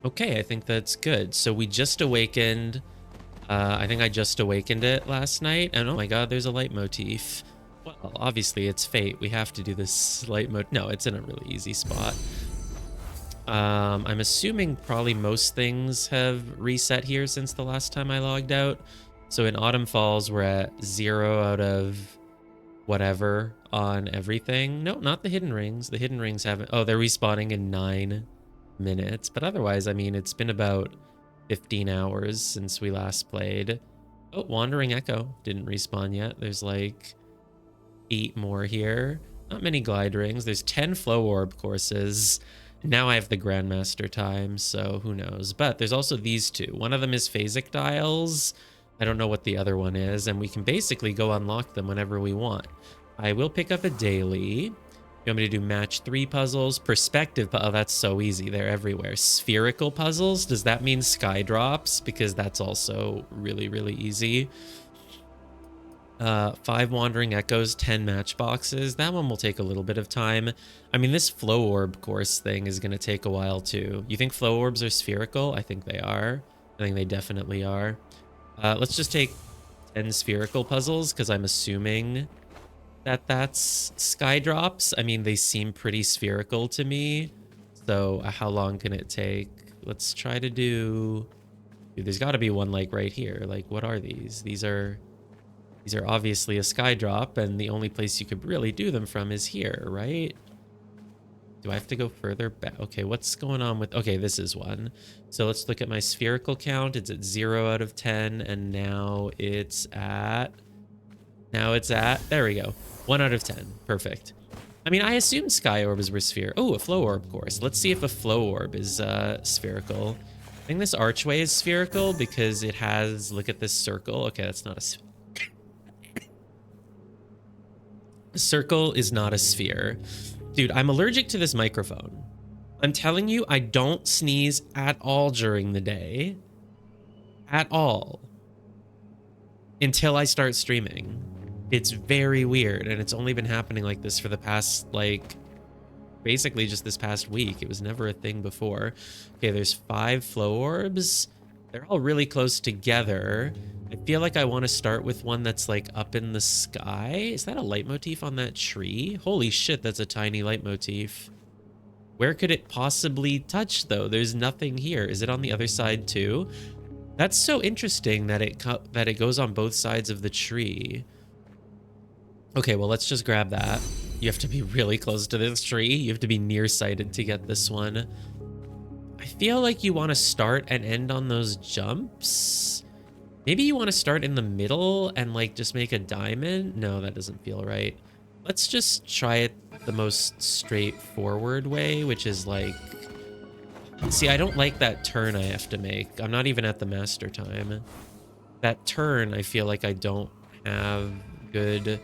Okay, I think that's good. So we just awakened. I think I just awakened it last night. And oh my god, there's a leitmotif. Well, obviously it's fate. We have to do this leitmotif. No, it's in a really easy spot. I'm assuming probably most things have reset here since the last time I logged out. So in Autumn Falls, we're at 0 out of whatever on everything. No, not the hidden rings. The hidden rings haven't... Oh, they're respawning in 9 minutes. But otherwise, I mean, it's been about 15 hours since we last played. Oh, Wandering Echo didn't respawn yet. There's like 8 more here. Not many glide rings. There's 10 flow orb courses. Now I have the Grandmaster time, so who knows. But there's also these two. One of them is Phasic Dials. I don't know what the other one is, and we can basically go unlock them whenever we want. I will pick up a daily. You want me to do match 3 puzzles? Perspective, oh, that's so easy. They're everywhere. Spherical puzzles, does that mean sky drops? Because that's also really, really easy. 5 Wandering Echoes, 10 matchboxes. That one will take a little bit of time. I mean, this flow orb course thing is going to take a while too. You think flow orbs are spherical? I think they are. I think they definitely are. Let's just take 10 spherical puzzles because I'm assuming that that's sky drops. I mean, they seem pretty spherical to me. So how long can it take? Let's try to do... Dude, there's got to be one like right here. Like, what are these? These are obviously a sky drop, and the only place you could really do them from is here, right? Do I have to go further back? Okay, what's going on with... Okay, this is one. So let's look at my spherical count. It's at 0 out of 10, and now it's at... There we go. 1 out of 10. Perfect. I mean, I assumed sky orbs were sphere. Oh, a flow orb course. Let's see if a flow orb is spherical. I think this archway is spherical because it has... Look at this circle. Okay, that's not a... A circle is not a sphere. Dude, I'm allergic to this microphone. I'm telling you, I don't sneeze at all during the day. At all. Until I start streaming. It's very weird, and it's only been happening like this for the past, like, basically just this past week. It was never a thing before. Okay, there's 5 flow orbs. They're all really close together. I feel like I want to start with one that's like up in the sky. Is that a leitmotif on that tree? Holy shit, that's a tiny leitmotif. Where could it possibly touch though? There's nothing here. Is it on the other side too? That's so interesting that it goes on both sides of the tree. Okay, well, let's just grab that. You have to be really close to this tree. You have to be nearsighted to get this one. I feel like you want to start and end on those jumps. Maybe you want to start in the middle and like just make a diamond. No, that doesn't feel right. Let's just try it the most straightforward way, which is like... See, I don't like that turn I have to make. I'm not even at the master time. That turn, I feel like I don't have good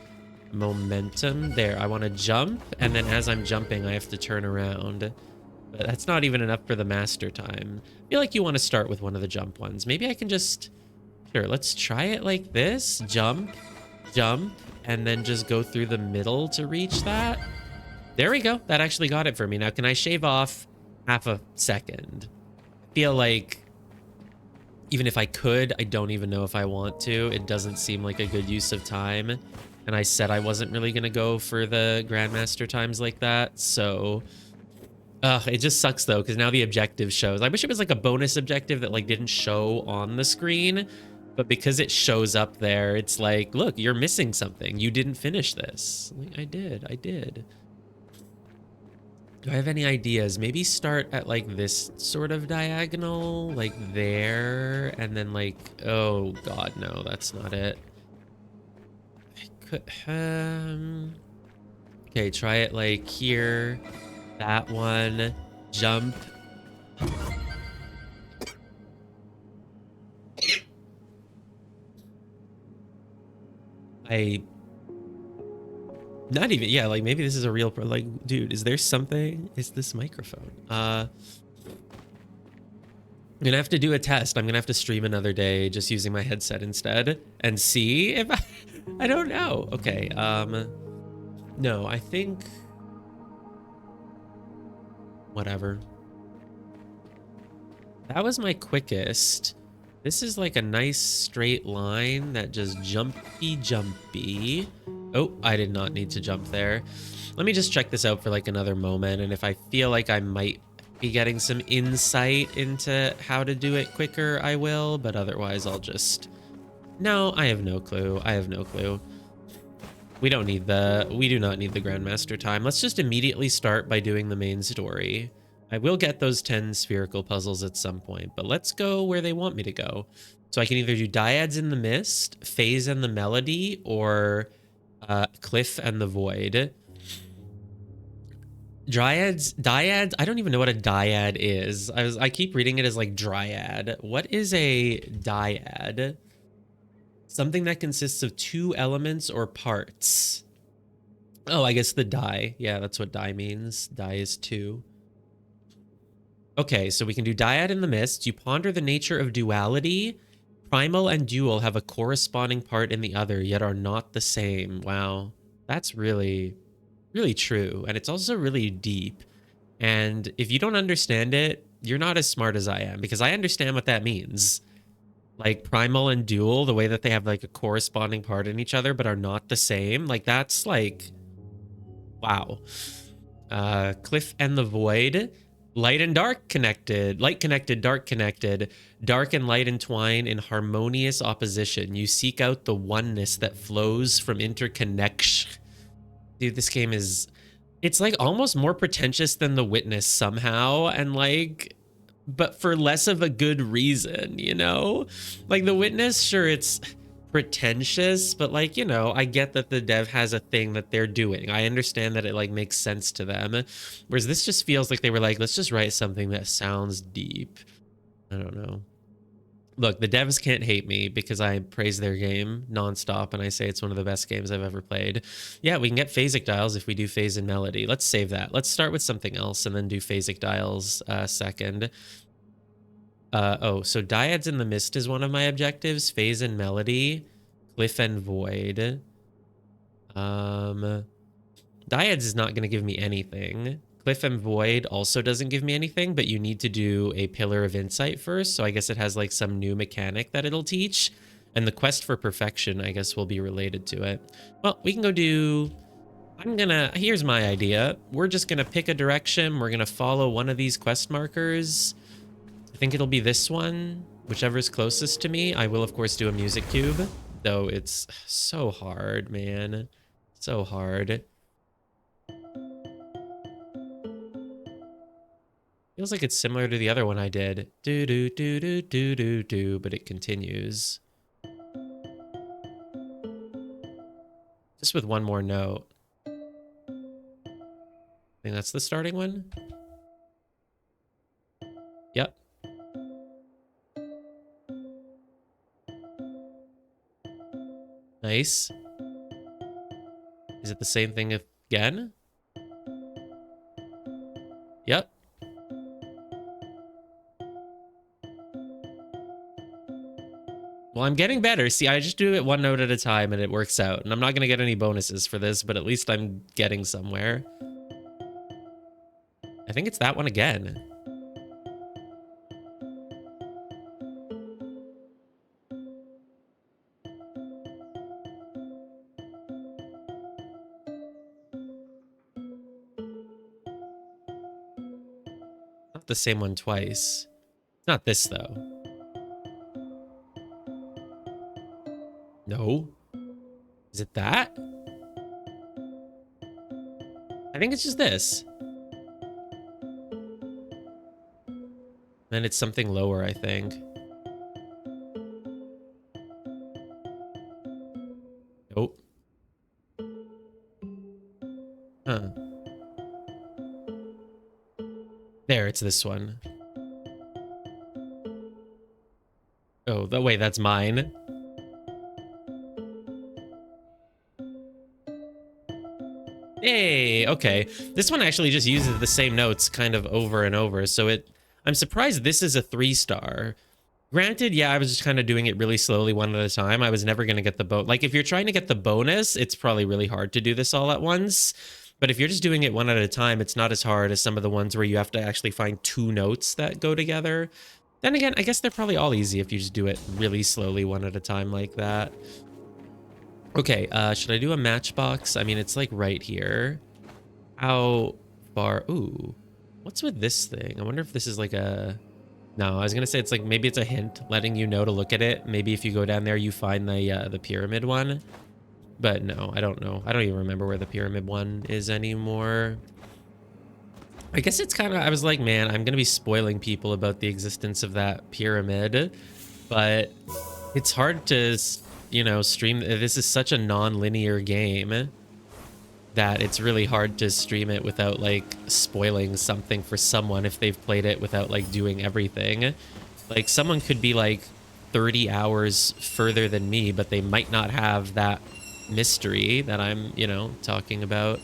momentum. There, I want to jump, and then as I'm jumping, I have to turn around. But that's not even enough for the master time. I feel like you want to start with one of the jump ones. Maybe I can just... Sure, let's try it like this. Jump, jump, and then just go through the middle to reach that. There we go. That actually got it for me. Now, can I shave off half a second? I feel like even if I could, I don't even know if I want to. It doesn't seem like a good use of time. And I said I wasn't really going to go for the Grandmaster times like that. So... it just sucks though, because now the objective shows. I wish it was like a bonus objective that like didn't show on the screen. But because it shows up there, it's like, look, you're missing something. You didn't finish this. Like, I did. Do I have any ideas? Maybe start at like this sort of diagonal, like there, and then like, oh God, no, that's not it. I could, okay, try it like here, that one, jump. Not even, yeah, like maybe this is a real, like, dude, is there something? Is this microphone? I'm gonna have to do a test. I'm gonna have to stream another day just using my headset instead and see if I don't know. Okay, no, I think, whatever. That was my quickest. This is like a nice straight line that just jumpy. Oh, I did not need to jump there. Let me just check this out for like another moment. And if I feel like I might be getting some insight into how to do it quicker, I will. But otherwise, I'll just... No, I have no clue. I have no clue. We do not need the Grandmaster time. Let's just immediately start by doing the main story. I will get those 10 spherical puzzles at some point, but let's go where they want me to go. So I can either do Dyads in the Mist, Phase and the Melody, or Cliff and the Void. Dyads, I don't even know what a dyad is. I keep reading it as like dryad. What is a dyad? Something that consists of 2 elements or parts. Oh, I guess the die. Yeah, that's what die means. Die is 2. Okay, so we can do Dyad in the Mist. You ponder the nature of duality. Primal and dual have a corresponding part in the other, yet are not the same. Wow, that's really, really true. And it's also really deep. And if you don't understand it, you're not as smart as I am, because I understand what that means. Like primal and dual, the way that they have like a corresponding part in each other, but are not the same. Like that's like, wow. Cliff and the Void. Light and dark connected, light connected, dark connected, dark and light entwine in harmonious opposition. You seek out the oneness that flows from interconnection. Dude, this game is, it's like almost more pretentious than The Witness somehow. And like, but for less of a good reason, you know? Like The Witness, sure, it's pretentious, but like, you know, I get that the dev has a thing that they're doing. I understand that it like makes sense to them, whereas this just feels like they were like, let's just write something that sounds deep. I don't know. Look, the devs can't hate me because I praise their game nonstop and I say it's one of the best games I've ever played. Yeah, we can get phasic dials if we do phase and melody. Let's save that. Let's start with something else and then do phasic dials second. Oh, so Dyads in the Mist is one of my objectives. Phase and Melody, Cliff and Void. Dyads is not going to give me anything. Cliff and Void also doesn't give me anything, but you need to do a Pillar of Insight first, so I guess it has like some new mechanic that it'll teach. And the Quest for Perfection, I guess, will be related to it. Well, we can go do... Here's my idea. We're just going to pick a direction. We're going to follow one of these quest markers. I think it'll be this one, whichever's closest to me. I will, of course, do a music cube, though it's so hard, man. So hard. Feels like it's similar to the other one I did. Do do do do do do do, but it continues. Just with one more note. I think that's the starting one. Yep. Nice. Is it the same thing again? Yep. Well, I'm getting better. See, I just do it one note at a time and it works out. And I'm not going to get any bonuses for this, but at least I'm getting somewhere. I think it's that one again. Not the same one twice. It's not this, though. No. Is it that? I think it's just this. Then it's something lower, I think. Nope. Huh. There, it's this one. Oh, wait, that's mine. Hey, okay. This one actually just uses the same notes kind of over and over, so I'm surprised this is a 3-star. Granted, yeah, I was just kind of doing it really slowly one at a time. I was never going to get the like, if you're trying to get the bonus, it's probably really hard to do this all at once. But if you're just doing it one at a time, it's not as hard as some of the ones where you have to actually find 2 notes that go together. Then again, I guess they're probably all easy if you just do it really slowly, one at a time like that. Okay, should I do a matchbox? I mean, it's like right here. How far? Ooh, what's with this thing? I wonder if this is like a... No, I was gonna say it's like, maybe it's a hint letting you know to look at it. Maybe if you go down there, you find the pyramid one. But no, I don't know. I don't even remember where the pyramid one is anymore. I guess it's kind of, I was like, man, I'm going to be spoiling people about the existence of that pyramid, but it's hard to, you know, stream. This is such a non-linear game that it's really hard to stream it without like spoiling something for someone if they've played it without like doing everything. Like someone could be like 30 hours further than me, but they might not have that mystery that I'm, you know, talking about.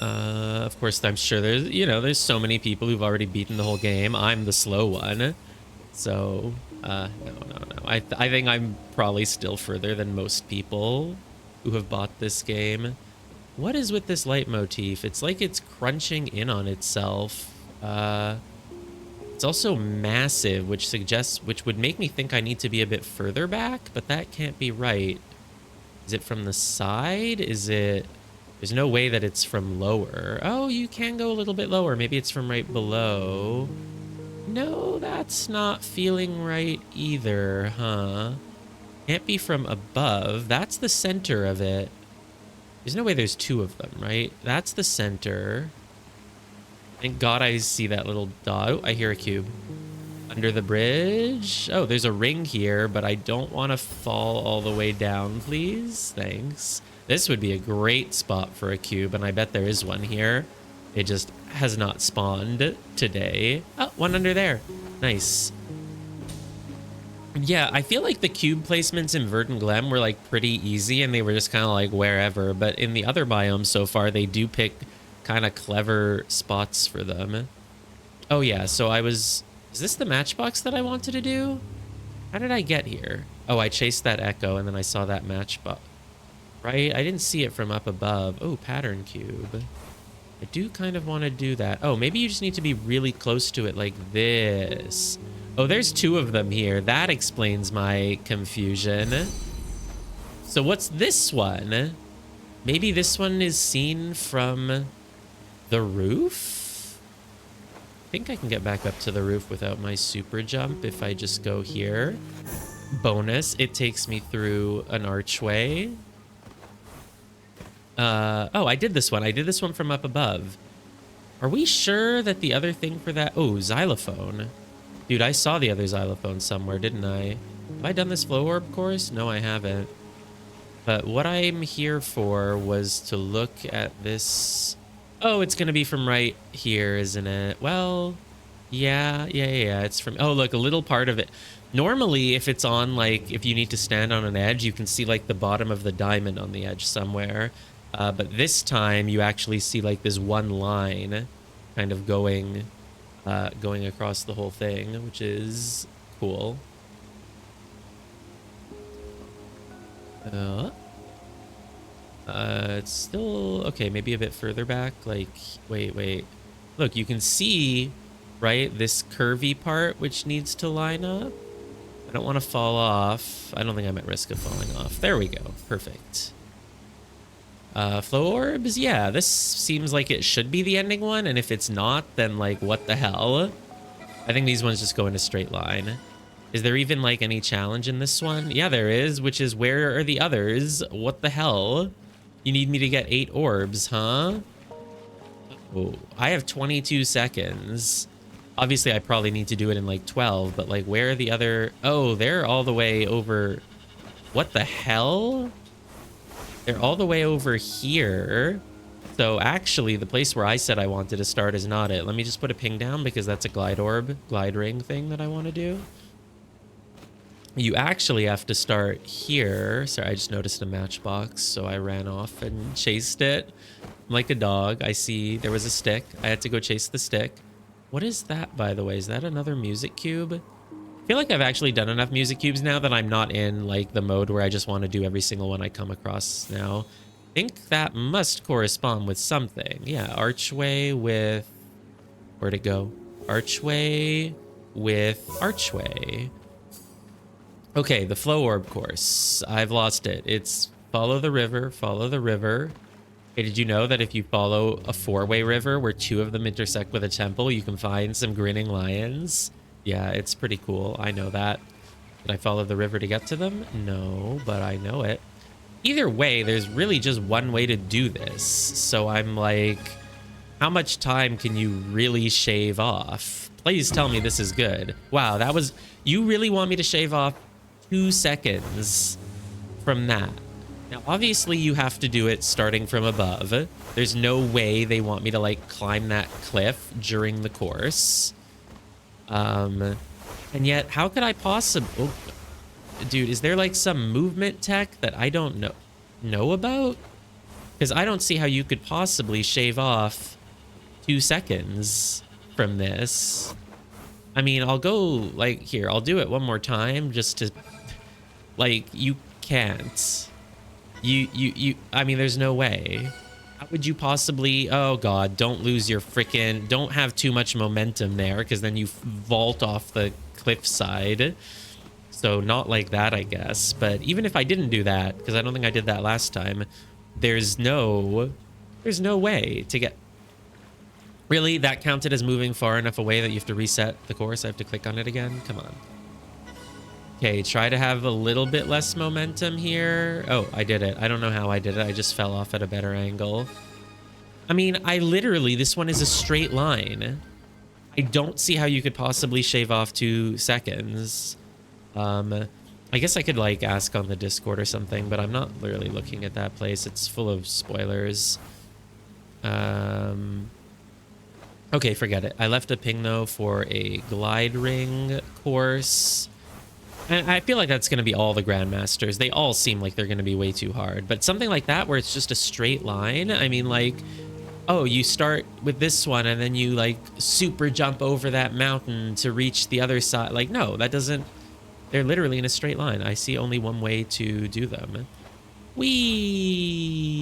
Of course, I'm sure there's, you know, there's so many people who've already beaten the whole game. I'm the slow one. So, no. I think I'm probably still further than most people who have bought this game. What is with this leitmotif? It's like it's crunching in on itself. It's also massive, which would make me think I need to be a bit further back, but that can't be right. Is it from the side? Is it... There's no way that it's from lower. Oh, you can go a little bit lower. Maybe it's from right below. No, that's not feeling right either, huh? Can't be from above. That's the center of it. There's no way there's two of them, right? That's the center. Thank God I see that little dot. Oh, I hear a cube. Under the bridge. Oh, there's a ring here, but I don't want to fall all the way down, please. Thanks. This would be a great spot for a cube, and I bet there is one here. It just has not spawned today. Oh, one under there. Nice. Yeah, I feel like the cube placements in Verdant Glen were like pretty easy, and they were just kind of like wherever. But in the other biomes so far, they do pick kind of clever spots for them. Oh yeah, so I was... Is this the matchbox that I wanted to do? How did I get here? Oh, I chased that echo, and then I saw that matchbox. Right? I didn't see it from up above. Oh, pattern cube. I do kind of want to do that. Oh, maybe you just need to be really close to it like this. Oh, there's two of them here. That explains my confusion. So what's this one? Maybe this one is seen from the roof? I think I can get back up to the roof without my super jump if I just go here. Bonus, it takes me through an archway. Oh, I did this one. I did this one from up above. Are we sure that the other thing for that... Oh, xylophone. Dude, I saw the other xylophone somewhere, didn't I? Have I done this flow orb course? No, I haven't. But what I'm here for was to look at this... Oh, it's going to be from right here, isn't it? Well, yeah. It's from... Oh, look, a little part of it. Normally, if it's on, like, if you need to stand on an edge, you can see, like, the bottom of the diamond on the edge somewhere. But this time, you actually see, like, this one line kind of going across the whole thing, which is cool. It's still... Okay, maybe a bit further back. Like, wait. Look, you can see, right, this curvy part, which needs to line up. I don't want to fall off. I don't think I'm at risk of falling off. There we go. Perfect. Flow orbs? Yeah, this seems like it should be the ending one, and if it's not, then, like, what the hell? I think these ones just go in a straight line. Is there even, like, any challenge in this one? Yeah, there is, which is where are the others? What the hell? You need me to get 8 orbs, huh? Oh, I have 22 seconds. Obviously, I probably need to do it in, like, 12, but, like, where are the other... Oh, they're all the way over... What the hell? They're all the way over here. So, actually, the place where I said I wanted to start is not it. Let me just put a ping down, because that's a glide ring thing that I want to do. You actually have to start here. Sorry, I just noticed a matchbox, so I ran off and chased it. I'm like a dog. I see there was a stick. I had to go chase the stick. What is that, by the way? Is that another music cube? I feel like I've actually done enough music cubes now that I'm not in, like, the mode where I just want to do every single one I come across now. I think that must correspond with something. Yeah, archway with... Where'd it go? Archway with archway. Okay, the flow orb course. I've lost it. It's follow the river, follow the river. Okay, did you know that if you follow a four-way river where two of them intersect with a temple, you can find some grinning lions? Yeah, it's pretty cool. I know that. Did I follow the river to get to them? No, but I know it. Either way, there's really just one way to do this. So I'm like, how much time can you really shave off? Please tell me this is good. Wow, that was... You really want me to shave off 2 seconds from that? Now, obviously, you have to do it starting from above. There's no way they want me to, like, climb that cliff during the course. And yet, how could I possibly... Oh, dude, is there, like, some movement tech that I don't know about? Because I don't see how you could possibly shave off 2 seconds from this. I mean, I'll go, like, here. I'll do it one more time just to... Like, you can't... I mean, there's no way. How would you possibly... Oh, God, don't lose your frickin'... Don't have too much momentum there, because then you vault off the cliffside. So not like that, I guess. But even if I didn't do that, because I don't think I did that last time, there's no way to get... Really? That counted as moving far enough away that you have to reset the course? I have to click on it again? Come on. Okay, try to have a little bit less momentum here. Oh, I did it. I don't know how I did it. I just fell off at a better angle. I mean, this one is a straight line. I don't see how you could possibly shave off 2 seconds. I guess I could, like, ask on the Discord or something, but I'm not really looking at that place. It's full of spoilers. Okay, forget it. I left a ping, though, for a glide ring course. And I feel like that's going to be all the Grandmasters. They all seem like they're going to be way too hard. But something like that where it's just a straight line, I mean, like, oh, you start with this one and then you, like, super jump over that mountain to reach the other side. Like, no, that doesn't... They're literally in a straight line. I see only one way to do them. Whee!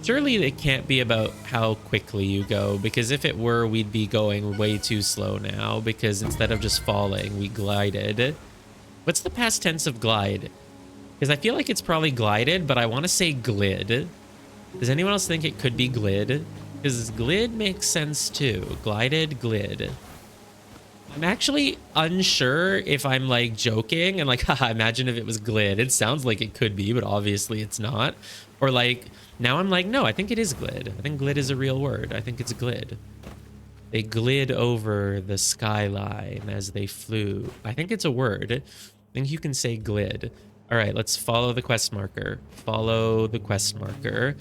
Surely it can't be about how quickly you go, because if it were, we'd be going way too slow now, because instead of just falling, we glided. What's the past tense of glide? Because I feel like it's probably glided, but I want to say glid. Does anyone else think it could be glid? Because glid makes sense too. Glided, glid. I'm actually unsure if I'm, like, joking and like, haha, imagine if it was glid. It sounds like it could be, but obviously it's not. Or, like, now I'm like, no, I think it is glid. I think glid is a real word. I think it's glid. They glid over the skyline as they flew. I think it's a word. I think you can say glid. All right, let's follow the quest marker. Follow the quest marker.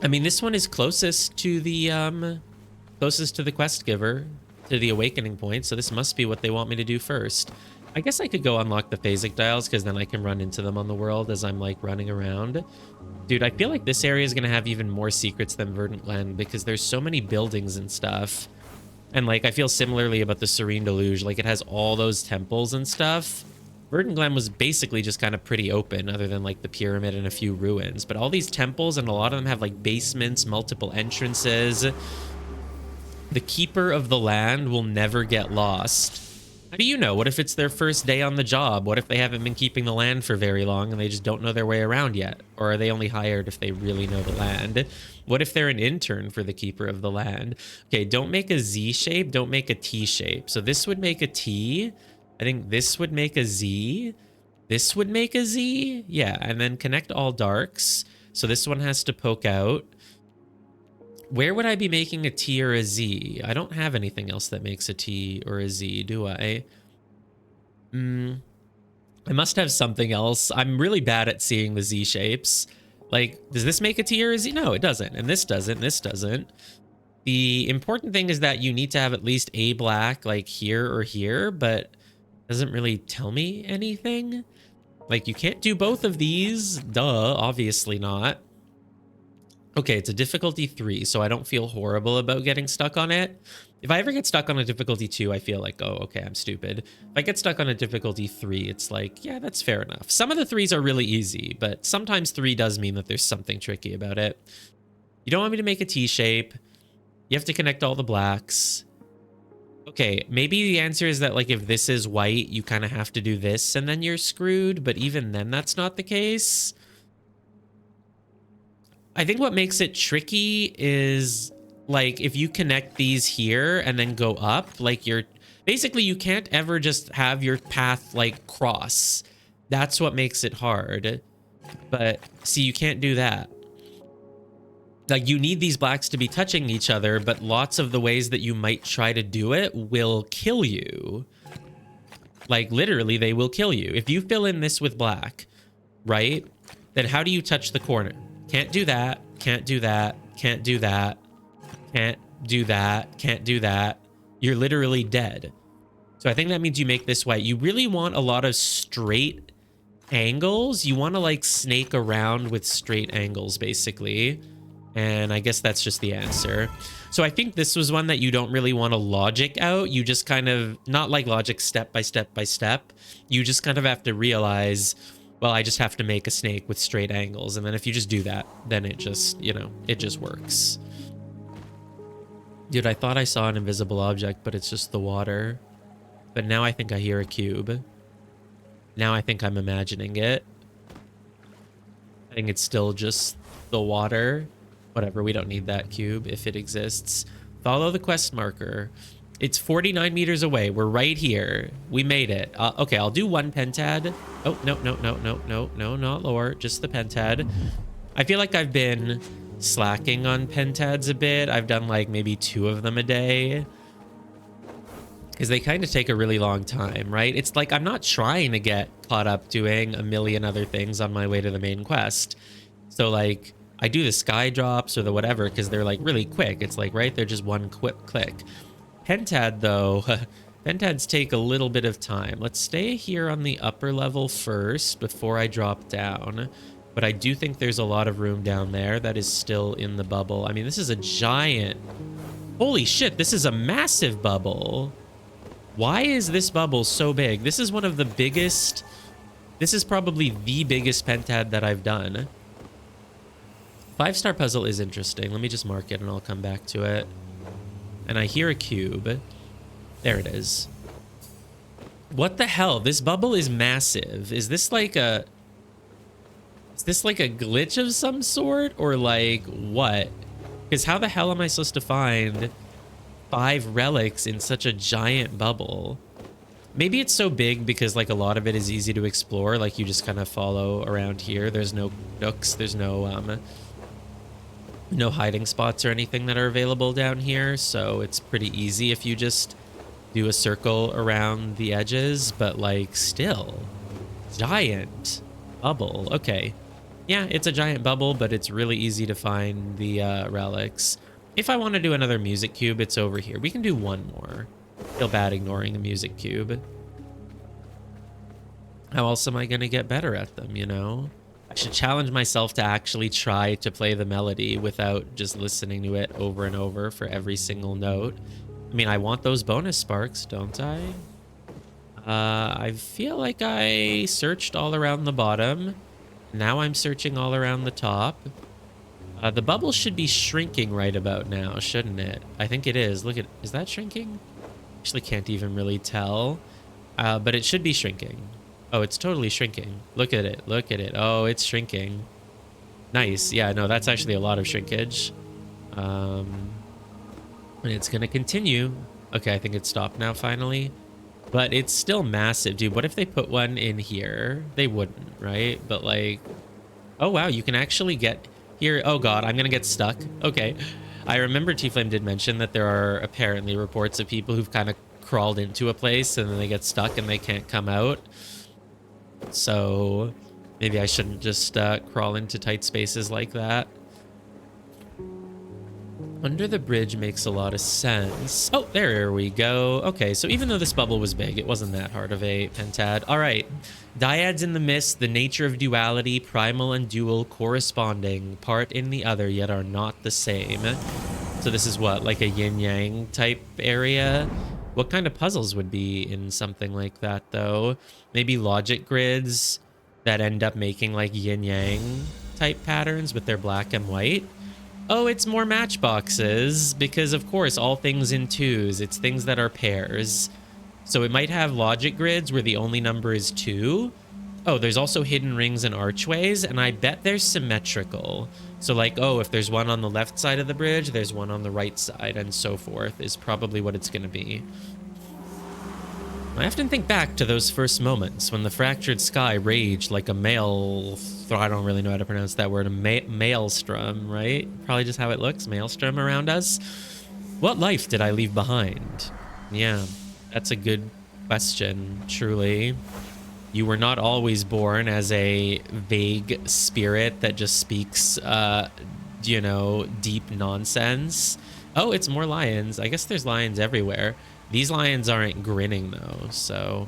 I mean, this one is closest to the quest giver, to the awakening point, so this must be what they want me to do first. I guess I could go unlock the phasic dials, because then I can run into them on the world as I'm, like, running around. Dude, I feel like this area is going to have even more secrets than Verdant Glen, because there's so many buildings and stuff. And, like, I feel similarly about the Serene Deluge. Like, it has all those temples and stuff. Verdant Glen was basically just kind of pretty open, other than, like, the pyramid and a few ruins. But all these temples, and a lot of them have, like, basements, multiple entrances. The Keeper of the Land will never get lost. How do you know? What if it's their first day on the job? What if they haven't been keeping the land for very long and they just don't know their way around yet? Or are they only hired if they really know the land? What if they're an intern for the Keeper of the Land? Okay, don't make a Z shape, don't make a T shape. So this would make a T. I think this would make a Z. This would make a Z. Yeah, and then connect all darks. So this one has to poke out. Where would I be making a T or a Z? I don't have anything else that makes a T or a Z, do I? I must have something else. I'm really bad at seeing the Z shapes. Like, does this make a T or a Z? No, it doesn't. And this doesn't. This doesn't. The important thing is that you need to have at least a black, like, here or here, but it doesn't really tell me anything. Like, you can't do both of these. Duh, obviously not. Okay, it's a difficulty 3, so I don't feel horrible about getting stuck on it. If I ever get stuck on a difficulty 2, I feel like, oh, okay, I'm stupid. If I get stuck on a difficulty 3, it's like, yeah, that's fair enough. Some of the 3s are really easy, but sometimes 3 does mean that there's something tricky about it. You don't want me to make a T shape. You have to connect all the blacks. Okay, maybe the answer is that like if this is white, you kind of have to do this and then you're screwed, but even then that's not the case. I think what makes it tricky is like if you connect these here and then go up, like you're basically you can't ever just have your path like cross. That's what makes it hard. But see, you can't do that. Like you need these blacks to be touching each other, but lots of the ways that you might try to do it will kill you. Like literally they will kill you. If you fill in this with black, right? Then how do you touch the corner? Can't do that, can't do that, can't do that, can't do that, can't do that. You're literally dead. So I think that means you make this white. You really want a lot of straight angles. You want to like snake around with straight angles basically. And I guess that's just the answer. So I think this was one that you don't really want to logic out. You just kind of, not like logic step by step by step. You just kind of have to realize, well, I just have to make a snake with straight angles. And then if you just do that, then it just, you know, it just works. Dude, I thought I saw an invisible object, but it's just the water. But now I think I hear a cube. Now I think I'm imagining it. I think it's still just the water. Whatever, we don't need that cube if it exists. Follow the quest marker. It's 49 meters away. We're right here. We made it. Okay, I'll do one pentad. Oh, no, no, no, no, no, no, not lore. Just the pentad. I feel like I've been slacking on pentads a bit. I've done like maybe 2 of them a day. Because they kind of take a really long time, right? It's like I'm not trying to get caught up doing a million other things on my way to the main quest. So like I do the sky drops or the whatever because they're like really quick. It's like, right, they're just one quick click. Pentad though, pentads take a little bit of time. Let's stay here on the upper level first before I drop down. But I do think there's a lot of room down there that is still in the bubble. I mean, this is a giant, holy shit, this is a massive bubble. Why is this bubble so big? This is one of the biggest, this is probably the biggest pentad that I've done. 5-star puzzle is interesting. Let me just mark it and I'll come back to it. And I hear a cube. There it is. What the hell? This bubble is massive. Is this like a glitch of some sort or like what? Because how the hell am I supposed to find 5 relics in such a giant bubble? Maybe it's so big because like a lot of it is easy to explore. Like you just kind of follow around here. There's no nooks. There's no hiding spots or anything that are available down here. So it's pretty easy if you just do a circle around the edges, but like still giant bubble. Okay. Yeah, it's a giant bubble, but it's really easy to find the relics. If I want to do another music cube, it's over here. We can do one more. Feel bad ignoring a music cube. How else am I going to get better at them, you know? I should challenge myself to actually try to play the melody without just listening to it over and over for every single note. I mean, I want those bonus sparks, don't I? I feel like I searched all around the bottom. Now I'm searching all around the top. The bubble should be shrinking right about now, shouldn't it? I think it is. Look at, is that shrinking? Actually can't even really tell. But it should be shrinking. Oh, it's totally shrinking. Look at it. Look at it. Oh, it's shrinking. Nice. Yeah, no, that's actually a lot of shrinkage. And it's going to continue. Okay, I think it stopped now finally. But it's still massive, dude. What if they put one in here? They wouldn't, right? But like, oh, wow, you can actually get here. Oh, God, I'm going to get stuck. Okay. I remember T-Flame did mention that there are apparently reports of people who've kind of crawled into a place and then they get stuck and they can't come out. So maybe I shouldn't just crawl into tight spaces like that. Under the bridge makes a lot of sense. Oh, there we go. Okay, so even though this bubble was big, it wasn't that hard of a pentad. All right. Dyads in the mist, the nature of duality, primal and dual corresponding, part in the other, yet are not the same. So this is what, like a yin-yang type area? What kind of puzzles would be in something like that, though? Maybe logic grids that end up making like yin-yang type patterns, but they're black and white. Oh, it's more matchboxes because, of course, all things in twos. It's things that are pairs. So it might have logic grids where the only number is 2. Oh, there's also hidden rings and archways, and I bet they're symmetrical. So like, oh, if there's one on the left side of the bridge, there's one on the right side, and so forth is probably what it's going to be. I often think back to those first moments when the fractured sky raged like a I don't really know how to pronounce that word, a maelstrom, right? Probably just how it looks, maelstrom around us. What life did I leave behind? Yeah, that's a good question, truly. You were not always born as a vague spirit that just speaks, you know, deep nonsense. Oh, it's more lions. I guess there's lions everywhere. These lions aren't grinning, though, so...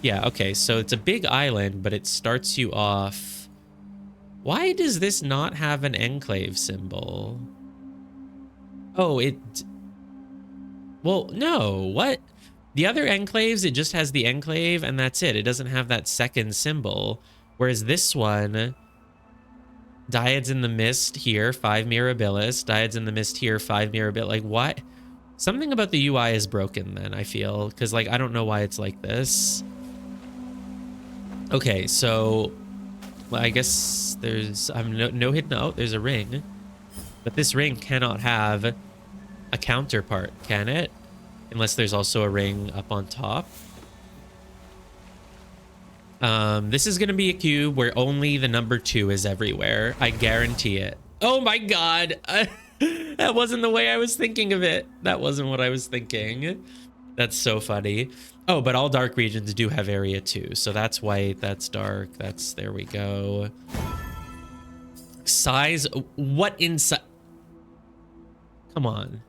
Yeah, okay, so it's a big island, but it starts you off... Why does this not have an enclave symbol? Oh, it... Well, no, what? The other enclaves, it just has the enclave, and that's it. It doesn't have that second symbol. Whereas this one... Dyads in the Mist here, 5 Mirabilis. Dyads in the Mist here, 5 Mirabilis. Like, what? Something about the UI is broken then, I feel. Because, like, I don't know why it's like this. Okay, so... Well, I guess there's... no hidden... Oh, there's a ring. But this ring cannot have a counterpart, can it? Unless there's also a ring up on top. This is going to be a cube where only the number 2 is everywhere. I guarantee it. Oh my god! That wasn't the way I was thinking of it. That wasn't what I was thinking. That's so funny. Oh, but all dark regions do have area 2. So that's white, that's dark, that's... There we go. Size... What inside... Come on.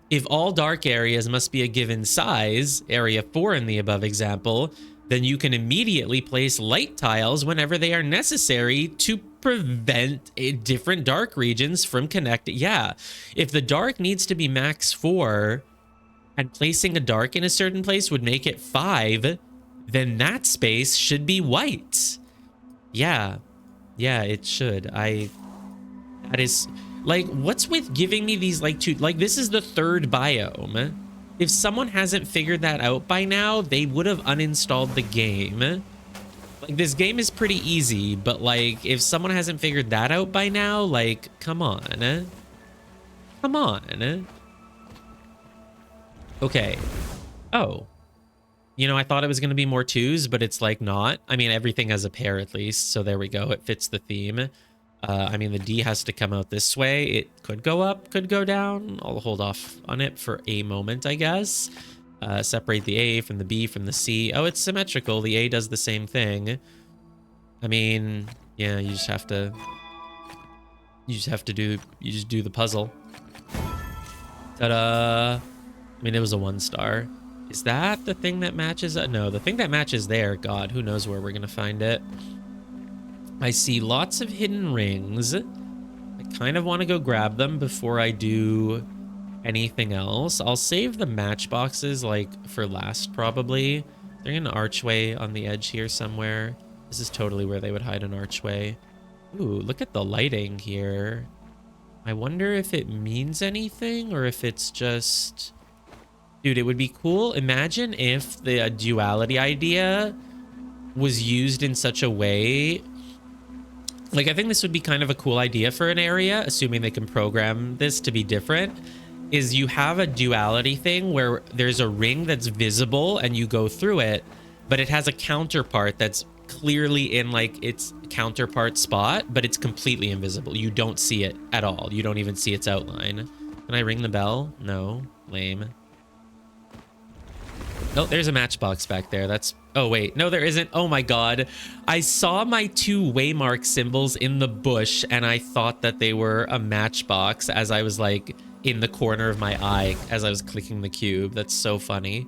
If all dark areas must be a given size, area 4 in the above example, then you can immediately place light tiles whenever they are necessary to prevent different dark regions from connecting. Yeah, if the dark needs to be max 4 and placing a dark in a certain place would make it 5, then that space should be white. Yeah, it should. That is... Like, what's with giving me these, like, two... Like, this is the 3rd biome. If someone hasn't figured that out by now, they would have uninstalled the game. Like, this game is pretty easy, but, like, if someone hasn't figured that out by now, like, come on. Come on. Okay. Oh. You know, I thought it was going to be more 2s, but it's, like, not. I mean, everything has a pair, at least, so there we go. It fits the theme. I mean, the D has to come out this way. It could go up, could go down. I'll hold off on it for a moment, I guess. Separate the A from the B from the C. Oh, it's symmetrical. The A does the same thing. I mean, yeah, you just have to do the puzzle. Ta-da! I mean, it was a 1-star. Is that the thing that matches? No, the thing that matches there, God, who knows where we're gonna find it. I see lots of hidden rings. I kind of want to go grab them before I do anything else. I'll save the matchboxes, like, for last, probably. There's an archway on the edge here somewhere. This is totally where they would hide an archway. Ooh, look at the lighting here. I wonder if it means anything or if it's just... Dude, it would be cool. Imagine if the duality idea was used in such a way... Like, I think this would be kind of a cool idea for an area, assuming they can program this to be different, is you have a duality thing where there's a ring that's visible and you go through it, but it has a counterpart that's clearly in, like, its counterpart spot, but it's completely invisible. You don't see it at all. You don't even see its outline. Can I ring the bell? No. Lame. Oh, there's a matchbox back there. That's... Oh, wait. No, there isn't. Oh, my God. I saw my 2 waymark symbols in the bush, and I thought that they were a matchbox as I was, like, in the corner of my eye as I was clicking the cube. That's so funny.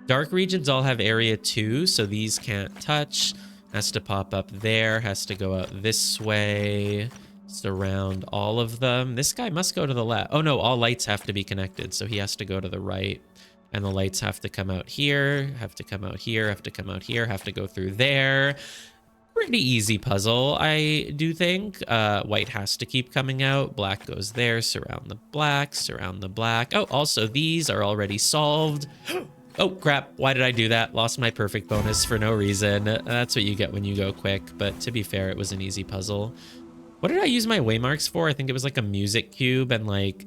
Dark regions all have area 2, so these can't touch. Has to pop up there. Has to go out this way. Surround all of them. This guy must go to the left. Oh, no. All lights have to be connected, so he has to go to the right. And the lights have to come out here, have to come out here, have to come out here, have to go through there. pretty easy puzzle, I do think. White has to keep coming out. Black goes there. Surround the black. Surround the black. Oh, also these are already solved. Oh, crap. Why did I do that? Lost my perfect bonus for no reason. That's what you get when you go quick. But to be fair, it was an easy puzzle. What did I use my waymarks for? I think it was like a music cube and like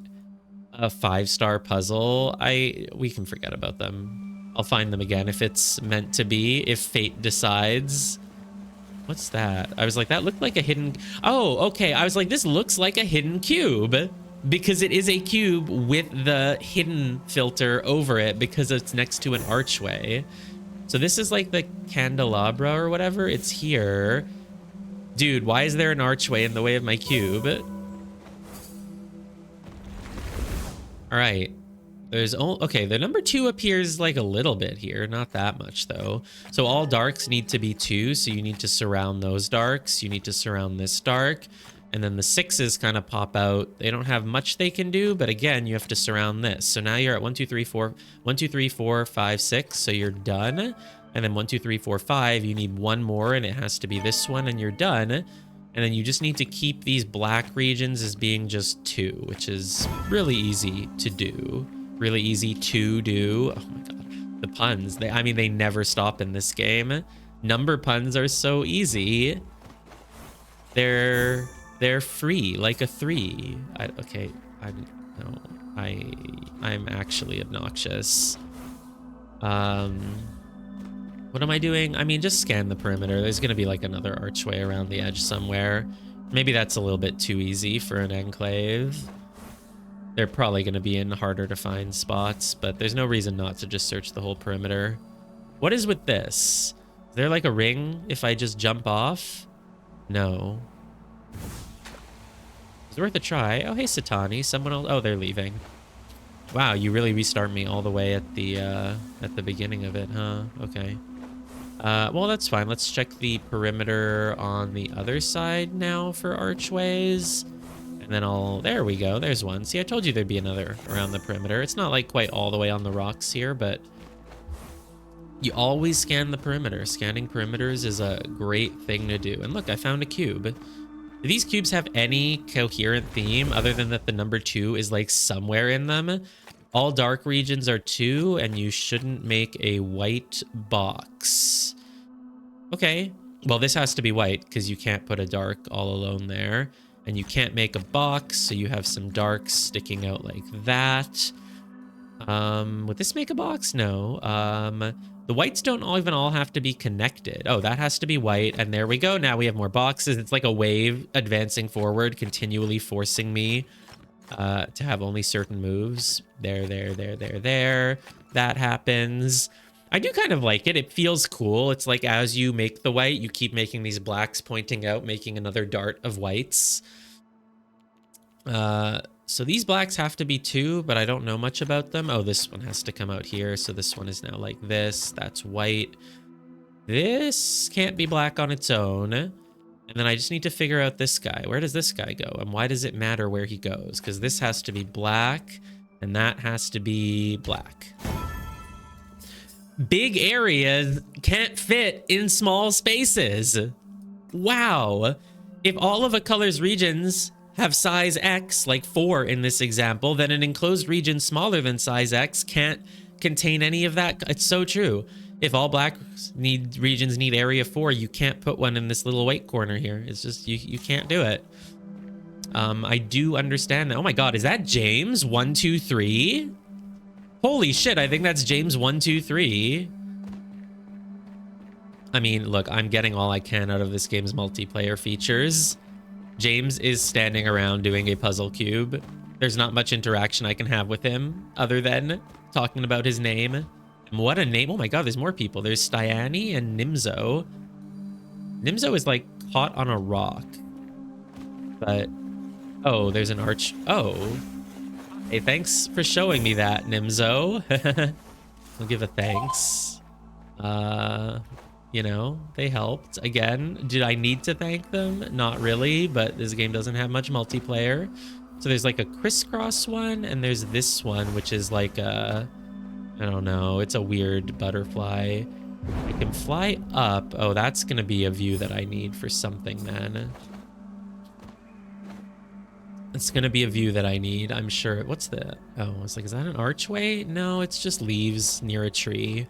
a 5-star puzzle. We can forget about them. I'll find them again if it's meant to be, if fate decides. What's that? I was like, that looked like a hidden... Oh, okay. I was like, this looks like a hidden cube because it is a cube with the hidden filter over it because it's next to an archway. So this is like the candelabra or whatever. It's here. Dude, why is there an archway in the way of my cube? All right. Okay, the number 2 appears like a little bit here, not that much though. So all darks need to be 2, so you need to surround those darks. You need to surround this dark, and then the 6s kind of pop out. They don't have much they can do, but again, you have to surround this. So now you're at 1, 2, 3, 4, 5, 6. So you're done, and then 1, 2, 3, 4, 5. You need one more, and it has to be this one, and you're done. And then you just need to keep these black regions as being just 2, which is really easy to do. Really easy to do. Oh my god, the puns. I mean, they never stop in this game. Number puns are so easy. They're free, like a 3. Okay, I'm actually obnoxious. What am I doing? I mean, just scan the perimeter. There's gonna be like another archway around the edge somewhere. Maybe that's a little bit too easy for an enclave. They're probably going to be in harder to find spots, but there's no reason not to just search the whole perimeter. What is with this? Is there like a ring if I just jump off? No. It's worth a try. Oh, hey, Satani. Someone else. Oh, they're leaving. Wow, you really restart me all the way at the beginning of it, huh? Okay. Well, that's fine. Let's check the perimeter on the other side now for archways. And then there we go. There's one. See, I told you there'd be another around the perimeter. It's not like quite all the way on the rocks here, but you always scan the perimeter. Scanning perimeters is a great thing to do. And look, I found a cube. Do these cubes have any coherent theme other than that the number 2 is like somewhere in them? All dark regions are 2, and you shouldn't make a white box. Okay. Well, this has to be white because you can't put a dark all alone there. And you can't make a box, so you have some darks sticking out like that. Would this make a box? No. The whites don't even all have to be connected. Oh, that has to be white. And there we go. Now we have more boxes. It's like a wave advancing forward, continually forcing me to have only certain moves. There. That happens. I do kind of like it. It feels cool. It's like as you make the white, you keep making these blacks pointing out, making another dart of whites. So these blacks have to be 2, but I don't know much about them. Oh, this one has to come out here. So this one is now like this. That's white. This can't be black on its own. And then I just need to figure out this guy. Where does this guy go? And why does it matter where he goes? Because this has to be black, and that has to be black. Big areas can't fit in small spaces. Wow. If all of a color's regions have size X, like 4 in this example, then an enclosed region smaller than size X can't contain any of that. It's so true. If all black regions need area 4, you can't put one in this little white corner here. It's just, you can't do it. I do understand that. Oh my God, is that James 123? Holy shit, I think that's James 123. I mean, look, I'm getting all I can out of this game's multiplayer features. James is standing around doing a puzzle cube. There's not much interaction I can have with him other than talking about his name. And what a name. Oh my God, there's more people. There's Styani and Nimzo. Nimzo is like caught on a rock. But, oh, there's an arch. Oh. Hey, thanks for showing me that, Nimzo. I'll give a thanks. You know, they helped. Again, did I need to thank them? Not really, but this game doesn't have much multiplayer. So there's like a crisscross one, and there's this one, which is like a, I don't know, it's a weird butterfly. I can fly up. Oh, that's going to be a view that I need for something, man. It's going to be a view that I need, I'm sure. What's the... Oh, it's like, is that an archway? No, it's just leaves near a tree.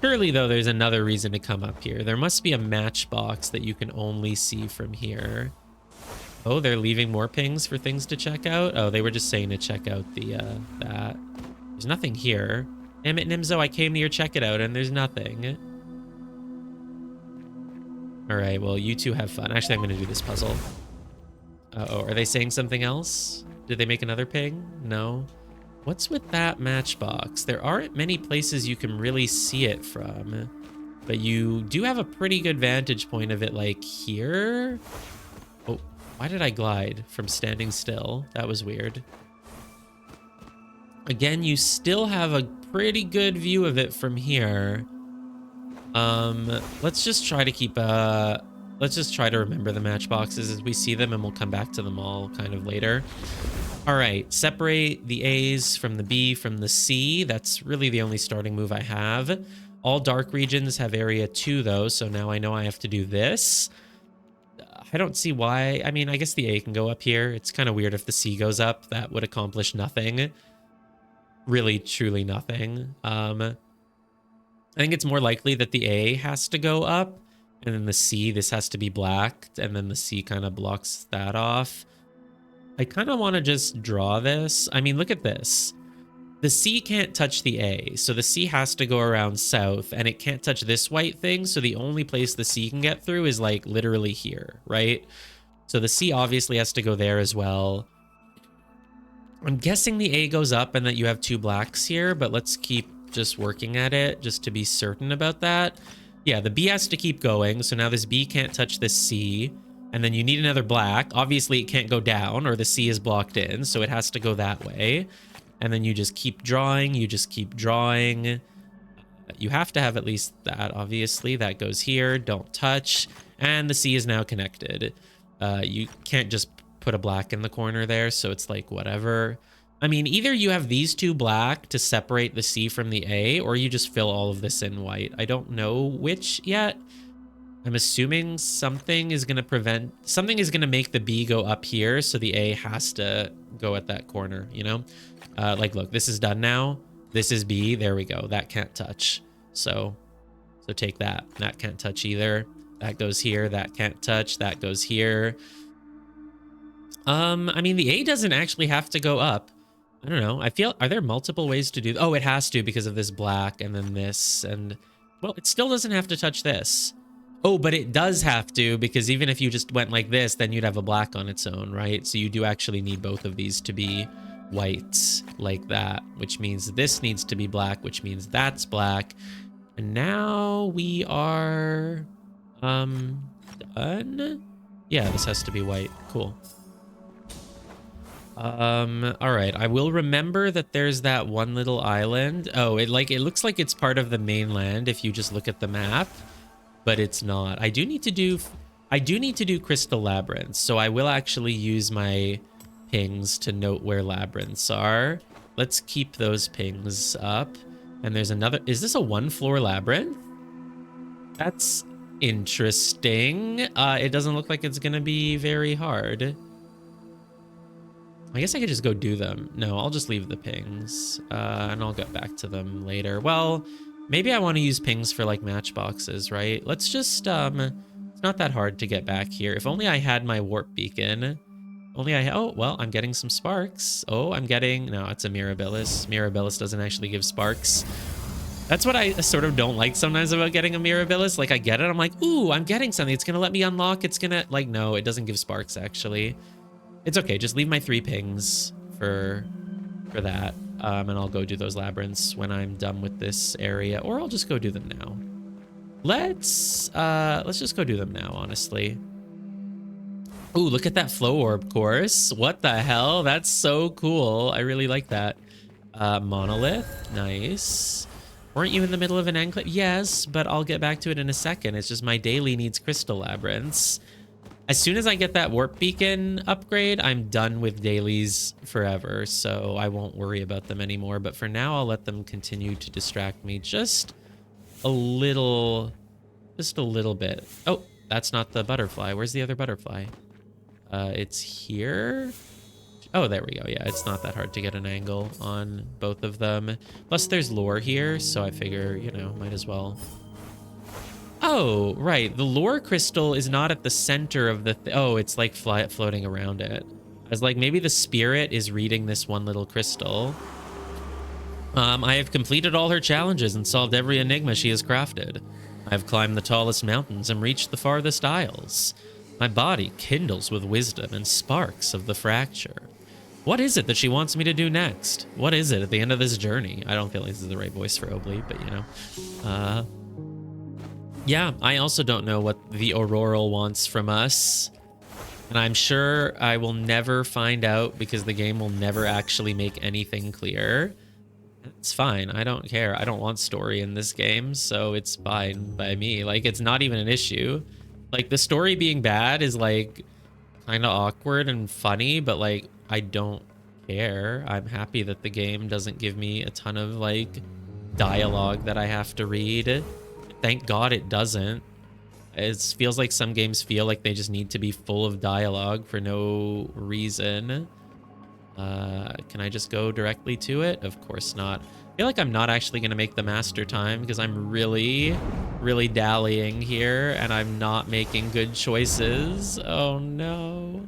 Surely, though, there's another reason to come up here. There must be a matchbox that you can only see from here. Oh, they're leaving more pings for things to check out? Oh, they were just saying to check out the, that. There's nothing here. Damn it, Nimzo, I came to your check it out and there's nothing. All right, well, you two have fun. Actually, I'm going to do this puzzle. Uh-oh, are they saying something else? Did they make another ping? No. What's with that matchbox? There aren't many places you can really see it from, but you do have a pretty good vantage point of it, like here. Oh, why did I glide from standing still? That was weird. Again, you still have a pretty good view of it from here. Let's just try to keep let's just try to remember the matchboxes as we see them, and we'll come back to them all kind of later. All right, separate the A's from the B from the C. That's really the only starting move I have. All dark regions have area 2, though, so now I know I have to do this. I don't see why. I mean, I guess the A can go up here. It's kind of weird if the C goes up. That would accomplish nothing. Really, truly nothing. I think it's more likely that the A has to go up, and then the C, this has to be blacked, and then the C kind of blocks that off. I kind of want to just draw this. I mean, look at this. The C can't touch the A, so the C has to go around south, and it can't touch this white thing, so the only place the C can get through is, like, literally here, right? So the C obviously has to go there as well. I'm guessing the A goes up and that you have 2 blacks here, but let's keep just working at it just to be certain about that. Yeah, the B has to keep going, so now this B can't touch this C, and then you need another black. Obviously, it can't go down, or the C is blocked in, so it has to go that way. And then you just keep drawing, you just keep drawing. You have to have at least that, obviously. That goes here, don't touch, and the C is now connected. You can't just put a black in the corner there, so it's like whatever. I mean, either you have these 2 black to separate the C from the A, or you just fill all of this in white. I don't know which yet. I'm assuming something is going to make the B go up here, so the A has to go at that corner, you know? Like, look, this is done now. This is B. There we go. That can't touch. So take that. That can't touch either. That goes here. That can't touch. That goes here. I mean, the A doesn't actually have to go up. I don't know. Are there multiple ways to do... Oh, it has to because of this black and then this. And, well, it still doesn't have to touch this. Oh, but it does have to, because even if you just went like this, then you'd have a black on its own, right? So you do actually need both of these to be white like that, which means this needs to be black, which means that's black. And now we are done. Yeah, this has to be white. Cool. All right, I will remember that there's that one little island. Oh, it looks like it's part of the mainland if you just look at the map, but it's not. I do need to do Crystal Labyrinths, so I will actually use my pings to note where labyrinths are. Let's keep those pings up. And there's another... Is this a 1-floor labyrinth? That's interesting. It doesn't look like it's gonna be very hard. I guess I could just go do them. No, I'll just leave the pings, and I'll get back to them later. Well, maybe I want to use pings for, like, matchboxes, right? Let's just, it's not that hard to get back here. If only I had my warp beacon. Oh, well, I'm getting some sparks. Oh, no, it's a Mirabilis. Mirabilis doesn't actually give sparks. That's what I sort of don't like sometimes about getting a Mirabilis. Like, I get it. I'm like, ooh, I'm getting something. It's going to let me unlock. It's going to, like, no, it doesn't give sparks, actually. It's okay. Just leave my 3 pings for that. And I'll go do those labyrinths when I'm done with this area, or I'll just go do them now. Let's just go do them now, honestly. Ooh, look at that flow orb course. What the hell? That's so cool. I really like that. Monolith. Nice. Weren't you in the middle of an enclave? Yes, but I'll get back to it in a second. It's just my daily needs Crystal Labyrinths. As soon as I get that warp beacon upgrade, I'm done with dailies forever, so I won't worry about them anymore. But for now, I'll let them continue to distract me just a little, just a little bit. Oh, that's not the butterfly. Where's the other butterfly? It's here. Oh, there we go. Yeah, it's not that hard to get an angle on both of them. Plus, there's lore here, so I figure, you know, might as well. Oh, right. The lore crystal is not at the center of the... oh, it's like floating around it. I was like, maybe the spirit is reading this one little crystal. I have completed all her challenges and solved every enigma she has crafted. I have climbed the tallest mountains and reached the farthest isles. My body kindles with wisdom and sparks of the fracture. What is it that she wants me to do next? What is it at the end of this journey? I don't feel like this is the right voice for Obli, but you know. Yeah, I also don't know what the Auroral wants from us. And I'm sure I will never find out because the game will never actually make anything clear. It's fine. I don't care. I don't want story in this game, so it's fine by me. Like, it's not even an issue. Like, the story being bad is, like, kind of awkward and funny, but, like, I don't care. I'm happy that the game doesn't give me a ton of, like, dialogue that I have to read. Thank God it doesn't. It feels like some games feel like they just need to be full of dialogue for no reason. Can I just go directly to it? Of course not. I feel like I'm not actually going to make the master time because I'm really, really dallying here and I'm not making good choices. Oh no.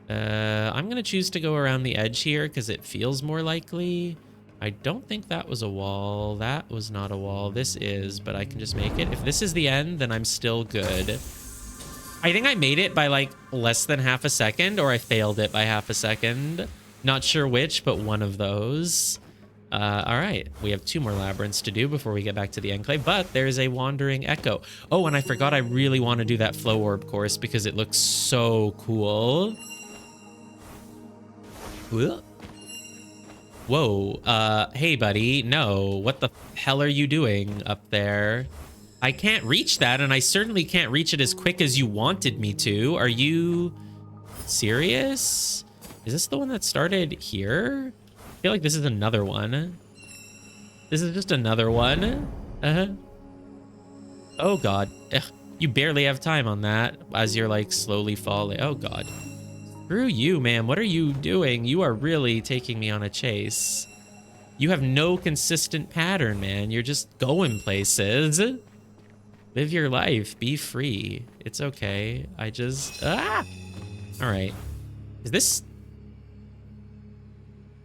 I'm going to choose to go around the edge here because it feels more likely. I don't think that was a wall. That was not a wall. This is, but I can just make it. If this is the end, then I'm still good. I think I made it by like less than half a second, or I failed it by half a second. Not sure which, but one of those. All right, we have 2 more labyrinths to do before we get back to the Enclave, but there's a Wandering Echo. Oh, and I forgot I really want to do that Flow Orb course because it looks so cool. Whoa, hey buddy, no, what the hell are you doing up there? I can't reach that, and I certainly can't reach it as quick as you wanted me to. Are you serious? Is this the one that started here? I feel like this is another one. This is just another one. Oh god. Ugh, you barely have time on that as you're like slowly falling. Oh god. Screw you, man. What are you doing? You are really taking me on a chase. You have no consistent pattern, man. You're just going places. Live your life. Be free. It's okay. I just... ah! All right. Is this...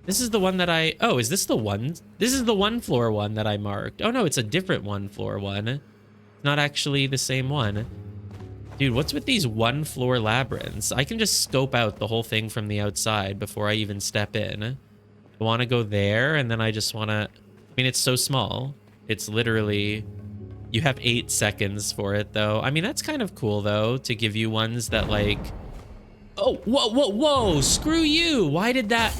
this is the one that I... oh, is this the one? This is the 1 floor one that I marked. Oh, no, it's a different 1 floor one. It's not actually the same one. Dude, what's with these 1 floor labyrinths? I can just scope out the whole thing from the outside before I even step in. I want to go there, and then I just want to... I mean, it's so small. It's literally... you have 8 seconds for it, though. I mean, that's kind of cool, though, to give you ones that, like... oh, whoa, whoa, whoa! Screw you! Why did that...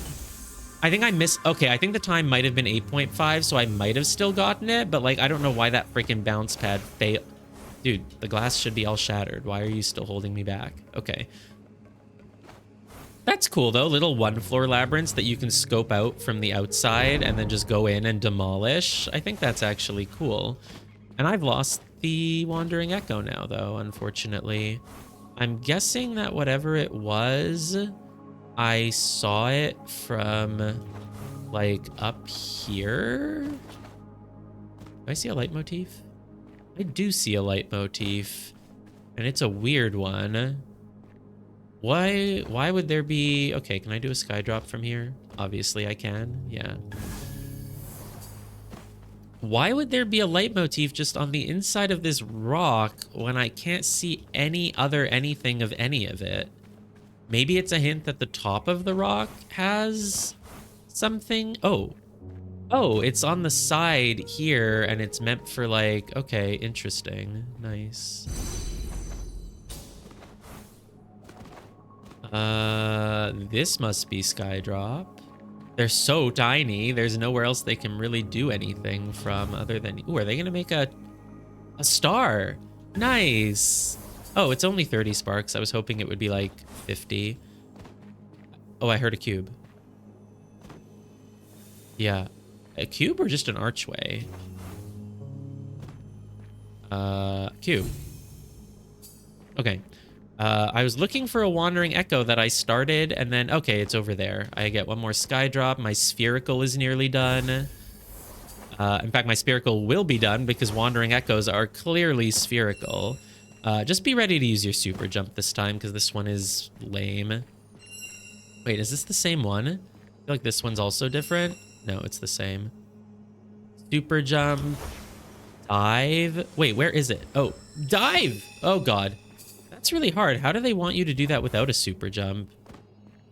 I think I missed... okay, I think the time might have been 8.5, so I might have still gotten it, but, like, I don't know why that freaking bounce pad failed. Dude, the glass should be all shattered. Why are you still holding me back? Okay. That's cool, though. Little 1 floor labyrinths that you can scope out from the outside and then just go in and demolish. I think that's actually cool. And I've lost the Wandering Echo now, though, unfortunately. I'm guessing that whatever it was, I saw it from, like, up here? Do I see a leitmotif? I do see a leitmotif, and it's a weird one. Why would there be... okay, can I do a sky drop from here? Obviously I can, yeah. Why would there be a leitmotif just on the inside of this rock when I can't see any other anything of any of it? Maybe it's a hint that the top of the rock has something. Oh, it's on the side here and it's meant for like, okay, interesting. Nice. This must be Skydrop. They're so tiny. There's nowhere else they can really do anything from other than... ooh, are they gonna make a star? Nice. Oh, it's only 30 sparks. I was hoping it would be like 50. Oh, I heard a cube. Yeah. A cube or just an archway? Q. Okay. I was looking for a Wandering Echo that I started, and then, okay, it's over there. I get one more Sky Drop. My Spherical is nearly done. In fact, my Spherical will be done because Wandering Echoes are clearly spherical. Just be ready to use your Super Jump this time because this one is lame. Wait, is this the same one? I feel like this one's also different. No, it's the same. Super Jump. Dive. Wait, where is it? Oh, dive! Oh, God. That's really hard. How do they want you to do that without a super jump?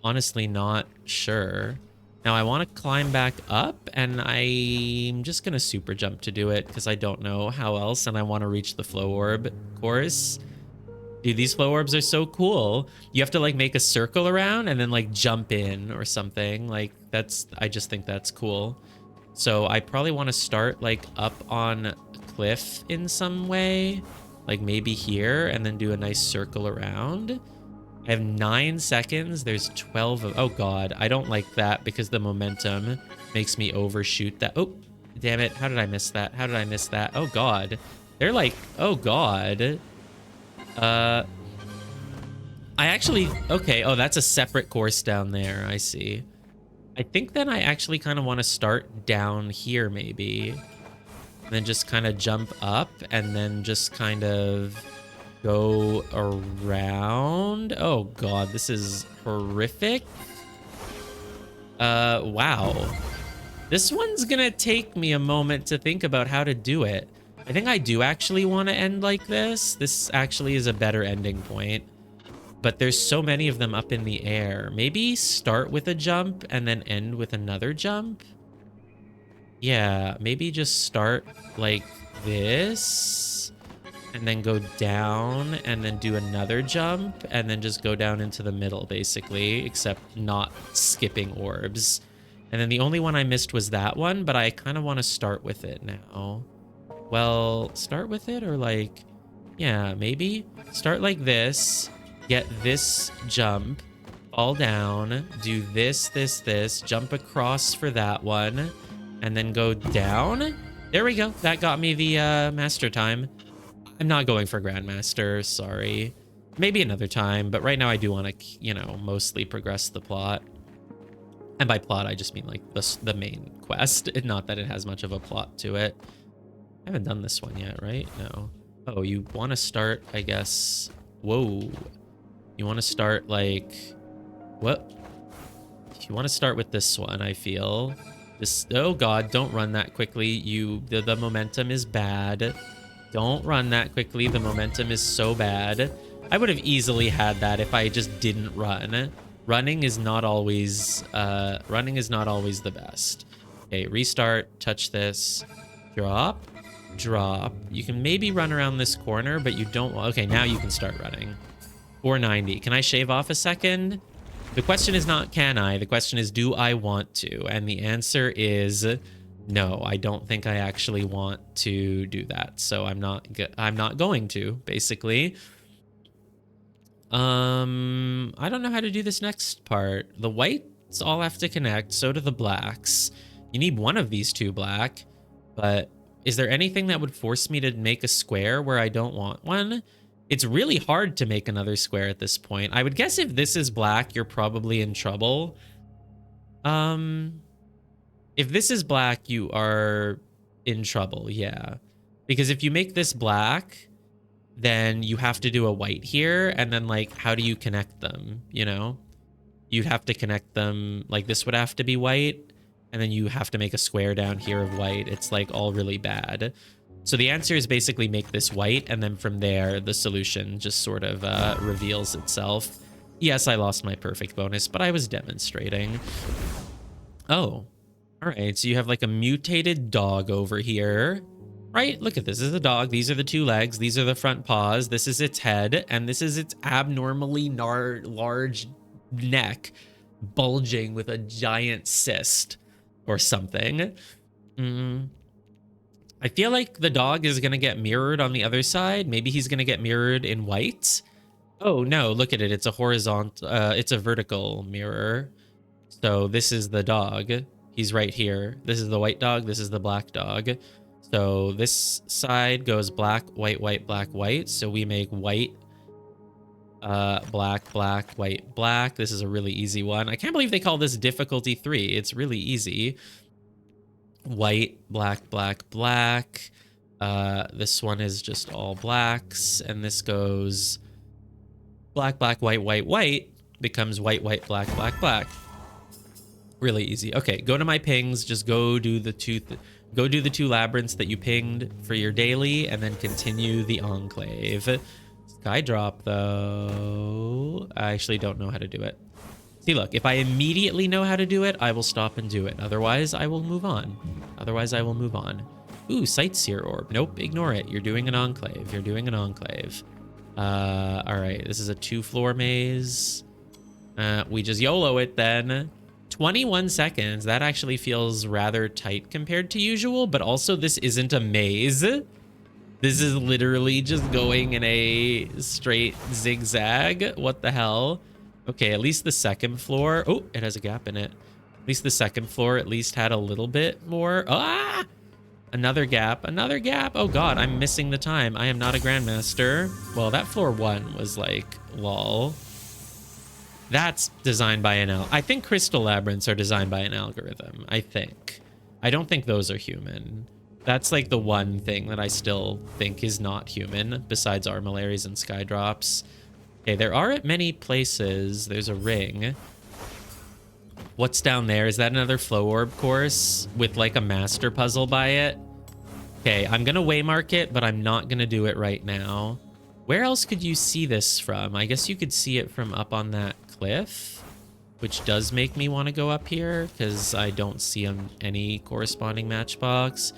Honestly, not sure. Now, I want to climb back up, and I'm just going to super jump to do it because I don't know how else, and I want to reach the flow orb course. Dude, these flow orbs are so cool. You have to, like, make a circle around and then, like, jump in or something. Like, I just think that's cool. So I probably want to start, like, up on a cliff in some way. Like maybe here, and then do a nice circle around. I have 9 seconds. There's 12 of... Oh, God. I don't like that because the momentum makes me overshoot that. Oh, damn it. How did I miss that? How did I miss that? Oh, God. They're like... Oh, God. I actually... Okay. Oh, that's a separate course down there. I see. I think then I actually kind of want to start down here, maybe. And then just kind of jump up and then just kind of go around. Oh, God, this is horrific. Wow. This one's gonna take me a moment to think about how to do it. I think I do actually want to end like this. This actually is a better ending point. But there's so many of them up in the air. Maybe start with a jump and then end with another jump. Yeah, maybe just start like this and then go down and then do another jump and then just go down into the middle, basically, except not skipping orbs. And then the only one I missed was that one, but I kind of want to start with it now. Well, start with it or like, yeah, maybe start like this, get this jump, fall down, do this, jump across for that one. And then go down. There we go. That got me the master time. I'm not going for Grandmaster. Sorry. Maybe another time. But right now I do want to, you know, mostly progress the plot. And by plot, I just mean like the main quest. Not that it has much of a plot to it. I haven't done this one yet, right? No. Oh, you want to start, I guess. Whoa. You want to start like... What? You want to start with this one, I feel. Oh, God, don't run that quickly. The momentum is bad. Don't run that quickly. The momentum is so bad. I would have easily had that if I just didn't run. Running is not always the best. Okay, restart, touch this, drop, drop. You can maybe run around this corner, but you don't. Okay, now you can start running. 490. Can I shave off a second? The question is not can I, the question is do I want to? And the answer is no, I don't think I actually want to do that. So I'm not going to, basically. I don't know how to do this next part. The whites all have to connect, so do the blacks. You need one of these two black, but is there anything that would force me to make a square where I don't want one? It's really hard to make another square at this point. I would guess if this is black, you're probably in trouble. If this is black, you are in trouble, yeah. Because if you make this black, then you have to do a white here, and then, like, how do you connect them, you know? You'd have to connect them, like, this would have to be white, and then you have to make a square down here of white. It's, like, all really bad. So the answer is basically make this white, and then from there, the solution just sort of reveals itself. Yes, I lost my perfect bonus, but I was demonstrating. Oh, all right. So you have like a mutated dog over here, right? Look at this. This is a dog. These are the two legs. These are the front paws. This is its head, and this is its abnormally large neck bulging with a giant cyst or something. I feel like the dog is going to get mirrored on the other side. Maybe he's going to get mirrored in white. Oh, no, look at it. It's a horizontal, it's a vertical mirror. So this is the dog. He's right here. This is the white dog. This is the black dog. So this side goes black, white, white, black, white. So we make white, black, black, white, black. This is a really easy one. I can't believe they call this difficulty 3. It's really easy. White, black, black, black. This one is just all blacks, and this goes black, black, white, white, white, becomes white, white, black, black, black. Really easy. Okay, go to my pings. Just go do the two labyrinths that you pinged for your daily, and then continue the enclave. Sky drop though. I actually don't know how to do it. See, look, if I immediately know how to do it, I will stop and do it. Otherwise, I will move on. Ooh, sightseer orb. Nope, ignore it. You're doing an enclave. All right, this is a 2-floor maze. We just YOLO it then. 21 seconds. That actually feels rather tight compared to usual, but also this isn't a maze. This is literally just going in a straight zigzag. What the hell? Okay, at least the second floor. Oh, it has a gap in it. At least the second floor at least had a little bit more. Ah! Another gap. Oh god, I'm missing the time. I am not a grandmaster. Well, that floor 1 was like, lol. That's designed by I think crystal labyrinths are designed by an algorithm. I think. I don't think those are human. That's like the one thing that I still think is not human, besides Armillaries and Skydrops. Okay, there aren't many places. There's a ring. What's down there? Is that another flow orb course with like a master puzzle by it? Okay, I'm gonna waymark it, but I'm not gonna do it right now. Where else could you see this from? I guess you could see it from up on that cliff, which does make me want to go up here because I don't see any corresponding matchbox.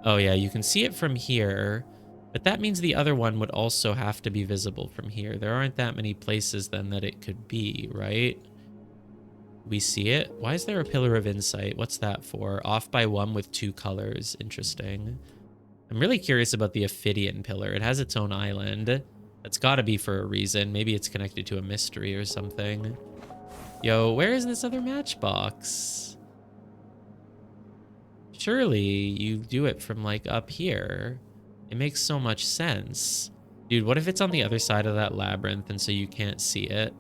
Oh yeah, you can see it from here, but that means the other one would also have to be visible from here. There aren't that many places then that it could be, right? We see it. Why is there a pillar of insight? What's that for? Off by 1 with 2 colors. Interesting. I'm really curious about the Ophidian pillar. It has its own island. That's got to be for a reason. Maybe it's connected to a mystery or something. Yo, where is this other matchbox? Surely you do it from like up here. It makes so much sense. Dude, what if it's on the other side of that labyrinth and so you can't see it?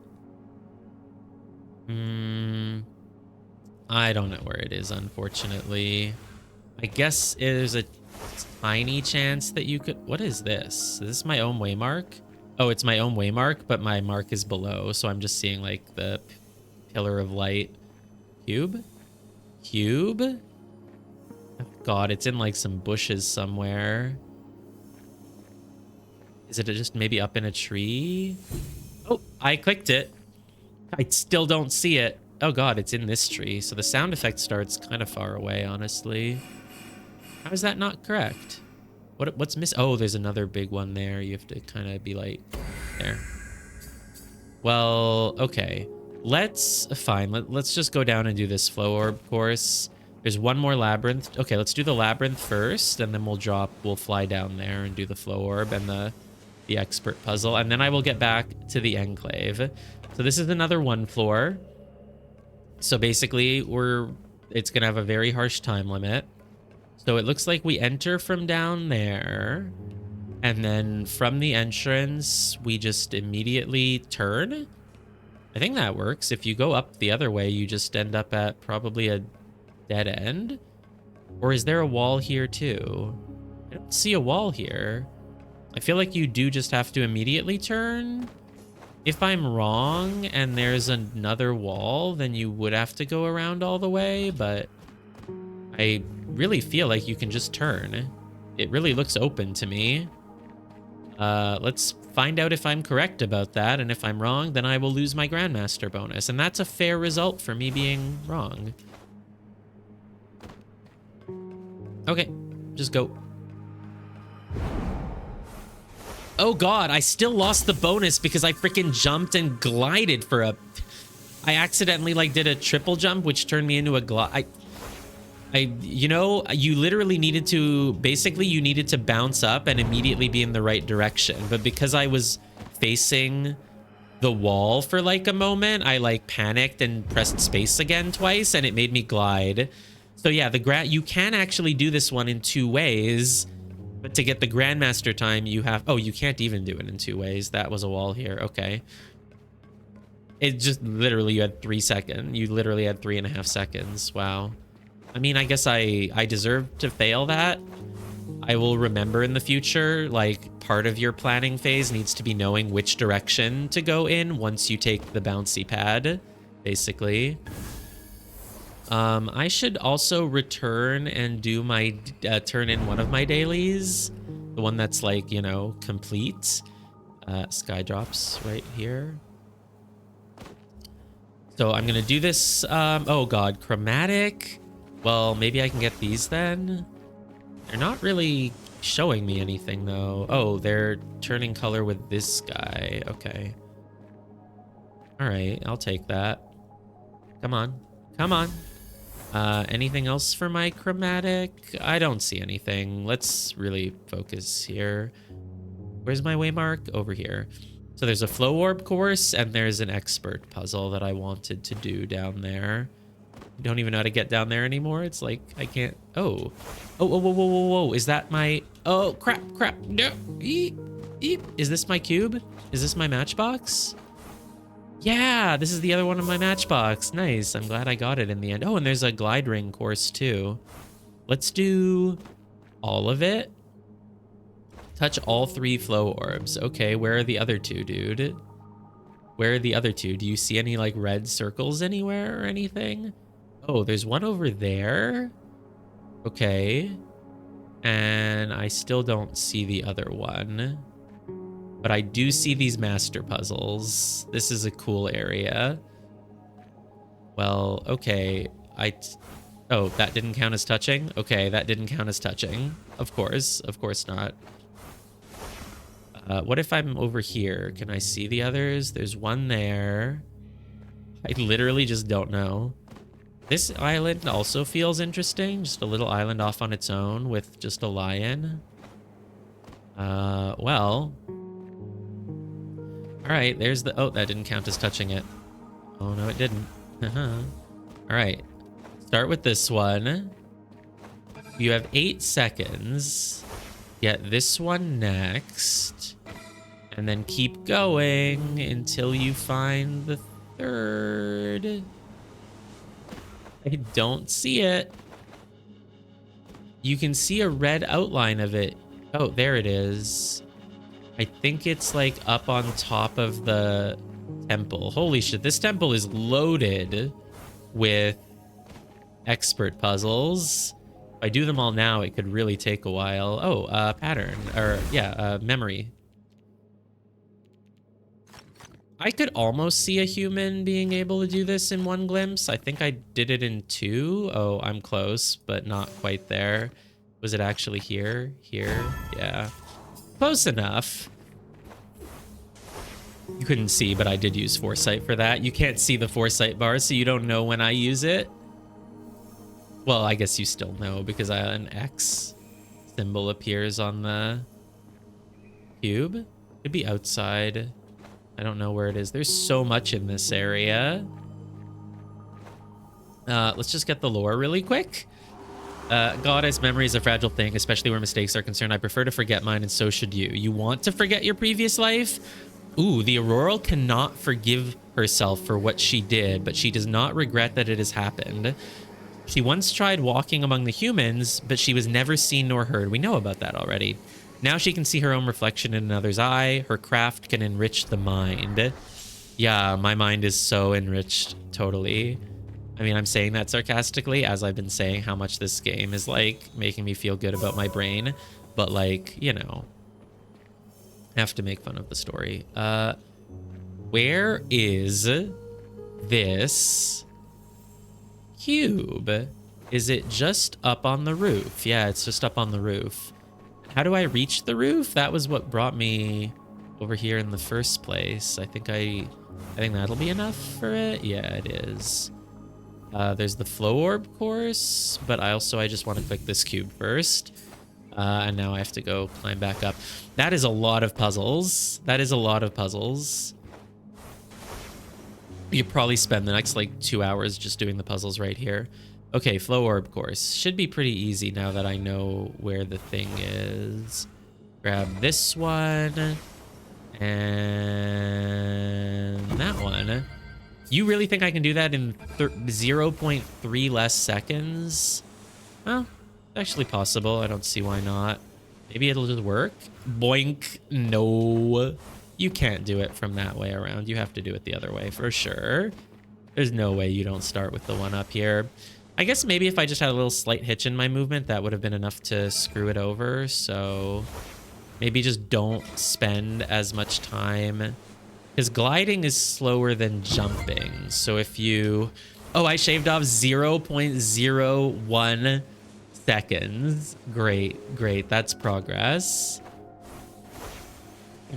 I don't know where it is, unfortunately. I guess there's a tiny chance that you could... What is this? Is this my own waymark? Oh, it's my own waymark, but my mark is below, so I'm just seeing like the pillar of light. Cube? Oh, God, it's in like some bushes somewhere. Is it just maybe up in a tree? Oh, I clicked it. I still don't see it. Oh god, it's in this tree. So the sound effect starts kind of far away, honestly. How is that not correct? What's missing? Oh, there's another big one there. You have to kind of be like there. Well, okay. Let's just go down and do this flow orb course. There's one more labyrinth. Okay, let's do the labyrinth first, and then we'll fly down there and do the flow orb and the expert puzzle, and then I will get back to the enclave. So this is another 1 floor. So basically it's gonna have a very harsh time limit. So it looks like we enter from down there, and then from the entrance we just immediately turn. I think that works. If you go up the other way, you just end up at probably a dead end. Or is there a wall here too? I don't see a wall here. I feel like you do just have to immediately turn. If I'm wrong and there's another wall, then you would have to go around all the way, but I really feel like you can just turn. It really looks open to me. Let's find out if I'm correct about that, and if I'm wrong, then I will lose my Grandmaster bonus, and that's a fair result for me being wrong. Okay, just go. Oh god, I still lost the bonus because I freaking jumped and glided for a... I accidentally like did a triple jump, which turned me into a glide. You know, you literally needed to... Basically, you needed to bounce up and immediately be in the right direction. But because I was facing the wall for like a moment, I like panicked and pressed space again twice, and it made me glide. So yeah, you can actually do this one in 2 ways, but to get the Grandmaster time, you have... Oh, you can't even do it in 2 ways. That was a wall here. Okay. It just literally, you had 3 seconds. You literally had 3.5 seconds. Wow. I mean, I guess I deserve to fail that. I will remember in the future, like, part of your planning phase needs to be knowing which direction to go in once you take the bouncy pad, basically. I should also return and do my, turn in one of my dailies. The one that's like, you know, complete. Sky drops right here. So I'm gonna do this, oh god, chromatic. Well, maybe I can get these then. They're not really showing me anything though. Oh, they're turning color with this guy. Okay. All right, I'll take that. Come on, come on. Anything else for my chromatic? I don't see anything. Let's really focus here. Where's my waymark? Over here. So there's a flow orb course and there's an expert puzzle that I wanted to do down there. I don't even know how to get down there anymore. It's like, I can't. Oh. Oh, whoa, whoa, whoa, whoa, whoa. Is that my... Oh, crap, crap. No. Eep, eep. Is this my cube? Is this my matchbox? Yeah, this is the other one of my matchbox. Nice. I'm glad I got it in the end. Oh, and there's a glide ring course too. Let's do all of it. Touch all 3 flow orbs. Okay, where are the other 2, dude? Where are the other 2? Do you see any like red circles anywhere or anything? Oh, there's one over there. Okay. And I still don't see the other one. But I do see these master puzzles. This is a cool area. Well, okay. Oh, that didn't count as touching? Okay, that didn't count as touching. Of course not. What if I'm over here? Can I see the others? There's one there. I literally just don't know. This island also feels interesting. Just a little island off on its own with just a lion. Well... All right, there's the... Oh, that didn't count as touching it. Oh, no, it didn't. All right. Start with this one. You have 8 seconds. Get this one next. And then keep going until you find the 3rd. I don't see it. You can see a red outline of it. Oh, there it is. I think it's like up on top of the temple. Holy shit, this temple is loaded with expert puzzles. If I do them all now, it could really take a while. Oh, pattern, or yeah, memory. I could almost see a human being able to do this in 1 glimpse. I think I did it in 2. Oh, I'm close, but not quite there. Was it actually here? Here? Yeah. Close enough. You couldn't see, but I did use foresight for that. You can't see the foresight bar, so you don't know when I use it. Well, I guess you still know because an X symbol appears on the cube. It'd be outside. I don't know where it is. There's so much in this area. Let's just get the lore really quick. Goddess, memory is a fragile thing, especially where mistakes are concerned. I prefer to forget mine, and so should you. You want to forget your previous life? Ooh, the Auroral cannot forgive herself for what she did, but she does not regret that it has happened. She once tried walking among the humans, but she was never seen nor heard. We know about that already. Now she can see her own reflection in another's eye. Her craft can enrich the mind. Yeah, my mind is so enriched, totally. I mean, I'm saying that sarcastically, as I've been saying how much this game is, like, making me feel good about my brain. But, like, you know, I have to make fun of the story. Where is this cube? Is it just up on the roof? Yeah, it's just up on the roof. How do I reach the roof? That was what brought me over here in the first place. I think that'll be enough for it. Yeah, it is. There's the flow orb course, but I just want to click this cube first. And now I have to go climb back up. That is a lot of puzzles. That is a lot of puzzles. You could probably spend the next like 2 hours just doing the puzzles right here. Okay, flow orb course. Should be pretty easy now that I know where the thing is. Grab this one. And that one. You really think I can do that in 0.3 less seconds? Well, actually possible. I don't see why not. Maybe it'll just work. Boink. No. You can't do it from that way around. You have to do it the other way for sure. There's no way you don't start with the one up here. I guess maybe if I just had a little slight hitch in my movement, that would have been enough to screw it over. So maybe just don't spend as much time. Because gliding is slower than jumping. So if you... Oh, I shaved off 0.01 seconds. Great, great. That's progress.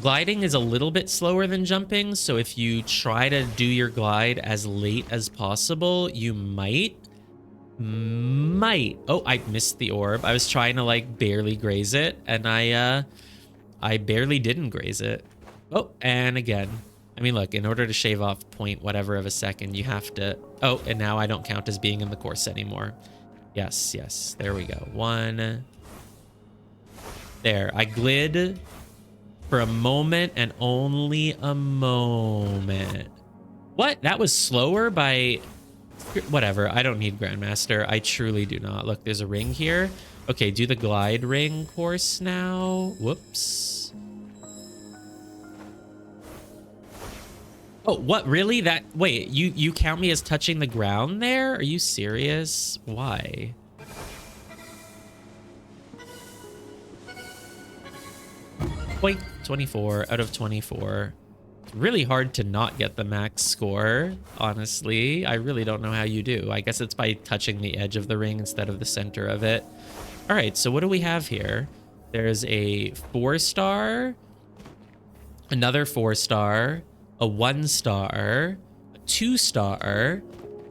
Gliding is a little bit slower than jumping. So if you try to do your glide as late as possible, you might. Oh, I missed the orb. I was trying to like barely graze it. And I barely didn't graze it. Oh, and again. I mean, look, in order to shave off point whatever of a second, you have to... Oh, and now I don't count as being in the course anymore. Yes, yes. There we go. One. There. I glid for a moment and only a moment. What? That was slower by... Whatever. I don't need Grandmaster. I truly do not. Look, there's a ring here. Okay, do the glide ring course now. Whoops. Oh, what? Really? That... Wait, you count me as touching the ground there? Are you serious? Why? Point 24 out of 24. It's really hard to not get the max score, honestly. I really don't know how you do. I guess it's by touching the edge of the ring instead of the center of it. All right, so what do we have here? There's a 4-star, another 4-star, a 1-star, a 2-star,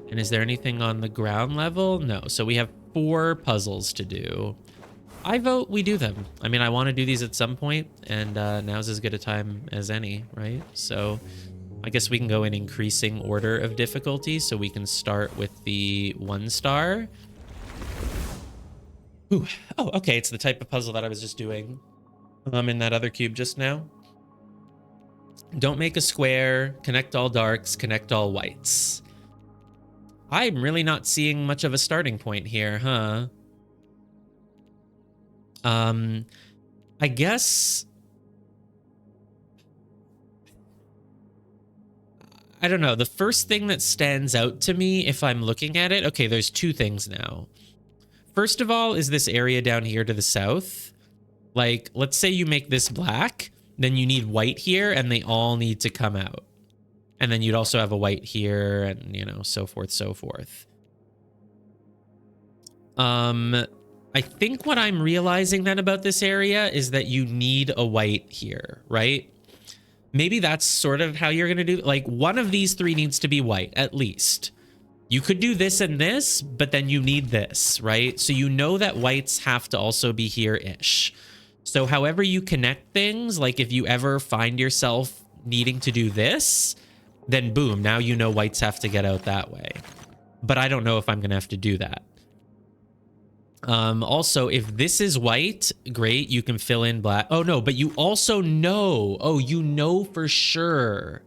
and is there anything on the ground level? No, so we have 4 puzzles to do. I vote we do them. I mean, I want to do these at some point, and now's as good a time as any, right? So I guess we can go in increasing order of difficulty, so we can start with the 1-star. Ooh. Oh, okay, it's the type of puzzle that I was just doing in that other cube just now. Don't make a square, connect all darks, connect all whites. I'm really not seeing much of a starting point here, huh? I guess... I don't know. The first thing that stands out to me if I'm looking at it... Okay, there's 2 things now. First of all is this area down here to the south. Like, let's say you make this black, then you need white here, and they all need to come out. And then you'd also have a white here, and, you know, so forth, so forth. I think what I'm realizing then about this area is that you need a white here, right? Maybe that's sort of how you're going to do it. Like, one of these 3 needs to be white, at least. You could do this and this, but then you need this, right? So you know that whites have to also be here-ish. So however you connect things, like if you ever find yourself needing to do this, then boom, now you know whites have to get out that way. But I don't know if I'm going to have to do that. Also, if this is white, great, you can fill in black. Oh, no, but you also know. Oh, you know for sure.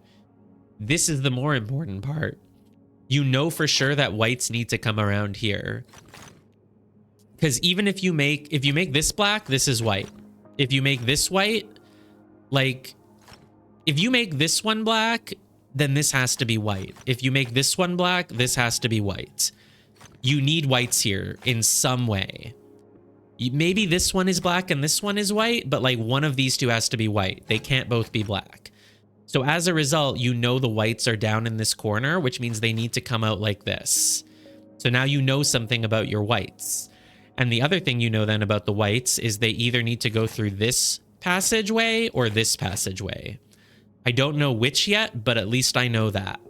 This is the more important part. You know for sure that whites need to come around here. Because even if you make this black, this is white. If you make this white, like, if you make this one black, then this has to be white. If you make this one black, this has to be white. You need whites here in some way. Maybe this one is black and this one is white, but like one of these 2 has to be white. They can't both be black. So as a result, you know the whites are down in this corner, which means they need to come out like this. So now you know something about your whites. And the other thing you know then about the whites is they either need to go through this passageway or this passageway. I don't know which yet, but at least I know that.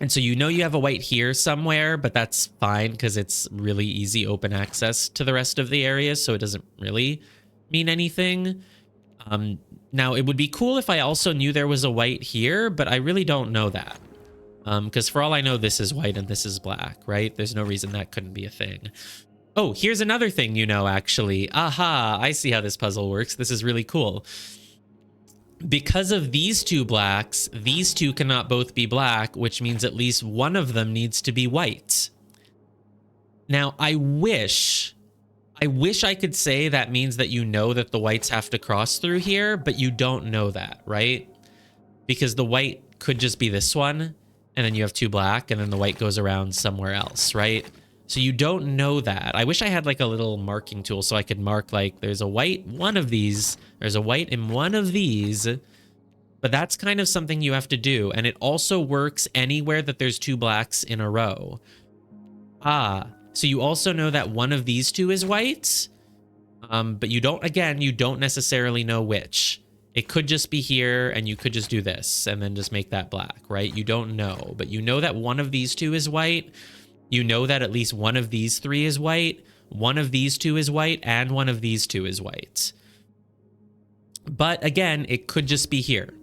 And so you know you have a white here somewhere, but that's fine because it's really easy open access to the rest of the area, so it doesn't really mean anything. Now, it would be cool if I also knew there was a white here, but I really don't know that. Because for all I know, this is white and this is black, right? There's no reason that couldn't be a thing. Oh, here's another thing you know, actually. Aha, I see how this puzzle works. This is really cool. Because of these two blacks, these two cannot both be black, which means at least one of them needs to be white. Now, I wish I could say that means that you know that the whites have to cross through here, but you don't know that, right? Because the white could just be this one, and then you have two black, and then the white goes around somewhere else, right? So you don't know that. I wish I had like a little marking tool so I could mark like there's a white one of these, there's a white in one of these, but that's kind of something you have to do. And it also works anywhere that there's two blacks in a row. Ah, so you also know that one of these two is white, but you don't necessarily know which. It could just be here and you could just do this and then just make that black, right? You don't know, but you know that one of these two is white. You know that at least one of these three is white, one of these two is white, and one of these two is white. But again, it could just be here.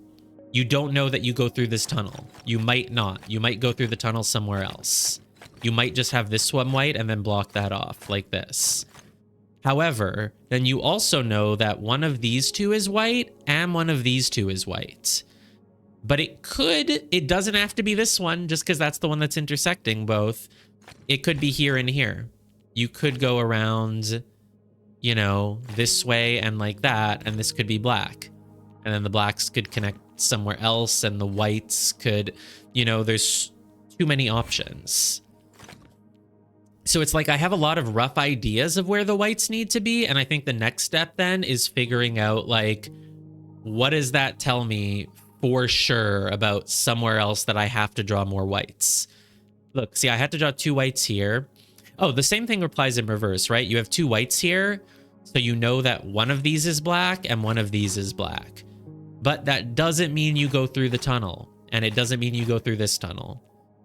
You don't know that you go through this tunnel. You might not. You might go through the tunnel somewhere else. You might just have this one white and then block that off like this. However, then you also know that one of these two is white and one of these two is white. But it doesn't have to be this one just because that's the one that's intersecting both. It could be here and here. You could go around, you know, this way and like that, and this could be black. And then the blacks could connect somewhere else and the whites could, you know, there's too many options. So it's like I have a lot of rough ideas of where the whites need to be. And I think the next step then is figuring out like, what does that tell me for sure about somewhere else that I have to draw more whites? Look, see, I had to draw two whites here. Oh, the same thing applies in reverse, right? You have two whites here. So you know that one of these is black and one of these is black. But that doesn't mean you go through the tunnel. And it doesn't mean you go through this tunnel.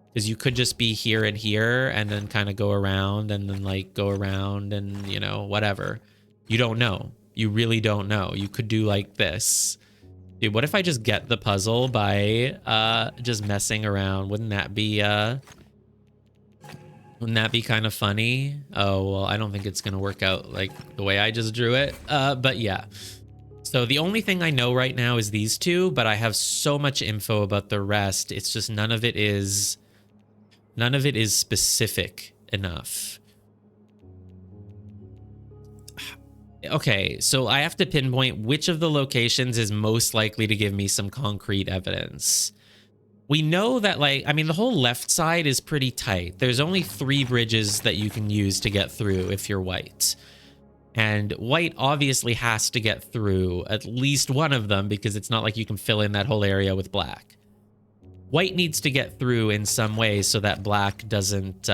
Because you could just be here and here and then kind of go around and then like go around and, you know, whatever. You don't know. You really don't know. You could do like this. Dude, what if I just get the puzzle by just messing around? Wouldn't that be kind of funny? Oh, well, I don't think it's going to work out like the way I just drew it. But yeah. So the only thing I know right now is these two, but I have so much info about the rest. It's just none of it is specific enough. Okay, so I have to pinpoint which of the locations is most likely to give me some concrete evidence. We know that, like, I mean, the whole left side is pretty tight. There's only 3 bridges that you can use to get through if you're white. And white obviously has to get through at least one of them because it's not like you can fill in that whole area with black. White needs to get through in some way so that black doesn't,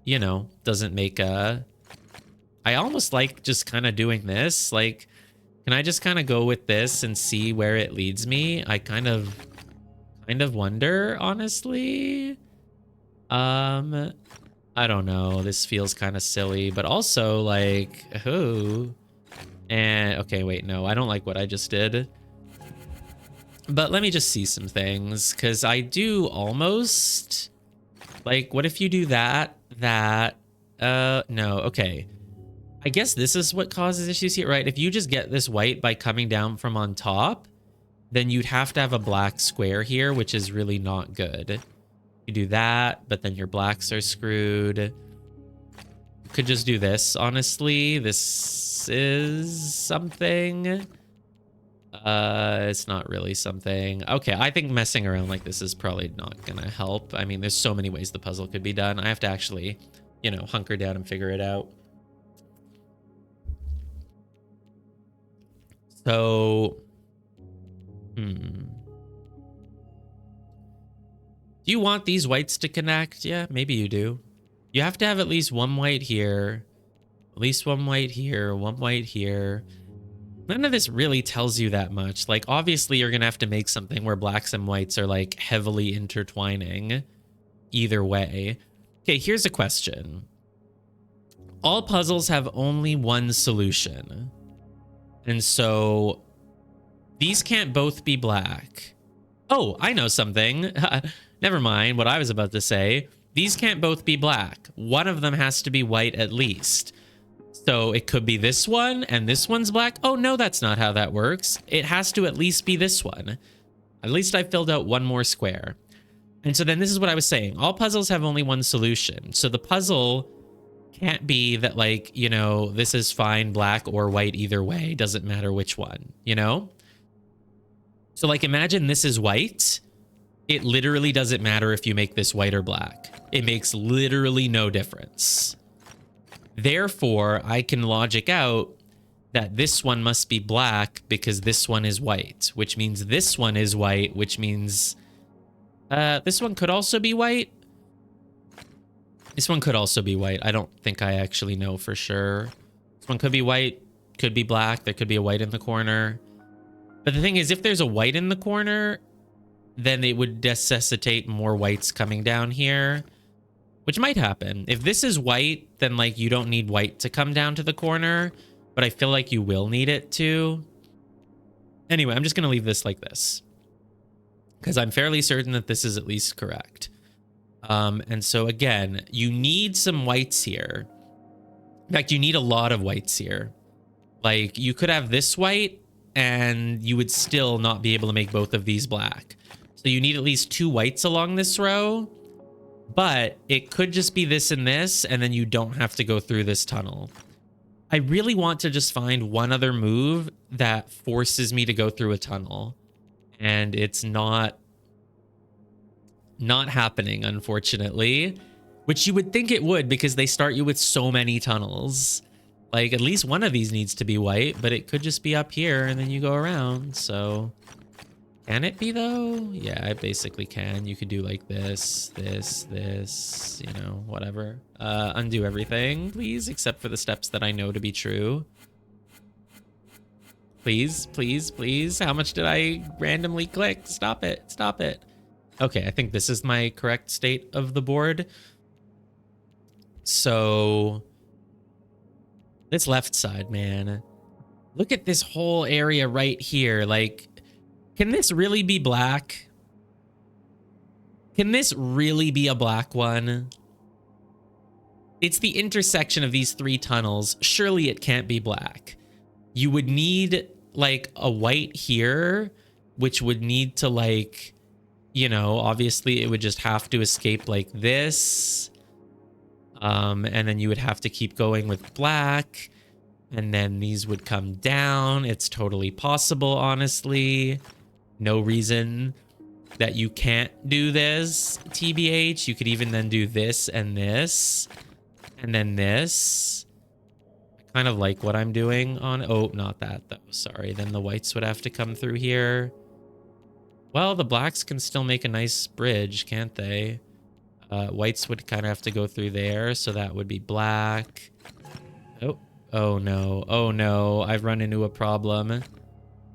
you know, doesn't make a... I almost like just kind of doing this. Like, can I just kind of go with this and see where it leads me? I kind of wonder, honestly. I don't know. This feels kind of silly, but also like, who? And okay, wait, no, I don't like what I just did. But let me just see some things, because I do almost like, what if you do that? No, okay. I guess this is what causes issues here, right? If you just get this white by coming down from on top, then you'd have to have a black square here, which is really not good. You do that, but then your blacks are screwed. You could just do this, honestly. This is something. It's not really something. Okay, I think messing around like this is probably not gonna help. I mean, there's so many ways the puzzle could be done. I have to actually, you know, hunker down and figure it out. So, do you want these whites to connect? Yeah, maybe you do. You have to have at least one white here, at least one white here, one white here. None of this really tells you that much. Like, obviously, you're going to have to make something where blacks and whites are, like, heavily intertwining either way. Okay, here's a question. All puzzles have only one solution. And so these can't both be black. Oh, I know something. Never mind what I was about to say. These can't both be black. One of them has to be white at least. So it could be this one and this one's black. Oh no, that's not how that works. It has to at least be this one. At least I filled out one more square. And so then this is what I was saying. All puzzles have only one solution. So the puzzle can't be that, like, you know, this is fine, black or white either way. Doesn't matter which one, you know? So like imagine this is white. It literally doesn't matter if you make this white or black. It makes literally no difference. Therefore, I can logic out that this one must be black because this one is white, which means this one is white, which means this one could also be white. This one could also be white. I don't think I actually know for sure. This one could be white, could be black. There could be a white in the corner. But the thing is, if there's a white in the corner, then it would necessitate more whites coming down here, which might happen. If this is white, then like you don't need white to come down to the corner, but I feel like you will need it to. Anyway, I'm just going to leave this like this because I'm fairly certain that this is at least correct. And so again, you need some whites here. In fact, you need a lot of whites here. Like you could have this white and you would still not be able to make both of these black. So you need at least 2 whites along this row, but it could just be this and this, and then you don't have to go through this tunnel. I really want to just find one other move that forces me to go through a tunnel, and it's not happening, unfortunately, which you would think it would because they start you with so many tunnels. Like at least one of these needs to be white, but it could just be up here and then you go around. So can it be though? Yeah, it basically can. You could do like this, you know, whatever. Undo everything, please, except for the steps that I know to be true. Please, please, please. How much did I randomly click? Stop it. Stop it. Okay, I think this is my correct state of the board. So this left side, man. Look at this whole area right here. Like, can this really be black? Can this really be a black one? It's the intersection of these 3 tunnels. Surely it can't be black. You would need like a white here, which would need to like, you know, obviously it would just have to escape like this. And then you would have to keep going with black. And then these would come down. It's totally possible, honestly. No reason that you can't do this, TBH. You could even then do this and this. And then this. I kind of like what I'm doing on... Oh, not that, though. Sorry. Then the whites would have to come through here. Well, the blacks can still make a nice bridge, can't they? Whites would kind of have to go through there, so that would be black. Oh no. Oh no. I've run into a problem.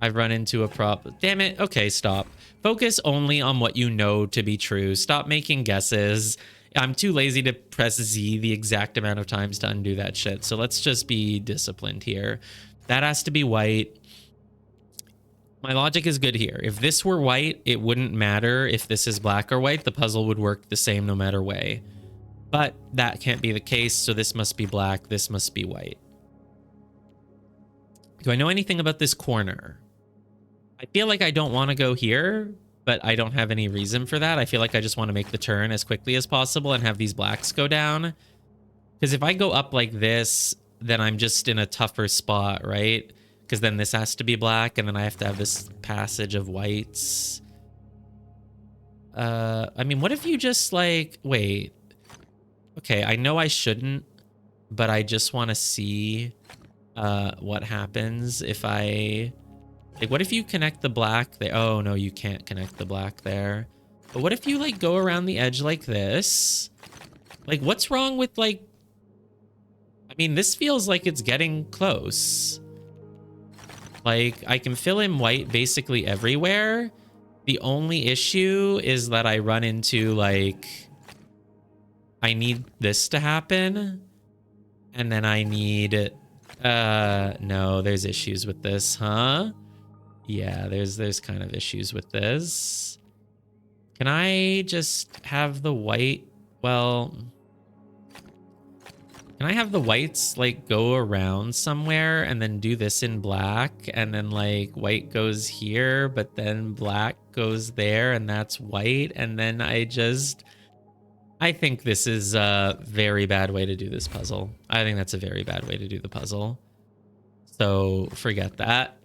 Damn it. Okay, stop. Focus only on what you know to be true. Stop making guesses. I'm too lazy to press Z the exact amount of times to undo that shit. So let's just be disciplined here. That has to be white. My logic is good here. If this were white, it wouldn't matter if this is black or white. The puzzle would work the same no matter way. But that can't be the case, so this must be black, this must be white. Do I know anything about this corner? I feel like I don't want to go here, but I don't have any reason for that. I feel like I just want to make the turn as quickly as possible and have these blacks go down. Because if I go up like this, then I'm just in a tougher spot, right? Because then this has to be black, and then I have to have this passage of whites. I mean, what if you just, like... Wait. Okay, I know I shouldn't, but I just want to see what happens if I... Like, what if you connect the black there? Oh, no, you can't connect the black there. But what if you, like, go around the edge like this? Like, what's wrong with, like... I mean, this feels like it's getting close. Like, I can fill in white basically everywhere. The only issue is that I run into, like... I need this to happen. And then I need... no, there's issues with this, huh? Yeah, there's kind of issues with this. Can I just have the white? Well, can I have the whites like go around somewhere and then do this in black, and then like white goes here, but then black goes there, and that's white, and then I think this is a very bad way to do this puzzle. I think that's a very bad way to do the puzzle. So forget that.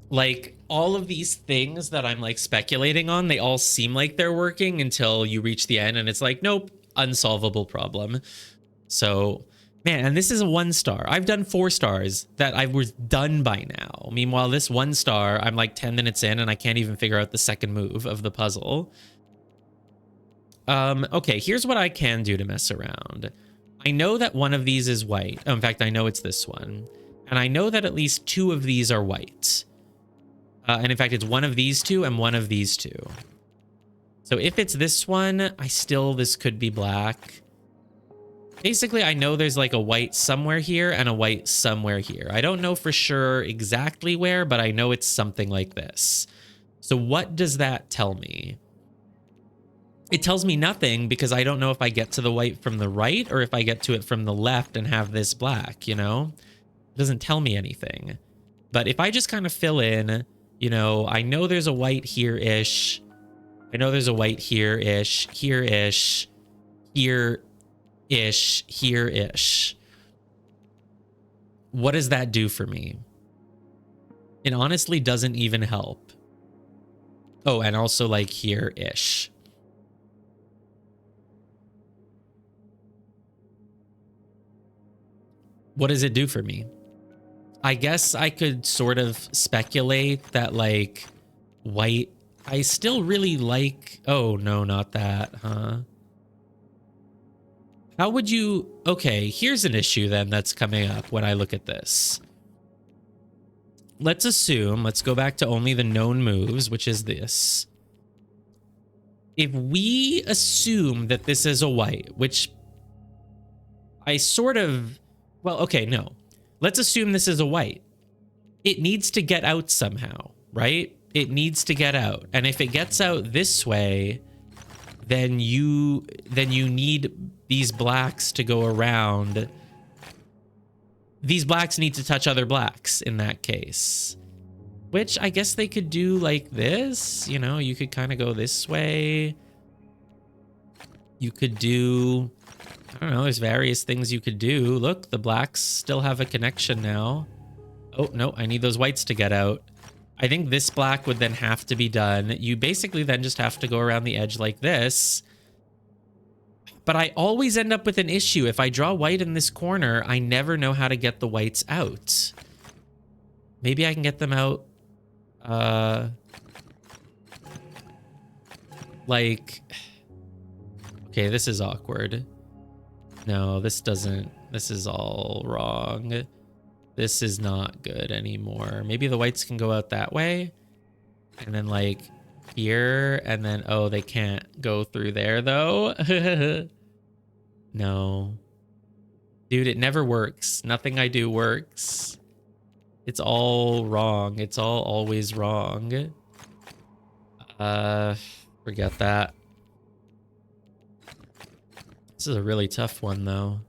Like, all of these things that I'm like speculating on, they all seem like they're working until you reach the end and it's like, nope, unsolvable problem. So, man, and this is a 1 star. I've done 4 stars that I was done by now. Meanwhile, this 1 star, I'm like 10 minutes in and I can't even figure out the second move of the puzzle. Okay, here's what I can do to mess around. I know that one of these is white. Oh, in fact, I know it's this one. And I know that at least 2 of these are white. And in fact, it's one of these 2 and one of these 2. So if it's this one, this could be black. Basically, I know there's like a white somewhere here and a white somewhere here. I don't know for sure exactly where, but I know it's something like this. So what does that tell me? It tells me nothing because I don't know if I get to the white from the right or if I get to it from the left and have this black, you know? It doesn't tell me anything. But if I just kind of fill in, you know, I know there's a white here-ish. I know there's a white here-ish, here-ish, here-ish, here-ish. What does that do for me? It honestly doesn't even help. Oh, and also like here-ish. What does it do for me? I guess I could sort of speculate that like white, I still really like, oh no, not that, huh? How would you, okay, here's an issue then that's coming up when I look at this. Let's assume, let's go back to only the known moves, which is this. If we assume that this is a white, which I sort of, well, okay, no. Let's assume this is a white. It needs to get out somehow, right? It needs to get out. And if it gets out this way, then you need these blacks to go around. These blacks need to touch other blacks in that case. Which I guess they could do like this. You know, you could kind of go this way. You could do, I don't know, there's various things you could do. Look, the blacks still have a connection now. Oh, no, I need those whites to get out. I think this black would then have to be done. You basically then just have to go around the edge like this. But I always end up with an issue. If I draw white in this corner, I never know how to get the whites out. Maybe I can get them out. Like, okay, this is awkward. No, this doesn't, this is all wrong. This is not good anymore. Maybe the whites can go out that way. And then like here, and then, oh, they can't go through there though. No. Dude, it never works. Nothing I do works. It's all wrong. It's all always wrong. Forget that. This is a really tough one though.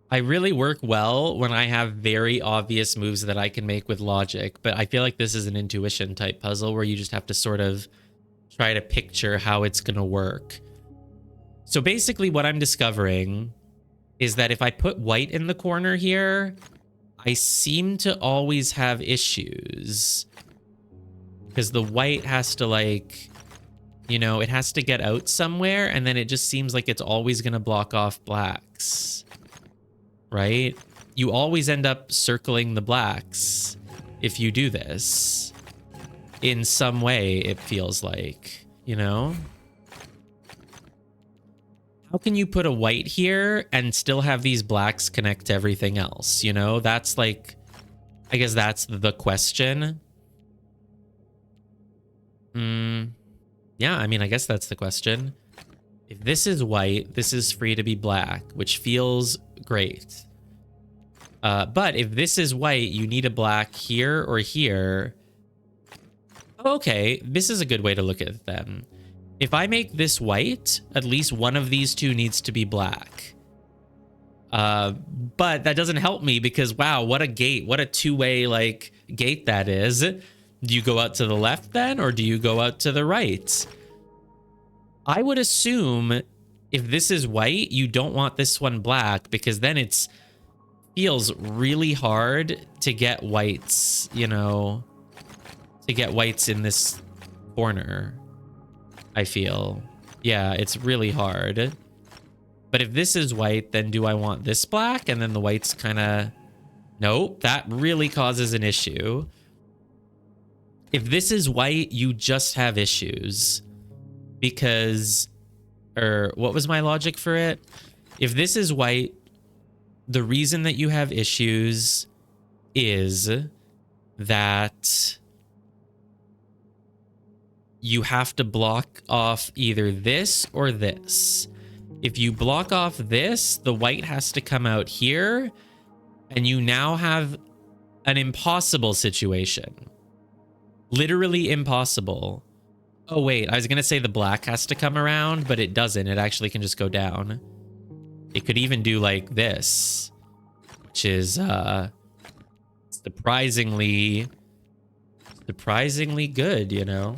I really work well when I have very obvious moves that I can make with logic, but I feel like this is an intuition type puzzle where you just have to sort of try to picture how it's going to work. So basically what I'm discovering is that if I put white in the corner here, I seem to always have issues because the white has to like, you know, it has to get out somewhere, and then it just seems like it's always going to block off blacks. Right? You always end up circling the blacks if you do this. In some way, it feels like, you know? How can you put a white here and still have these blacks connect to everything else? You know, that's like, I guess that's the question. Yeah, I mean, I guess that's the question. If this is white, this is free to be black, which feels great. But if this is white, you need a black here or here. Okay, this is a good way to look at it then. If I make this white, at least one of these two needs to be black. But that doesn't help me because, wow, what a gate. What a two-way, like, gate that is. Do you go out to the left then, or do you go out to the right? I would assume if this is white, you don't want this one black because then it's feels really hard to get whites, you know, to get whites in this corner. I feel. Yeah, it's really hard. But if this is white, then do I want this black? And then the white's kind of... Nope, that really causes an issue. If this is white, you just have issues. Because... Or what was my logic for it? If this is white, the reason that you have issues is that you have to block off either this or this. If you block off this, the white has to come out here, and you now have an impossible situation. Literally impossible. Oh, wait, I was going to say the black has to come around, but it doesn't. It actually can just go down. It could even do like this, which is surprisingly good, you know?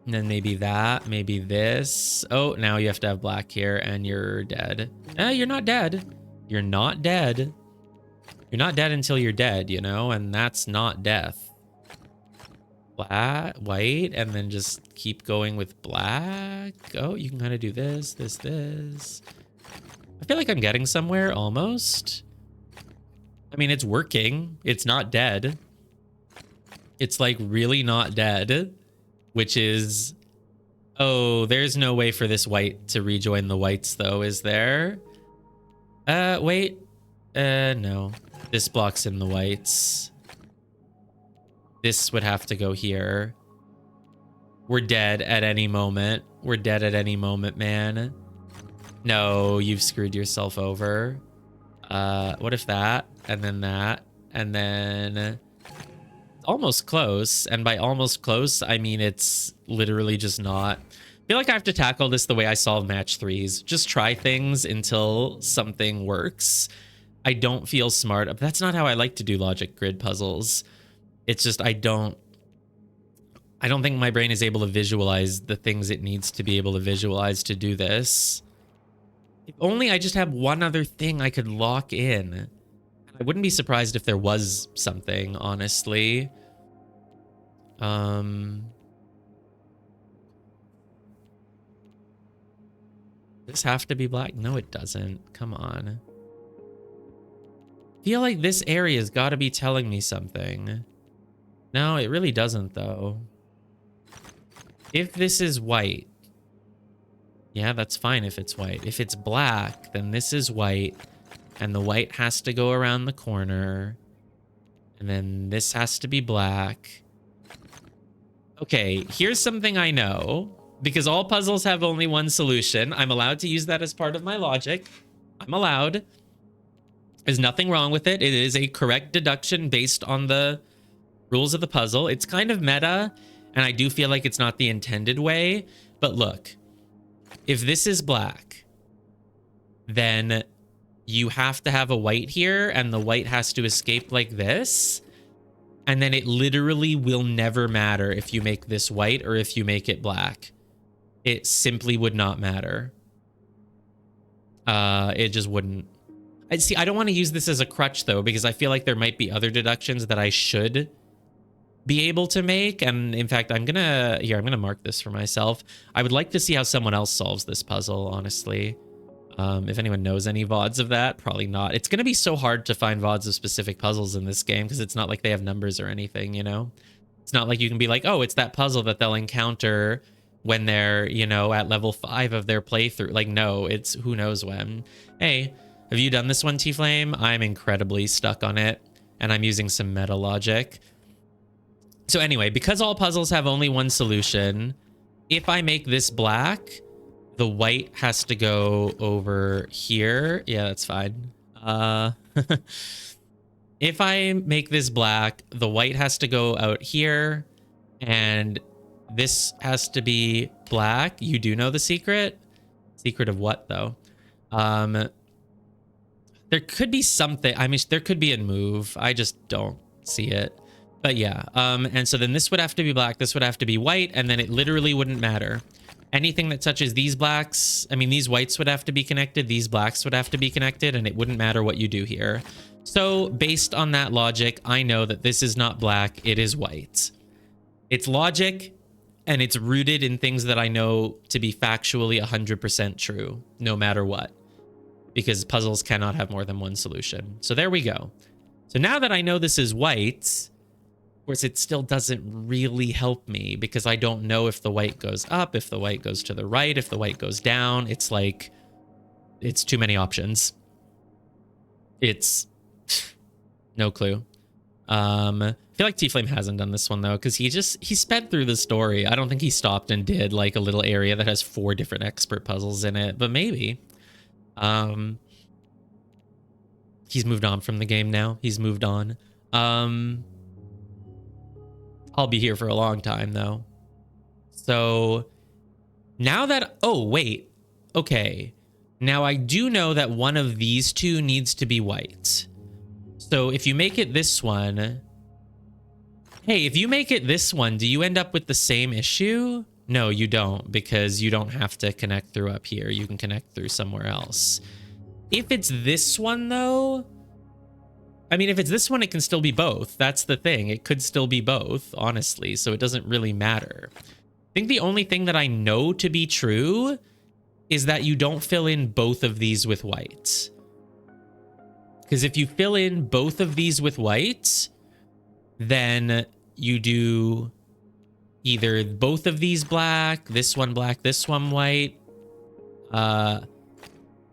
And then maybe that, maybe this. Oh, now you have to have black here and you're dead. You're not dead. You're not dead. You're not dead until you're dead, you know? And that's not death. Black, white, and then just keep going with black. Oh, you can kind of do this, this, this. I feel like I'm getting somewhere almost. I mean, it's working. It's not dead. It's like really not dead. Which is, oh, there's no way for this white to rejoin the whites though, is there? Wait. No. This blocks in the whites. This would have to go here. We're dead at any moment. We're dead at any moment, man. No, you've screwed yourself over. What if that, and then almost close, and by almost close I mean it's literally just not. I feel like I have to tackle this the way I solve match 3s. Just try things until something works. I don't feel smart, but that's not how I like to do logic grid puzzles. It's just I don't think my brain is able to visualize the things it needs to be able to visualize to do this. If only I just have one other thing I could lock in. I wouldn't be surprised if there was something, honestly. Does this have to be black? No, it doesn't. Come on. I feel like this area's got to be telling me something. No, it really doesn't, though. If this is white, yeah, that's fine if it's white. If it's black, then this is white, and the white has to go around the corner, and then this has to be black. Okay, here's something I know. Because all puzzles have only one solution, I'm allowed to use that as part of my logic. I'm allowed. There's nothing wrong with it. It is a correct deduction based on the rules of the puzzle. It's kind of meta, and I do feel like it's not the intended way. But look, if this is black, then you have to have a white here, and the white has to escape like this. And then it literally will never matter if you make this white or if you make it black. It simply would not matter. It just wouldn't. I don't want to use this as a crutch, though, because I feel like there might be other deductions that I should be able to make. And in fact, I'm gonna mark this for myself. I would like to see how someone else solves this puzzle, honestly. If anyone knows any VODs of that, probably not. It's gonna be so hard to find VODs of specific puzzles in this game because it's not like they have numbers or anything, you know? It's not like you can be like, oh, it's that puzzle that they'll encounter when they're, you know, at level 5 of their playthrough. Like, no, it's who knows when. Hey, have you done this one, T-Flame? I'm incredibly stuck on it, and I'm using some meta logic. So anyway, because all puzzles have only one solution, if I make this black, the white has to go over here. Yeah, that's fine. If I make this black, the white has to go out here, And this has to be black. You do know the secret? Secret of what, though? There could be something. I mean, there could be a move. I just don't see it. But yeah. And so then this would have to be black. This would have to be white. And then it literally wouldn't matter. Anything that touches these blacks, I mean, these whites would have to be connected. These blacks would have to be connected. And it wouldn't matter what you do here. So based on that logic, I know that this is not black. It is white. It's logic. And it's rooted in things that I know to be factually 100% true, no matter what. Because puzzles cannot have more than one solution. So there we go. So now that I know this is white, of course, it still doesn't really help me because I don't know if the white goes up, if the white goes to the right, if the white goes down. It's like, it's too many options. It's no clue. I feel like T-Flame hasn't done this one though, because he sped through the story. I don't think he stopped and did like a little area that has 4 different expert puzzles in it, but maybe. He's moved on from the game now. He's moved on. I'll be here for a long time though. So now that, oh wait, okay. Now I do know that one of these two needs to be white. So if you make it this one, hey, if you make it this one, do you end up with the same issue? No, you don't, because you don't have to connect through up here. You can connect through somewhere else. If it's this one, though, I mean, if it's this one, it can still be both. That's the thing. It could still be both, honestly, so it doesn't really matter. I think the only thing that I know to be true is that you don't fill in both of these with white. Because if you fill in both of these with white, then you do either both of these black, this one white.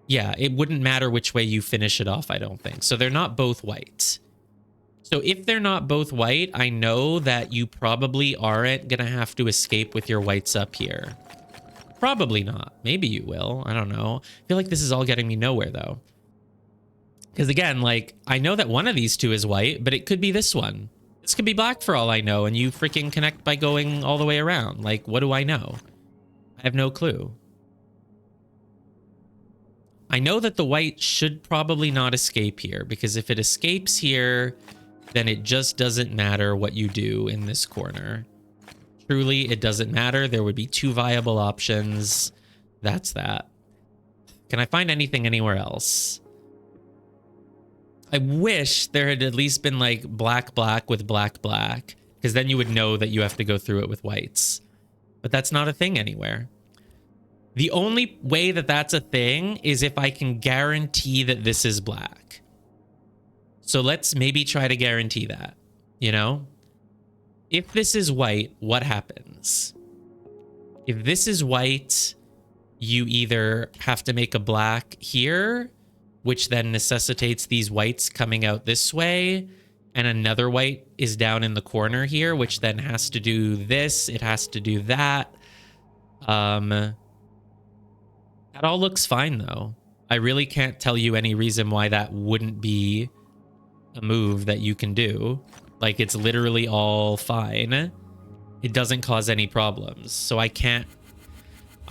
Yeah, it wouldn't matter which way you finish it off, I don't think. So they're not both white. So if they're not both white, I know that you probably aren't going to have to escape with your whites up here. Probably not. Maybe you will. I don't know. I feel like this is all getting me nowhere, though. Because again, like, I know that one of these two is white, but it could be this one. This could be black for all I know, and you freaking connect by going all the way around. Like, what do I know? I have no clue. I know that the white should probably not escape here, because if it escapes here, then it just doesn't matter what you do in this corner. Truly, it doesn't matter. There would be 2 viable options. That's that. Can I find anything anywhere else? I wish there had at least been like black with black, because then you would know that you have to go through it with whites. But that's not a thing anywhere. The only way that that's a thing is if I can guarantee that this is black. So let's maybe try to guarantee that, you know? If this is white, what happens? If this is white, you either have to make a black here, which then necessitates these whites coming out this way, and another white is down in the corner here, which then has to do this, it has to do that. That all looks fine, though. I really can't tell you any reason why that wouldn't be a move that you can do. Like, it's literally all fine. It doesn't cause any problems. So I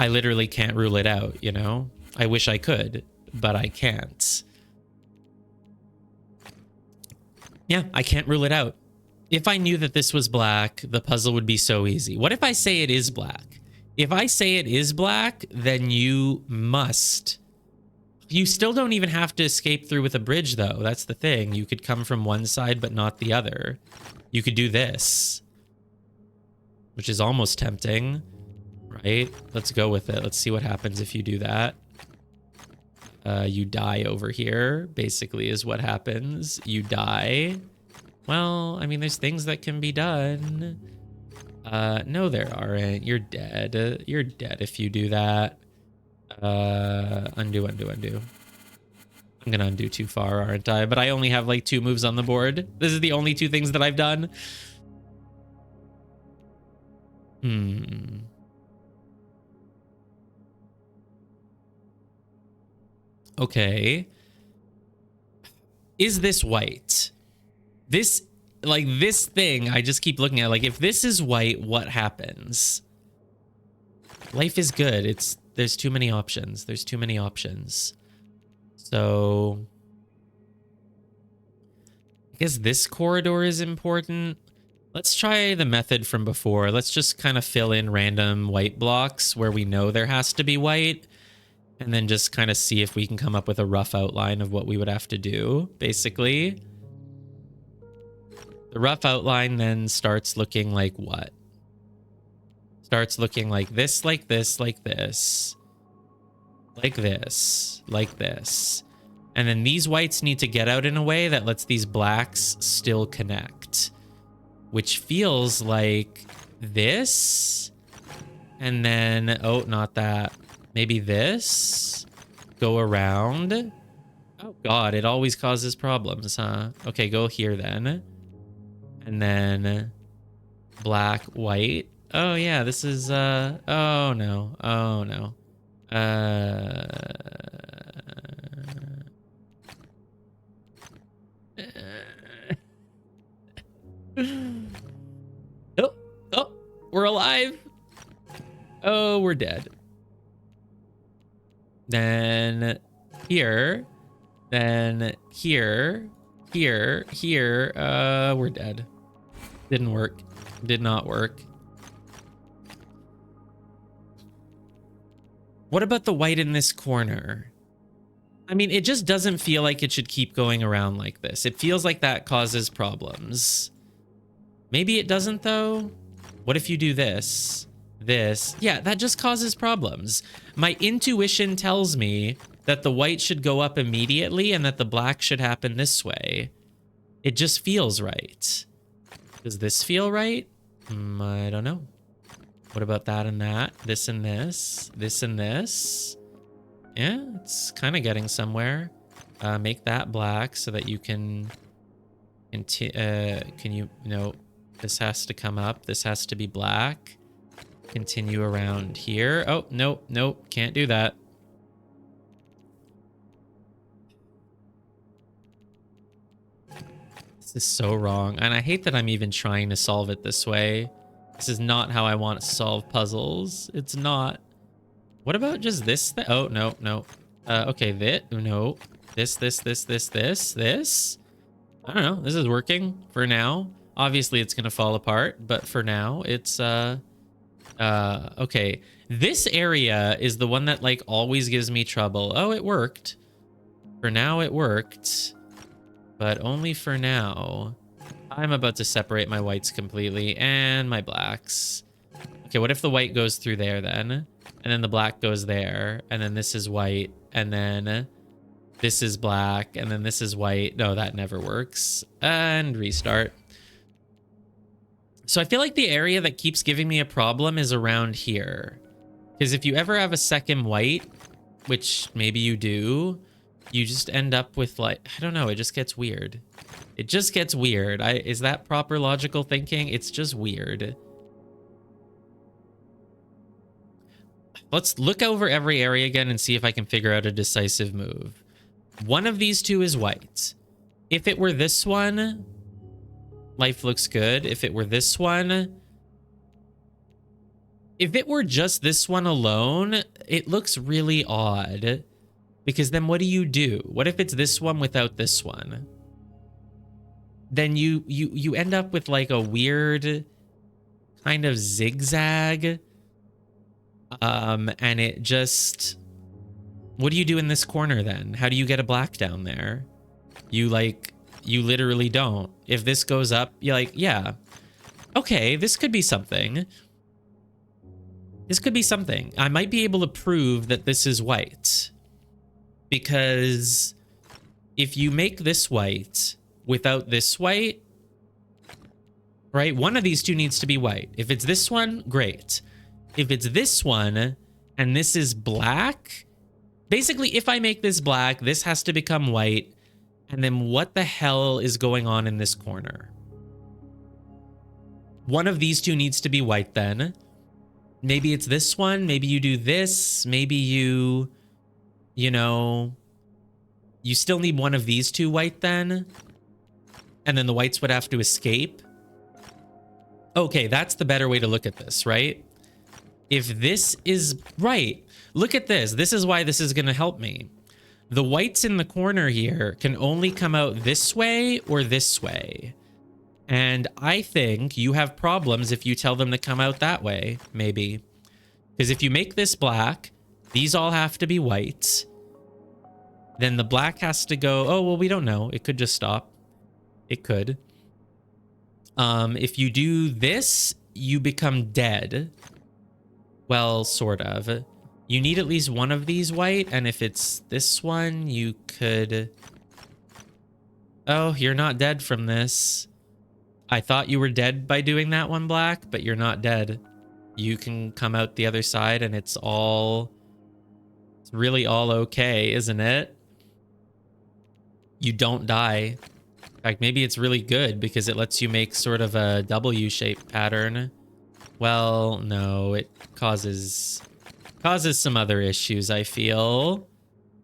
literally can't rule it out, you know? I wish I could, but I can't. Yeah, I can't rule it out. If I knew that this was black, the puzzle would be so easy. What if I say it is black? If I say it is black, then you must. You still don't even have to escape through with a bridge, though. That's the thing. You could come from one side, but not the other. You could do this, which is almost tempting, right? Let's go with it. Let's see what happens if you do that. You die over here, basically, is what happens. You die. Well, I mean, there's things that can be done. No, there aren't. You're dead. You're dead if you do that. Undo. I'm gonna undo too far, aren't I? But I only have like 2 moves on the board. This is the only 2 things that I've done. Okay. Is this white? This, like this thing I just keep looking at. Like, if this is white, what happens? Life is good. There's too many options. There's too many options. So I guess this corridor is important. Let's try the method from before. Let's just kind of fill in random white blocks where we know there has to be white, and then just kind of see if we can come up with a rough outline of what we would have to do, basically. The rough outline then starts looking like what? Starts looking like this, like this, like this. Like this, like this. And then these whites need to get out in a way that lets these blacks still connect. Which feels like this. And then, oh, not that. Maybe this. Go around. Oh, God, it always causes problems, huh? Okay, go here then. And then black, white. Oh, yeah, this is, oh, no. Oh, no. Oh, we're alive. Oh, we're dead. Then here, then here, here. We're dead. Didn't work. Did not work. What about the white in this corner? I mean, it just doesn't feel like it should keep going around like this. It feels like that causes problems. Maybe it doesn't, though. What if you do this? This? Yeah, that just causes problems. My intuition tells me that the white should go up immediately and that the black should happen this way. It just feels right. Does this feel right? I don't know. What about that and that? This and this? This and this? Yeah, it's kind of getting somewhere. Make that black so that you can no, this has to come up. This has to be black. Continue around here. Oh, nope, can't do that. This is so wrong. And I hate that I'm even trying to solve it this way. This is not how I want to solve puzzles. It's not. What about just this? Oh, no. Okay, no. This. I don't know. This is working for now. Obviously, it's going to fall apart, but for now, it's, okay. This area is the one that, like, always gives me trouble. Oh, it worked. For now, it worked. But only for now. I'm about to separate my whites completely and my blacks. Okay, what if the white goes through there then? And then the black goes there. And then this is white. And then this is black. And then this is white. No, that never works. And restart. So I feel like the area that keeps giving me a problem is around here. Because if you ever have a second white, which maybe you do, you just end up with, like, I don't know, it just gets weird. It just gets weird. Is that proper logical thinking? It's just weird. Let's look over every area again and see if I can figure out a decisive move. One of these two is white. If it were this one, life looks good. If it were this one, if it were just this one alone, it looks really odd. Because then what do? What if it's this one without this one? Then you end up with like a weird kind of zigzag. And it just... What do you do in this corner then? How do you get a black down there? You literally don't. If this goes up, you're like, yeah. Okay, this could be something. This could be something. I might be able to prove that this is white. Because if you make this white without this white, right? One of these two needs to be white. If it's this one, great. If it's this one and this is black, basically if I make this black, this has to become white. And then what the hell is going on in this corner? One of these two needs to be white then. Maybe it's this one. Maybe you do this. Maybe you know, you still need one of these two white then. and then the whites would have to escape. Okay, that's the better way to look at this, right? If this is right, look at this. This is why this is going to help me. The whites in the corner here can only come out this way or this way. And I think you have problems if you tell them to come out that way, maybe. Because if you make this black, these all have to be white. Then the black has to go, oh, well, we don't know. It could just stop. It could. If you do this, you become dead. Well, sort of. You need at least one of these white, and if it's this one, you could... Oh, you're not dead from this. I thought you were dead by doing that one black, but you're not dead. You can come out the other side, and it's all... It's really all okay, isn't it? You don't die. In fact, maybe it's really good because it lets you make sort of a W-shaped pattern. Well, no, it causes some other issues, I feel.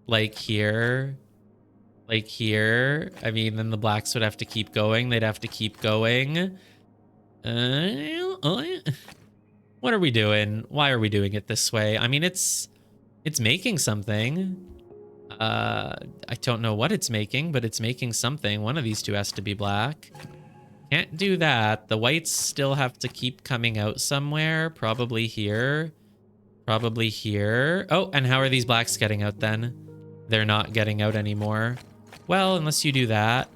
Like here. Like here. I mean, then the blacks would have to keep going. They'd have to keep going. What are we doing? Why are we doing it this way? I mean, it's making something. I don't know what it's making, but it's making something. One of these two has to be black. Can't do that. The whites still have to keep coming out somewhere. Probably here. Probably here. Oh, and how are these blacks getting out then? They're not getting out anymore. Well, unless you do that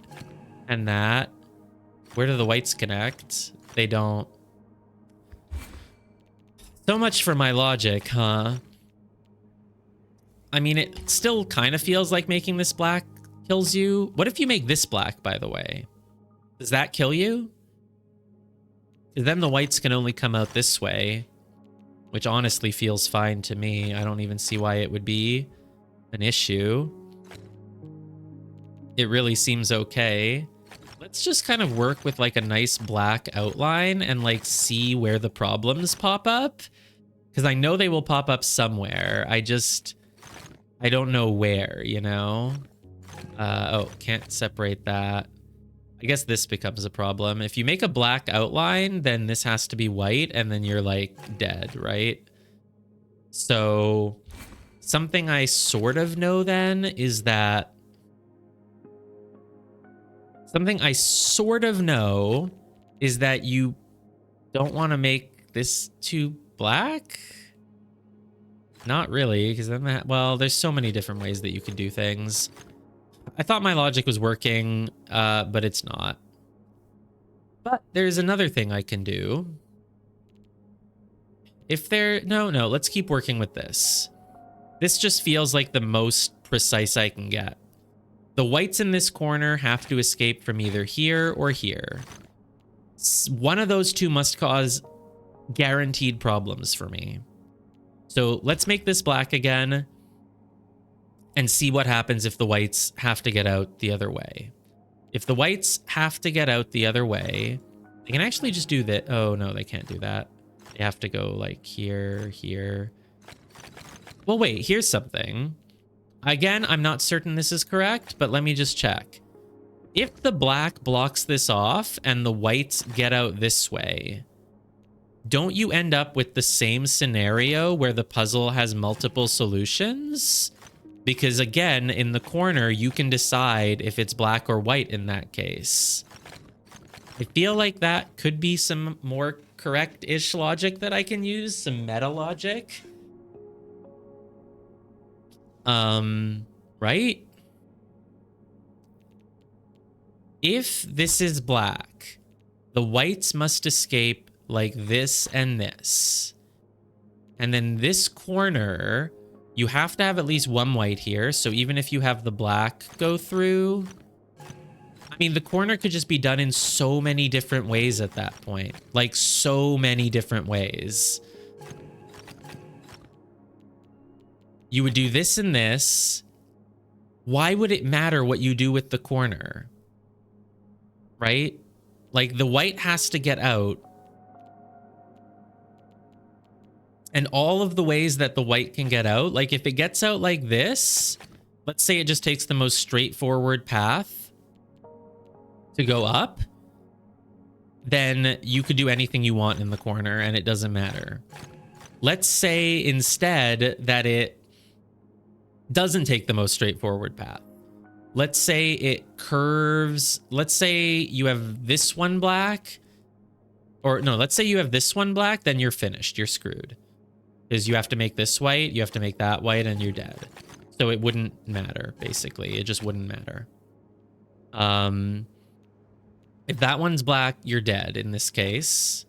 and that. Where do the whites connect? They don't. So much for my logic, huh? I mean, it still kind of feels like making this black kills you. What if you make this black, by the way? Does that kill you? Then the whites can only come out this way, which honestly feels fine to me. I don't even see why it would be an issue. It really seems okay. Let's just kind of work with like a nice black outline and like see where the problems pop up. Because I know they will pop up somewhere. I don't know where, you know? Oh, can't separate that. I guess this becomes a problem. If you make a black outline, then this has to be white, and then you're, like, dead, right? So, something I sort of know then is that... Something I sort of know is that you don't want to make this too black? Not really, because then that... Well, there's so many different ways that you could do things. I thought my logic was working, but it's not. But there's another thing I can do. If there... No, let's keep working with this. This just feels like the most precise I can get. The whites in this corner have to escape from either here or here. One of those two must cause guaranteed problems for me. So let's make this black again and see what happens if the whites have to get out the other way. If the whites have to get out the other way, they can actually just do that. Oh, no, they can't do that. They have to go like here, here. Well, wait, here's something. Again, I'm not certain this is correct, but let me just check. If the black blocks this off and the whites get out this way, don't you end up with the same scenario where the puzzle has multiple solutions? Because again, in the corner, you can decide if it's black or white in that case. I feel like that could be some more correct-ish logic that I can use, some meta logic. Right? If this is black, the whites must escape like this and this. And then this corner, you have to have at least one white here. So even if you have the black go through, I mean, the corner could just be done in so many different ways at that point. Like so many different ways. You would do this and this. Why would it matter what you do with the corner? Right? Like the white has to get out. And all of the ways that the white can get out, like if it gets out like this, let's say it just takes the most straightforward path. to go up, then you could do anything you want in the corner and it doesn't matter. Let's say instead that it doesn't take the most straightforward path. Let's say it curves. Let's say you have this one black. Or no, let's say you have this one black, then you're finished. You're screwed. Because you have to make this white, you have to make that white, and you're dead. So it wouldn't matter, basically. It just wouldn't matter. If that one's black, you're dead in this case.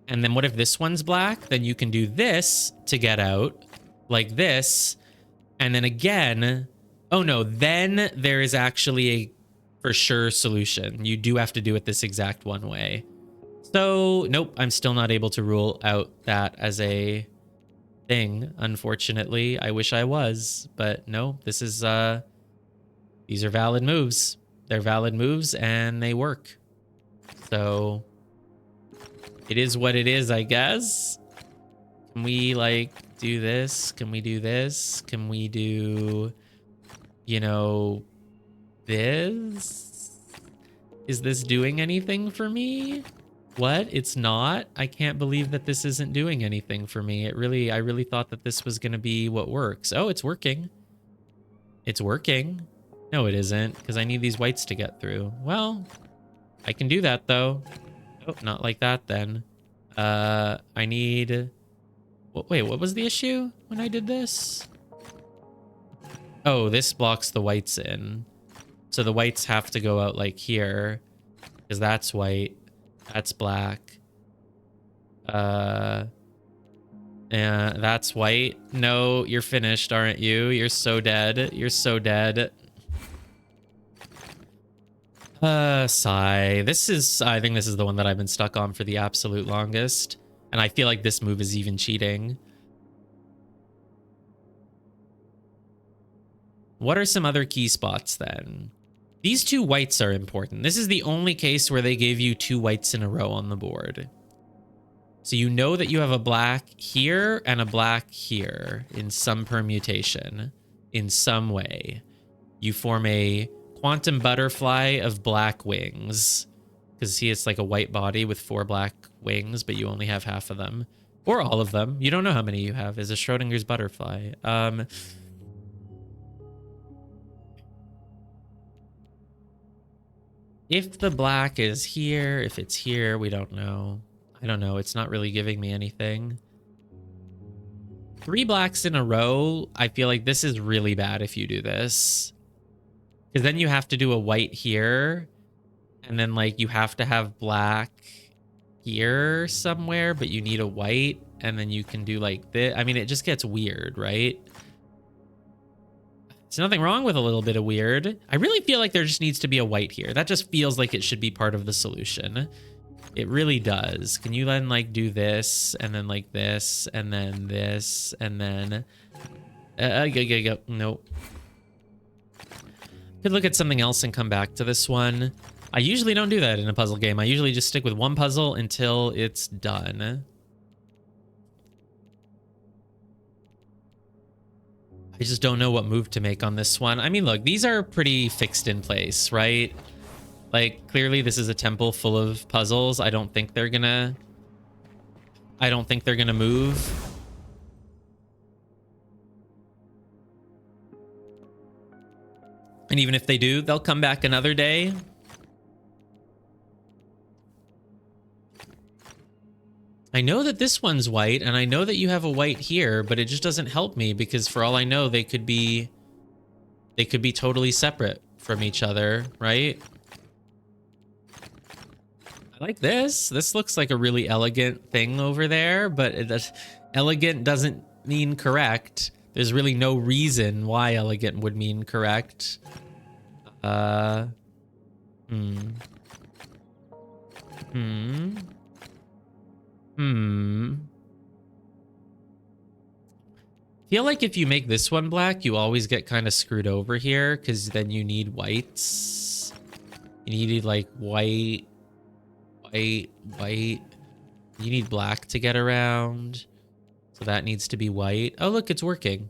And then what if this one's black? Then you can do this to get out, like this. And then again, oh no, then there is actually a for sure solution. You do have to do it this exact one way. So, nope, I'm still not able to rule out that as a thing, unfortunately. I wish I was, but no, this is, these are valid moves. They're valid moves and they work. So, it is what it is, I guess. Can we, like, do this? Can we do this? Can we do, you know, this? Is this doing anything for me? What? It's not? I can't believe that this isn't doing anything for me. I really thought that this was going to be what works. Oh, it's working. It's working. No, it isn't, because I need these whites to get through. Well, I can do that, though. Oh, not like that, then. I need... Wait, what was the issue when I did this? Oh, this blocks the whites in. So the whites have to go out, like, here, because that's white. That's black. Yeah, that's white. No, you're finished, aren't you? You're so dead. You're so dead. Sigh. I think this is the one that I've been stuck on for the absolute longest. And I feel like this move is even cheating. What are some other key spots then? These two whites are important. This is the only case where they gave you two whites in a row on the board. So you know that you have a black here and a black here in some permutation, in some way. You form a quantum butterfly of black wings. Because see, it's like a white body with 4 black wings, but you only have half of them. Or all of them. You don't know how many you have. Is a Schrodinger's butterfly. If the black is here, if it's here, we don't know. I don't know. It's not really giving me anything. 3 blacks in a row. I feel like this is really bad if you do this. Because then you have to do a white here. And then, like, you have to have black here somewhere, but you need a white. And then you can do, like, this. I mean, it just gets weird, right? There's nothing wrong with a little bit of weird. I really feel like there just needs to be a white here. That just feels like it should be part of the solution. It really does. Can you then, like, do this, and then, like, this, and then this, and then... Nope. Could look at something else and come back to this one. I usually don't do that in a puzzle game. I usually just stick with one puzzle until it's done. I just don't know what move to make on this one. I mean, look, these are pretty fixed in place, right? Like, clearly this is a temple full of puzzles. I don't think they're gonna move. And even if they do, they'll come back another day. I know that this one's white, and I know that you have a white here, but it just doesn't help me because for all I know, they could be totally separate from each other, right? I like this. This looks like a really elegant thing over there, but elegant doesn't mean correct. There's really no reason why elegant would mean correct. Feel like if you make this one black, you always get kind of screwed over here because then you need whites. You need like white. You need black to get around. So that needs to be white. Oh, look, it's working.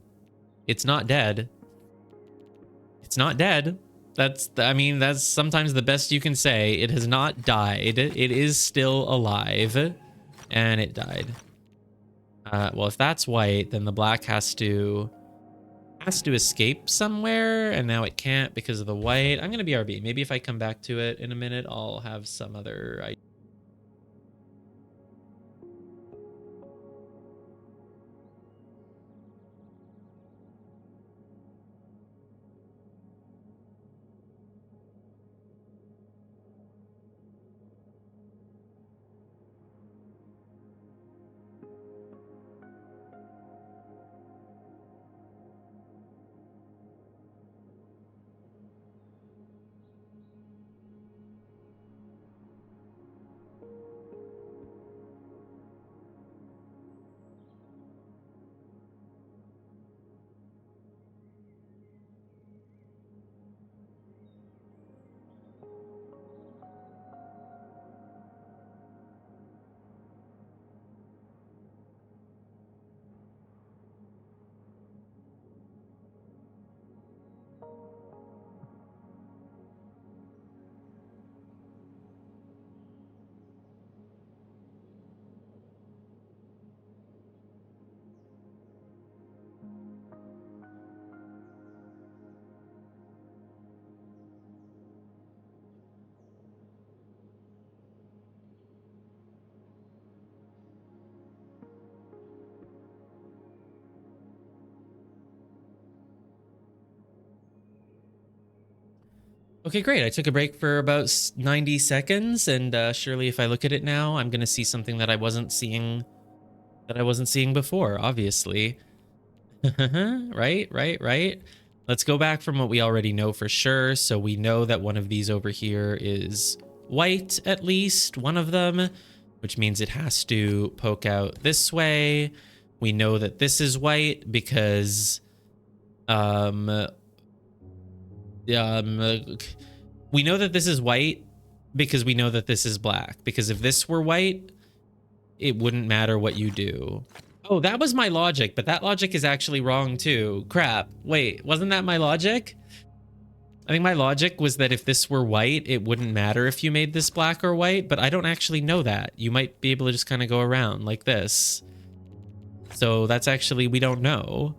It's not dead. It's not dead. I mean, that's sometimes the best you can say. It has not died. It is still alive. And it died. Well, if that's white, then the black has to escape somewhere, and now it can't because of the white. I'm gonna BRB. Maybe if I come back to it in a minute, I'll have some other idea. Okay, great. I took a break for about 90 seconds, and surely if I look at it now, I'm gonna see something that I wasn't seeing before, obviously. Right. Let's go back from what we already know for sure. So we know that one of these over here is white, at least one of them, which means it has to poke out this way. We know that this is white because we know that this is white because we know that this is black. Because if this were white, it wouldn't matter what you do. Oh, that was my logic, but that logic is actually wrong too. Crap. Wait, wasn't that my logic? I think my logic was that if this were white, it wouldn't matter if you made this black or white, but I don't actually know that. You might be able to just kind of go around like this. So that's actually, we don't know.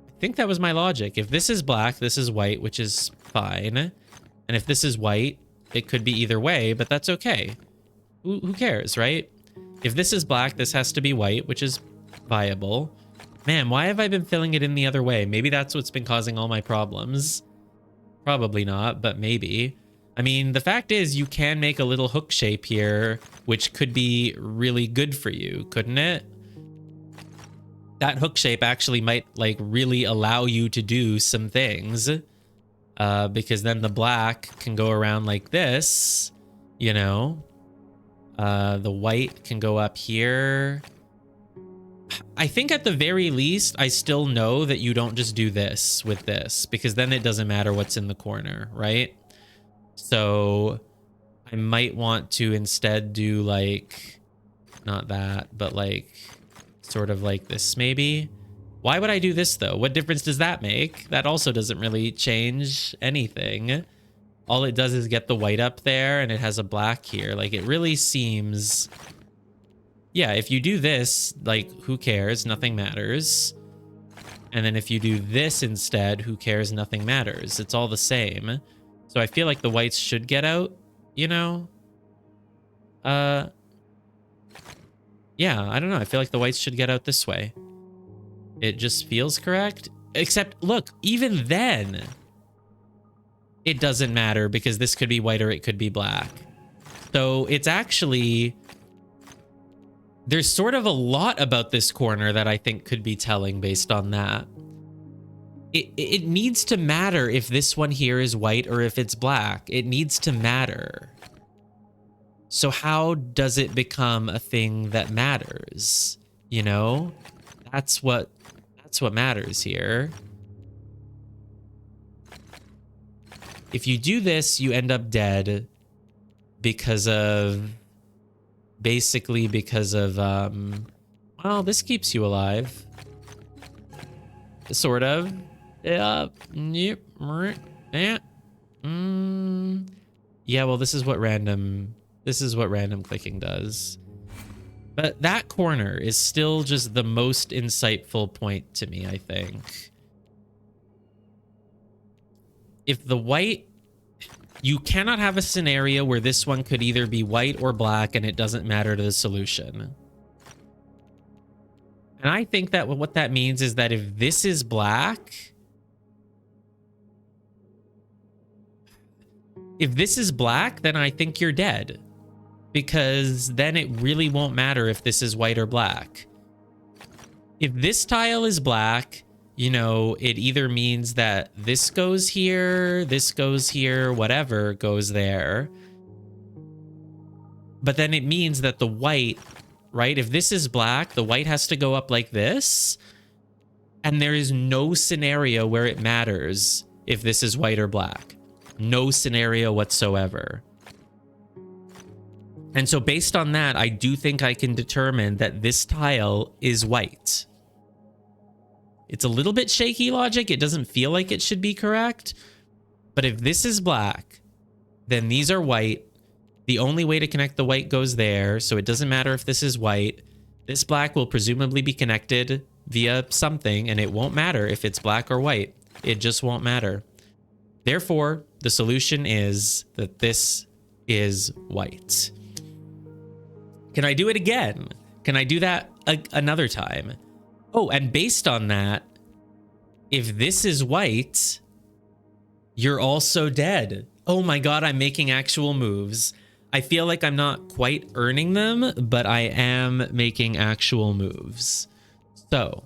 I think that was my logic. If this is black, this is white, which is fine. And if this is white, it could be either way, but that's okay. Who cares, right? If this is black, this has to be white, which is viable. Man, why have I been filling it in the other way? Maybe that's what's been causing all my problems. Probably not, but maybe. I mean, the fact is you can make a little hook shape here, which could be really good for you, couldn't it? That hook shape actually might like really allow you to do some things, because then the black can go around like this, you know. The white can go up here. I think at the very least, I still know that you don't just do this with this, because then it doesn't matter what's in the corner, right? So I might want to instead do like, not that, but like sort of like this maybe. Why would I do this though? What difference does that make? That also doesn't really change anything. All it does is get the white up there and it has a black here. Like it really seems, yeah, if you do this, like who cares? Nothing matters. And then if you do this instead, who cares? Nothing matters. It's all the same. So I feel like the whites should get out, you know? Yeah, I don't know. I feel like the whites should get out this way. It just feels correct. Except, look, even then, it doesn't matter because this could be white or it could be black. So it's actually, there's sort of a lot about this corner that I think could be telling based on that. It needs to matter if this one here is white or if it's black. It needs to matter. So how does it become a thing that matters? You know, that's what matters here. If you do this, you end up dead because of, basically because of, well, this keeps you alive. Sort of. Yeah. Eh. Yeah, well, this is what random clicking does. But that corner is still just the most insightful point to me, I think. If the white... You cannot have a scenario where this one could either be white or black and it doesn't matter to the solution. And I think that what that means is that if this is black... If this is black, then I think you're dead. Because then it really won't matter if this is white or black. If this tile is black, you know, it either means that this goes here, whatever goes there. But then it means that the white, right? If this is black, the white has to go up like this. And there is no scenario where it matters if this is white or black. No scenario whatsoever. And so based on that, I do think I can determine that this tile is white. It's a little bit shaky logic. It doesn't feel like it should be correct. But if this is black, then these are white. The only way to connect the white goes there. So it doesn't matter if this is white. This black will presumably be connected via something, and it won't matter if it's black or white. It just won't matter. Therefore, the solution is that this is white. Can I do it again? Can I do that another time? Oh, and based on that, if this is white, you're also dead. Oh my god, I'm making actual moves. I feel like I'm not quite earning them, but I am making actual moves. So,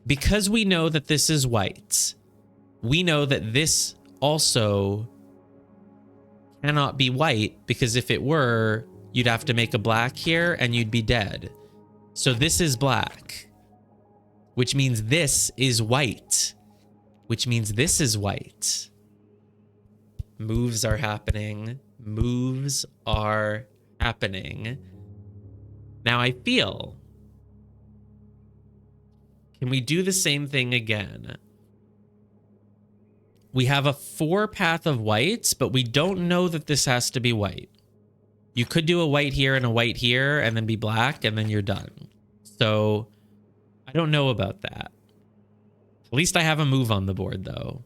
because we know that this is white, we know that this also cannot be white, because if it were, you'd have to make a black here and you'd be dead. So this is black, which means this is white, which means this is white. Moves are happening. Moves are happening. Now I feel... Can we do the same thing again? We have a 4 path of whites, but we don't know that this has to be white. You could do a white here and a white here and then be black and then you're done. So I don't know about that. At least I have a move on the board though.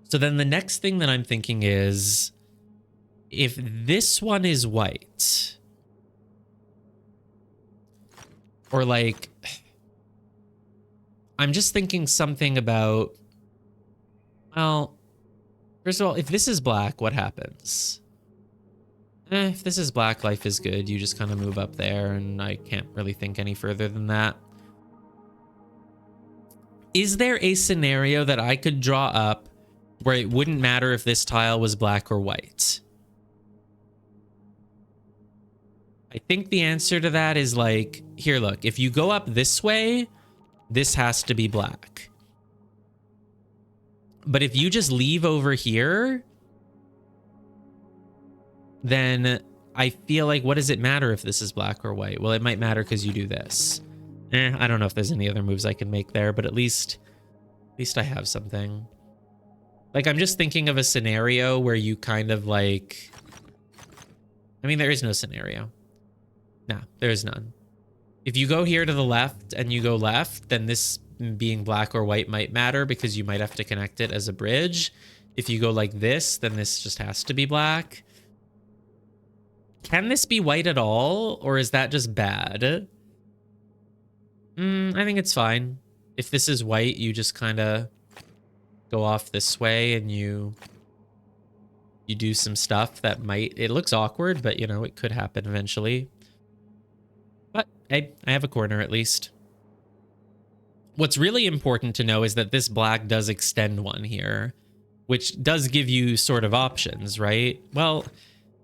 So then the next thing that I'm thinking is, if this one is white, or like, I'm just thinking something about, well, first of all, if this is black, what happens? If this is black, life is good. You just kind of move up there, and I can't really think any further than that. Is there a scenario that I could draw up where it wouldn't matter if this tile was black or white? I think the answer to that is like, here, look, if you go up this way, this has to be black. But if you just leave over here, then I feel like, what does it matter if this is black or white? Well, it might matter because you do this. I don't know if there's any other moves I can make there, but at least I have something. Like, I'm just thinking of a scenario where you kind of like... I mean, there is no scenario. Nah, there is none. If you go here to the left and you go left, then this being black or white might matter because you might have to connect it as a bridge. If you go like this, then this just has to be black. Can this be white at all, or is that just bad? I think it's fine. If this is white, you just kind of go off this way and you do some stuff that might... It looks awkward, but, you know, it could happen eventually. But, hey, I have a corner at least. What's really important to know is that this black does extend one here, which does give you sort of options, right? Well,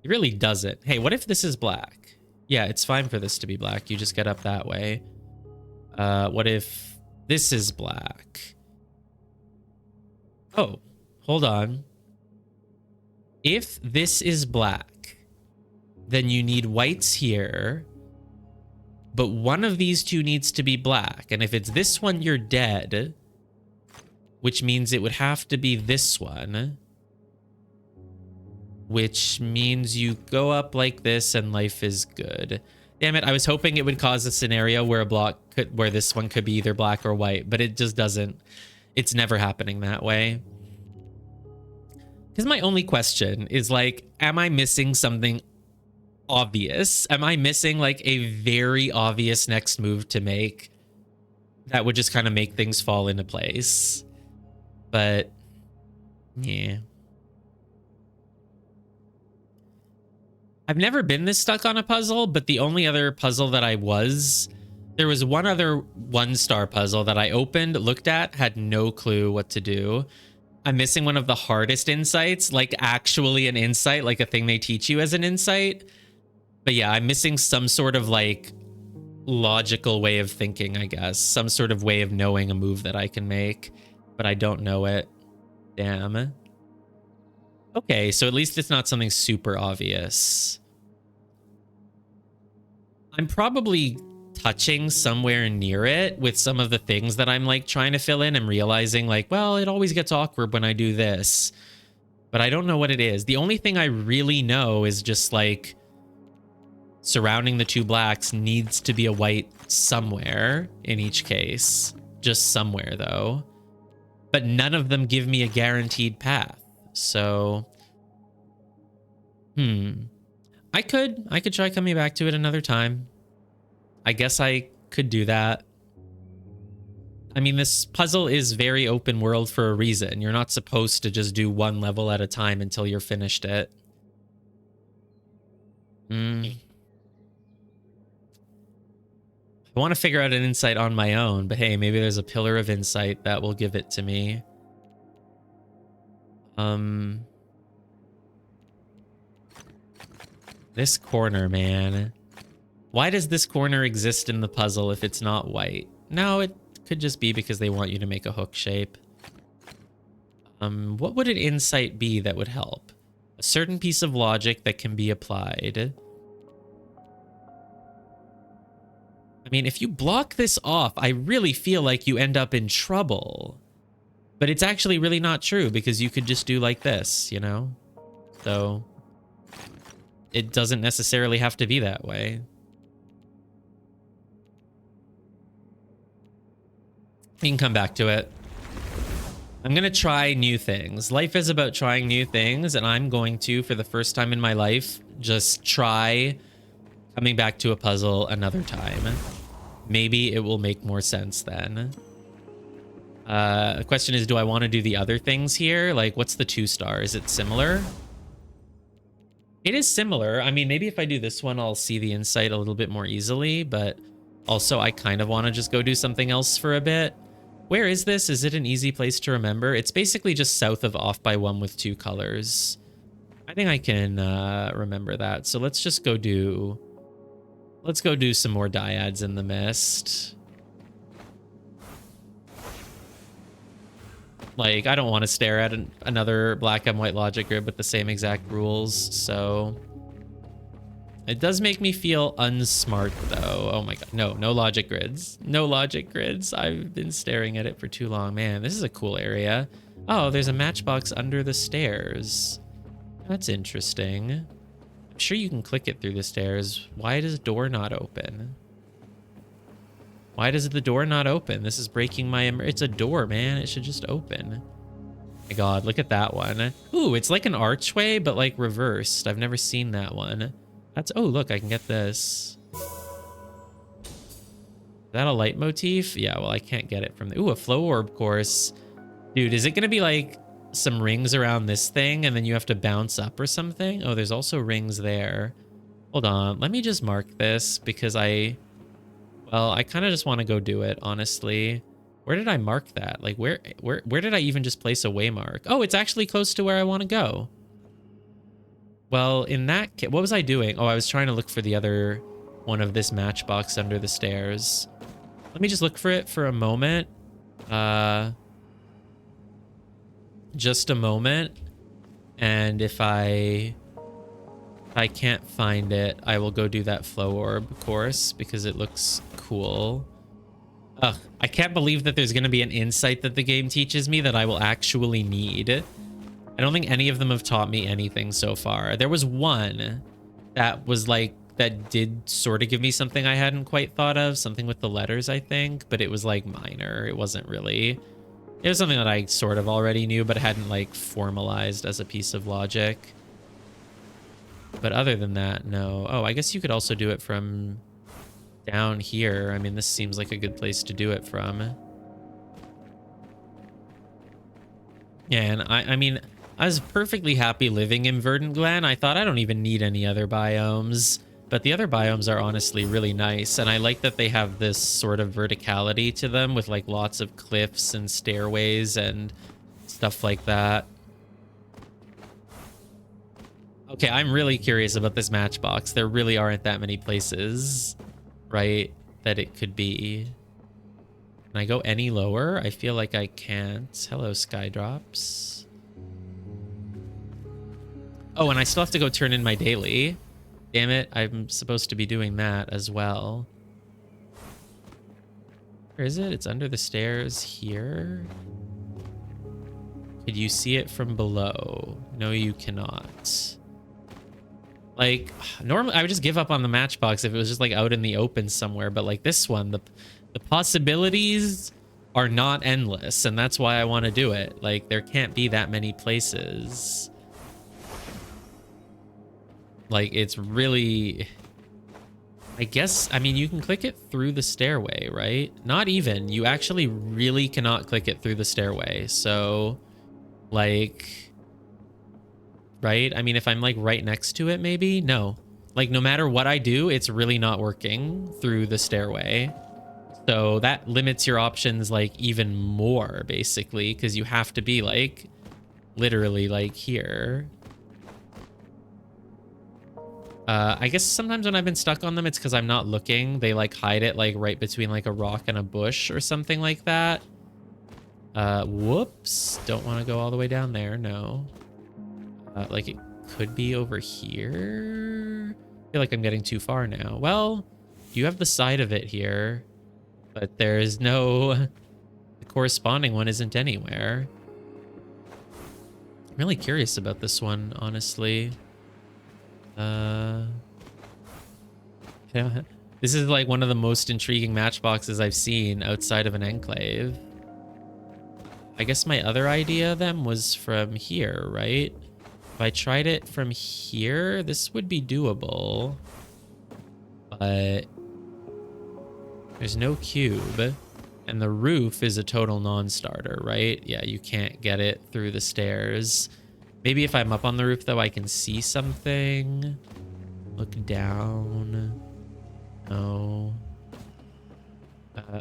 it really doesn't. Hey, what if this is black? Yeah, it's fine for this to be black. You just get up that way. What if this is black? Oh, hold on. If this is black, then you need whites here, but one of these two needs to be black. And if it's this one, you're dead. which means it would have to be this one, which means you go up like this and life is good. Damn it, I was hoping it would cause a scenario where where this one could be either black or white, but it just doesn't. It's never happening that way. Because my only question is like, am I missing something obvious? Am I missing like a very obvious next move to make that would just kind of make things fall into place? But yeah. I've never been this stuck on a puzzle, but the only other puzzle that there was one other 1-star puzzle that I opened, looked at, had no clue what to do. I'm missing one of the hardest insights, like actually an insight, like a thing they teach you as an insight. But yeah, I'm missing some sort of like logical way of thinking, I guess. Some sort of way of knowing a move that I can make, but I don't know it. Damn. Okay, so at least it's not something super obvious. I'm probably touching somewhere near it with some of the things that I'm like trying to fill in and realizing like, well, it always gets awkward when I do this, but I don't know what it is. The only thing I really know is just like surrounding the 2 blacks needs to be a white somewhere in each case, just somewhere though, but none of them give me a guaranteed path. So, I could try coming back to it another time. I guess I could do that. I mean, this puzzle is very open world for a reason. You're not supposed to just do one level at a time until you're finished it. I want to figure out an insight on my own, but hey, maybe there's a pillar of insight that will give it to me. This corner, man. Why does this corner exist in the puzzle if it's not white? No, it could just be because they want you to make a hook shape. What would an insight be that would help? A certain piece of logic that can be applied. I mean, if you block this off, I really feel like you end up in trouble. But it's actually really not true because you could just do like this, you know? So it doesn't necessarily have to be that way. You can come back to it. I'm going to try new things. Life is about trying new things, and I'm going to, for the first time in my life, just try coming back to a puzzle another time. Maybe it will make more sense then. The question is, do I want to do the other things here? Like, what's the 2-star? Is it similar? It is similar. I mean, maybe if I do this one, I'll see the insight a little bit more easily, but also I kind of want to just go do something else for a bit. Where is this? Is it an easy place to remember? It's basically just south of Off by One with 2 colors. I think I can remember that. So let's just go do... Let's go do some more dyads in the mist. Like, I don't want to stare at another black and white logic grid with the same exact rules, so... It does make me feel unsmart, though. Oh my god. No logic grids. No logic grids. I've been staring at it for too long. Man, this is a cool area. Oh, there's a matchbox under the stairs. That's interesting. I'm sure you can click it through the stairs. Why does the door not open? Why does the door not open? This is breaking my... It's a door, man. It should just open. My god, look at that one. Ooh, it's like an archway, but like reversed. I've never seen that one. That's... Oh, look, I can get this. Is that a leitmotif? Yeah, well, I can't get it from the... Ooh, a flow orb course. Dude, is it going to be like some rings around this thing and then you have to bounce up or something? Oh, there's also rings there. Hold on. Let me just mark this because well, I kind of just want to go do it, honestly. Where did I mark that? Like, where did I even just place a waymark? Oh, it's actually close to where I want to go. Well, in that case, what was I doing? Oh, I was trying to look for the other one of this matchbox under the stairs. Let me just look for it for a moment. Just a moment. And if I can't find it, I will go do that flow orb course because it looks cool. Ugh, I can't believe that there's going to be an insight that the game teaches me that I will actually need. I don't think any of them have taught me anything so far. There was one that was like, that did sort of give me something I hadn't quite thought of, something with the letters, I think, but it was like minor. It wasn't really, it was something that I sort of already knew, but hadn't like formalized as a piece of logic. But other than that, no. Oh, I guess you could also do it from down here. I mean, this seems like a good place to do it from. Yeah, and I mean, I was perfectly happy living in Verdant Glen. I thought I don't even need any other biomes. But the other biomes are honestly really nice, and I like that they have this sort of verticality to them with like lots of cliffs and stairways and stuff like that. Okay, I'm really curious about this matchbox. There really aren't that many places, right, that it could be. Can I go any lower? I feel like I can't. Hello, Skydrops. Oh, and I still have to go turn in my daily. Damn it, I'm supposed to be doing that as well. Where is it? It's under the stairs here. Could you see it from below? No, you cannot. Like, normally I would just give up on the matchbox if it was just like out in the open somewhere, but like this one, the possibilities are not endless, and that's why I want to do it. Like, there can't be that many places. Like, it's really, I guess, I mean, you can click it through the stairway, right? Not even. You actually really cannot click it through the stairway. So, like, right? I mean, if I'm, like, right next to it, maybe? No. Like, no matter what I do, it's really not working through the stairway. So that limits your options, like, even more, basically, because you have to be, like, literally, like, here. I guess sometimes when I've been stuck on them, it's because I'm not looking. They like hide it like right between like a rock and a bush or something like that. Whoops. Don't want to go all the way down there. No. Like it could be over here. I feel like I'm getting too far now. Well, you have the side of it here, but there is no, the corresponding one isn't anywhere. I'm really curious about this one, honestly. Yeah, this is like one of the most intriguing matchboxes I've seen outside of an enclave. I guess my other idea then was from here, right? If I tried it from here, this would be doable. But there's no cube, and the roof is a total non-starter, right? Yeah, you can't get it through the stairs. Maybe if I'm up on the roof, though, I can see something. Look down. No.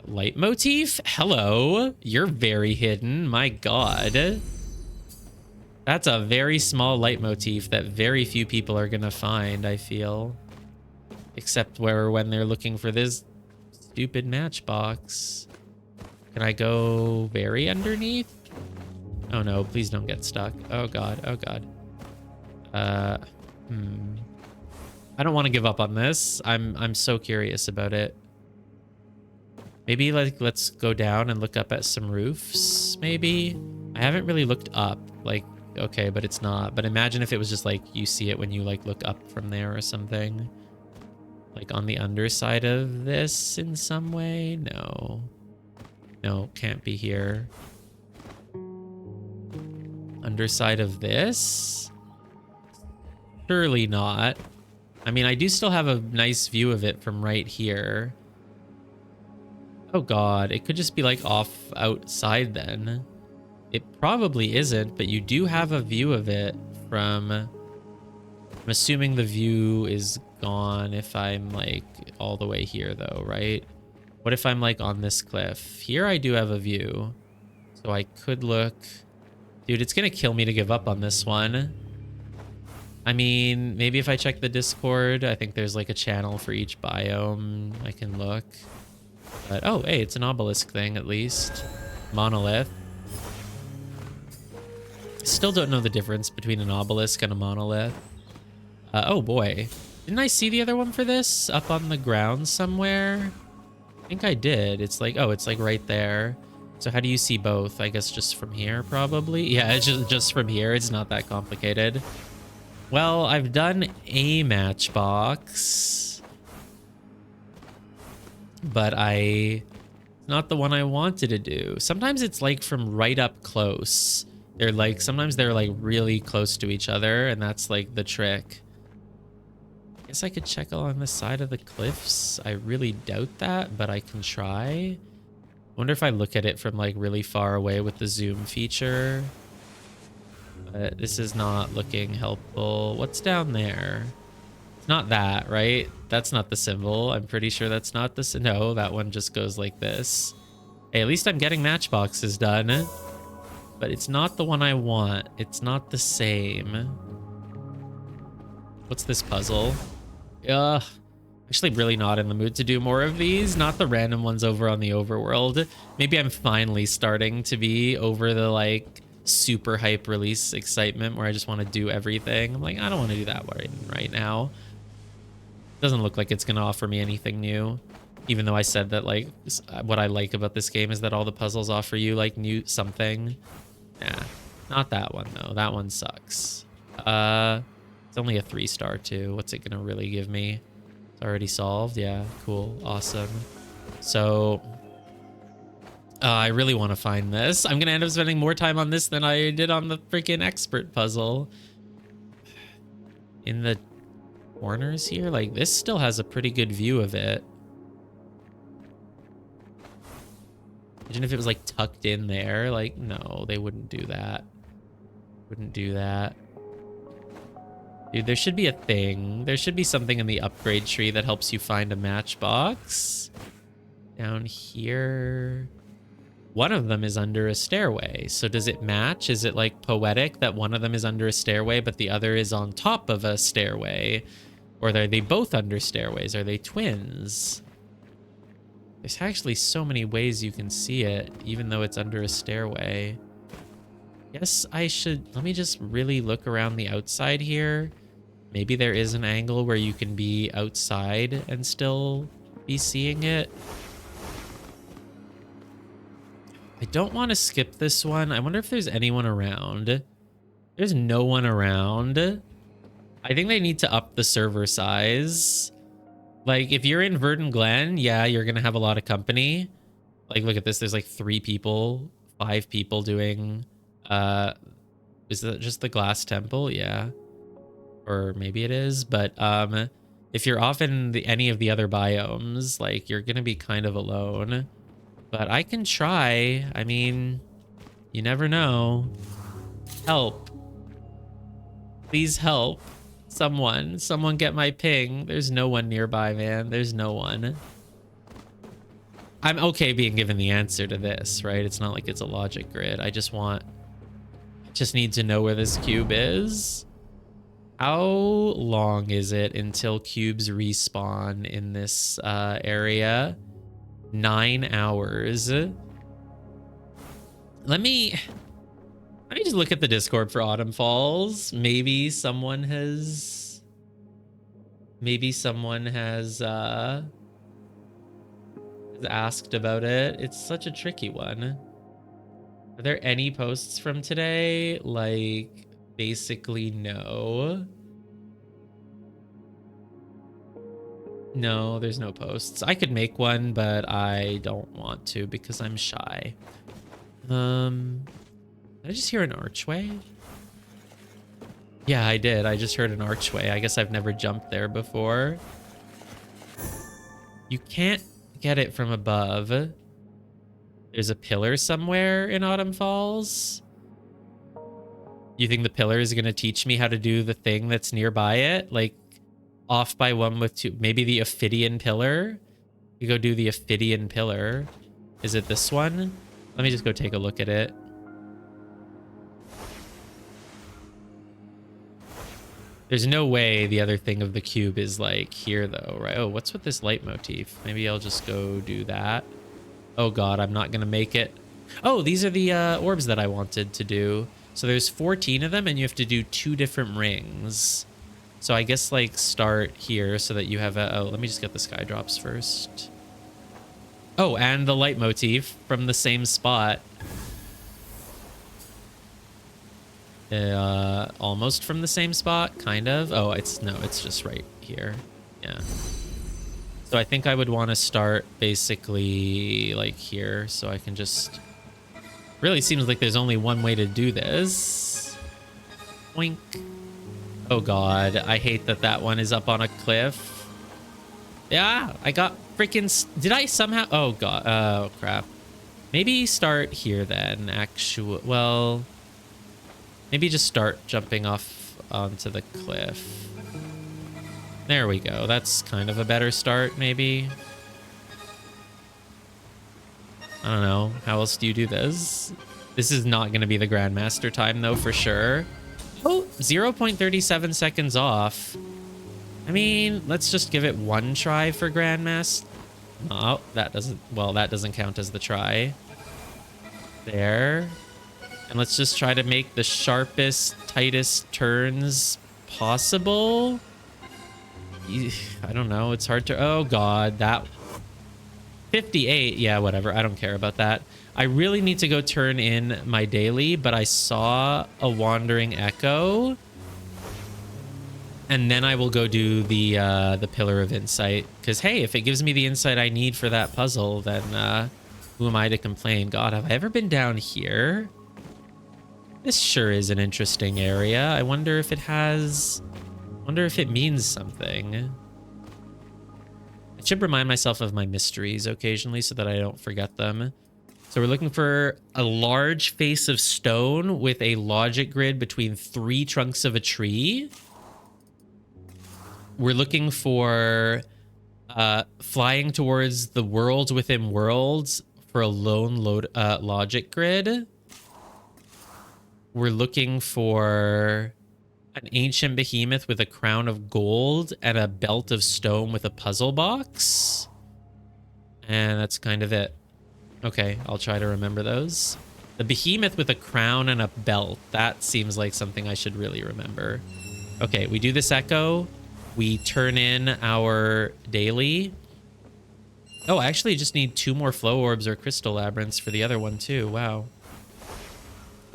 Leitmotif? Hello. You're very hidden. My God. That's a very small leitmotif that very few people are going to find, I feel. Except when they're looking for this stupid matchbox. Can I go very underneath? Oh no, please don't get stuck. Oh God, oh God. I don't want to give up on this. I'm so curious about it. Maybe like let's go down and look up at some roofs, maybe? I haven't really looked up. Like, okay, but it's not. But imagine if it was just like you see it when you like look up from there or something. Like on the underside of this in some way? No. No, can't be here. Underside of this? Surely not. I mean, I do still have a nice view of it from right here. Oh God, it could just be like off outside then. It probably isn't, but you do have a view of it from... I'm assuming the view is gone if I'm like all the way here though, right? What if I'm like on this cliff? Here I do have a view. So I could look... Dude, it's gonna kill me to give up on this one. I mean, maybe if I check the Discord, I think there's like a channel for each biome I can look. But, oh, hey, it's an obelisk thing at least. Monolith. Still don't know the difference between an obelisk and a monolith. Oh boy. Didn't I see the other one for this? Up on the ground somewhere? I think I did. It's like, oh, it's like right there. So how do you see both? I guess just from here, probably. Yeah, it's just from here. It's not that complicated. Well, I've done a matchbox, but not the one I wanted to do. Sometimes it's like from right up close. They're like, sometimes they're like really close to each other, and that's like the trick. I guess I could check along the side of the cliffs. I really doubt that, but I can try. Wonder if I look at it from like really far away with the zoom feature. But this is not looking helpful. What's down there? It's not that, right? That's not the symbol. I'm pretty sure that's not the... No, that one just goes like this. Hey, at least I'm getting matchboxes done. But it's not the one I want. It's not the same. What's this puzzle? Ugh. Actually really not in the mood to do more of these. Not the random ones over on the overworld. Maybe I'm finally starting to be over the like super hype release excitement where I just want to do everything. I'm like, I don't want to do that right now. Doesn't look like it's going to offer me anything new. Even though I said that like what I like about this game is that all the puzzles offer you like new something. Nah, not that one though. That one sucks. It's only a 3-star too. What's it going to really give me? It's already solved. Yeah, cool. Awesome. So I really want to find this. I'm going to end up spending more time on this than I did on the freaking expert puzzle. In the corners here, like this still has a pretty good view of it. Imagine if it was like tucked in there. Like, no, they wouldn't do that. Wouldn't do that. Dude, there should be a thing. There should be something in the upgrade tree that helps you find a matchbox. Down here. One of them is under a stairway. So does it match? Is it like poetic that one of them is under a stairway, but the other is on top of a stairway? Or are they both under stairways? Are they twins? There's actually so many ways you can see it, even though it's under a stairway. Yes, I should... Let me just really look around the outside here. Maybe there is an angle where you can be outside and still be seeing it. I don't want to skip this one. I wonder if there's anyone around. There's no one around. I think they need to up the server size. Like, if you're in Verdant Glen, yeah, you're going to have a lot of company. Like, look at this. There's like 3 people, 5 people doing... is that just the glass temple? Yeah. Or maybe it is. But if you're off in any of the other biomes, like, you're going to be kind of alone. But I can try. I mean, you never know. Help. Please help. Someone get my ping. There's no one nearby, man. There's no one. I'm okay being given the answer to this, right? It's not like it's a logic grid. I just need to know where this cube is. How long is it until cubes respawn in this area? 9 hours. Let me just look at the Discord for Autumn Falls. Maybe someone has asked about it. It's such a tricky one. Are there any posts from today? Like, basically no. No, there's no posts. I could make one, but I don't want to because I'm shy. Did I just hear an archway? Yeah, I did. I just heard an archway. I guess I've never jumped there before. You can't get it from above. There's a pillar somewhere in Autumn Falls. You think the pillar is going to teach me how to do the thing that's nearby it? Like, off by 1 with 2. Maybe the Ophidian pillar? You go do the Ophidian pillar. Is it this one? Let me just go take a look at it. There's no way the other thing of the cube is like here though, right? Oh, what's with this leitmotif? Maybe I'll just go do that. Oh god, I'm not gonna make it. Oh, these are the orbs that I wanted to do. So there's 14 of them and you have to do 2 different rings. So I guess like start here so that you have a... Oh, let me just get the sky drops first. Oh, and the leitmotif from the same spot. Almost from the same spot, kind of. Oh, it's just right here. Yeah. So I think I would want to start basically like here, so I can just... Really seems like there's only one way to do this. Boink. Oh god, I hate that that one is up on a cliff. Yeah, I got freaking... Did I somehow... Oh god, oh crap. Maybe start here then, well... Maybe just start jumping off onto the cliff. There we go. That's kind of a better start, maybe. I don't know. How else do you do this? This is not going to be the Grandmaster time, though, for sure. Oh, 0.37 seconds off. I mean, let's just give it one try for Grandmaster. Oh, that doesn't... Well, that doesn't count as the try. There. And let's just try to make the sharpest, tightest turns possible. I don't know. It's hard to... Oh, God. That... 58. Yeah, whatever. I don't care about that. I really need to go turn in my daily, but I saw a Wandering Echo. And then I will go do the Pillar of Insight. Because, hey, if it gives me the insight I need for that puzzle, then who am I to complain? God, have I ever been down here? This sure is an interesting area. I wonder if it has... wonder if it means something. I should remind myself of my mysteries occasionally so that I don't forget them. So we're looking for a large face of stone with a logic grid between 3 trunks of a tree. We're looking for flying towards the worlds within worlds for a lone logic grid. We're looking for an ancient behemoth with a crown of gold and a belt of stone with a puzzle box. And that's kind of it. Okay, I'll try to remember those. The behemoth with a crown and a belt. That seems like something I should really remember. Okay, we do this echo. We turn in our daily. Oh, I actually just need 2 more flow orbs or crystal labyrinths for the other one too. Wow.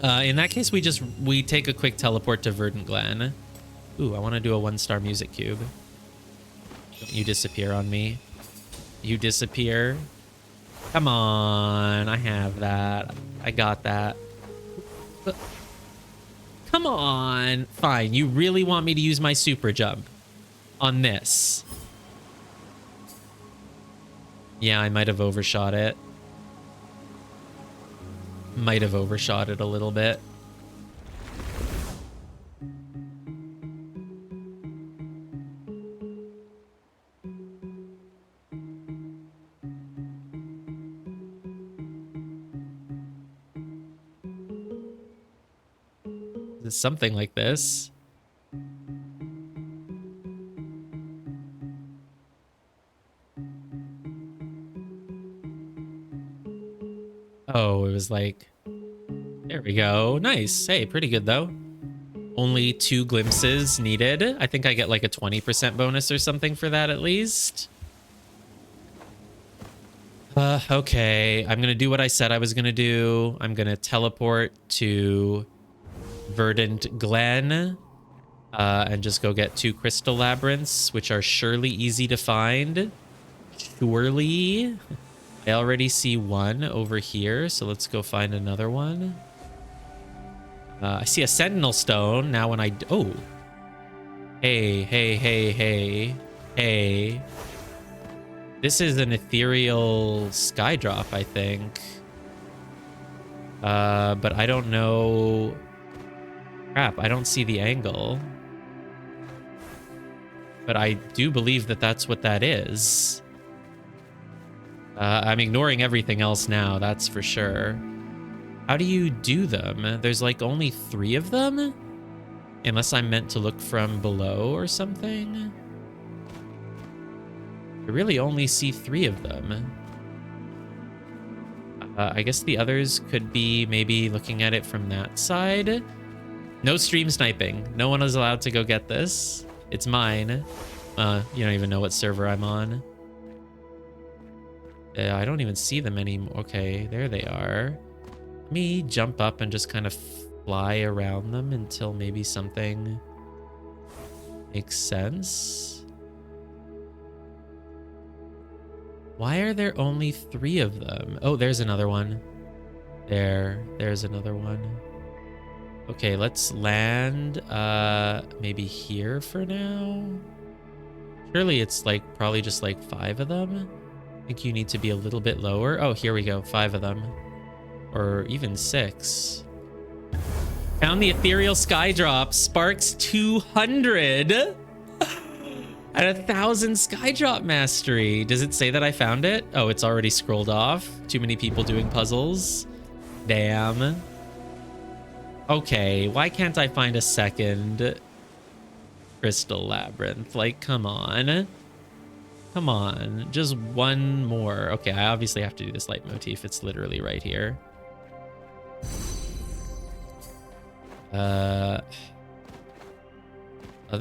In that case, we take a quick teleport to Verdant Glen. Ooh, I want to do a 1-star music cube. Don't you disappear on me. You disappear. Come on, I have that. I got that. Come on. Fine, you really want me to use my super jump on this? Yeah, I might have overshot it. Might have overshot it a little bit. It's something like this. Oh, it was like... There we go. Nice. Hey, pretty good, though. Only 2 glimpses needed. I think I get like a 20% bonus or something for that at least. Okay. I'm going to do what I said I was going to do. I'm going to teleport to Verdant Glen and just go get 2 crystal labyrinths, which are surely easy to find. Surely. I already see 1 over here, so let's go find another one. I see a sentinel stone. Now when I... Oh. Hey, hey, hey, hey. Hey. This is an ethereal sky drop, I think. But I don't know... Crap, I don't see the angle. But I do believe that that's what that is. I'm ignoring everything else now, that's for sure. How do you do them? There's like only 3 of them? Unless I'm meant to look from below or something? I really only see 3 of them. I guess the others could be maybe looking at it from that side. No stream sniping. No one is allowed to go get this. It's mine. You don't even know what server I'm on. I don't even see them anymore. Okay, there they are. Let me jump up and just kind of fly around them until maybe something makes sense. Why are there only 3 of them? Oh, there's another one. There's another one. Okay, let's land maybe here for now. Surely it's like probably just like 5 of them. I think you need to be a little bit lower. Oh, here we go, 5 of them. Or even 6. Found the ethereal sky drop. Sparks 200 at 1,000 sky drop mastery. Does it say that I found it? Oh, it's already scrolled off. Too many people doing puzzles. Damn. Okay, why can't I find a second crystal labyrinth? Like, come on. Come on, just one more. Okay, I obviously have to do this leitmotif. It's literally right here. Other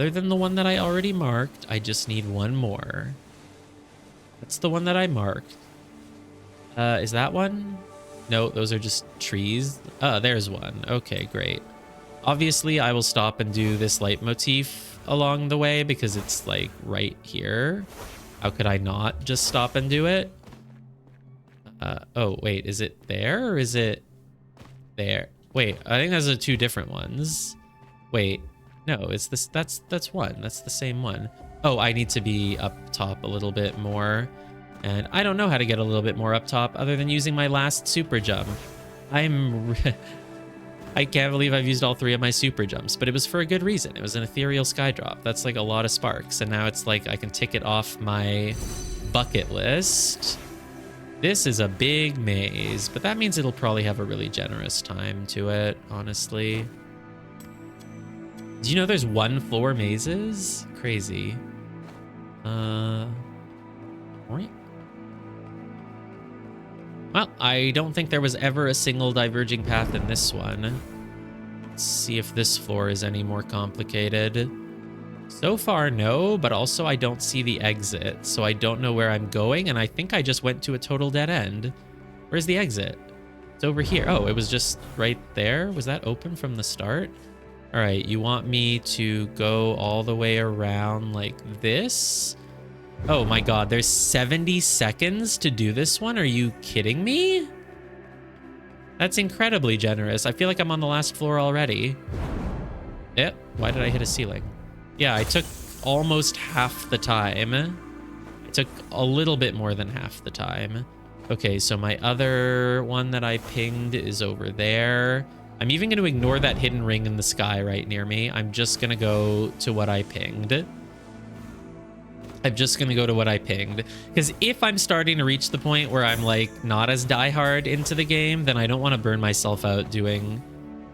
than the one that I already marked, I just need one more. That's the one that I marked. Is that one? No, those are just trees. Oh, there's one. Okay, great. Obviously, I will stop and do this leitmotif along the way because it's like right here. How could I not just stop and do it? Oh, wait, is it there or is it there? Wait, I think those are 2 different ones. Wait, no, it's this. That's one. That's the same one. Oh, I need to be up top a little bit more. And I don't know how to get a little bit more up top other than using my last super jump. I can't believe I've used all 3 of my super jumps, but it was for a good reason. It was an ethereal sky drop. That's like a lot of sparks. And now it's like I can tick it off my bucket list. This is a big maze, but that means it'll probably have a really generous time to it, honestly. Do you know there's 1 floor mazes? Crazy. Well, I don't think there was ever a single diverging path in this one. Let's see if this floor is any more complicated. So far, no, but also I don't see the exit, so I don't know where I'm going, and I think I just went to a total dead end. Where's the exit? It's over here. Oh, it was just right there? Was that open from the start? All right, you want me to go all the way around like this? Oh my god, there's 70 seconds to do this one? Are you kidding me? That's incredibly generous. I feel like I'm on the last floor already. Yep, why did I hit a ceiling? Yeah, I took almost half the time. I took a little bit more than half the time. Okay, so my other one that I pinged is over there. I'm even going to ignore that hidden ring in the sky right near me. I'm just going to go to what I pinged. Because if I'm starting to reach the point where I'm like not as diehard into the game, then I don't want to burn myself out doing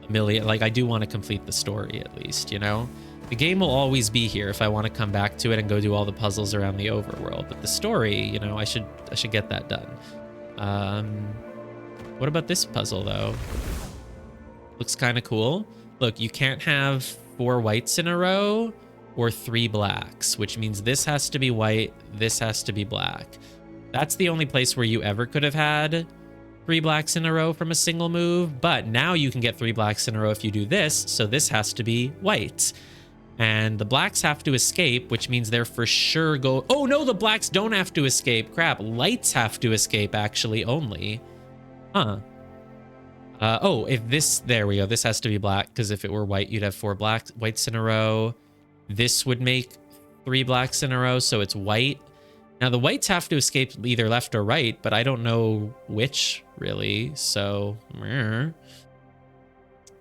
a million. Like, I do want to complete the story at least, you know? The game will always be here if I want to come back to it and go do all the puzzles around the overworld. But the story, you know, I should get that done. What about this puzzle though? Looks kind of cool. Look, you can't have 4 whites in a row or 3 blacks, which means this has to be white, this has to be black. That's the only place where you ever could have had 3 blacks in a row from a single move, but now you can get 3 blacks in a row if you do this, so this has to be white. And the blacks have to escape, which means they're for sure go... Oh no, the blacks don't have to escape. Crap, lights have to escape actually only. Huh. Oh, if this... There we go. This has to be black, because if it were white, you'd have 4 whites in a row. This would make 3 blacks in a row, so it's white. Now, the whites have to escape either left or right, but I don't know which, really, so...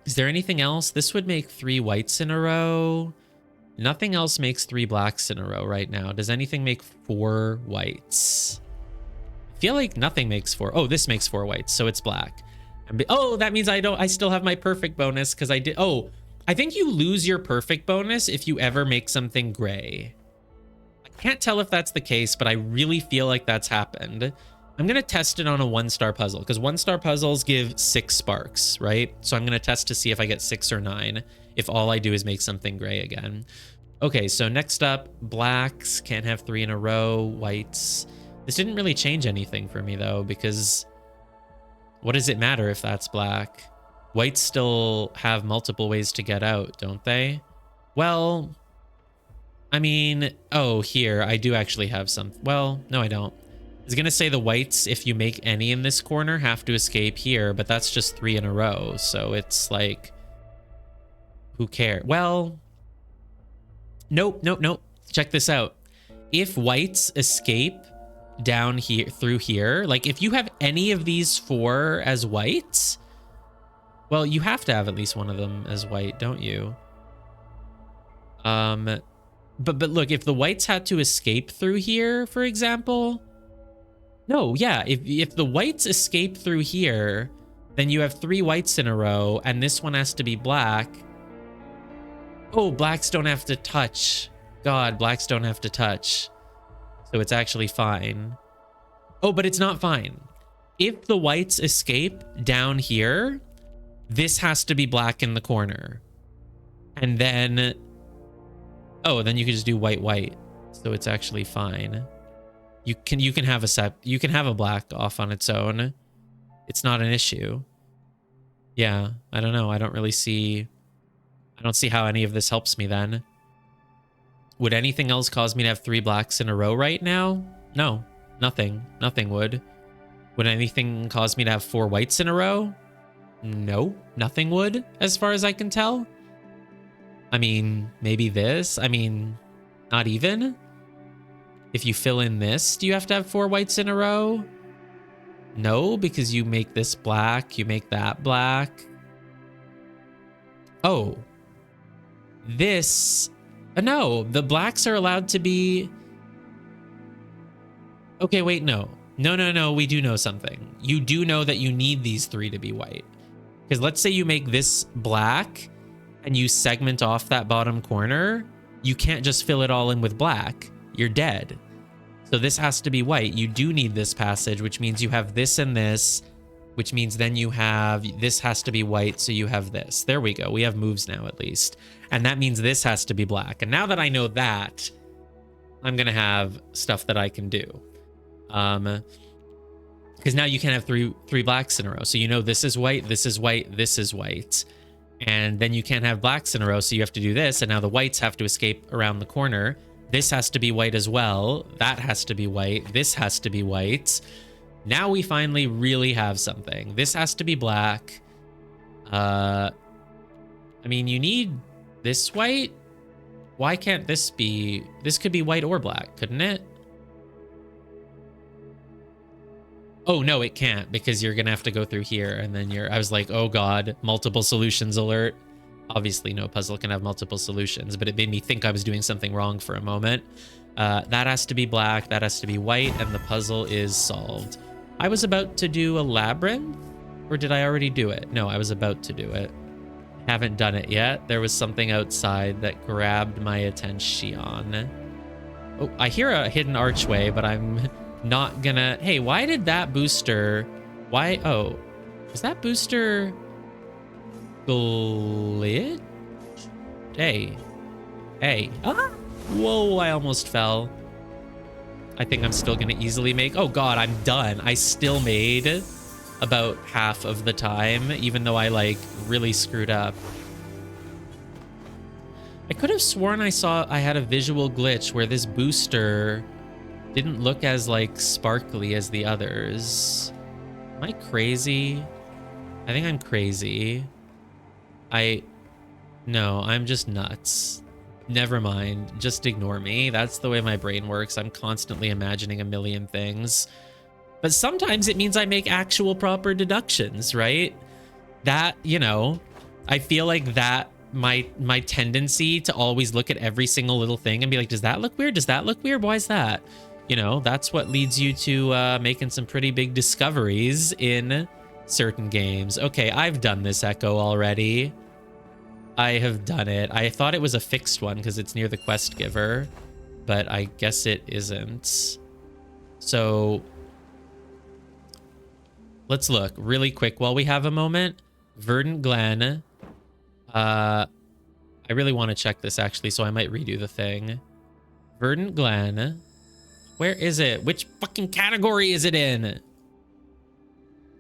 Is there anything else? This would make 3 whites in a row. Nothing else makes 3 blacks in a row right now. Does anything make 4 whites? I feel like nothing makes 4. Oh, this makes 4 whites, so it's black. Oh, that means I still have my perfect bonus because I did. Oh, I think you lose your perfect bonus if you ever make something gray. I can't tell if that's the case, but I really feel like that's happened. I'm going to test it on a 1-star puzzle because 1-star puzzles give 6 sparks, right? So I'm going to test to see if I get 6 or 9 if all I do is make something gray again. Okay, so next up, blacks can't have 3 in a row, whites. This didn't really change anything for me though, because what does it matter if that's black? Whites still have multiple ways to get out, don't they? Well, I mean, oh, here, I do actually have some. Well, no, I don't. I was gonna say the whites, if you make any in this corner, have to escape here, but that's just 3 in a row. So it's like, who cares? Well, nope, nope, nope. Check this out. If whites escape down here through here, like if you have any of these 4 as whites, well, you have to have at least one of them as white, don't you? But look, if the whites had to escape through here, for example, no, yeah, if the whites escape through here, then you have 3 whites in a row, and this one has to be black. Oh, blacks don't have to touch. God, blacks don't have to touch. So it's actually fine. Oh, but it's not fine. If the whites escape down here, this has to be black in the corner. And then, oh, then you can just do white, white. So it's actually fine. You can have a black off on its own. It's not an issue. Yeah, I don't know. I don't see how any of this helps me then. Would anything else cause me to have 3 blacks in a row right now? No, nothing. Nothing would. Would anything cause me to have 4 whites in a row? No, nothing would, as far as I can tell. I mean, maybe this. I mean, not even. If you fill in this, do you have to have 4 whites in a row? No, because you make this black, you make that black. Oh. This... no, the blacks are allowed to be... Okay, wait, no. No, we do know something. You do know that you need these 3 to be white. Because let's say you make this black and you segment off that bottom corner, you can't just fill it all in with black. You're dead. So this has to be white. You do need this passage, which means you have this and this, which means then you have, this has to be white, so you have this. There we go. We have moves now, at least. And that means this has to be black. And now that I know that, I'm going to have stuff that I can do. Because now you can have three blacks in a row. So you know this is white, this is white, this is white. And then you can't have blacks in a row, so you have to do this. And now the whites have to escape around the corner. This has to be white as well. That has to be white. This has to be white. Now we finally really have something. This has to be black. I mean, you need this white. Why can't this be... This could be white or black, couldn't it? Oh, no, it can't, because you're going to have to go through here, and then you're... I was like, oh god, multiple solutions alert. Obviously, no puzzle can have multiple solutions, but it made me think I was doing something wrong for a moment. That has to be black, that has to be white, and the puzzle is solved. I was about to do a labyrinth, or did I already do it? No, I was about to do it. Haven't done it yet. There was something outside that grabbed my attention. Oh, I hear a hidden archway, but I'm not gonna... Hey, why did that booster... Why... Oh, was that booster... glitch? Hey. Hey. Ah! Whoa, I almost fell. I think I'm still gonna easily make... Oh god, I'm done. I still made about half of the time, even though I, like, really screwed up. I could have sworn I had a visual glitch where this booster didn't look as, like, sparkly as the others. Am I crazy? I think I'm crazy. No, I'm just nuts. Never mind. Just ignore me. That's the way my brain works. I'm constantly imagining a million things. But sometimes it means I make actual proper deductions, right? That, you know, I feel like that my tendency to always look at every single little thing and be like, does that look weird? Does that look weird? Why is that? You know, that's what leads you to making some pretty big discoveries in certain games. Okay, I've done this Echo already. I have done it. I thought it was a fixed one because it's near the quest giver, but I guess it isn't. So let's look really quick while we have a moment. Verdant Glen. I really want to check this actually, so I might redo the thing. Verdant Glen. Where is it? Which fucking category is it in?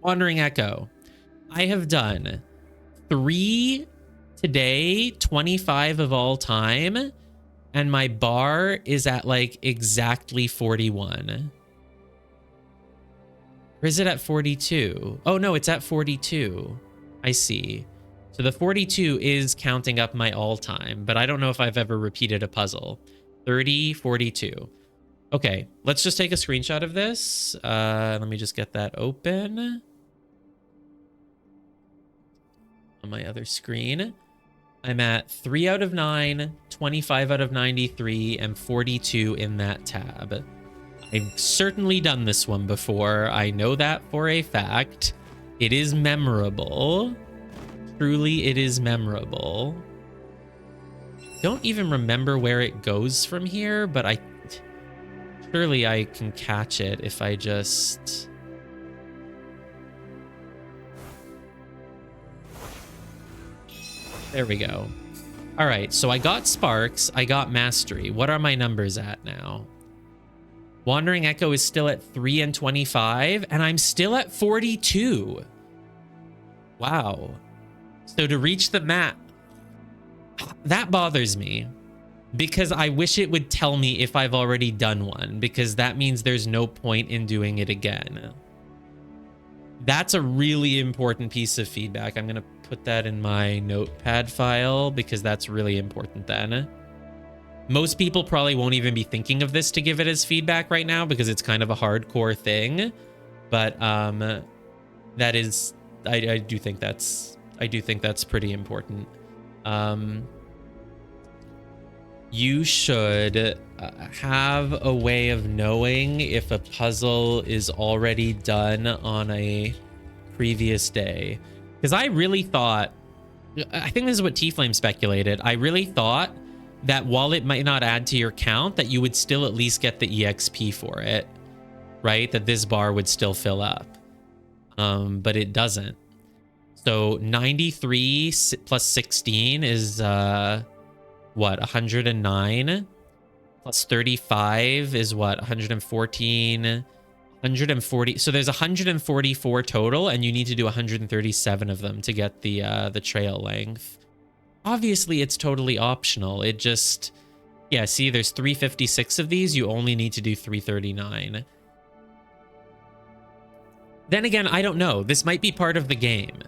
Wandering Echo. I have done 3 today, 25 of all time, and my bar is at like exactly 41. Or is it at 42? Oh no, it's at 42. I see. So the 42 is counting up my all-time, but I don't know if I've ever repeated a puzzle. 30, 42. Okay, let's just take a screenshot of this. Let me just get that open on my other screen. I'm at 3 out of 9, 25 out of 93, and 42 in that tab. I've certainly done this one before. I know that for a fact. It is memorable. Truly, it is memorable. Don't even remember where it goes from here, but surely I can catch it if I just... There we go. All right, so I got Sparks, I got Mastery. What are my numbers at now? Wandering Echo is still at 3 and 25, and I'm still at 42. Wow. So to reach the map, that bothers me because I wish it would tell me if I've already done one, because that means there's no point in doing it again. That's a really important piece of feedback. I'm going to put that in my notepad file because that's really important then. Most people probably won't even be thinking of this to give it as feedback right now because it's kind of a hardcore thing. But that is, I do think that's pretty important. You should have a way of knowing if a puzzle is already done on a previous day. Because I really thought, I think this is what T-Flame speculated. I really thought that while it might not add to your count, that you would still at least get the EXP for it, right? That this bar would still fill up. But it doesn't. So 93 plus 16 is, what, 109? Plus 35 is what, 114? 140. So there's 144 total, and you need to do 137 of them to get the trail length. Obviously, it's totally optional. It just, yeah, see, there's 356 of these. You only need to do 339. Then again, I don't know. This might be part of the game.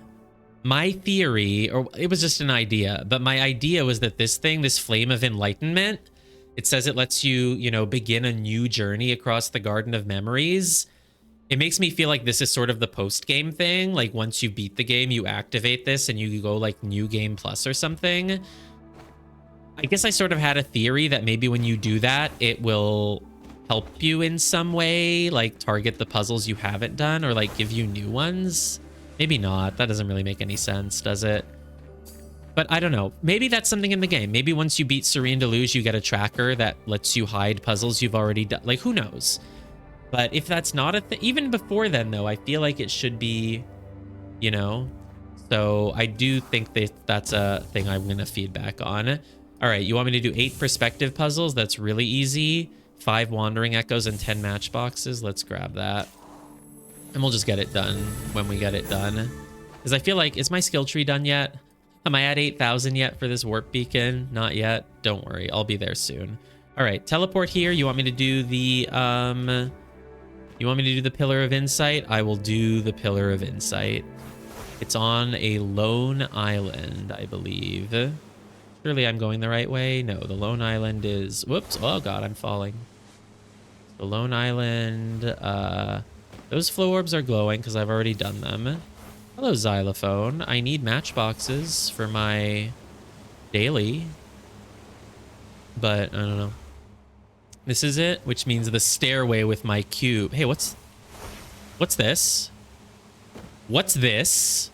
My theory, or it was just an idea, but my idea was that this thing, this Flame of Enlightenment, it says it lets you, you know, begin a new journey across the Garden of Memories. It makes me feel like this is sort of the post-game thing. Like once you beat the game, you activate this and you go like New Game Plus or something. I guess I sort of had a theory that maybe when you do that, it will help you in some way, like target the puzzles you haven't done or like give you new ones. Maybe not. That doesn't really make any sense, does it? But I don't know. Maybe that's something in the game. Maybe once you beat Serene Deluge, you get a tracker that lets you hide puzzles you've already done. Like, who knows? But if that's not a thing, even before then, though, I feel like it should be, you know? So I do think that that's a thing I'm going to feedback on. All right, you want me to do 8 perspective puzzles? That's really easy. 5 Wandering Echoes and 10 matchboxes. Let's grab that. And we'll just get it done when we get it done. Because I feel like, is my skill tree done yet? Am I at 8,000 yet for this warp beacon? Not yet. Don't worry, I'll be there soon. All right, teleport here. You want me to do the Pillar of Insight? I will do the Pillar of Insight. It's on a lone island, I believe. Surely I'm going the right way. No, the lone island is, whoops. Oh God, I'm falling. The lone island, those flow orbs are glowing because I've already done them. Hello, Xylophone. I need matchboxes for my daily. But, I don't know. This is it, which means the stairway with my cube. Hey, what's this? What's this?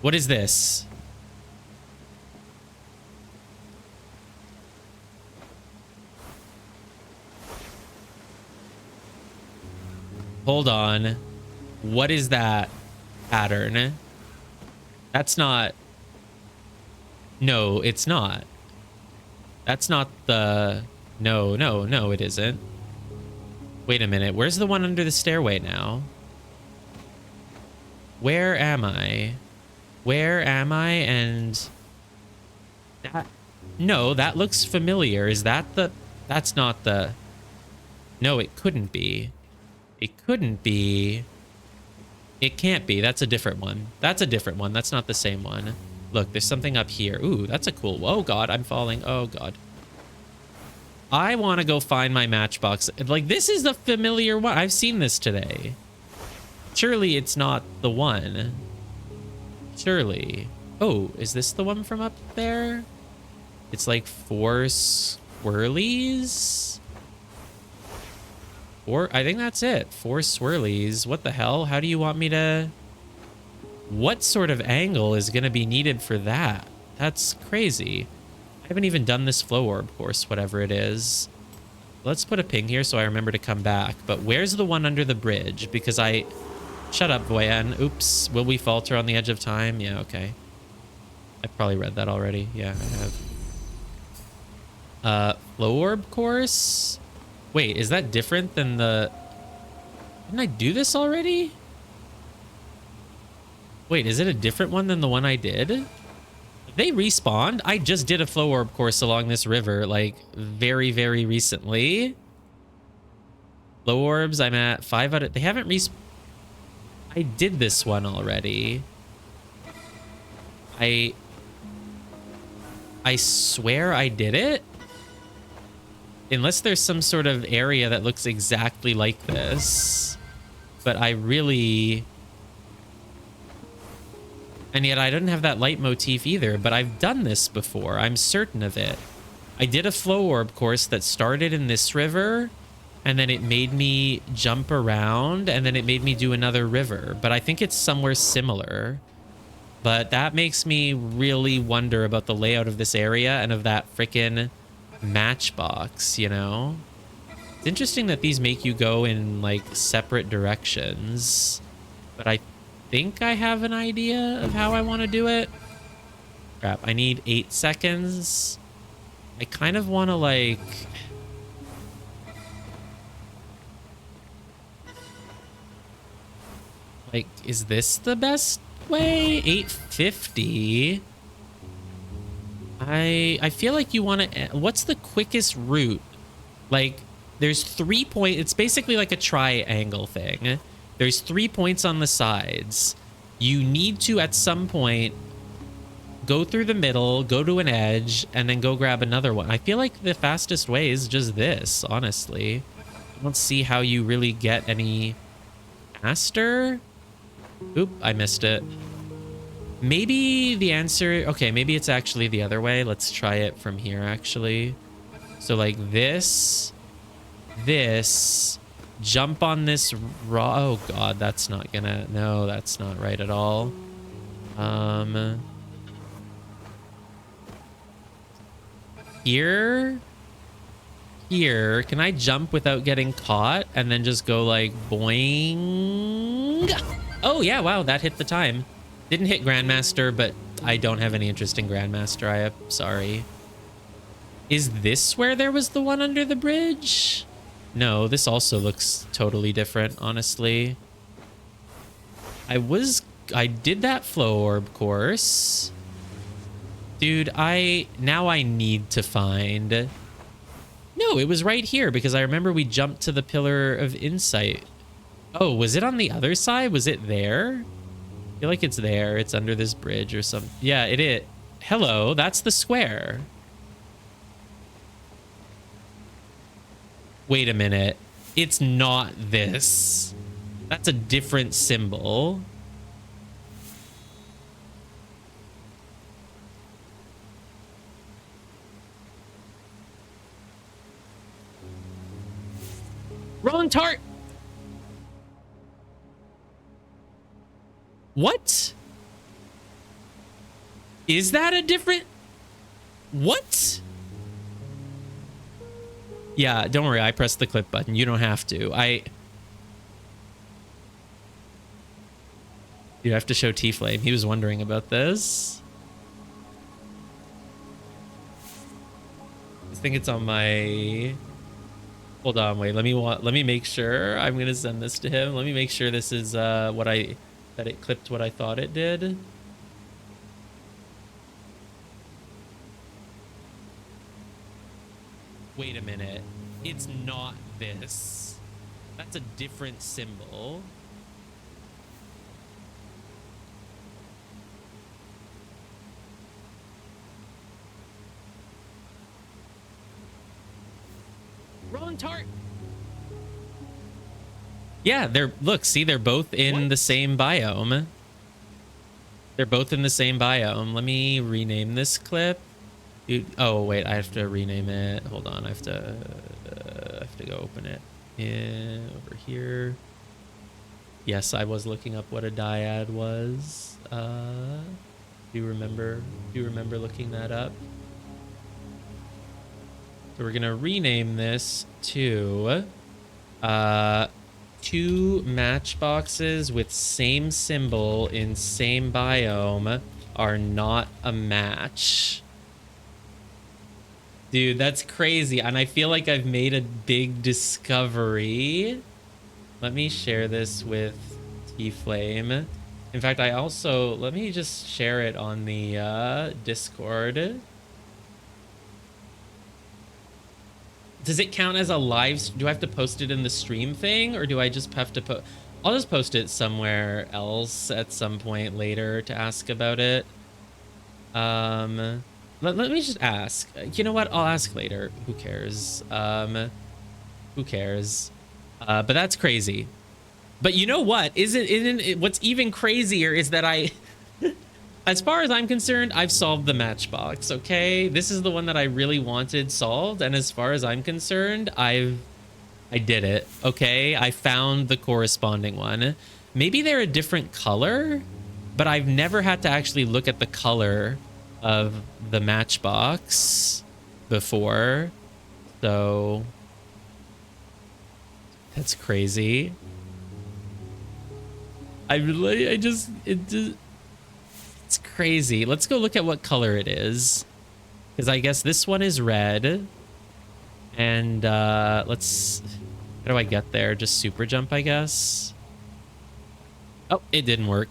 What is this? Hold on. What is that pattern? That's not... No, it's not. That's not the... No, no, no, it isn't. Wait a minute. Where's the one under the stairway now? Where am I? Where am I? And... that... No, that looks familiar. Is that the... That's not the... No, it couldn't be. It couldn't be. It can't be. That's a different one. That's a different one. That's not the same one. Look, there's something up here. Ooh, that's a cool... Oh, God, I'm falling. Oh, God. I want to go find my matchbox. Like, this is the familiar one. I've seen this today. Surely it's not the one. Surely. Oh, is this the one from up there? It's like 4 swirlies? Or I think that's it. 4 swirlies. What the hell? How do you want me to... What sort of angle is going to be needed for that? That's crazy. I haven't even done this flow orb course, whatever it is. Let's put a ping here so I remember to come back. But where's the one under the bridge? Because I... Shut up, Voyan. Oops. Will we falter on the edge of time? Yeah, okay. I probably read that already. Yeah, I have. Flow orb course? Wait, is that different than the... Didn't I do this already? Wait, is it a different one than the one I did? They respawned. I just did a flow orb course along this river, like, very, very recently. Flow orbs, I'm at 5 out of... They haven't respawned. I did this one already. I swear I did it. Unless there's some sort of area that looks exactly like this. But I really... And yet I didn't have that light motif either, but I've done this before. I'm certain of it. I did a flow orb course that started in this river, and then it made me jump around, and then it made me do another river. But I think it's somewhere similar. But that makes me really wonder about the layout of this area and of that frickin' matchbox, you know? It's interesting that these make you go in, like, separate directions. But I think I have an idea of how I want to do it. Crap, I need 8 seconds. I kind of want to, like... Like, is this the best way? 850. I feel like you want to... What's the quickest route? Like, there's 3 points. It's basically like a triangle thing. There's 3 points on the sides. You need to, at some point, go through the middle, go to an edge, and then go grab another one. I feel like the fastest way is just this, honestly. I don't see how you really get any faster. Oop, I missed it. Maybe the answer... Okay, maybe it's actually the other way. Let's try it from here, actually. So, like, this... Jump on this raw... Oh, God, that's not gonna... No, that's not right at all. Here? Here. Can I jump without getting caught? And then just go, like, boing? Oh, yeah, wow, that hit the time. Didn't hit Grandmaster, but I don't have any interest in Grandmaster. I am sorry. Is this where there was the one under the bridge? No, this also looks totally different, honestly. I did that flow orb course. Dude, now I need to find... No, it was right here because I remember we jumped to the Pillar of Insight. Oh, was it on the other side? Was it there? I feel like it's there. It's under this bridge or something. Yeah, it is. Hello, that's the square. Wait a minute. It's not this. That's a different symbol. Wrong tart. What? Is that a different... What? Yeah, don't worry. I pressed the clip button. You don't have to. You have to show T-Flame. He was wondering about this. think it's on my... Hold on, wait. Let me make sure. I'm gonna send this to him. Let me make sure this is that it clipped what I thought it did. Wait a minute. It's not this. That's a different symbol. Wrong tart. Yeah, they're both in the same biome. They're both in the same biome. Let me rename this clip. Dude, oh wait, I have to rename it. Hold on, I have to go open it. Yeah, over here. Yes, I was looking up what a dyad was. Do you remember looking that up? So we're gonna rename this to 2 matchboxes with same symbol in same biome are not a match. Dude, that's crazy. And I feel like I've made a big discovery. Let me share this with T-Flame. In fact, let me just share it on the Discord. Does it count as a live? Do I have to post it in the stream thing, or do I just have to put? I'll just post it somewhere else at some point later to ask about it. Let me just ask. You know what? I'll ask later. Who cares? Who cares? But that's crazy. But you know what? Isn't it? What's even crazier is that as far as I'm concerned, I've solved the matchbox, okay? This is the one that I really wanted solved, and as far as I'm concerned, I did it, okay? I found the corresponding one. Maybe they're a different color, but I've never had to actually look at the color of the matchbox before, so that's crazy. It's crazy. Let's go look at what color it is, because I guess this one is red. And how do I get there? Just super jump, I guess. Oh, it didn't work.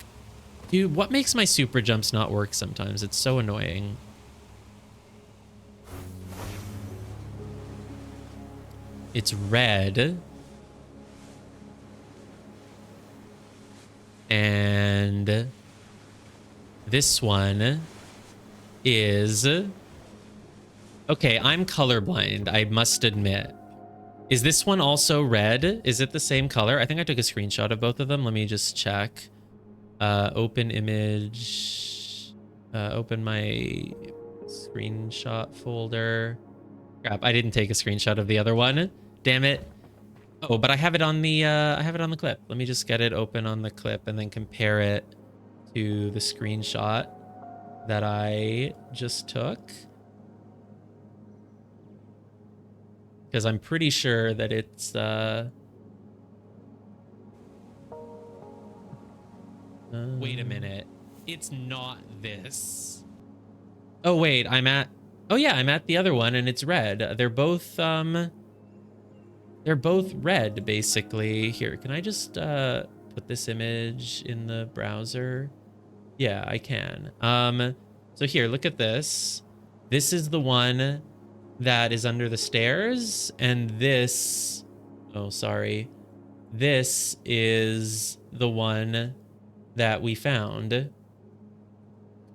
Dude, what makes my super jumps not work sometimes? It's so annoying. It's red. And this one is... Okay, I'm colorblind, I must admit. Is this one also red? Is it the same color? I think I took a screenshot of both of them. Let me just check. Open image. Open my screenshot folder. Crap, I didn't take a screenshot of the other one. Damn it. Oh, but I have it on the clip. Let me just get it open on the clip and then compare it to the screenshot that I just took. Because I'm pretty sure that it's wait a minute. It's not this. Oh wait, I'm at the other one and it's red. They're both red basically. Here, can I just put this image in the browser? Yeah, I can. So here, look at this. This is the one that is under the stairs, and this, oh, sorry. This is the one that we found.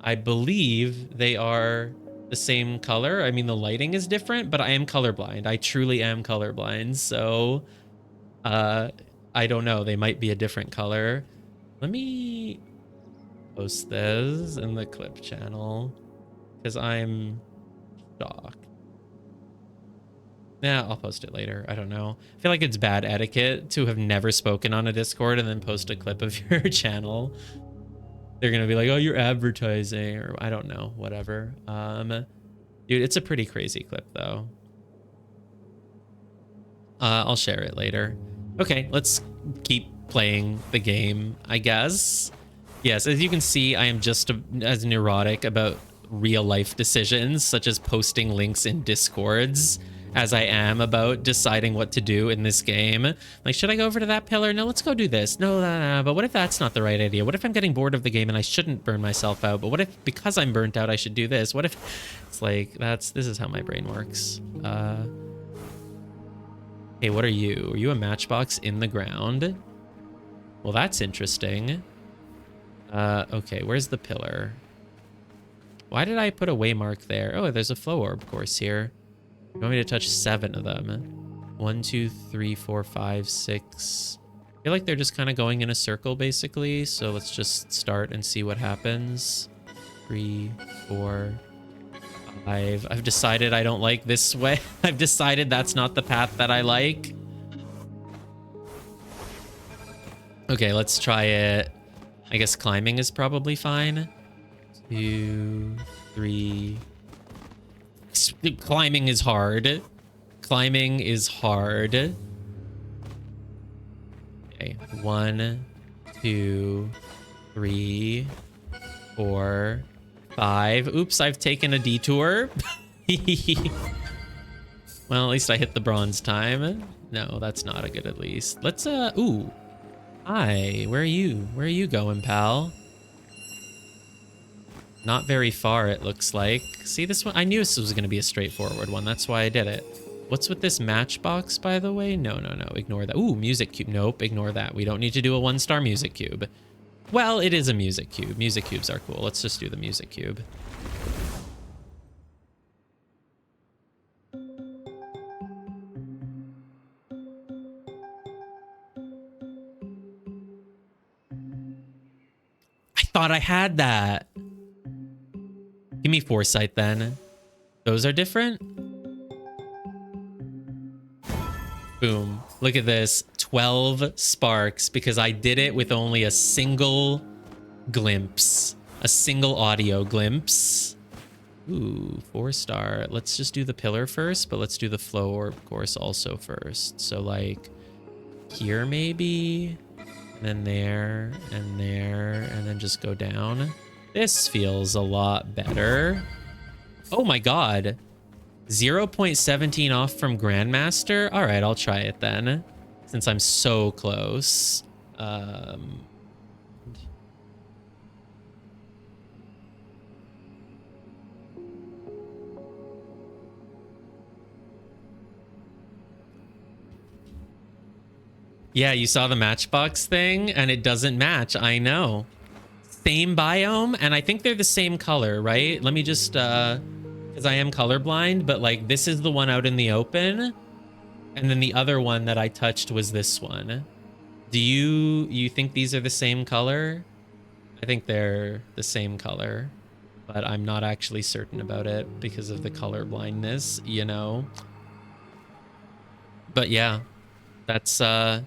I believe they are the same color. I mean, the lighting is different, but I am colorblind. I truly am colorblind, so I don't know. They might be a different color. Let me post this in the clip channel because I'm shocked. Yeah, I'll post it later. I don't know. I feel like it's bad etiquette to have never spoken on a Discord and then post a clip of your channel. They're gonna be like, oh, you're advertising, or I don't know, whatever. Dude, it's a pretty crazy clip though. I'll share it later. Okay, let's keep playing the game, I guess. Yes, as you can see, I am just as neurotic about real life decisions, such as posting links in Discords, as I am about deciding what to do in this game. Like, should I go over to that pillar? No, let's go do this. No, but what if that's not the right idea? What if I'm getting bored of the game and I shouldn't burn myself out? But what if, because I'm burnt out, I should do this? What if... It's like, this is how my brain works. Hey, what are you? Are you a matchbox in the ground? Well, that's interesting. Okay, where's the pillar? Why did I put a waymark there? Oh, there's a flow orb course here. You want me to touch 7 of them? 1, 2, 3, 4, 5, 6. I feel like they're just kind of going in a circle, basically. So let's just start and see what happens. 3, 4, 5. I've decided I don't like this way. I've decided that's not the path that I like. Okay, let's try it. I guess climbing is probably fine. 2, 3. Climbing is hard. Climbing is hard. Okay, 1, 2, 3, 4, 5. Oops, I've taken a detour. Well, at least I hit the bronze time. No, that's not a good at least. Let's, ooh. Hi, where are you? Where are you going, pal? Not very far, it looks like. See, this one? I knew this was going to be a straightforward one. That's why I did it. What's with this matchbox, by the way? No, no, no. Ignore that. Ooh, music cube. Nope, ignore that. We don't need to do a 1-star music cube. Well, it is a music cube. Music cubes are cool. Let's just do the music cube. I thought I had that. Give me foresight then. Those are different. Boom. Look at this. 12 sparks because I did it with only a single glimpse. A single audio glimpse. Ooh, 4-star. Let's just do the pillar first, but let's do the flow orb course also first. So like here maybe, and then there, and there, and then just go down. This feels a lot better. Oh my god. 0.17 off from Grandmaster? All right, I'll try it then, since I'm so close. Yeah, you saw the matchbox thing, and it doesn't match. I know. Same biome, and I think they're the same color, right? Let me just, because I am colorblind, but like this is the one out in the open, and then the other one that I touched was this one. Do you think these are the same color? I think they're the same color, but I'm not actually certain about it because of the color blindness, you know? But yeah, that's, oh,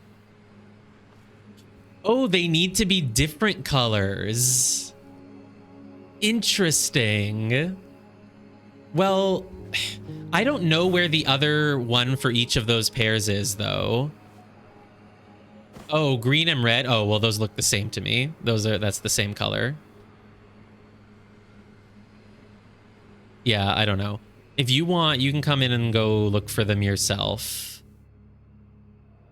they need to be different colors. Interesting. Well, I don't know where the other one for each of those pairs is, though. Oh, green and red. Oh, well, those look the same to me. That's the same color. Yeah, I don't know. If you want, you can come in and go look for them yourself.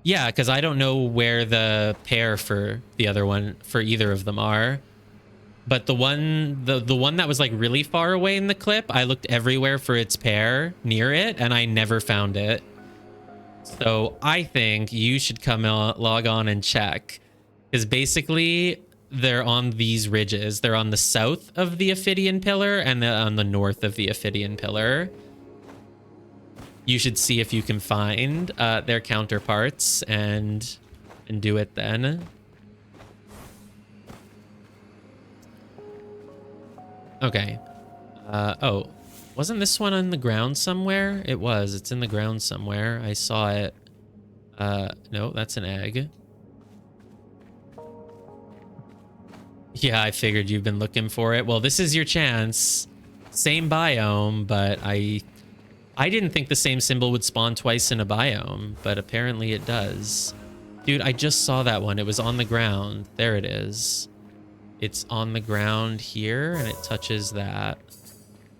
Yeah, because I don't know where the pair for the other one, for either of them are. But the one that was like really far away in the clip, I looked everywhere for its pair near it, and I never found it. So I think you should come log on and check. Because basically, they're on these ridges. They're on the south of the Ophidian Pillar and on the north of the Ophidian Pillar. You should see if you can find their counterparts and do it then. Okay. Oh, wasn't this one on the ground somewhere? It was. It's in the ground somewhere. I saw it. No, that's an egg. Yeah, I figured you've been looking for it. Well, this is your chance. Same biome, but I didn't think the same symbol would spawn twice in a biome, but apparently it does. Dude, I just saw that one. It was on the ground. There it is. It's on the ground here, and it touches that.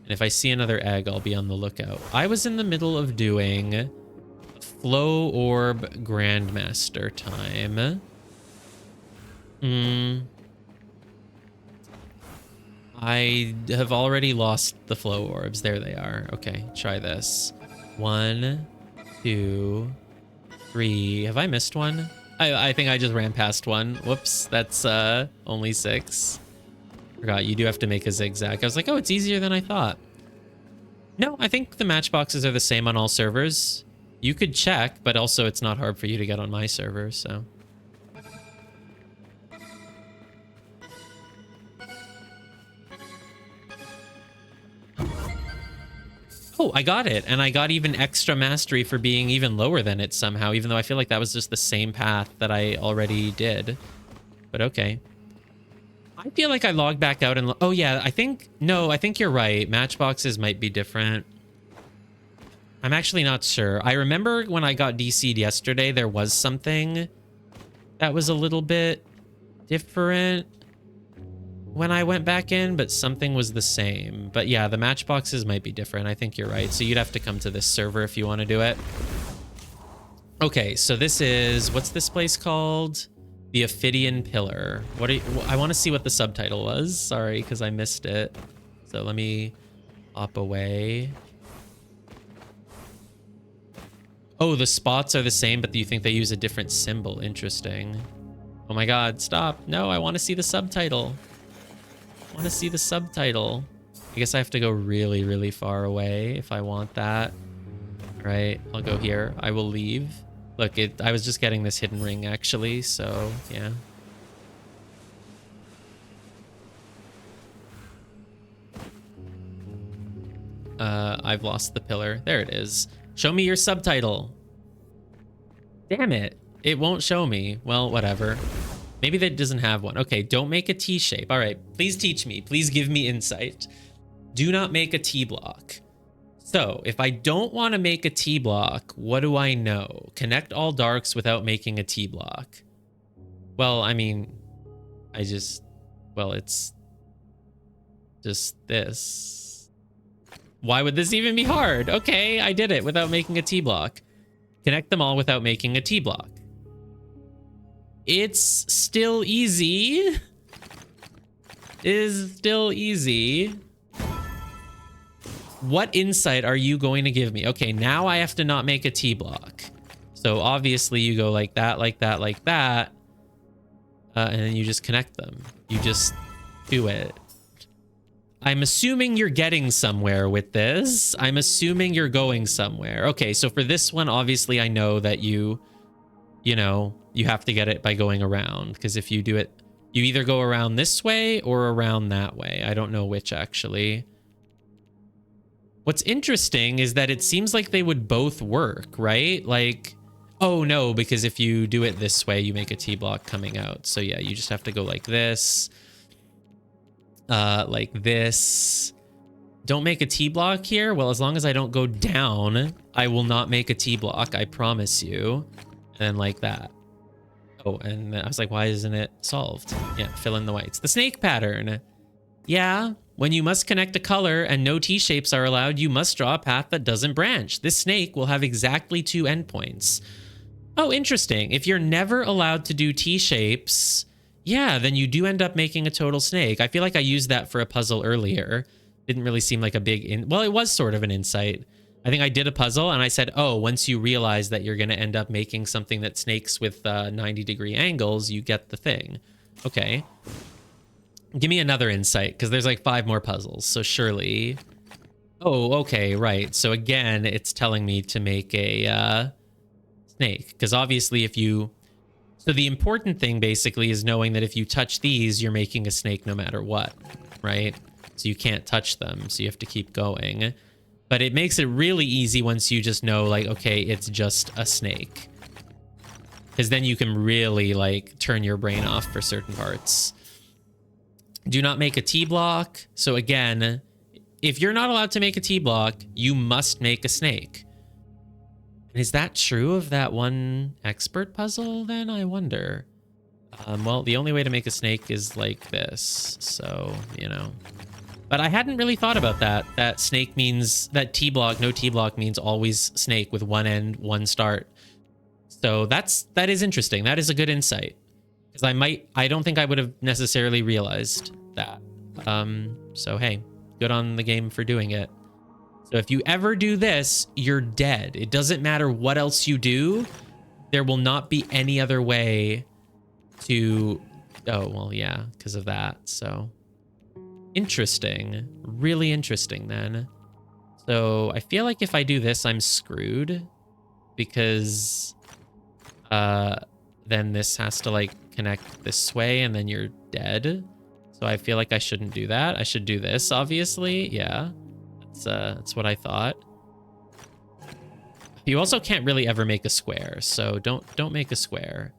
And if I see another egg, I'll be on the lookout. I was in the middle of doing Flow Orb Grandmaster time. I have already lost the Flow Orbs. There they are. Okay, try this. 1, 2, 3. Have I missed one? I think I just ran past one. Whoops, that's only 6. Forgot, you do have to make a zigzag. I was like, oh, it's easier than I thought. No, I think the matchboxes are the same on all servers. You could check, but also it's not hard for you to get on my server, so. Oh, I got it. And I got even extra mastery for being even lower than it somehow, even though I feel like that was just the same path that I already did. But okay. I feel like I logged back out and... Oh, yeah, I think you're right. Matchboxes might be different. I'm actually not sure. I remember when I got DC'd yesterday, there was something that was a little bit different when I went back in, but something was the same. But yeah, the matchboxes might be different. I think you're right. So you'd have to come to this server if you want to do it. Okay, so this is... What's this place called? The Ophidian Pillar. What are you, I want to see what the subtitle was. Sorry, because I missed it. So let me hop away. Oh, the spots are the same, but you think they use a different symbol. Interesting. Oh my god, stop. No, I want to see the subtitle. I want to see the subtitle. I guess I have to go really, really far away if I want that. Right, I'll go here. I will leave. Look, I was just getting this hidden ring, actually, so, yeah. I've lost the pillar. There it is. Show me your subtitle. Damn it. It won't show me. Well, whatever. Maybe that doesn't have one. Okay, don't make a T shape. All right, please teach me. Please give me insight. Do not make a T block. So, if I don't want to make a T block, what do I know? Connect all darks without making a T block. Well, I mean, well, it's just this. Why would this even be hard? Okay, I did it without making a T block. Connect them all without making a T block. It's still easy. Is still easy. What insight are you going to give me? Okay, now I have to not make a T block. So obviously you go like that, like that, like that. And then you just connect them. You just do it. I'm assuming you're getting somewhere with this. I'm assuming you're going somewhere. Okay, so for this one, obviously I know that you have to get it by going around. Because if you do it, you either go around this way or around that way. I don't know which, actually. What's interesting is that it seems like they would both work, right? Like, oh no, because if you do it this way, you make a T block coming out. So yeah, you just have to go like this. Like this. Don't make a T block here? Well, as long as I don't go down, I will not make a T block, I promise you. And then like that. Oh, and I was like, why isn't it solved? Yeah, fill in the whites. The snake pattern. Yeah, when you must connect a color and no T-shapes are allowed, you must draw a path that doesn't branch. This snake will have exactly 2 endpoints. Oh, interesting. If you're never allowed to do T-shapes, yeah, then you do end up making a total snake. I feel like I used that for a puzzle earlier. Didn't really seem like a big... Well, it was sort of an insight. I think I did a puzzle and I said, oh, once you realize that you're going to end up making something that snakes with 90-degree angles, you get the thing. Okay. Give me another insight, because there's like 5 more puzzles, so surely... Oh, okay, right. So again, it's telling me to make a snake, because obviously if you... So the important thing basically is knowing that if you touch these, you're making a snake no matter what, right? So you can't touch them, so you have to keep going. But it makes it really easy once you just know, like, okay, it's just a snake. Because then you can really, like, turn your brain off for certain parts. Do not make a T block. So again, if you're not allowed to make a T block, you must make a snake. And is that true of that one expert puzzle then? I wonder. Well, the only way to make a snake is like this. So, you know. But I hadn't really thought about that. That snake means that T-block, no T-block means always snake with one end, one start. So that is interesting. That is a good insight. Because I don't think I would have necessarily realized that. So hey, good on the game for doing it. So if you ever do this, you're dead. It doesn't matter what else you do. There will not be any other way to... Oh, well, yeah, because of that. So interesting. Really interesting then. So I feel like if I do this, I'm screwed. Because then this has to like connect this way and then you're dead. So I feel like I shouldn't do that. I should do this, obviously. Yeah, that's what I thought. You also can't really ever make a square, so don't make a square.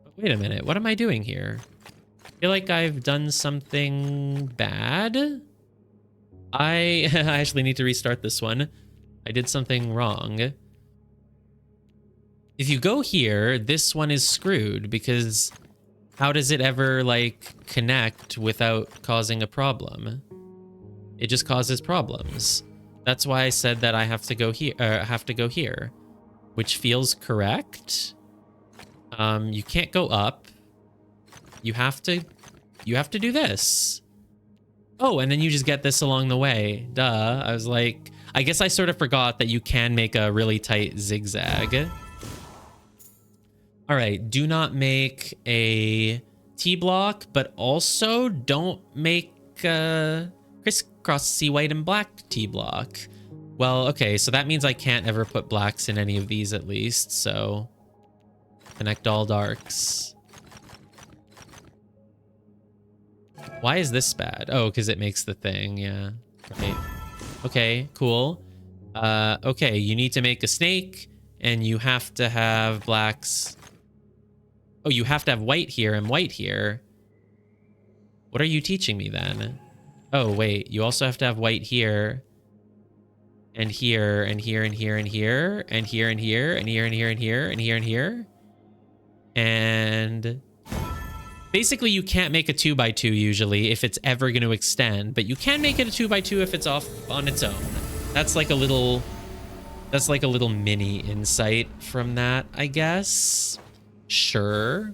But wait a minute, what am I doing here? I feel like I've done something bad. I actually need to restart this one. I did something wrong. If you go here, this one is screwed because how does it ever like connect without causing a problem? It just causes problems. That's why I said that I have to go here, which feels correct. You can't go up. You have to do this. Oh, and then you just get this along the way. Duh. I was like, I guess I sort of forgot that you can make a really tight zigzag. All right, do not make a T-block, but also don't make crisscross C white and black T-block. Well, okay, so that means I can't ever put blacks in any of these at least, so connect all darks. Why is this bad? Oh, because it makes the thing, yeah. Right. Okay, cool. Okay, you need to make a snake, and you have to have blacks. Oh, you have to have white here and white here. What are you teaching me then? Oh, wait, you also have to have white here. And here, and here, and here, and here, and here, and here, and here, and here, and here, and here, and here. And basically you can't make a 2x2 usually if it's ever going to extend, but you can make it a 2x2 if it's off on its own. That's like a little mini insight from that, I guess. Sure.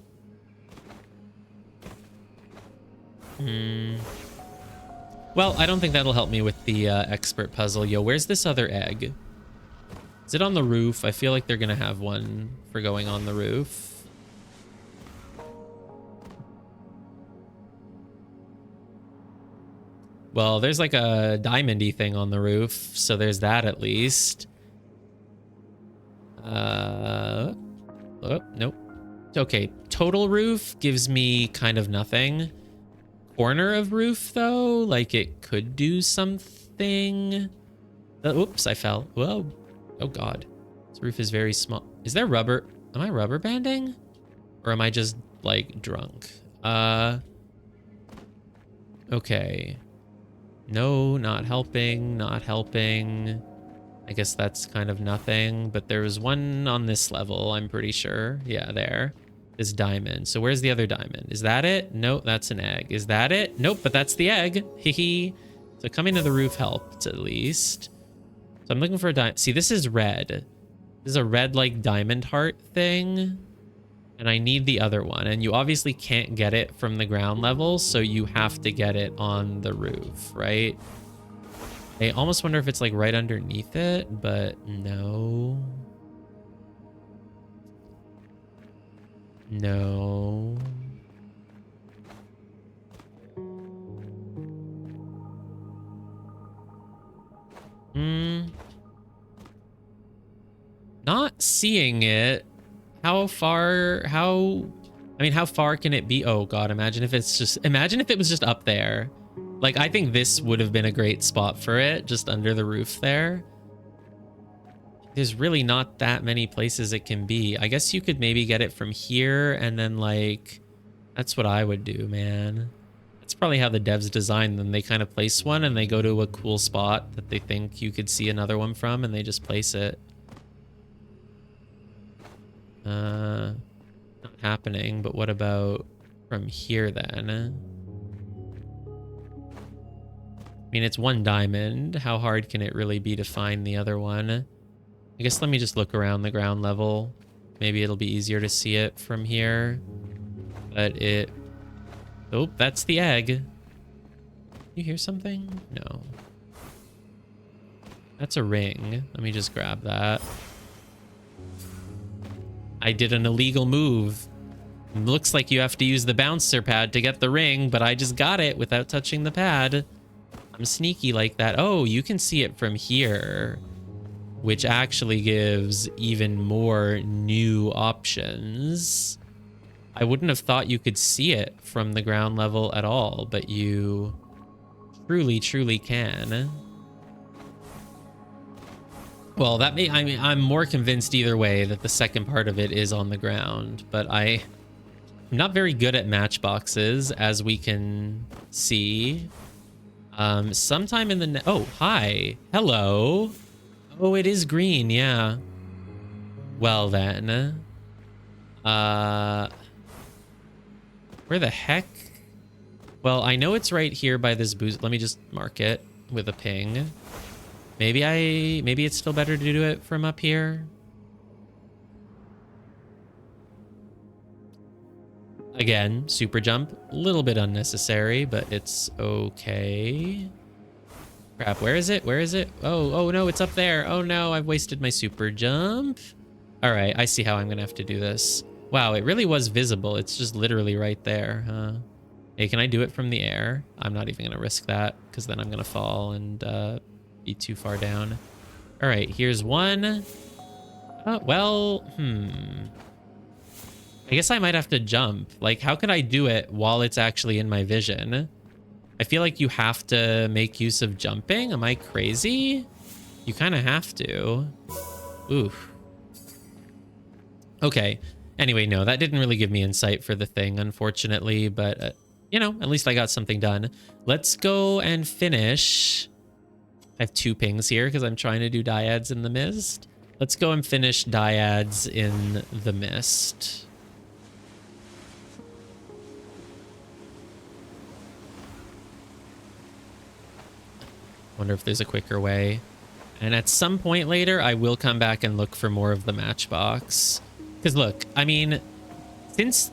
Well, I don't think that'll help me with the expert puzzle. Yo, where's this other egg? Is it on the roof? I feel like they're gonna have one for going on the roof. Well, there's like a diamondy thing on the roof, so there's that at least. Oh, nope. Okay, total roof gives me kind of nothing. Corner of roof, though, like it could do something. Oops, I fell. Whoa. Oh, God. This roof is very small. Is there rubber? Am I rubber banding? Or am I just, like, drunk? Okay. No, not helping, not helping. I guess that's kind of nothing, but there was one on this level, I'm pretty sure. Yeah, there. This diamond. So where's the other diamond? Is that it? Nope, that's an egg. Is that it? Nope, but that's the egg. Hee. So coming to the roof helped, at least. So I'm looking for a diamond. See, this is red. This is a red, like, diamond heart thing. And I need the other one. And you obviously can't get it from the ground level, so you have to get it on the roof, right? I almost wonder if it's like right underneath it, but no. No. Not seeing it. How far can it be? Oh God, imagine if it was just up there. Like, I think this would have been a great spot for it, just under the roof there. There's really not that many places it can be. I guess you could maybe get it from here and then, like, that's what I would do, man. That's probably how the devs design them. They kind of place one and they go to a cool spot that they think you could see another one from and they just place it. Not happening, but what about from here then? I mean, it's one diamond. How hard can it really be to find the other one? I guess let me just look around the ground level. Maybe it'll be easier to see it from here. But it... Oh, that's the egg. You hear something? No. That's a ring. Let me just grab that. I did an illegal move. Looks like you have to use the bouncer pad to get the ring, but I just got it without touching the pad. I'm sneaky like that. Oh, you can see it from here, which actually gives even more new options. I wouldn't have thought you could see it from the ground level at all, but you truly, truly can. Well, that may, I mean, I'm more convinced either way that the second part of it is on the ground, but I'm not very good at matchboxes, as we can see. Sometime in the... Oh, hi. Hello. Oh, it is green, yeah. Well, then. Where the heck? Well, I know it's right here by this boost. Let me just mark it with a ping. Maybe it's still better to do it from up here. Again, super jump. A little bit unnecessary, but it's okay. Crap, where is it? Where is it? Oh no, it's up there. Oh no, I've wasted my super jump. All right, I see how I'm gonna have to do this. Wow, it really was visible. It's just literally right there, huh? Hey, can I do it from the air? I'm not even gonna risk that, because then I'm gonna fall and be too far down. All right, here's one. Well, I guess I might have to jump. Like, how could I do it while it's actually in my vision? I feel like you have to make use of jumping. Am I crazy? You kind of have to. Oof. Okay. Anyway, no, that didn't really give me insight for the thing, unfortunately, but you know, at least I got something done. Let's go and finish. I have 2 pings here because I'm trying to do dyads in the mist. Let's go and finish dyads in the mist. Wonder if there's a quicker way. And at some point later, I will come back and look for more of the matchbox. Because look, I mean, this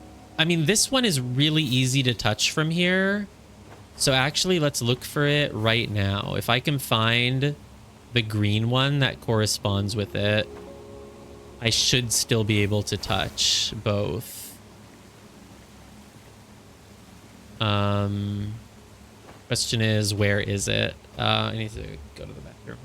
one is really easy to touch from here. So actually, let's look for it right now. If I can find the green one that corresponds with it, I should still be able to touch both. Question is, where is it? I need to go to the bathroom.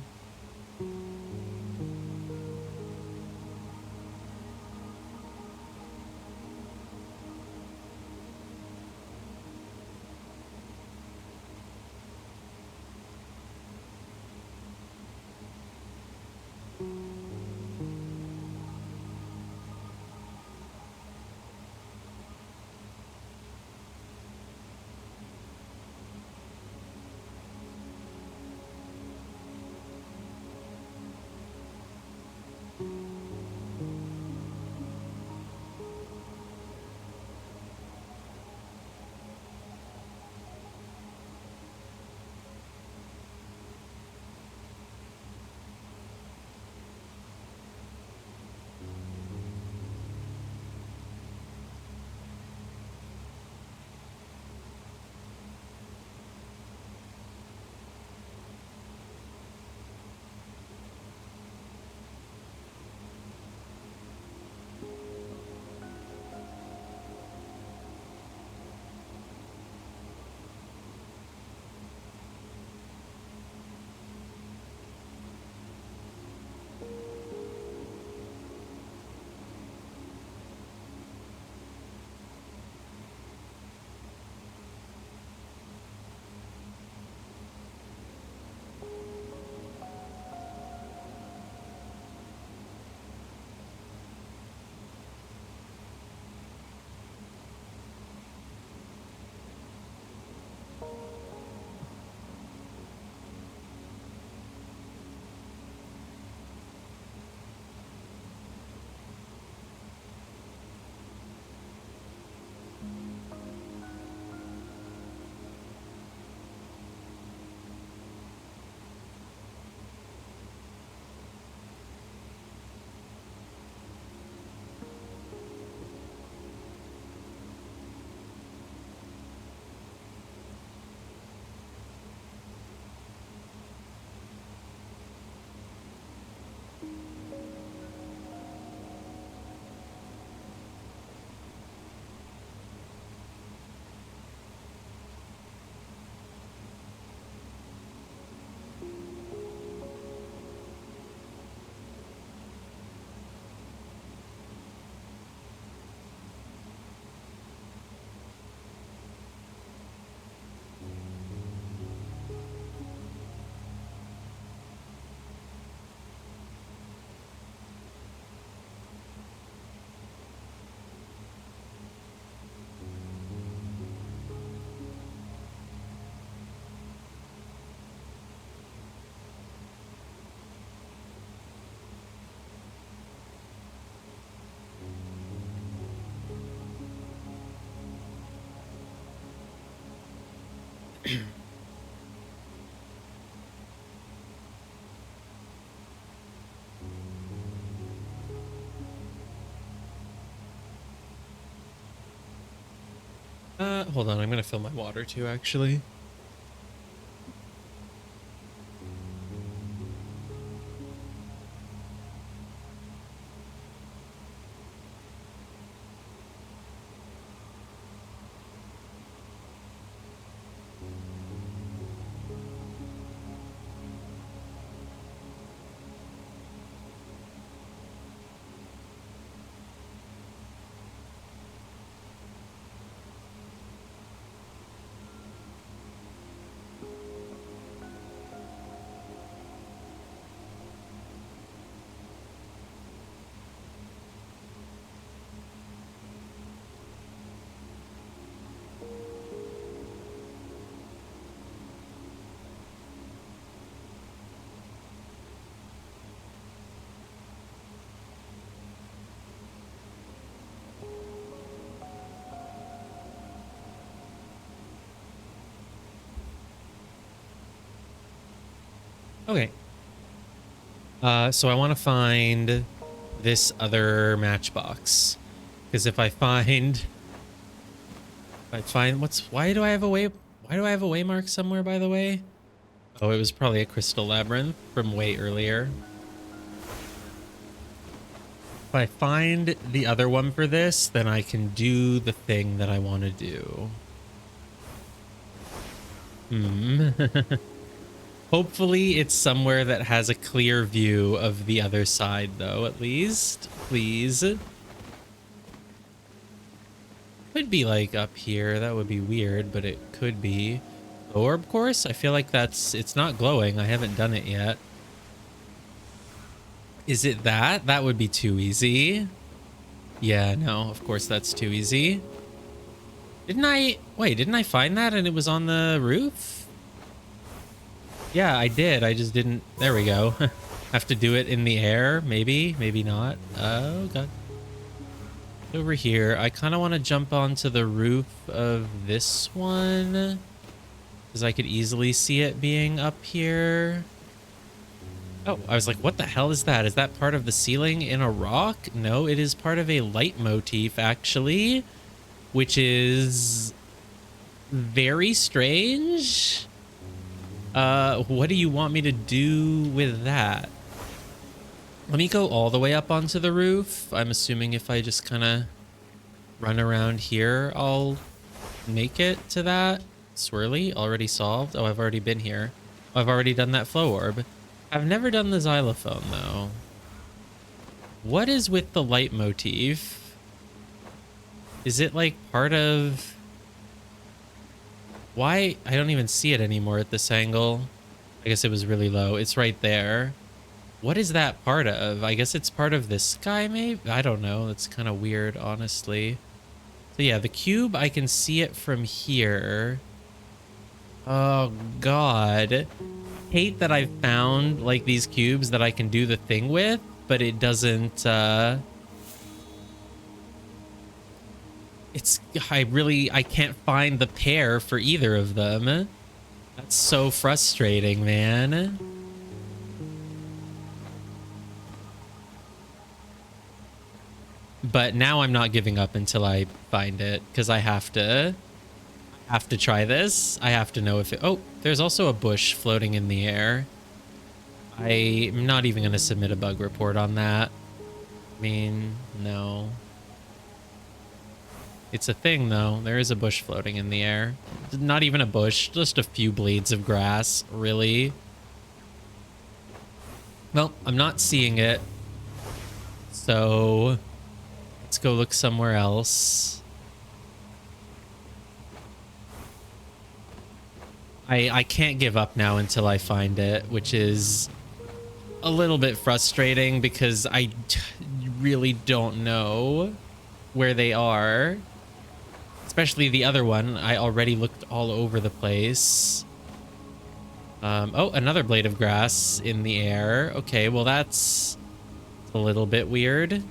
Hold on, I'm gonna fill my water too, actually. Okay. So I want to find this other matchbox, because if I find why do I have a waymark somewhere, by the way? Oh, it was probably a crystal labyrinth from way earlier. If I find the other one for this, then I can do the thing that I want to do. Hopefully it's somewhere that has a clear view of the other side, though, at least. Please. Could be, like, up here. That would be weird, but it could be. Orb course? I feel like it's not glowing. I haven't done it yet. Is it that? That would be too easy. Yeah, no, of course that's too easy. Didn't I find that and it was on the roof? Yeah, I did. I just didn't. There we go. Have to do it in the air. Maybe, maybe not. Oh, God. Over here. I kind of want to jump onto the roof of this one, because I could easily see it being up here. Oh, I was like, what the hell is that? Is that part of the ceiling in a rock? No, it is part of a leitmotif, actually, which is very strange. What do you want me to do with that? Let me go all the way up onto the roof. I'm assuming if I just kind of run around here, I'll make it to that. Swirly, already solved. Oh, I've already been here. I've already done that flow orb. I've never done the xylophone, though. What is with the leitmotif? Is it like part of... Why? I don't even see it anymore at this angle. I guess it was really low. It's right there. What is that part of? I guess it's part of this sky, maybe? I don't know. It's kind of weird, honestly. So yeah, the cube, I can see it from here. Oh, God. Hate that I found, like, these cubes that I can do the thing with, but it doesn't, I can't find the pair for either of them. That's so frustrating, man. But now I'm not giving up until I find it, because I have to try this. I have to know if it... Oh, there's also a bush floating in the air. I'm not even going to submit a bug report on that. I mean, no. It's a thing, though. There is a bush floating in the air. Not even a bush, just a few blades of grass, really. Well, I'm not seeing it. So let's go look somewhere else. I can't give up now until I find it, which is a little bit frustrating because I really don't know where they are. Especially the other one. I already looked all over the place. Oh, another blade of grass in the air. Okay, well that's a little bit weird. I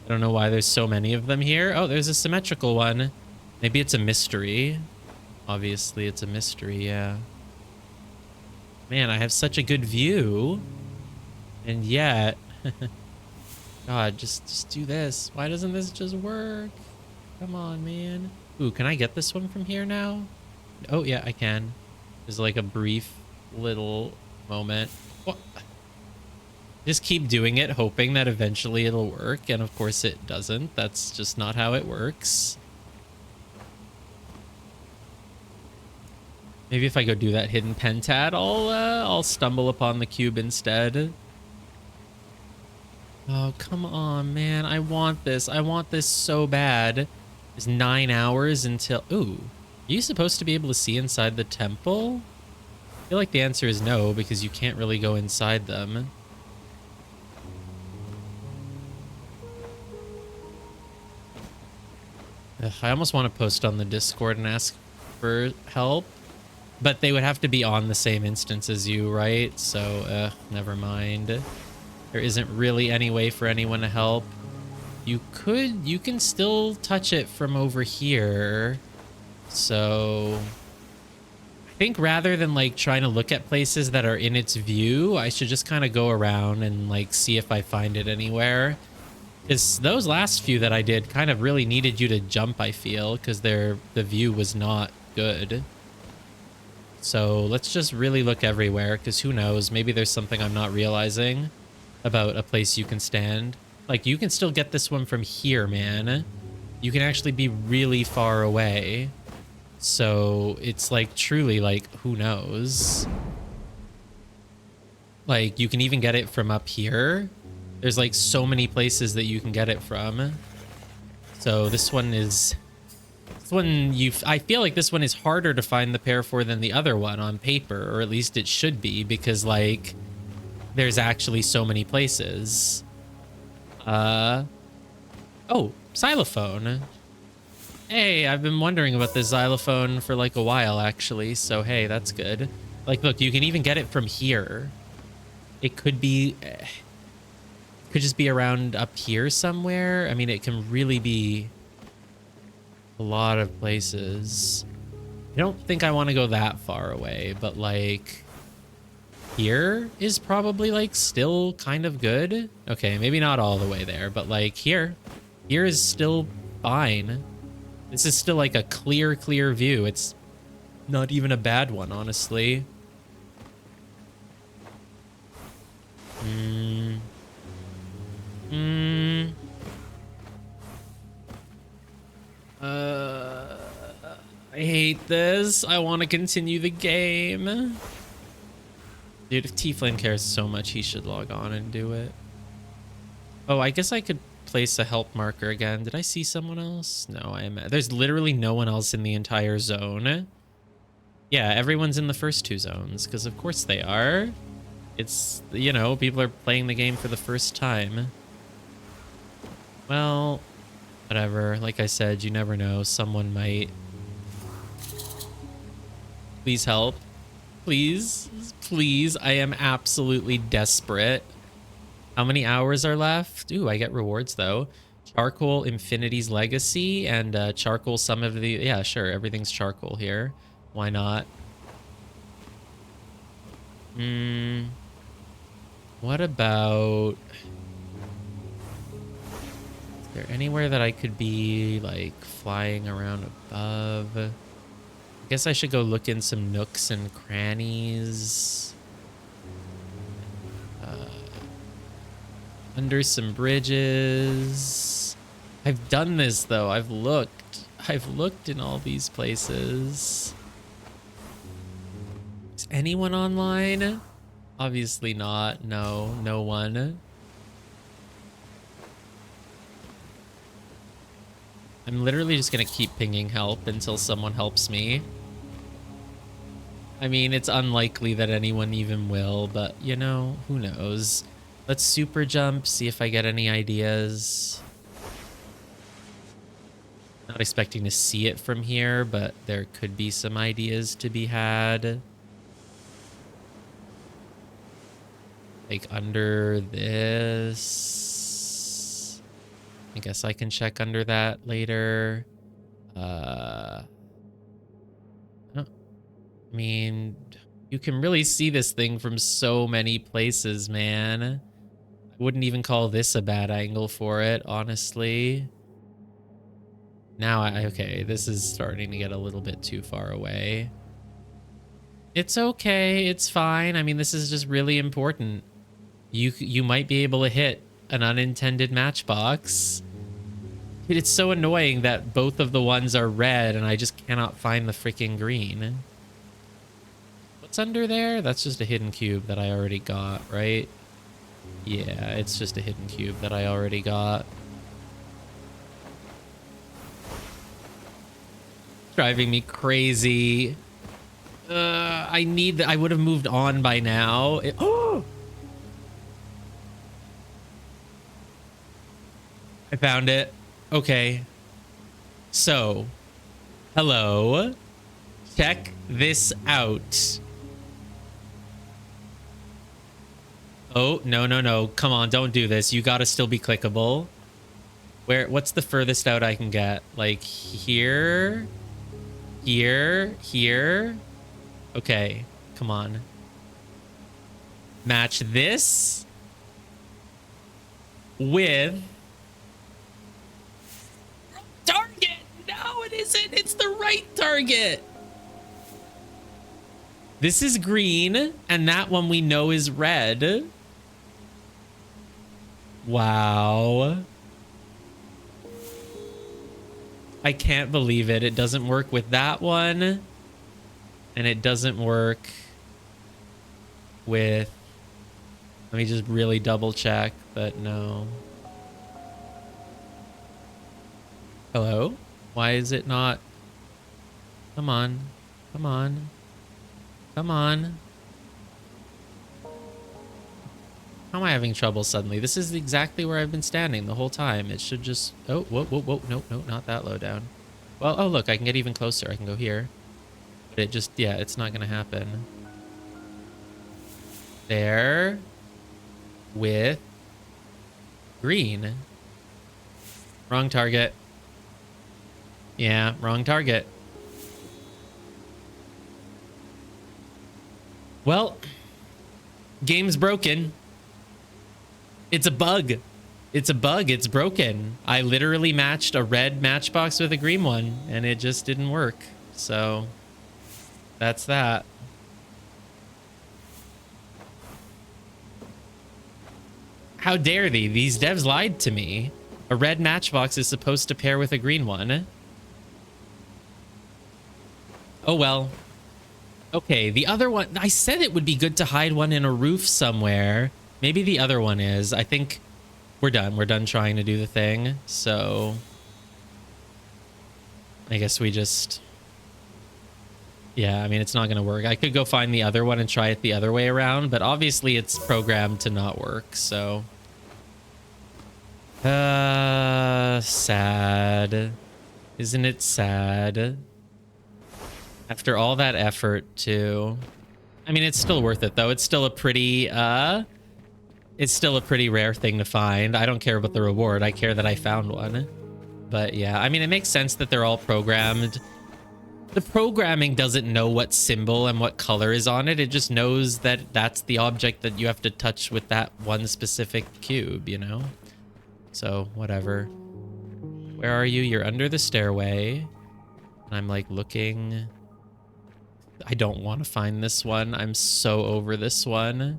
don't know why there's so many of them here. Oh, there's a symmetrical one. Maybe it's a mystery. Obviously, it's a mystery, yeah. Man, I have such a good view. And yet... God, just do this. Why doesn't this just work? Come on, man. Ooh, can I get this one from here now? Oh, yeah, I can. There's like a brief little moment. Oh. Just keep doing it, hoping that eventually it'll work. And of course it doesn't. That's just not how it works. Maybe if I go do that hidden pentad, I'll stumble upon the cube instead. Oh, come on, man. I want this. I want this so bad. It's 9 hours until... Ooh. Are you supposed to be able to see inside the temple? I feel like the answer is no, because you can't really go inside them. Ugh, I almost want to post on the Discord and ask for help. But they would have to be on the same instance as you, right? So, never mind. There isn't really any way for anyone to help. You can still touch it from over here. So I think rather than like trying to look at places that are in its view, I should just kind of go around and like see if I find it anywhere. Because those last few that I did kind of really needed you to jump, I feel, because the view was not good. So let's just really look everywhere, because who knows, maybe there's something I'm not realizing about a place you can stand. Like, you can still get this one from here, man. You can actually be really far away. So it's like truly like, who knows? Like, you can even get it from up here. There's like so many places that you can get it from. So this one is... I feel like this one is harder to find the pair for than the other one on paper, or at least it should be, because like there's actually so many places. Oh, xylophone. Hey, I've been wondering about this xylophone for like a while actually, so hey, that's good. Like, look, you can even get it from here. It could be could just be around up here somewhere. I mean, it can really be a lot of places. I don't think I want to go that far away, but like here is probably like still kind of good. Okay, maybe not all the way there, but like here is still fine. This is still like a clear view. It's not even a bad one, honestly. I hate this. I want to continue the game. Dude, if Tieflin cares so much, he should log on and do it. Oh, I guess I could place a help marker again. Did I see someone else? No, there's literally no one else in the entire zone. Yeah, everyone's in the first two zones, because of course they are. It's, you know, people are playing the game for the first time. Well, whatever. Like I said, you never know. Someone might. Please help. Please. Please. I am absolutely desperate. How many hours are left? Ooh, I get rewards, though. Charcoal Infinity's Legacy and charcoal some of the... Yeah, sure. Everything's charcoal here. Why not? What about... Is there anywhere that I could be, like, flying around above? I guess I should go look in some nooks and crannies. Under some bridges. I've done this, though. I've looked in all these places. Is anyone online? Obviously not. No, no one. I'm literally just gonna keep pinging help until someone helps me. I mean, it's unlikely that anyone even will, but, you know, who knows? Let's super jump, see if I get any ideas. Not expecting to see it from here, but there could be some ideas to be had. Like under this. I guess I can check under that later. I mean, you can really see this thing from so many places, man. I wouldn't even call this a bad angle for it, honestly. Now, okay, this is starting to get a little bit too far away. It's okay, it's fine. I mean, this is just really important. You might be able to hit an unintended matchbox. It's so annoying that both of the ones are red and I just cannot find the freaking green. What's under there? That's just a hidden cube that I already got, right? Yeah, it's just a hidden cube that I already got. Driving me crazy. I would have moved on by now. Oh! I found it. Okay. So, hello. Check this out. Oh, no. Come on, don't do this. You gotta still be clickable. What's the furthest out I can get? Like here? Here? Okay, come on. Match this with target. No, it isn't. It's the right target. This is green, and that one we know is red. Wow. I can't believe it. It doesn't work with that one. And it doesn't work with... Let me just really double check, but no. Hello? Why is it not... Come on. Come on. Come on. How am I having trouble suddenly? This is exactly where I've been standing the whole time. It should just... Oh, whoa. No, not that low down. Well, oh, look, I can get even closer. I can go here. But it just... Yeah, it's not going to happen. There. With... green. Wrong target. Yeah, wrong target. Well, game's broken. It's a bug. It's a bug. It's broken. I literally matched a red matchbox with a green one, and it just didn't work. So, that's that. How dare thee? These devs lied to me. A red matchbox is supposed to pair with a green one. Oh, well. Okay, the other one... I said it would be good to hide one in a roof somewhere. Maybe the other one is. I think we're done. We're done trying to do the thing. So... I guess we just... Yeah, I mean, it's not going to work. I could go find the other one and try it the other way around, but obviously it's programmed to not work, so... Sad. Isn't it sad? After all that effort, too. I mean, it's still worth it, though. It's still a pretty, it's still a pretty rare thing to find. I don't care about the reward. I care that I found one. But, yeah. I mean, it makes sense that they're all programmed. The programming doesn't know what symbol and what color is on it. It just knows that that's the object that you have to touch with that one specific cube, you know? So, whatever. Where are you? You're under the stairway. And I'm, like, looking... I don't want to find this one. I'm so over this one.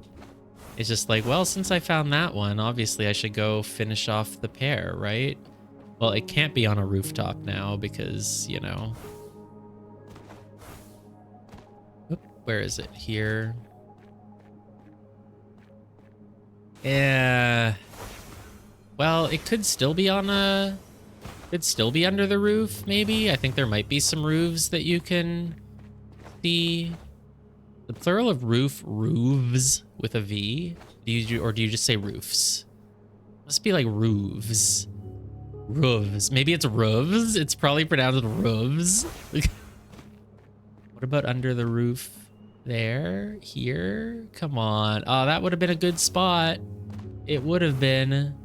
It's just like, well, since I found that one, obviously I should go finish off the pair, right? Well, it can't be on a rooftop now because, you know... Oop, where is it? Here. Yeah. Well, it could still be on a... Could still be under the roof, maybe? I think there might be some roofs that you can... The plural of roof, roofs with a V. Or do you just say roofs? Must be like roofs. Roofs. Maybe it's roofs. It's probably pronounced roofs. What about under the roof? There, here. Come on. Oh, that would have been a good spot. It would have been.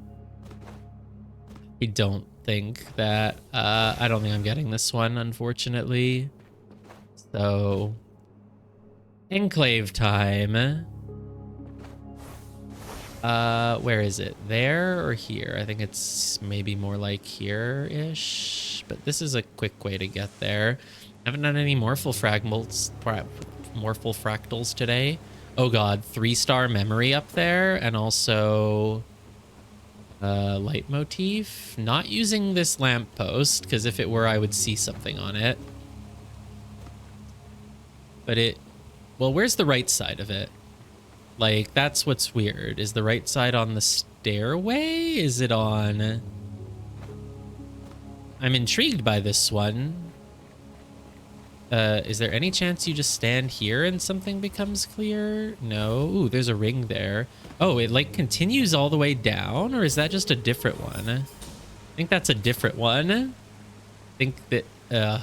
I don't think that. I don't think I'm getting this one, unfortunately. So, enclave time. Where is it? There or here? I think it's maybe more like here-ish. But this is a quick way to get there. Haven't done any morphal fractals today. Oh god, 3-star memory up there, and also leitmotif. Not using this lamppost, because if it were, I would see something on it. But well, where's the right side of it? Like, that's what's weird. Is the right side on the stairway? Is it on... I'm intrigued by this one. Is there any chance you just stand here and something becomes clear? No. Ooh, there's a ring there. Oh, it like continues all the way down, or is that just a different one? I think that's a different one. I think that, the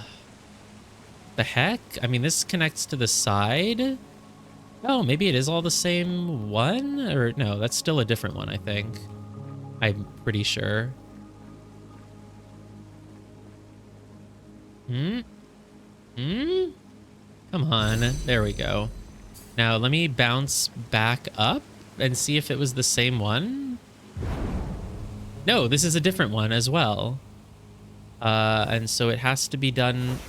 heck? I mean, this connects to the side. Oh, maybe it is all the same one? Or no, that's still a different one, I think. I'm pretty sure. Come on. There we go. Now, let me bounce back up and see if it was the same one. No, this is a different one as well. And so it has to be done...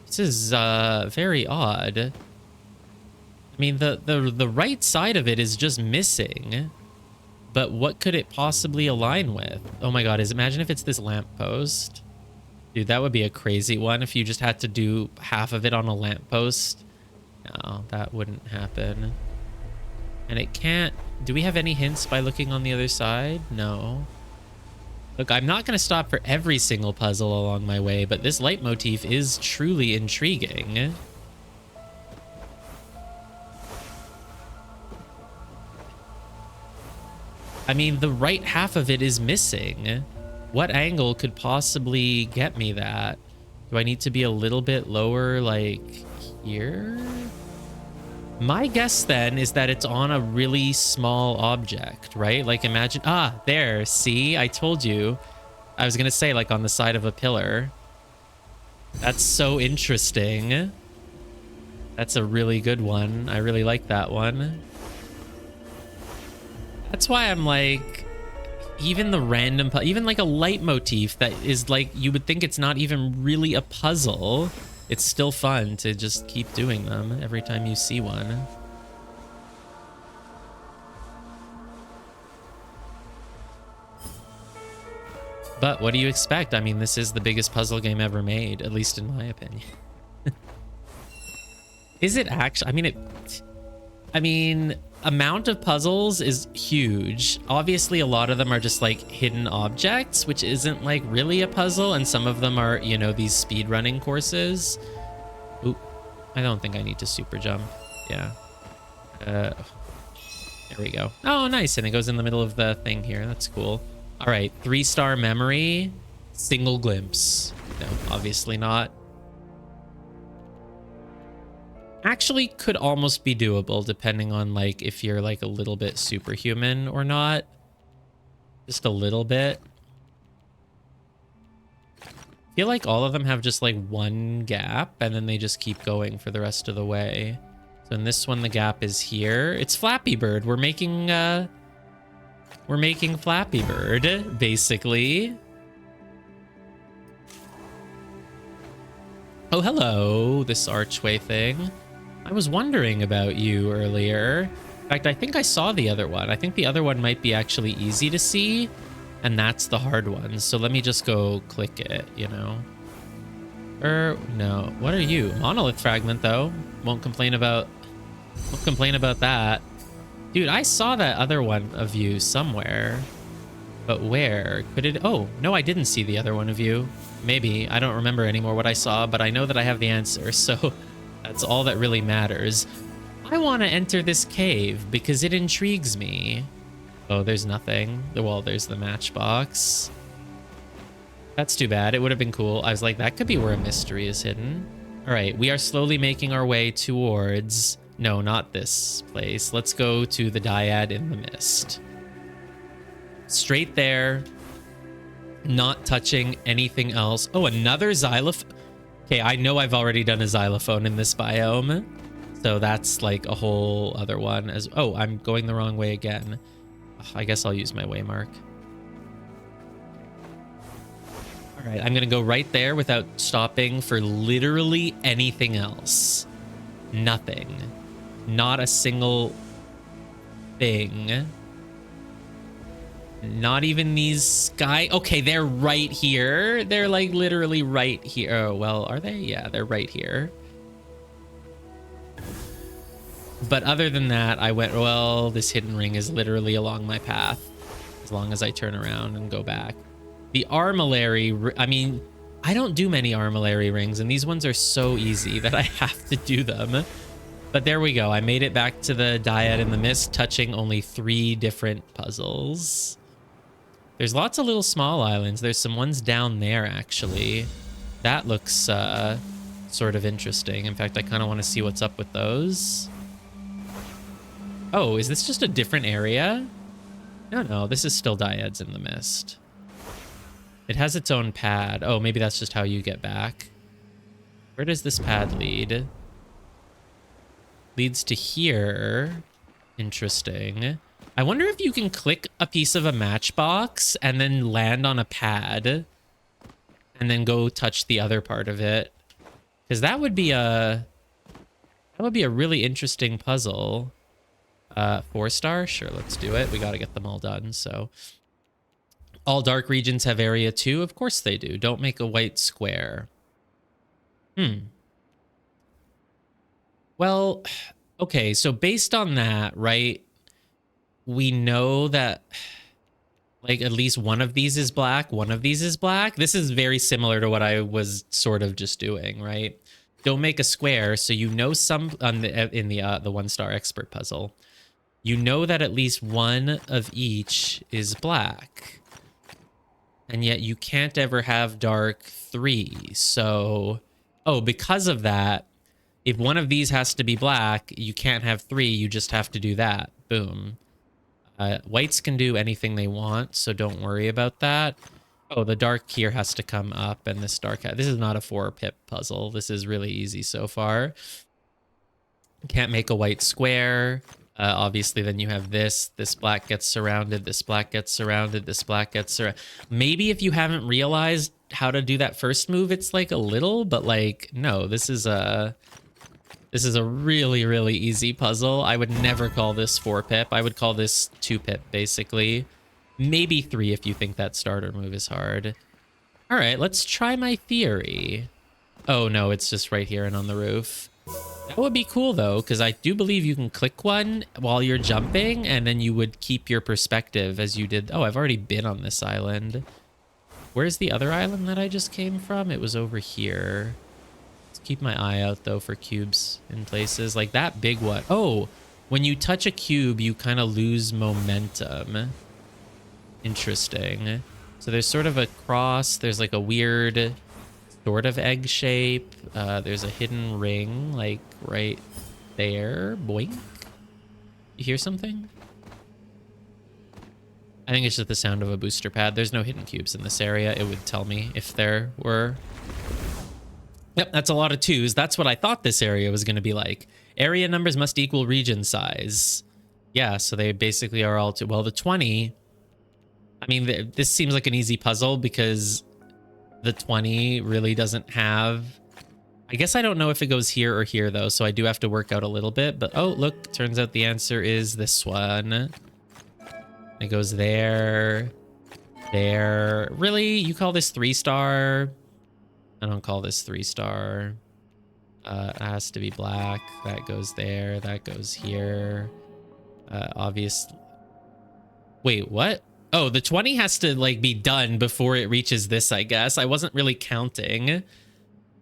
This is very odd. I mean, the right side of it is just missing. But what could it possibly align with? Oh my god, imagine if it's this lamppost. Dude, that would be a crazy one if you just had to do half of it on a lamppost. No, that wouldn't happen. And it can't... Do we have any hints by looking on the other side? No. Look, I'm not going to stop for every single puzzle along my way, but this leitmotif is truly intriguing. I mean, the right half of it is missing. What angle could possibly get me that? Do I need to be a little bit lower, like here? My guess then is that it's on a really small object, right? Like imagine, there, see, I told you. I was gonna say like on the side of a pillar. That's so interesting. That's a really good one. I really like that one. That's why I'm like, even the random, even like a leitmotif that is like, you would think it's not even really a puzzle. It's still fun to just keep doing them every time you see one. But what do you expect? I mean, this is the biggest puzzle game ever made, at least in my opinion. Is it actually? I mean, amount of puzzles is huge. Obviously, a lot of them are just like hidden objects, which isn't like really a puzzle. And some of them are, you know, these speed running courses. Oop, I don't think I need to super jump. Yeah. There we go. Oh, nice. And it goes in the middle of the thing here. That's cool. All right. 3-star memory, single glimpse. No, obviously not. Actually could almost be doable depending on like if you're like a little bit superhuman or not. Just a little bit. I feel like all of them have just like one gap and then they just keep going for the rest of the way. So in this one the gap is here. It's Flappy Bird. We're making Flappy Bird basically. Oh, hello, this archway thing. I was wondering about you earlier. In fact, I think I saw the other one. I think the other one might be actually easy to see, and that's the hard one. So let me just go click it, you know. No. What are you? Monolith fragment, though. Won't complain about that. Dude, I saw that other one of you somewhere. But where? Could it... Oh, no, I didn't see the other one of you. Maybe. I don't remember anymore what I saw, but I know that I have the answer, so... That's all that really matters. I want to enter this cave because it intrigues me. Oh, there's nothing. Well, there's the matchbox. That's too bad. It would have been cool. I was like, that could be where a mystery is hidden. All right, we are slowly making our way towards... No, not this place. Let's go to the Dyad in the Mist. Straight there. Not touching anything else. Oh, another xylophone. Okay, I know I've already done a xylophone in this biome, so that's like a whole other one. As oh, I'm going the wrong way again. Ugh, I guess I'll use my waymark. All right, I'm gonna go right there without stopping for literally anything else. Nothing. Not a single thing. Not even these sky. Okay, they're right here. They're like literally right here. Oh, well, are they? Yeah, they're right here. But other than that, I went, well, this hidden ring is literally along my path as long as I turn around and go back. The Armillary, I mean, I don't do many Armillary rings, and these ones are so easy that I have to do them. But there we go. I made it back to the Dyad in the Mist, touching only 3 different puzzles. There's lots of little small islands. There's some ones down there, actually. That looks sort of interesting. In fact, I kind of want to see what's up with those. Oh, is this just a different area? No, this is still Dyads in the Mist. It has its own pad. Oh, maybe that's just how you get back. Where does this pad lead? Leads to here. Interesting. I wonder if you can click a piece of a matchbox and then land on a pad and then go touch the other part of it. Because that would be a really interesting puzzle. 4-star? Sure, let's do it. We got to get them all done, so. All dark regions have area 2? Of course they do. Don't make a white square. Well, okay, so based on that, right? We know that like at least one of these is black, one of these is black. This is very similar to what I was sort of just doing, right? Don't make a square, so you know some on the in the 1-star expert puzzle. You know that at least one of each is black. And yet you can't ever have dark 3. So, oh, because of that, if one of these has to be black, you can't have 3, you just have to do that. Boom. Whites can do anything they want, so don't worry about that. Oh, the dark here has to come up, and this dark... This is not a 4-pip puzzle. This is really easy so far. Can't make a white square. Obviously, then you have this. This black gets surrounded. This black gets surrounded. This black gets surrounded. Maybe if you haven't realized how to do that first move, it's like a little, but like, no, this is a really, really easy puzzle. I would never call this 4-pip. I would call this 2-pip, basically. Maybe 3 if you think that starter move is hard. All right, let's try my theory. Oh, no, it's just right here and on the roof. That would be cool, though, because I do believe you can click one while you're jumping, and then you would keep your perspective as you did. Oh, I've already been on this island. Where's the other island that I just came from? It was over here. Let's keep my eye out, though, for cubes in places. Like that big one. Oh, when you touch a cube, you kind of lose momentum. Interesting. So there's sort of a cross. There's like a weird sort of egg shape. There's a hidden ring, like right there. Boink. You hear something? I think it's just the sound of a booster pad. There's no hidden cubes in this area. It would tell me if there were. Yep, that's a lot of 2s. That's what I thought this area was going to be like. Area numbers must equal region size. Yeah, so they basically are all 2. Well, the 20... I mean, this seems like an easy puzzle because the 20 really doesn't have... I guess I don't know if it goes here or here, though, so I do have to work out a little bit. But, oh, look, turns out the answer is this one. It goes there, there. Really? You call this 3-star? I don't call this 3-star. It has to be black. That goes there. That goes here. Obvious. Wait, what? Oh, the 20 has to like be done before it reaches this, I guess. I wasn't really counting.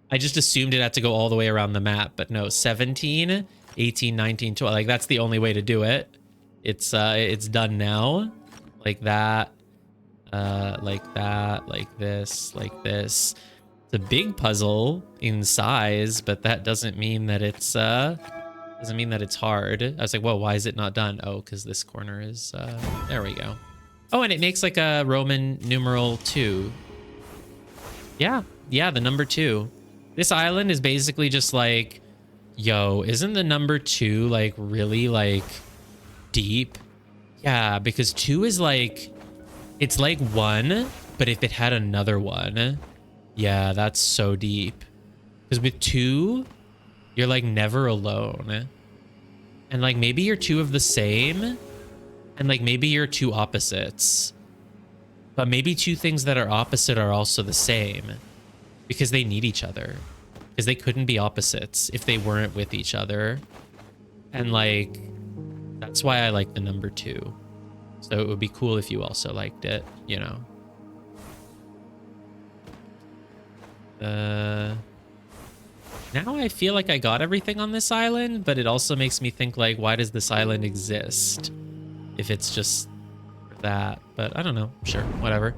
I just assumed it had to go all the way around the map, but no, 17, 18, 19, 20. Like that's the only way to do it. It's done now. Like that, like that, like this, like this. It's a big puzzle in size, but that doesn't mean that it's hard. I was like, whoa, why is it not done? Oh, because this corner is there we go. Oh, and it makes like a Roman numeral 2. Yeah, the number 2. This island is basically just like, yo, isn't the number 2 like really like deep? Yeah, because 2 is like, it's like 1, but if it had another 1, yeah, that's so deep. Because with 2, you're like never alone. And like maybe you're 2 of the same, and like maybe you're 2 opposites. But maybe 2 things that are opposite are also the same because they need each other. Because they couldn't be opposites if they weren't with each other. And like, that's why I like the number 2. So it would be cool if you also liked it, you know. Now I feel like I got everything on this island, but it also makes me think like, why does this island exist if it's just that? But I don't know. Sure, whatever.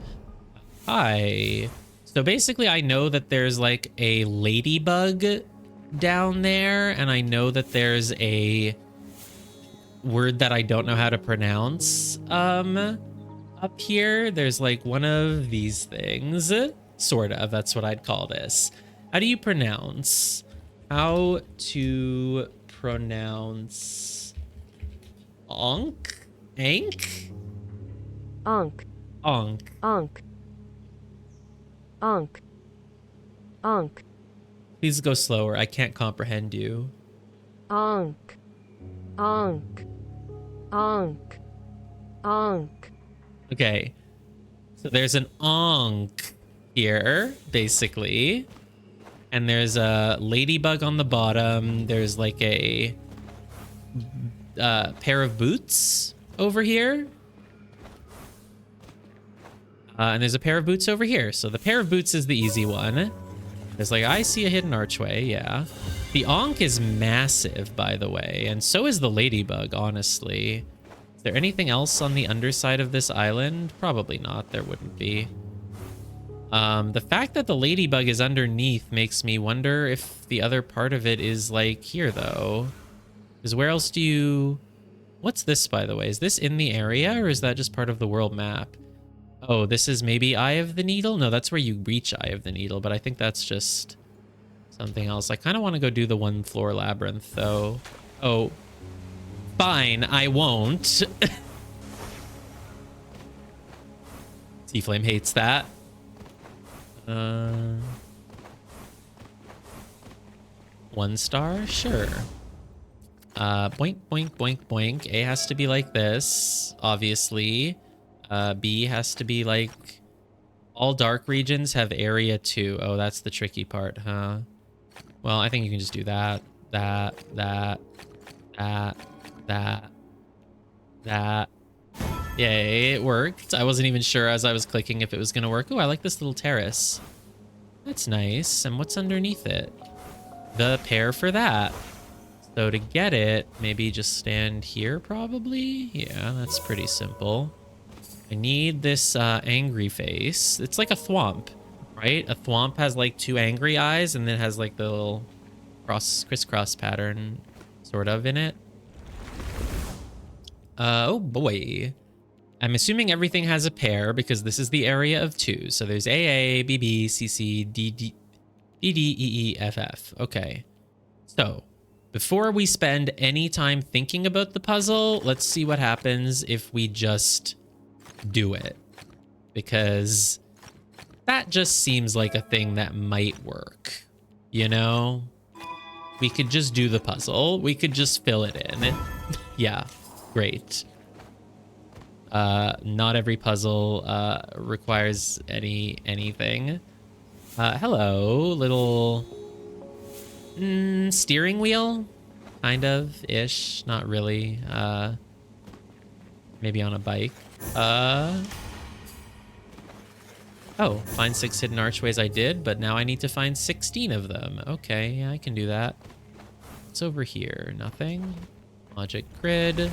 Hi. So basically I know that there's like a ladybug down there, and I know that there's a word that I don't know how to pronounce up here. There's like one of these things, sort of. That's what I'd call this. How do you pronounce? How to pronounce onk? Ank? Onk. Onk. Onk. Onk. Onk. Please go slower. I can't comprehend you. Onk. Onk. Onk. Onk. Okay. So there's an onk here, basically. And there's a ladybug on the bottom. There's like a pair of boots over here. And there's a pair of boots over here. So the pair of boots is the easy one. There's like, I see a hidden archway, yeah. The onk is massive, by the way. And so is the ladybug, honestly. Is there anything else on the underside of this island? Probably not. There wouldn't be. The fact that the ladybug is underneath makes me wonder if the other part of it is like here, though. Because where else do you... What's this, by the way? Is this in the area, or is that just part of the world map? Oh, this is maybe Eye of the Needle? No, that's where you reach Eye of the Needle, but I think that's just something else. I kind of want to go do the 1-floor labyrinth, though. Oh, fine, I won't. T-Flame hates that. 1 star? Sure. Boink, boink, boink, boink. A has to be like this, obviously. B has to be like... All dark regions have area 2. Oh, that's the tricky part, huh? Well, I think you can just do that, that, that, that. Yay, it worked. I wasn't even sure as I was clicking if it was gonna work. Oh, I like this little terrace. That's nice. And what's underneath it? The pair for that. So to get it, maybe just stand here probably? Yeah, that's pretty simple. I need this angry face. It's like a thwomp, right? A thwomp has like 2 angry eyes and then has like the little crisscross pattern sort of in it. Oh boy. I'm assuming everything has a pair because this is the area of 2. So there's AA, BB, CC, DD, EE, FF. Okay. So before we spend any time thinking about the puzzle, let's see what happens if we just do it. Because that just seems like a thing that might work. You know? We could just do the puzzle. We could just fill it in. Yeah, great. Not every puzzle requires anything. Hello, little steering wheel, kind of ish, not really. Maybe on a bike. Oh, find 6 hidden archways. I did, but now I need to find 16 of them. Okay, yeah, I can do that. What's over here? Nothing. Logic grid.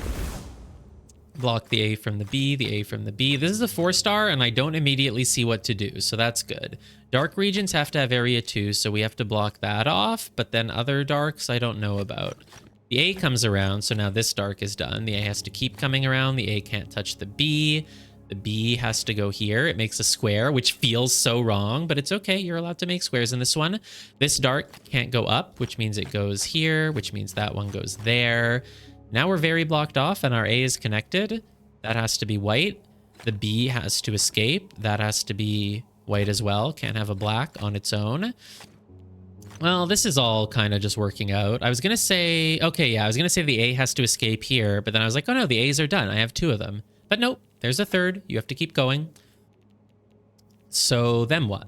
Block the A from the B, the A from the B. This is a 4-star, and I don't immediately see what to do, so that's good. Dark regions have to have area 2, so we have to block that off, but then other darks I don't know about. The A comes around, so now this dark is done. The A has to keep coming around. The A can't touch the B. The B has to go here. It makes a square, which feels so wrong, but it's okay. You're allowed to make squares in this one. This dart can't go up, which means it goes here, which means that one goes there. Now we're very blocked off and our A is connected. That has to be white. The B has to escape. That has to be white as well. Can't have a black on its own. Well, this is all kind of just working out. I was going to say, okay, yeah, I was going to say the A has to escape here, but then I was like, oh no, the A's are done. I have 2 of them. But nope, there's a third. You have to keep going. So then what?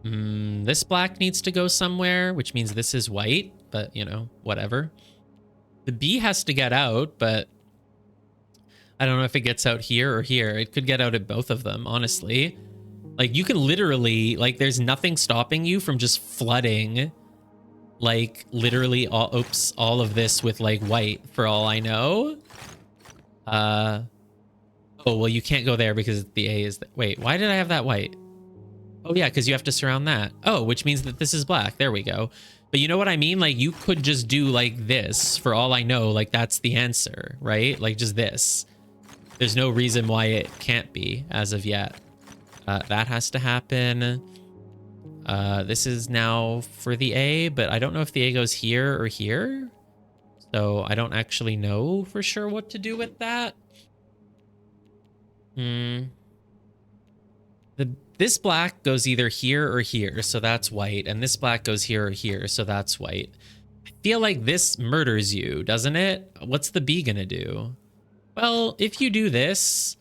This black needs to go somewhere, which means this is white, but you know, whatever. The B has to get out, but I don't know if it gets out here or here. It could get out at both of them, honestly. Like, you can literally, like, there's nothing stopping you from just flooding, like, literally all of this with, like, white, for all I know. Oh, well, you can't go there because the A is... Wait, why did I have that white? Oh, yeah, because you have to surround that. Oh, which means that this is black. There we go. But you know what I mean? Like, you could just do, like, this, for all I know. Like, that's the answer, right? Like, just this. There's no reason why it can't be, as of yet. That has to happen. This is now for the A, but I don't know if the A goes here or here. So I don't actually know for sure what to do with that. This black goes either here or here, so that's white. And this black goes here or here, so that's white. I feel like this murders you, doesn't it? What's the B gonna do? Well, if you do this...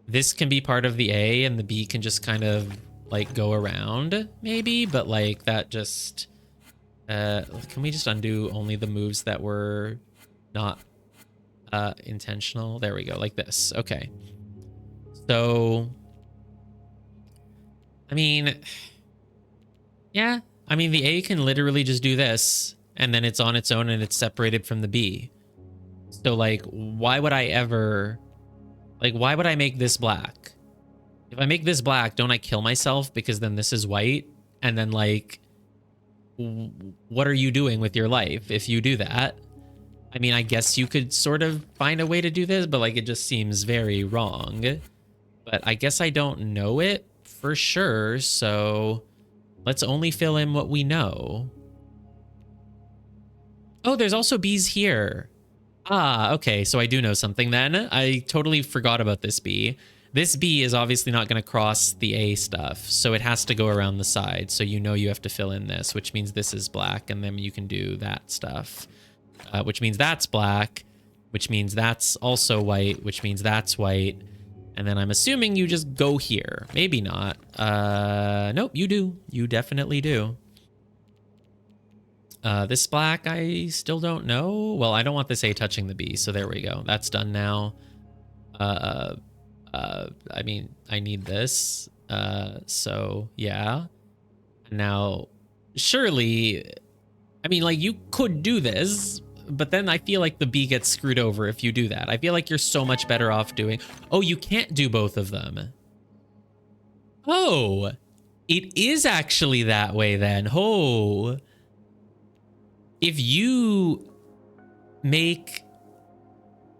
This can be part of the A and the B can just kind of like go around maybe, but like that just, can we just undo only the moves that were not intentional? There we go, like this. Okay. So, I mean, yeah, I mean, the A can literally just do this and then it's on its own and it's separated from the B. So like, why would I ever... Like, why would I make this black? If I make this black, don't I kill myself because then this is white? And then, like, what are you doing with your life if you do that? I mean, I guess you could sort of find a way to do this, but, like, it just seems very wrong. But I guess I don't know it for sure, so let's only fill in what we know. Oh, there's also bees here. Ah, okay, so I do know something then. I totally forgot about this bee. This bee is obviously not going to cross the A stuff, so it has to go around the side. So you know you have to fill in this, which means this is black, and then you can do that stuff. Which means that's black, which means that's also white, which means that's white. And then I'm assuming you just go here. Maybe not. Nope, you do. You definitely do. This black, I still don't know. Well, I don't want this A touching the B, so there we go. That's done now. I mean, I need this. So, yeah. Now, surely, I mean, like, you could do this, but then I feel like the B gets screwed over if you do that. I feel like you're so much better off doing... Oh, you can't do both of them. Oh, it is actually that way then. Oh... If you make...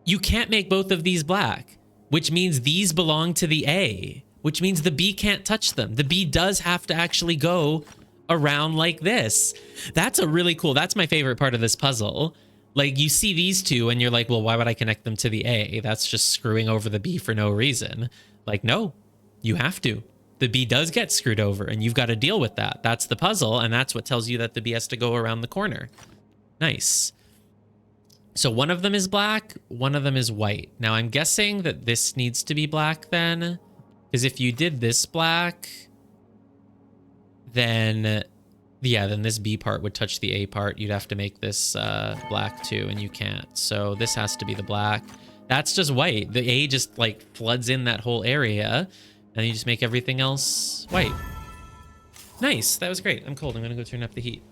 You can't make both of these black, which means these belong to the A, which means the B can't touch them. The B does have to actually go around like this. That's a really cool... That's my favorite part of this puzzle. Like, you see these two and you're like, well, why would I connect them to the A? That's just screwing over the B for no reason. Like, no, you have to. The B does get screwed over and you've got to deal with that. That's the puzzle, and that's what tells you that the B has to go around the corner. Nice. So one of them is black, one of them is white. Now I'm guessing that this needs to be black then, because if you did this black, then yeah, then this B part would touch the A part. You'd have to make this black too, and you can't. So this has to be the black. That's just white. The A just like floods in that whole area, and you just make everything else white. Nice. That was great. I'm cold. I'm gonna go turn up the heat.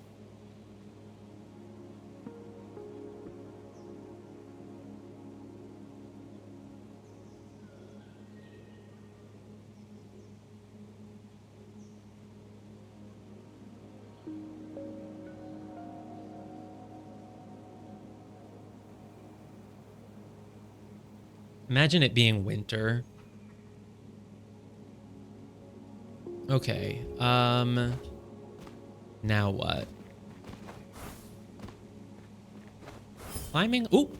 Imagine it being winter Okay. Now what? Climbing? Ooh!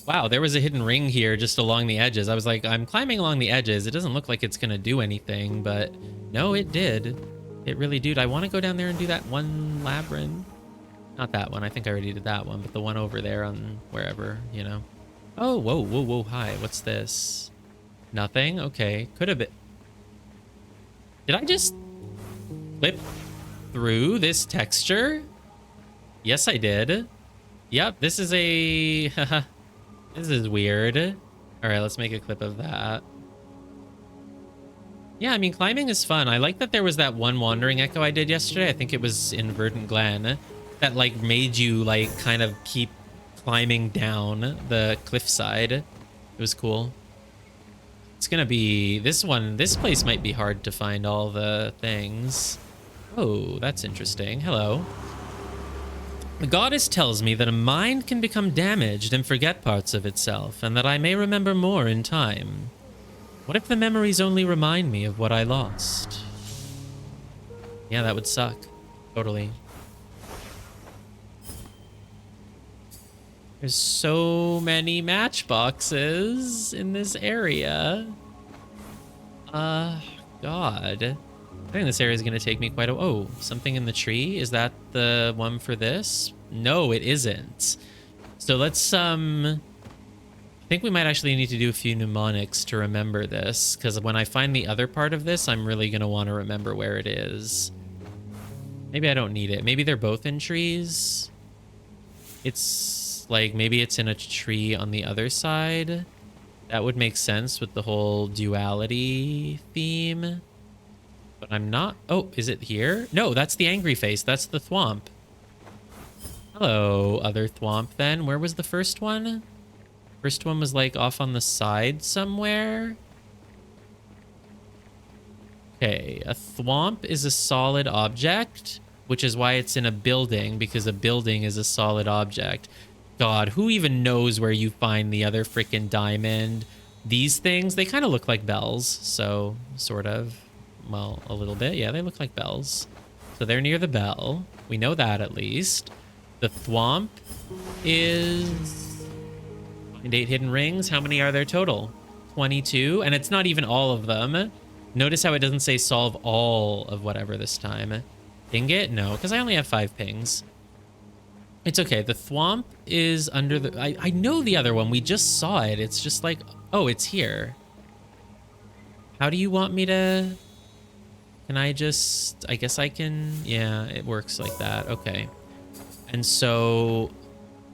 Wow, there was a hidden ring here just along the edges. I was like, I'm climbing along the edges. It doesn't look like it's gonna do anything, but no, it did. It really did. I want to go down there and do that one labyrinth. Not that one. I think I already did that one, but the one over there on wherever, you know. Oh, whoa, whoa, whoa, hi. What's this? Nothing? Okay. Could have been. Did I just flip through this texture? Yes, I did. Yep, this is a... This is weird. All right, let's make a clip of that. Yeah, I mean, climbing is fun. I like that there was that one wandering echo I did yesterday. I think it was in Verdant Glen. That, like, made you, like, kind of keep climbing down the cliffside. It was cool. It's gonna be... This place might be hard to find all the things. Oh, that's interesting. Hello. The goddess tells me that a mind can become damaged and forget parts of itself, and that I may remember more in time. What if the memories only remind me of what I lost? Yeah, that would suck. Totally. There's so many matchboxes in this area. God. I think this area is going to take me quite a... Oh, something in the tree? Is that the one for this? No, it isn't. So let's, I think we might actually need to do a few mnemonics to remember this, because when I find the other part of this, I'm really going to want to remember where it is. Maybe I don't need it. Maybe they're both in trees. It's like, maybe it's in a tree on the other side. That would make sense with the whole duality theme. But I'm not... Oh, is it here? No, that's the angry face. That's the thwomp. Hello, other thwomp then. Where was the first one? First one was like off on the side somewhere. Okay, a thwomp is a solid object, which is why it's in a building, because a building is a solid object. God, who even knows where you find the other freaking diamond? These things, they kind of look like bells, so sort of. Well, a little bit. Yeah, they look like bells. So they're near the bell. We know that at least. The thwomp is... Find 8 hidden rings. How many are there total? 22. And it's not even all of them. Notice how it doesn't say solve all of whatever this time. Ping it? No, because I only have 5 pings. It's okay. The thwomp is under the... I know the other one. We just saw it. It's just like... Oh, it's here. How do you want me to... Can I just... I guess I can... Yeah, it works like that. Okay. And so...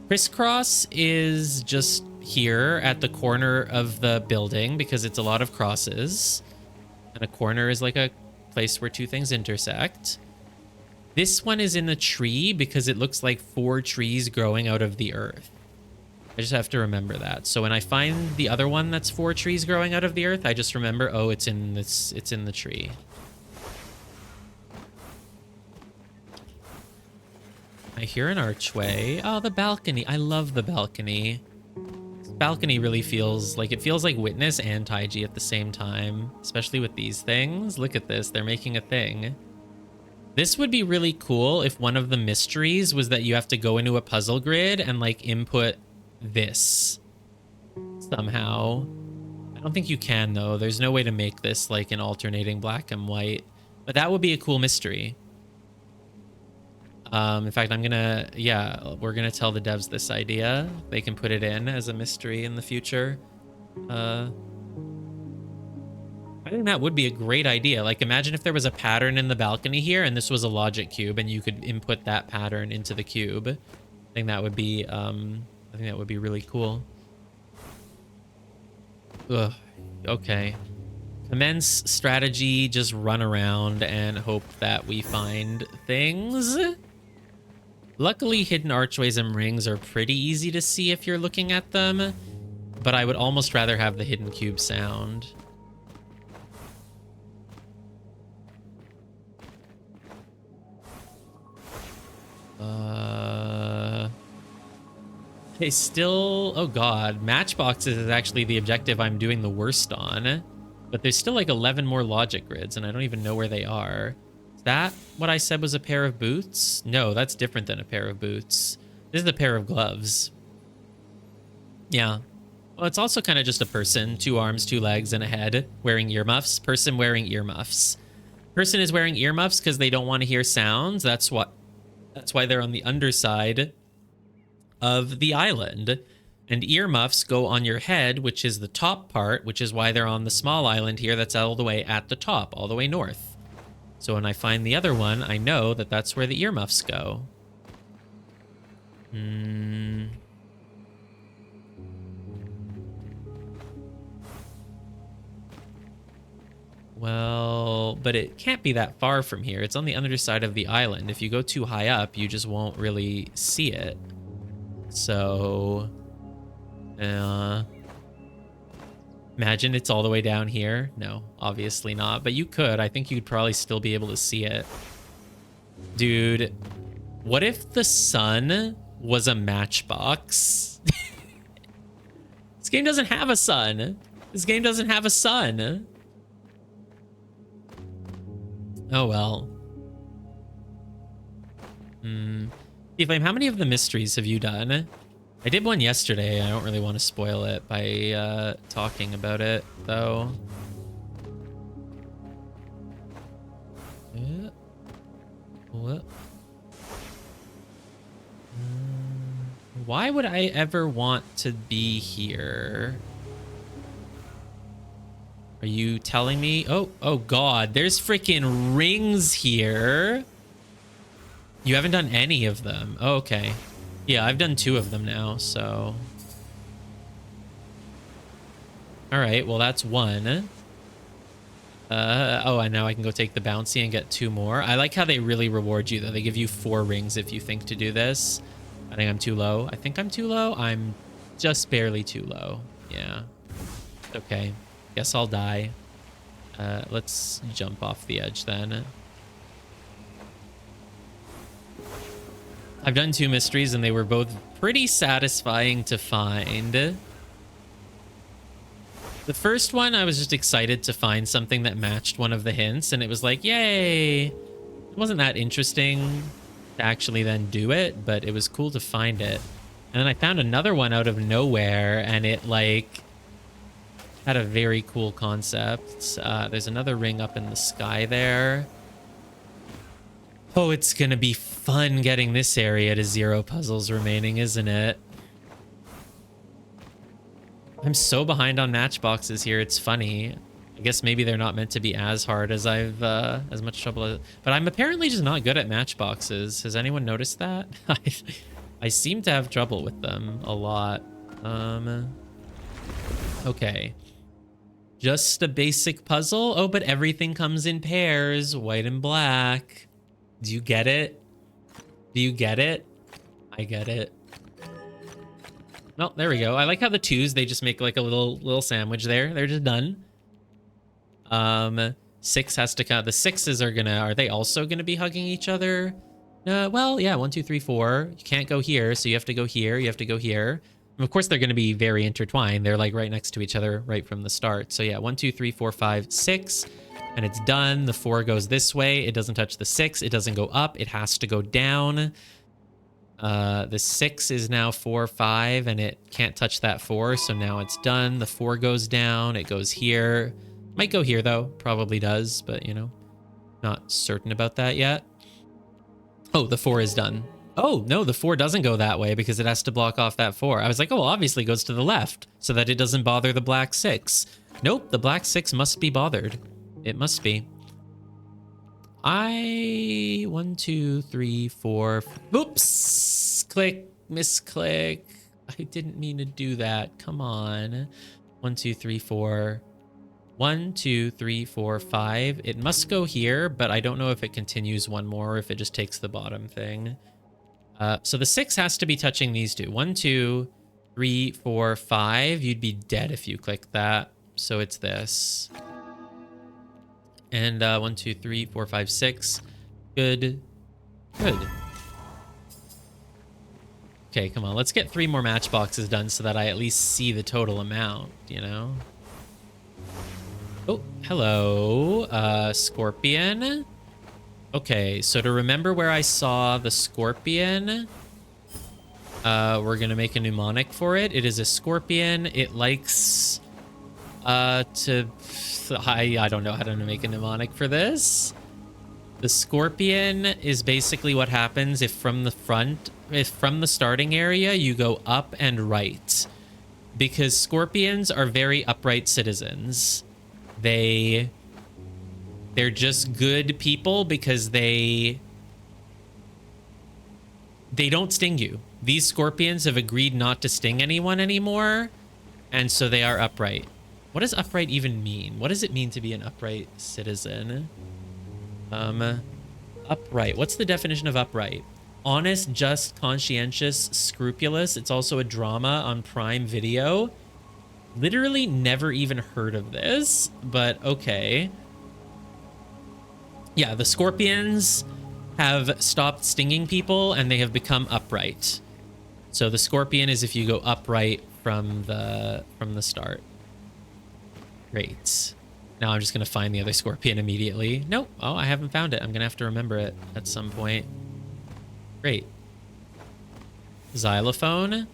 Crisscross is just here at the corner of the building because it's a lot of crosses. And a corner is like a place where 2 things intersect. This one is in a tree because it looks like 4 trees growing out of the earth. I just have to remember that. So when I find the other one that's 4 trees growing out of the earth, I just remember, oh, it's in this... It's in the tree. I hear an archway. Oh, the balcony. I love the balcony. This balcony really feels like... It feels like Witness and Taiji at the same time. Especially with these things. Look at this. They're making a thing. This would be really cool if one of the mysteries was that you have to go into a puzzle grid and, like, input this somehow. I don't think you can, though. There's no way to make this, like, an alternating black and white. But that would be a cool mystery. In fact, I'm gonna, yeah, we're gonna tell the devs this idea. They can put it in as a mystery in the future. I think that would be a great idea. Like, imagine if there was a pattern in the balcony here and this was a logic cube and you could input that pattern into the cube. I think that would be, really cool. Ugh, okay. Commence strategy, just run around and hope that we find things. Luckily, hidden archways and rings are pretty easy to see if you're looking at them, but I would almost rather have the hidden cube sound. I still... Oh god, matchboxes is actually the objective I'm doing the worst on. But there's still like 11 more logic grids, and I don't even know where they are. Is that what I said was a pair of boots? No, that's different than a pair of boots. This is a pair of gloves. Yeah. Well, it's also kind of just a person, 2 arms, 2 legs, and a head, wearing earmuffs. Person wearing earmuffs. Person is wearing earmuffs because they don't want to hear sounds. That's why they're on the underside of the island. And earmuffs go on your head, which is the top part, which is why they're on the small island here that's all the way at the top, all the way north. So when I find the other one, I know that that's where the earmuffs go. Well, but it can't be that far from here. It's on the underside of the island. If you go too high up, you just won't really see it. So, imagine it's all the way down here. No, obviously not. But you could. I think you'd probably still be able to see it. Dude, what if the sun was a matchbox? This game doesn't have a sun. This game doesn't have a sun. Oh, well. Flame, how many of the mysteries have you done? I did one yesterday. I don't really want to spoil it by talking about it, though. Yeah. What? Why would I ever want to be here? Are you telling me? Oh God, there's freaking rings here. You haven't done any of them. Oh, okay. Yeah, I've done 2 of them now, so. All right, well, that's 1. Oh, and now I can go take the bouncy and get 2 more. I like how they really reward you, though. They give you 4 rings if you think to do this. I think I'm too low. I think I'm too low. I'm just barely too low. Yeah. Okay. Guess I'll die. Let's jump off the edge then. I've done 2 mysteries and they were both pretty satisfying to find. The first one, I was just excited to find something that matched one of the hints, and it was like, yay! It wasn't that interesting to actually then do it, but it was cool to find it. And then I found another one out of nowhere, and it like had a very cool concept. There's another ring up in the sky there. Oh, it's gonna be fun getting this area to 0 puzzles remaining, isn't it? I'm so behind on matchboxes here, it's funny. I guess maybe they're not meant to be as hard as I've as much trouble as, but I'm apparently just not good at matchboxes. Has anyone noticed that? I seem to have trouble with them a lot. Okay. Just a basic puzzle. Oh, but everything comes in pairs, white and black. Do you get it? Do you get it? I get it. No, there we go. I like how the 2s, they just make like a little sandwich there. They're just done. 6 has to count. The 6s are they also gonna be hugging each other? Well, yeah, 1, 2, 3, 4. You can't go here, so you have to go here. You have to go here. And of course, they're gonna be very intertwined. They're like right next to each other right from the start. So yeah, 1, 2, 3, 4, 5, 6. And it's done. The 4 goes this way. It doesn't touch the 6. It doesn't go up. It has to go down. The 6 is now 4, 5, and it can't touch that 4. So now it's done. The 4 goes down. It goes here. Might go here, though. Probably does, but, you know, not certain about that yet. Oh, the 4 is done. Oh, no, the 4 doesn't go that way because it has to block off that 4. I was like, oh, well, obviously it goes to the left so that it doesn't bother the black 6. Nope, the black 6 must be bothered. It must be. 1, 2, 3, 4. Oops! Click, misclick. I didn't mean to do that. Come on. 1, 2, 3, 4. 1, 2, 3, 4, 5. It must go here, but I don't know if it continues one more or if it just takes the bottom thing. So the 6 has to be touching these 2. 1, 2, 3, 4, 5. You'd be dead if you click that. So it's this. And 1, 2, 3, 4, 5, 6. Good. Good. Okay, come on. Let's get 3 more matchboxes done so that I at least see the total amount, you know? Oh, hello, scorpion. Okay, so to remember where I saw the scorpion, we're gonna make a mnemonic for it. It is a scorpion. It likes I don't know how to make a mnemonic for this. The scorpion is basically what happens if from the starting area you go up and right, because scorpions are very upright citizens. They're just good people because they don't sting you. These scorpions have agreed not to sting anyone anymore, and so they are upright. What does upright even mean? What does it mean to be an upright citizen? Upright. What's the definition of upright? Honest, just, conscientious, scrupulous. It's also a drama on Prime Video. Literally never even heard of this, but okay. Yeah, the scorpions have stopped stinging people and they have become upright. So the scorpion is if you go upright from the start. Great. Now I'm just going to find the other scorpion immediately. Nope. Oh, I haven't found it. I'm going to have to remember it at some point. Great. Xylophone.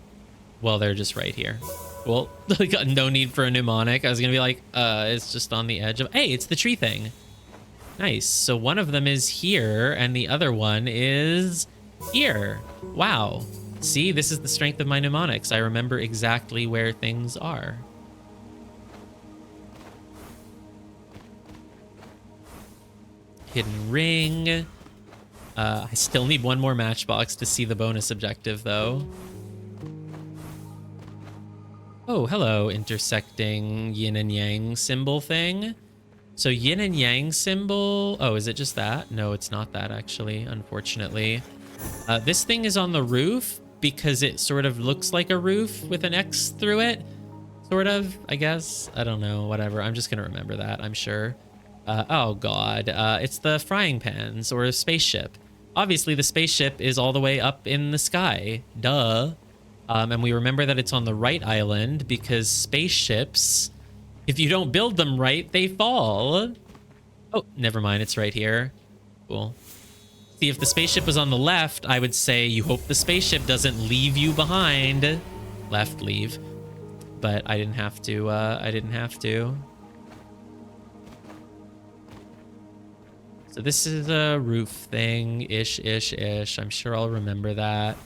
Well, they're just right here. Well, I got no need for a mnemonic. I was going to be like, it's just on the edge of... Hey, it's the tree thing. Nice. So one of them is here and the other one is here. Wow. See, this is the strength of my mnemonics. I remember exactly where things are. Hidden ring. I still need one more matchbox to see the bonus objective, though. Oh, hello, intersecting yin and yang symbol thing. So yin and yang symbol... Oh, is it just that? No, it's not that, actually, unfortunately. This thing is on the roof because it sort of looks like a roof with an X through it. Sort of, I guess. I don't know, whatever. I'm just going to remember that, I'm sure. Oh, God. It's the frying pans or a spaceship. Obviously, the spaceship is all the way up in the sky. Duh. And we remember that it's on the right island because spaceships, if you don't build them right, they fall. Oh, never mind. It's right here. Cool. See, if the spaceship was on the left, I would say you hope the spaceship doesn't leave you behind. Left, leave. But I didn't have to. I didn't have to. So this is a roof thing. Ish. I'm sure I'll remember that.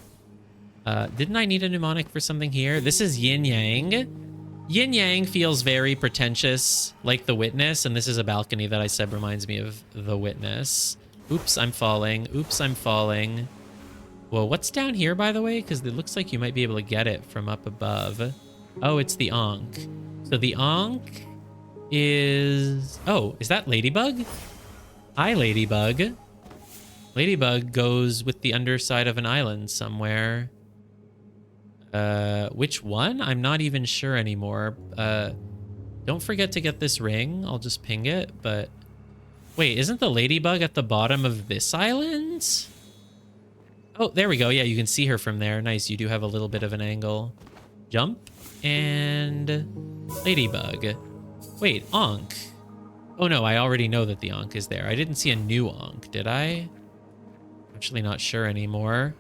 Didn't I need a mnemonic for something here? This is yin yang. Yin yang feels very pretentious, like The Witness, and this is a balcony that I said reminds me of The Witness. Oops, I'm falling. Oops, I'm falling. Well, what's down here, by the way? Because it looks like you might be able to get it from up above. Oh, it's the Ankh. So the Ankh is... Oh, is that Ladybug? Hi, Ladybug. Ladybug goes with the underside of an island somewhere. Which one? I'm not even sure anymore. Don't forget to get this ring. I'll just ping it, but... Wait, isn't the Ladybug at the bottom of this island? Oh, there we go. Yeah, you can see her from there. Nice, you do have a little bit of an angle. Jump, and... Ladybug. Wait, Ankh. Oh no, I already know that the Ankh is there. I didn't see a new Ankh, did I? Actually not sure anymore.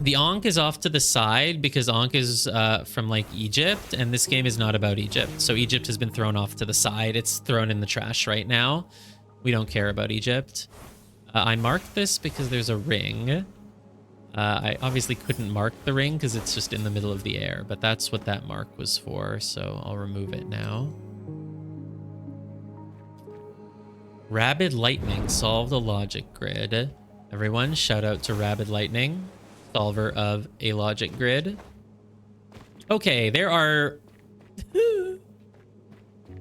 The Ankh is off to the side because Ankh is from like Egypt, and this game is not about Egypt. So Egypt has been thrown off to the side. It's thrown in the trash right now. We don't care about Egypt. I marked this because there's a ring. I obviously couldn't mark the ring because it's just in the middle of the air, but that's what that mark was for, so I'll remove it now. Rabid Lightning solved a logic grid. Everyone, shout out to Rabid Lightning, solver of a logic grid. Okay, there are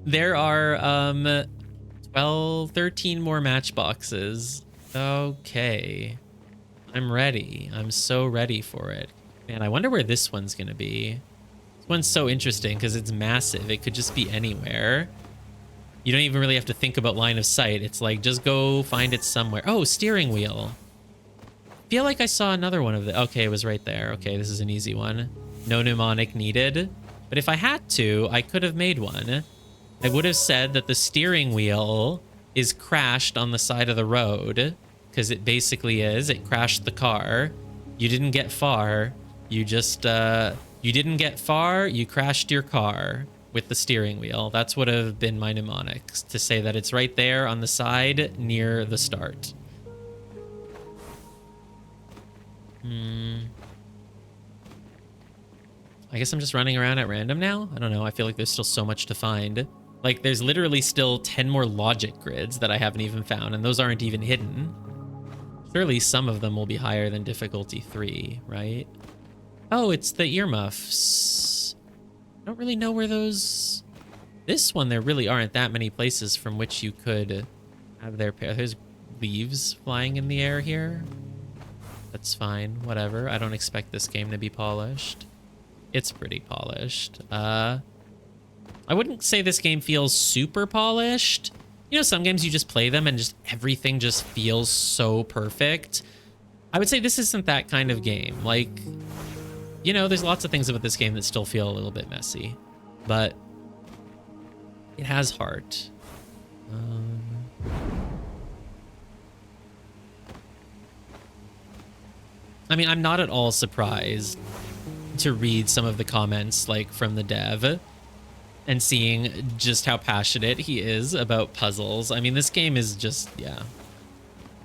13 more matchboxes. Okay. I'm ready. I'm so ready for it. Man, I wonder where this one's gonna be. This one's so interesting because it's massive. It could just be anywhere. You don't even really have to think about line of sight. It's like, just go find it somewhere. Oh, steering wheel. I feel like I saw another one of the... Okay, it was right there. Okay, this is an easy one. No mnemonic needed. But if I had to, I could have made one. I would have said that the steering wheel is crashed on the side of the road, because it basically is. It crashed the car. You didn't get far. You just, you didn't get far. You crashed your car with the steering wheel. That's would have been my mnemonics, to say that it's right there on the side near the start. I guess I'm just running around at random now. I don't know. I feel like there's still so much to find. Like, there's literally still 10 more logic grids that I haven't even found, and those aren't even hidden. Surely some of them will be higher than difficulty 3, right? Oh, it's the earmuffs. I don't really know where those... This one, there really aren't that many places from which you could have their pair. There's leaves flying in the air here. That's fine. Whatever. I don't expect this game to be polished. It's pretty polished. I wouldn't say this game feels super polished. You know, some games you just play them and just everything just feels so perfect. I would say this isn't that kind of game. Like, you know, there's lots of things about this game that still feel a little bit messy, but it has heart. I mean, I'm not at all surprised to read some of the comments, like, from the dev and seeing just how passionate he is about puzzles. I mean, this game is just, yeah.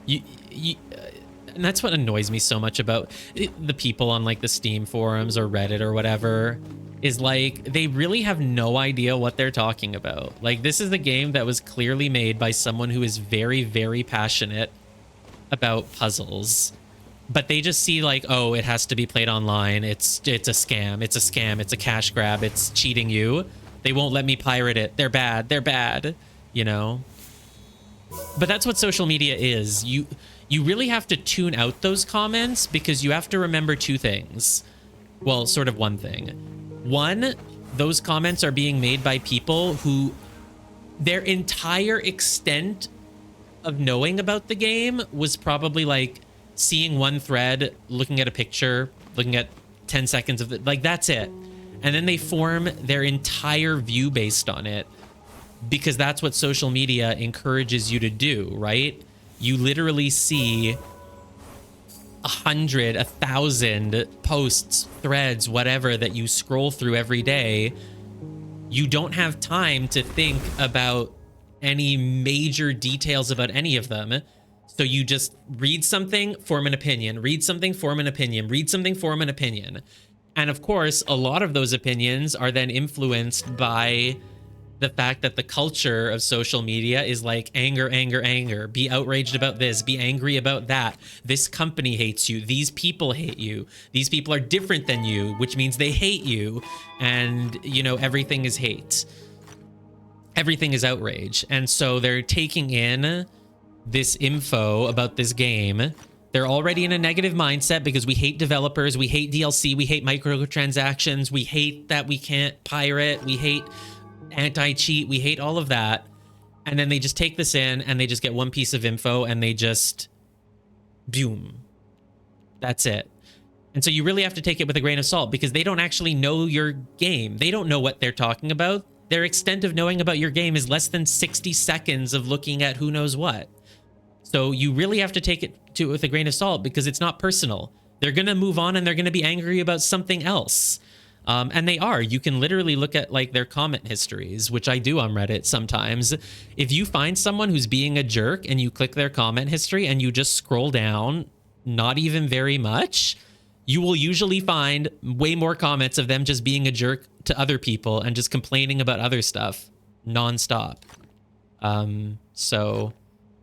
And that's what annoys me so much about the people on, like, the Steam forums or Reddit or whatever, is, like, they really have no idea what they're talking about. Like, this is a game that was clearly made by someone who is very, very passionate about puzzles. But they just see, like, oh, it has to be played online. It's a scam. It's a scam. It's a cash grab. It's cheating you. They won't let me pirate it. They're bad. They're bad. You know? But that's what social media is. You really have to tune out those comments, because you have to remember two things. Well, sort of one thing. One, those comments are being made by people who their entire extent of knowing about the game was probably, like, seeing one thread, looking at a picture, looking at 10 seconds of it, like, that's it. And then they form their entire view based on it, because that's what social media encourages you to do, right? You literally see 100, 1,000 posts, threads, whatever, that you scroll through every day. You don't have time to think about any major details about any of them. So you just read something, form an opinion, read something, form an opinion, read something, form an opinion. And of course, a lot of those opinions are then influenced by the fact that the culture of social media is like anger, anger, anger. Be outraged about this. Be angry about that. This company hates you. These people hate you. These people are different than you, which means they hate you. And, you know, everything is hate. Everything is outrage. And so they're taking in this info about this game. They're already in a negative mindset because we hate developers, we hate DLC, we hate microtransactions, we hate that we can't pirate, we hate anti-cheat, we hate all of that. And then they just take this in and they just get one piece of info and they just boom. That's it. And so you really have to take it with a grain of salt, because they don't actually know your game. They don't know what they're talking about. Their extent of knowing about your game is less than 60 seconds of looking at who knows what. So you really have to take it with a grain of salt, because it's not personal. They're going to move on and they're going to be angry about something else. And they are. You can literally look at, like, their comment histories, which I do on Reddit sometimes. If you find someone who's being a jerk and you click their comment history and you just scroll down, not even very much, you will usually find way more comments of them just being a jerk to other people and just complaining about other stuff nonstop. So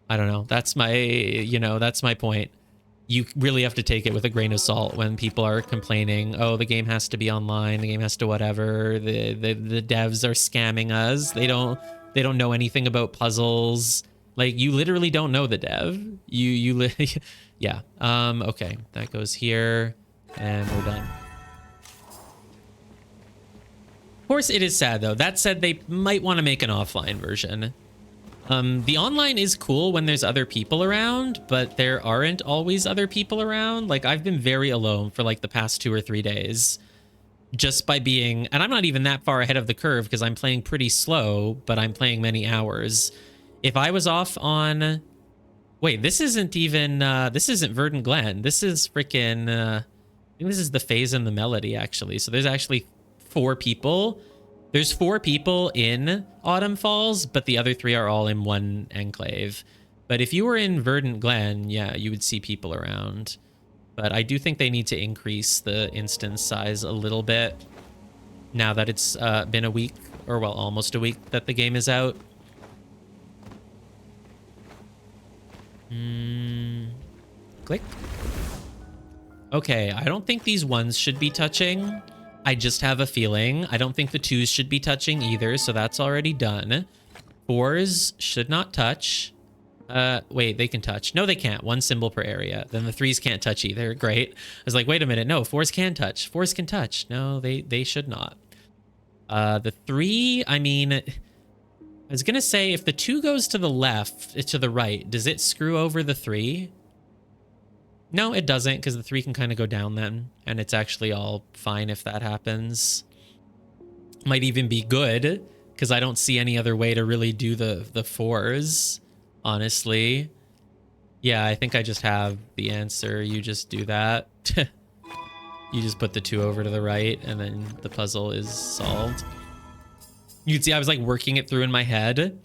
I don't know. That's my point. You really have to take it with a grain of salt when people are complaining, oh, the game has to be online, the game has to whatever, the devs are scamming us. They don't know anything about puzzles. Like, you literally don't know the dev. Yeah. Okay, that goes here and we're done. Of course, it is sad though. That said, they might want to make an offline version. The online is cool when there's other people around, but there aren't always other people around. Like, I've been very alone for, like, the past 2 or 3 days. just by being, and I'm not even that far ahead of the curve because I'm playing pretty slow, but I'm playing many hours. If I was off on, wait, this isn't even, this isn't Verdant Glen. This is freaking, I think this is the Phase and the Melody, actually. So there's actually 4 people. There's 4 people in Autumn Falls, but the other 3 are all in one enclave. But if you were in Verdant Glen, yeah, you would see people around. But I do think they need to increase the instance size a little bit now that it's been a week, or well, almost a week that the game is out. Click. Okay, I don't think these 1s should be touching. I just have a feeling. I don't think the 2s should be touching either, so that's already done. 4s should not touch. Wait, they can touch. No, they can't. 1 symbol per area. Then the 3s can't touch either. Great. I was like, wait a minute. No, 4s can touch. 4s can touch. No, they should not. The 3, I mean, I was gonna say if the 2 goes to the left, to the right, does it screw over the 3? No, it doesn't, because the 3 can kind of go down then, and it's actually all fine if that happens. Might even be good, because I don't see any other way to really do the 4s. Honestly, yeah, I think I just have the answer. You just do that. You just put the 2 over to the right, and then the puzzle is solved. You can see I was like working it through in my head.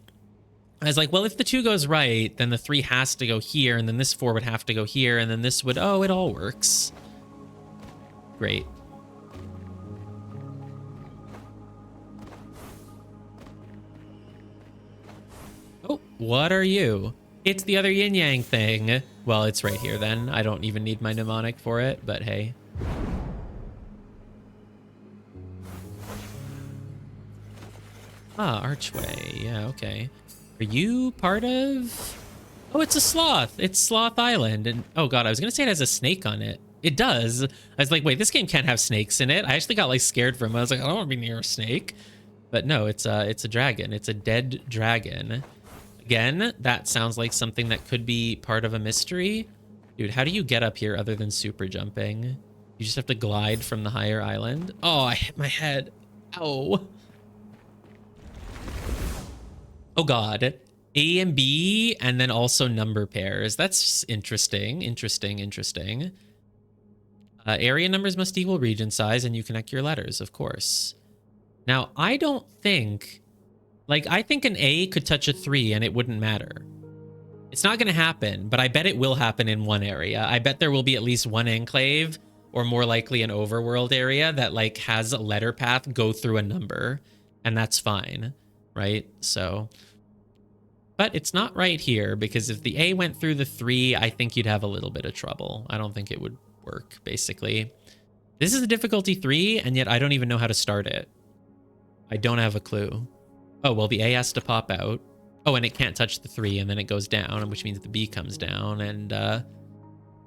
I was like, well, if the 2 goes right, then the 3 has to go here, and then this 4 would have to go here, and then this would... Oh, it all works. Great. Oh, what are you? It's the other yin yang thing. Well, it's right here then. I don't even need my mnemonic for it, but hey. Ah, archway. Yeah, okay. Are you part of... Oh, it's a sloth. It's Sloth Island. And oh god, I was gonna say it has a snake on it. It does. I was like, wait, this game can't have snakes in it. I actually got like scared for him. I was like, I don't want to be near a snake. But no, it's a dragon. It's a dead dragon. Again, that sounds like something that could be part of a mystery. Dude, how do you get up here other than super jumping? You just have to glide from the higher island. Oh, I hit my head. Ow. Oh god. A and B, and then also number pairs. That's interesting. Interesting. Area numbers must equal region size, and you connect your letters, of course. Now, I don't think... Like, I think an A could touch a 3 and it wouldn't matter. It's not going to happen, but I bet it will happen in one area. I bet there will be at least one enclave, or more likely an overworld area, that, like, has a letter path go through a number. And that's fine, right? So... But it's not right here, because if the A went through the 3, I think you'd have a little bit of trouble. I don't think it would work, basically. This is a difficulty 3, and yet I don't even know how to start it. I don't have a clue. Oh, well, the A has to pop out. Oh, and it can't touch the 3, and then it goes down, which means the B comes down, and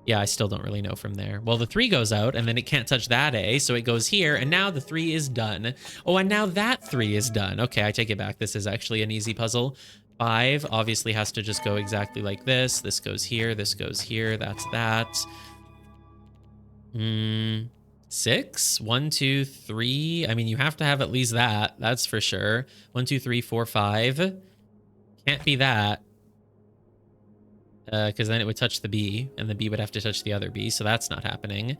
yeah, I still don't really know from there. Well, the 3 goes out, and then it can't touch that A, so it goes here, and now the 3 is done. Oh, and now that 3 is done. Okay, I take it back. This is actually an easy puzzle. 5 obviously has to just go exactly like this. This goes here, that's that. 6? 1, 2, 3. I mean, you have to have at least that. That's for sure. 1, 2, 3, 4, 5. Can't be that. Because then it would touch the B, and the B would have to touch the other B, so that's not happening.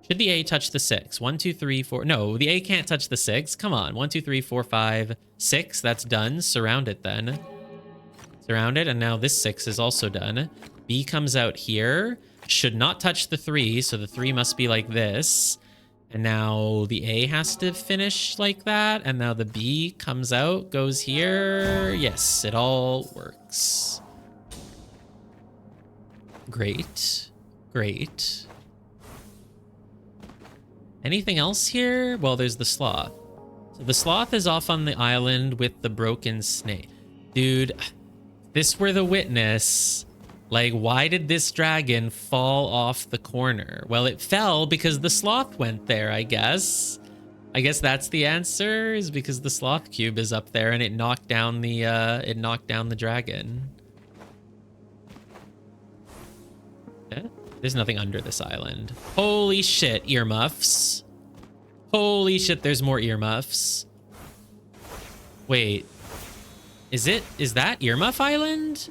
Should the A touch the 6? 1, 2, 3, 4. No, the A can't touch the 6. Come on. 1, 2, 3, 4, 5, 6. That's done. Surround it then. Surround it, and now this 6 is also done. B comes out here. Should not touch the 3, so the 3 must be like this. And now the A has to finish like that, and now the B comes out, goes here. Yes, it all works. Great. Great. Anything else here? Well, there's the sloth. So the sloth is off on the island with the broken snake. Dude, if this were the witness, like, why did this dragon fall off the corner? Well, it fell because the sloth went there, I guess. I guess that's the answer, is because the sloth cube is up there and it knocked down the dragon. Yeah? There's nothing under this island. Holy shit, earmuffs. Holy shit, there's more earmuffs. Wait. Is that Earmuff Island?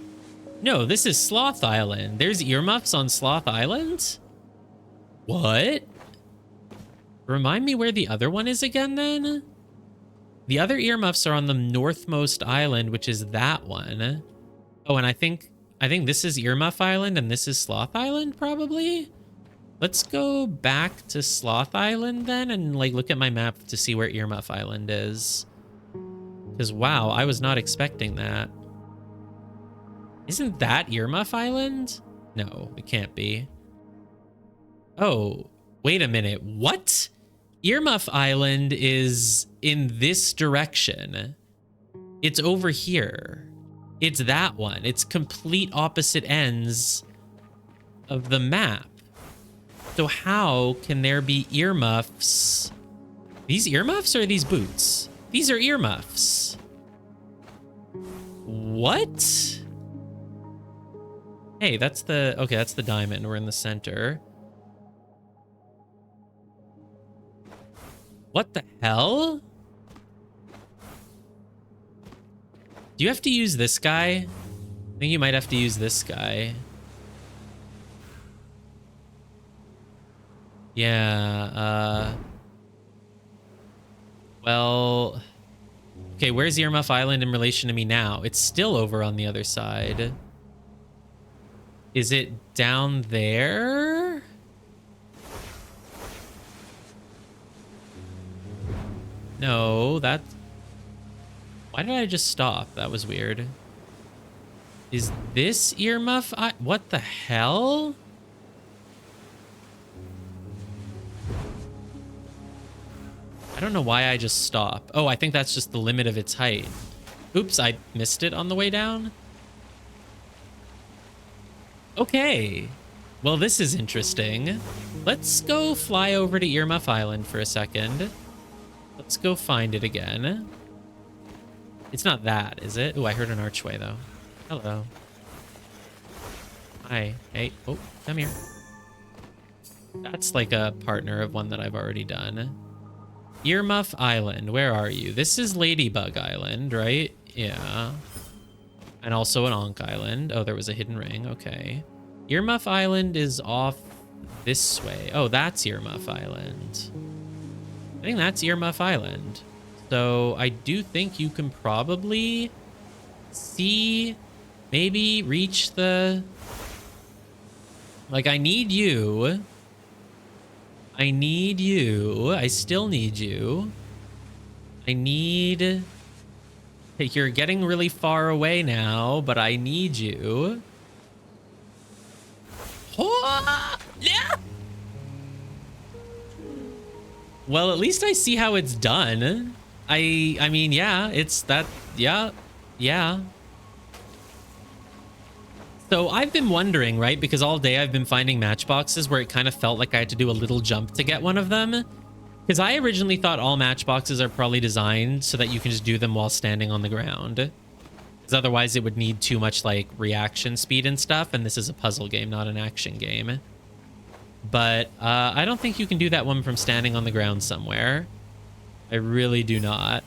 No, this is Sloth Island. There's earmuffs on Sloth Island? What? Remind me where the other one is again, then? The other earmuffs are on the northmost island, which is that one. Oh, and I think this is Earmuff Island and this is Sloth Island, probably? Let's go back to Sloth Island, then, and, like, look at my map to see where Earmuff Island is. Because, wow, I was not expecting that. Isn't that Earmuff Island? No, it can't be. Oh, wait a minute. What? Earmuff Island is in this direction. It's over here. It's that one. It's complete opposite ends of the map. So how can there be earmuffs? These earmuffs or are these boots? These are earmuffs. What? Hey, that's the... Okay, that's the diamond. We're in the center. What the hell? Do you have to use this guy? I think you might have to use this guy. Yeah, well... Okay, where's Earmuff Island in relation to me now? It's still over on the other side. Is it down there? No, that... Why did I just stop? That was weird. Is this Earmuff? What the hell? I don't know why I just stopped. Oh, I think that's just the limit of its height. Oops, I missed it on the way down. Okay. Well, this is interesting. Let's go fly over to Earmuff Island for a second. Let's go find it again. It's not that, is it? Oh, I heard an archway, though. Hello. Hi. Hey. Oh, come here. That's like a partner of one that I've already done. Earmuff Island. Where are you? This is Ladybug Island, right? Yeah. And also an Ankh Island. Oh, there was a hidden ring. Okay. Earmuff Island is off this way. Oh, that's Earmuff Island. I think that's Earmuff Island. So I do think you can probably see, maybe reach the... Like, I need you. I need you. I still need you. I need... You're getting really far away now, but I need you. Oh, yeah. Well, at least I see how it's done. I mean, yeah, it's that, yeah. So I've been wondering, right? Because all day I've been finding matchboxes where it kind of felt like I had to do a little jump to get one of them. Because I originally thought all matchboxes are probably designed so that you can just do them while standing on the ground. Because otherwise it would need too much like reaction speed and stuff. And this is a puzzle game, not an action game. But I don't think you can do that one from standing on the ground somewhere. I really do not.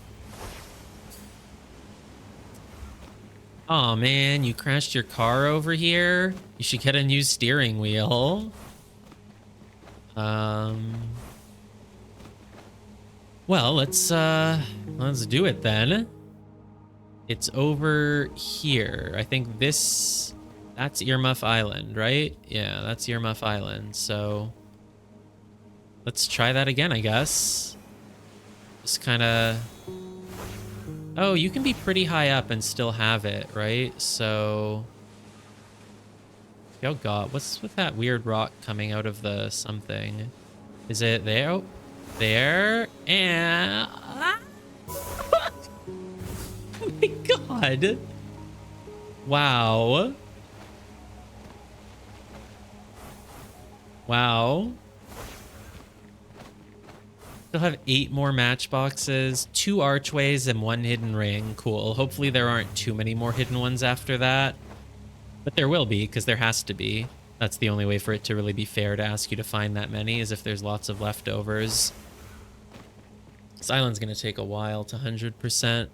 Oh man, you crashed your car over here. You should get a new steering wheel. Well, let's do it then. It's over here. I think that's Earmuff Island, right? Yeah, that's Earmuff Island. So let's try that again, I guess. Just kind of... Oh, you can be pretty high up and still have it, right? So... Oh god, what's with that weird rock coming out of the something? Is it there? Oh, there. And... Oh my god. Wow. Wow. Still have 8 more matchboxes, 2 archways, and 1 hidden ring. Cool. Hopefully there aren't too many more hidden ones after that. But there will be, because there has to be. That's the only way for it to really be fair to ask you to find that many, is if there's lots of leftovers. This island's gonna take a while to 100%.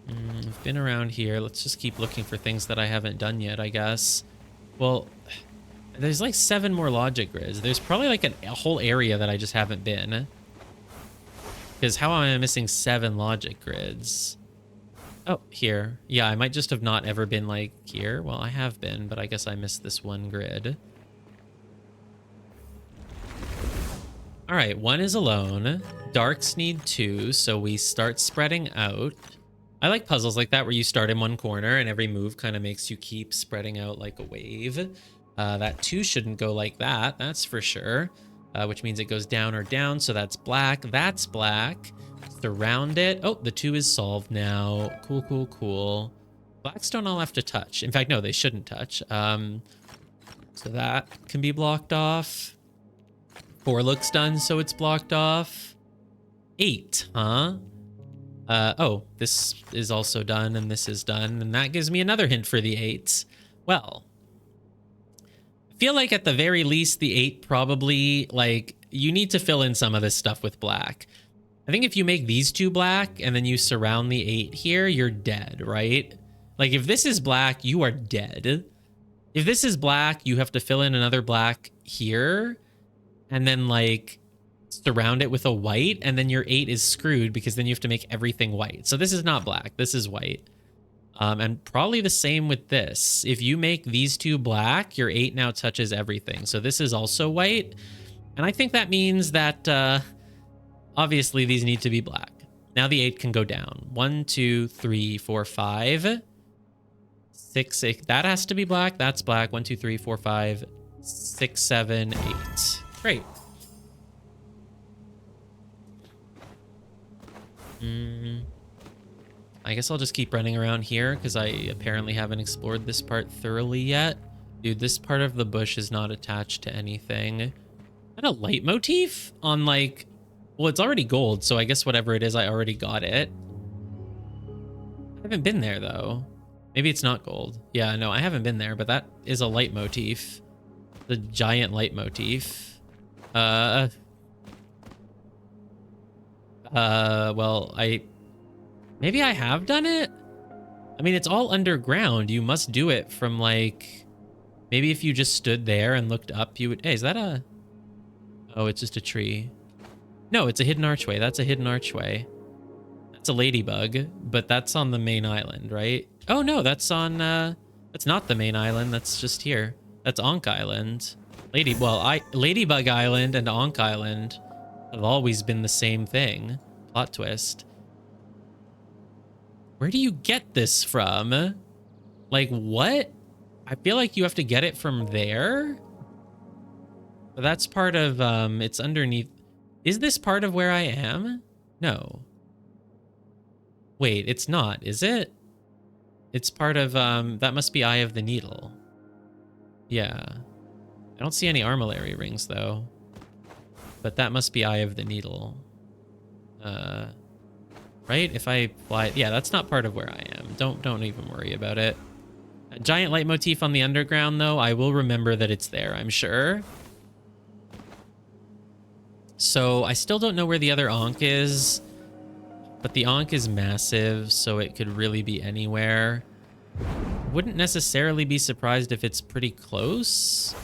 I've been around here. Let's just keep looking for things that I haven't done yet, I guess. Well, there's like 7 more logic grids. There's probably like a whole area that I just haven't been. Because how am I missing 7 logic grids? Oh, here. Yeah, I might just have not ever been like here. Well, I have been, but I guess I missed this one grid. All right, 1 is alone. Darks need 2, so we start spreading out. I like puzzles like that where you start in one corner and every move kind of makes you keep spreading out like a wave. That 2 shouldn't go like that, that's for sure. Which means it goes down or down, so that's black. That's black. Surround it. Oh, the 2 is solved now. Cool, cool, cool. Blacks don't all have to touch. In fact, no, they shouldn't touch. So that can be blocked off. 4 looks done, so it's blocked off. 8, huh? Oh, this is also done, and this is done, and that gives me another hint for the 8. Well, I feel like at the very least, the 8 probably, like, you need to fill in some of this stuff with black. I think if you make these 2 black, and then you surround the 8 here, you're dead, right? Like, if this is black, you are dead. If this is black, you have to fill in another black here, and then, like, surround it with a white, and then your 8 is screwed because then you have to make everything white. So this is not black, this is white. And probably the same with this. If you make these 2 black, your 8 now touches everything. So this is also white. And I think that means that obviously these need to be black. Now the 8 can go down. 1, 2, 3, 4, 5, 6, 8. That has to be black. That's black. 1, 2, 3, 4, 5, 6, 7, 8. Great. I guess I'll just keep running around here because I apparently haven't explored this part thoroughly yet. Dude, this part of the bush is not attached to anything. Is that a leitmotif on like... Well, it's already gold, so I guess whatever it is, I already got it. I haven't been there, though. Maybe it's not gold. Yeah, no, I haven't been there, but that is a leitmotif. The giant leitmotif. Well, maybe I have done it? I mean, it's all underground. You must do it from, like... Maybe if you just stood there and looked up, you would... Hey, is that a... Oh, it's just a tree. No, it's a hidden archway. That's a hidden archway. That's a ladybug, but that's on the main island, right? Oh, no, that's on... That's not the main island. That's just here. That's Ankh Island. Ladybug Island and Ankh Island have always been the same thing. Plot twist. Where do you get this from? Like, what? I feel like you have to get it from there. But that's part of, it's underneath. Is this part of where I am? No. Wait, it's not, is it? It's part of, that must be Eye of the Needle. Yeah. I don't see any armillary rings, though. But that must be Eye of the Needle. Right? If I fly... Yeah, that's not part of where I am. Don't even worry about it. A giant leitmotif on the underground, though, I will remember that it's there, I'm sure. So, I still don't know where the other Ankh is. But the Ankh is massive, so it could really be anywhere. Wouldn't necessarily be surprised if it's pretty close.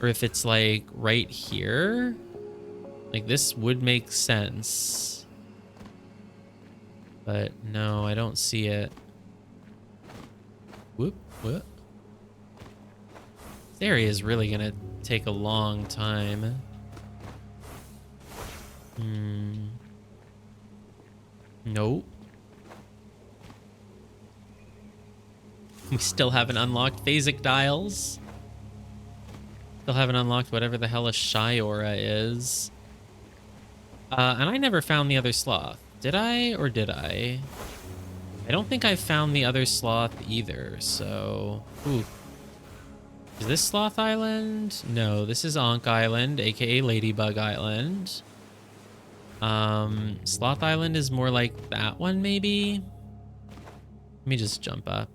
Or if it's, like, right here. Like, this would make sense. But, no, I don't see it. Whoop, whoop. This area is really gonna take a long time. Nope. We still haven't unlocked phasic dials. Still haven't unlocked whatever the hell a Shai-Aura is. And I never found the other sloth. Did I, or did I? I don't think I found the other sloth either, so... Ooh. Is this Sloth Island? No, this is Ankh Island, aka Ladybug Island. Sloth Island is more like that one, maybe? Let me just jump up.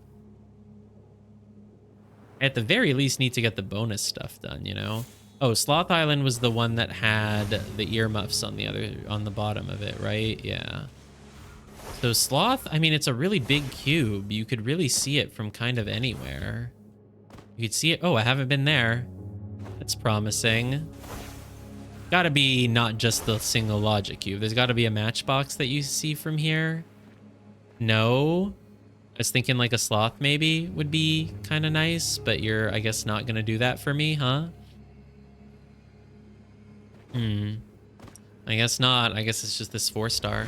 At the very least, need to get the bonus stuff done, you know? Oh, Sloth Island was the one that had the earmuffs on the bottom of it, right? Yeah. So Sloth, I mean, it's a really big cube. You could really see it from kind of anywhere. You could see it. Oh, I haven't been there. That's promising. Gotta be not just the single logic cube. There's gotta be a matchbox that you see from here. No. I was thinking like a sloth maybe would be kind of nice, but you're, I guess, not gonna do that for me, huh? I guess not. I guess it's just this 4-star.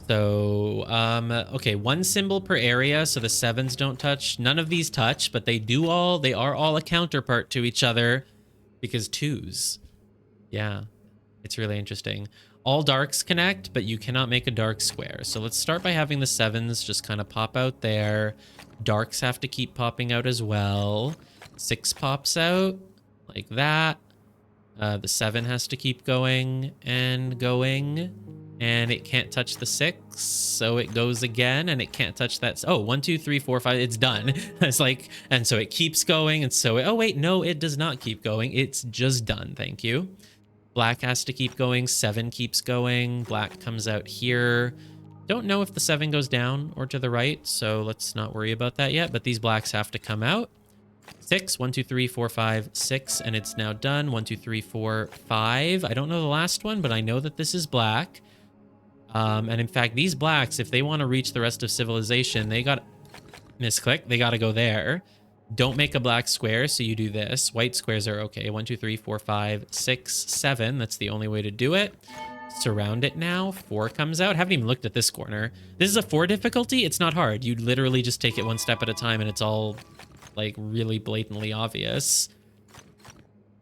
So, okay, 1 symbol per area, so the 7s don't touch. None of these touch, but they are all a counterpart to each other because 2s. Yeah, it's really interesting. All darks connect, but you cannot make a dark square. So let's start by having the 7s just kind of pop out there. Darks have to keep popping out as well. 6 pops out like that. The 7 has to keep going and going. And it can't touch the 6, so it goes again, and it can't touch that. Oh, 1, 2, 3, 4, 5. It's done. It's like, and so it keeps going, and so oh wait, no, it does not keep going. It's just done. Thank you. Black has to keep going. 7 keeps going. Black comes out here. Don't know if the 7 goes down or to the right, so let's not worry about that yet. But these blacks have to come out. 6, 1, 2, 3, 4, 5, 6, and it's now done. 1, 2, 3, 4, 5. I don't know the last one, but I know that this is black. And in fact, these blacks, if they want to reach the rest of civilization, they got misclick. They got to go there. Don't make a black square, so you do this. White squares are okay. 1, 2, 3, 4, 5, 6, 7. That's the only way to do it. Surround it now. 4 comes out. Haven't even looked at this corner. This is a 4 difficulty. It's not hard. You literally just take it one step at a time, and it's all like really blatantly obvious.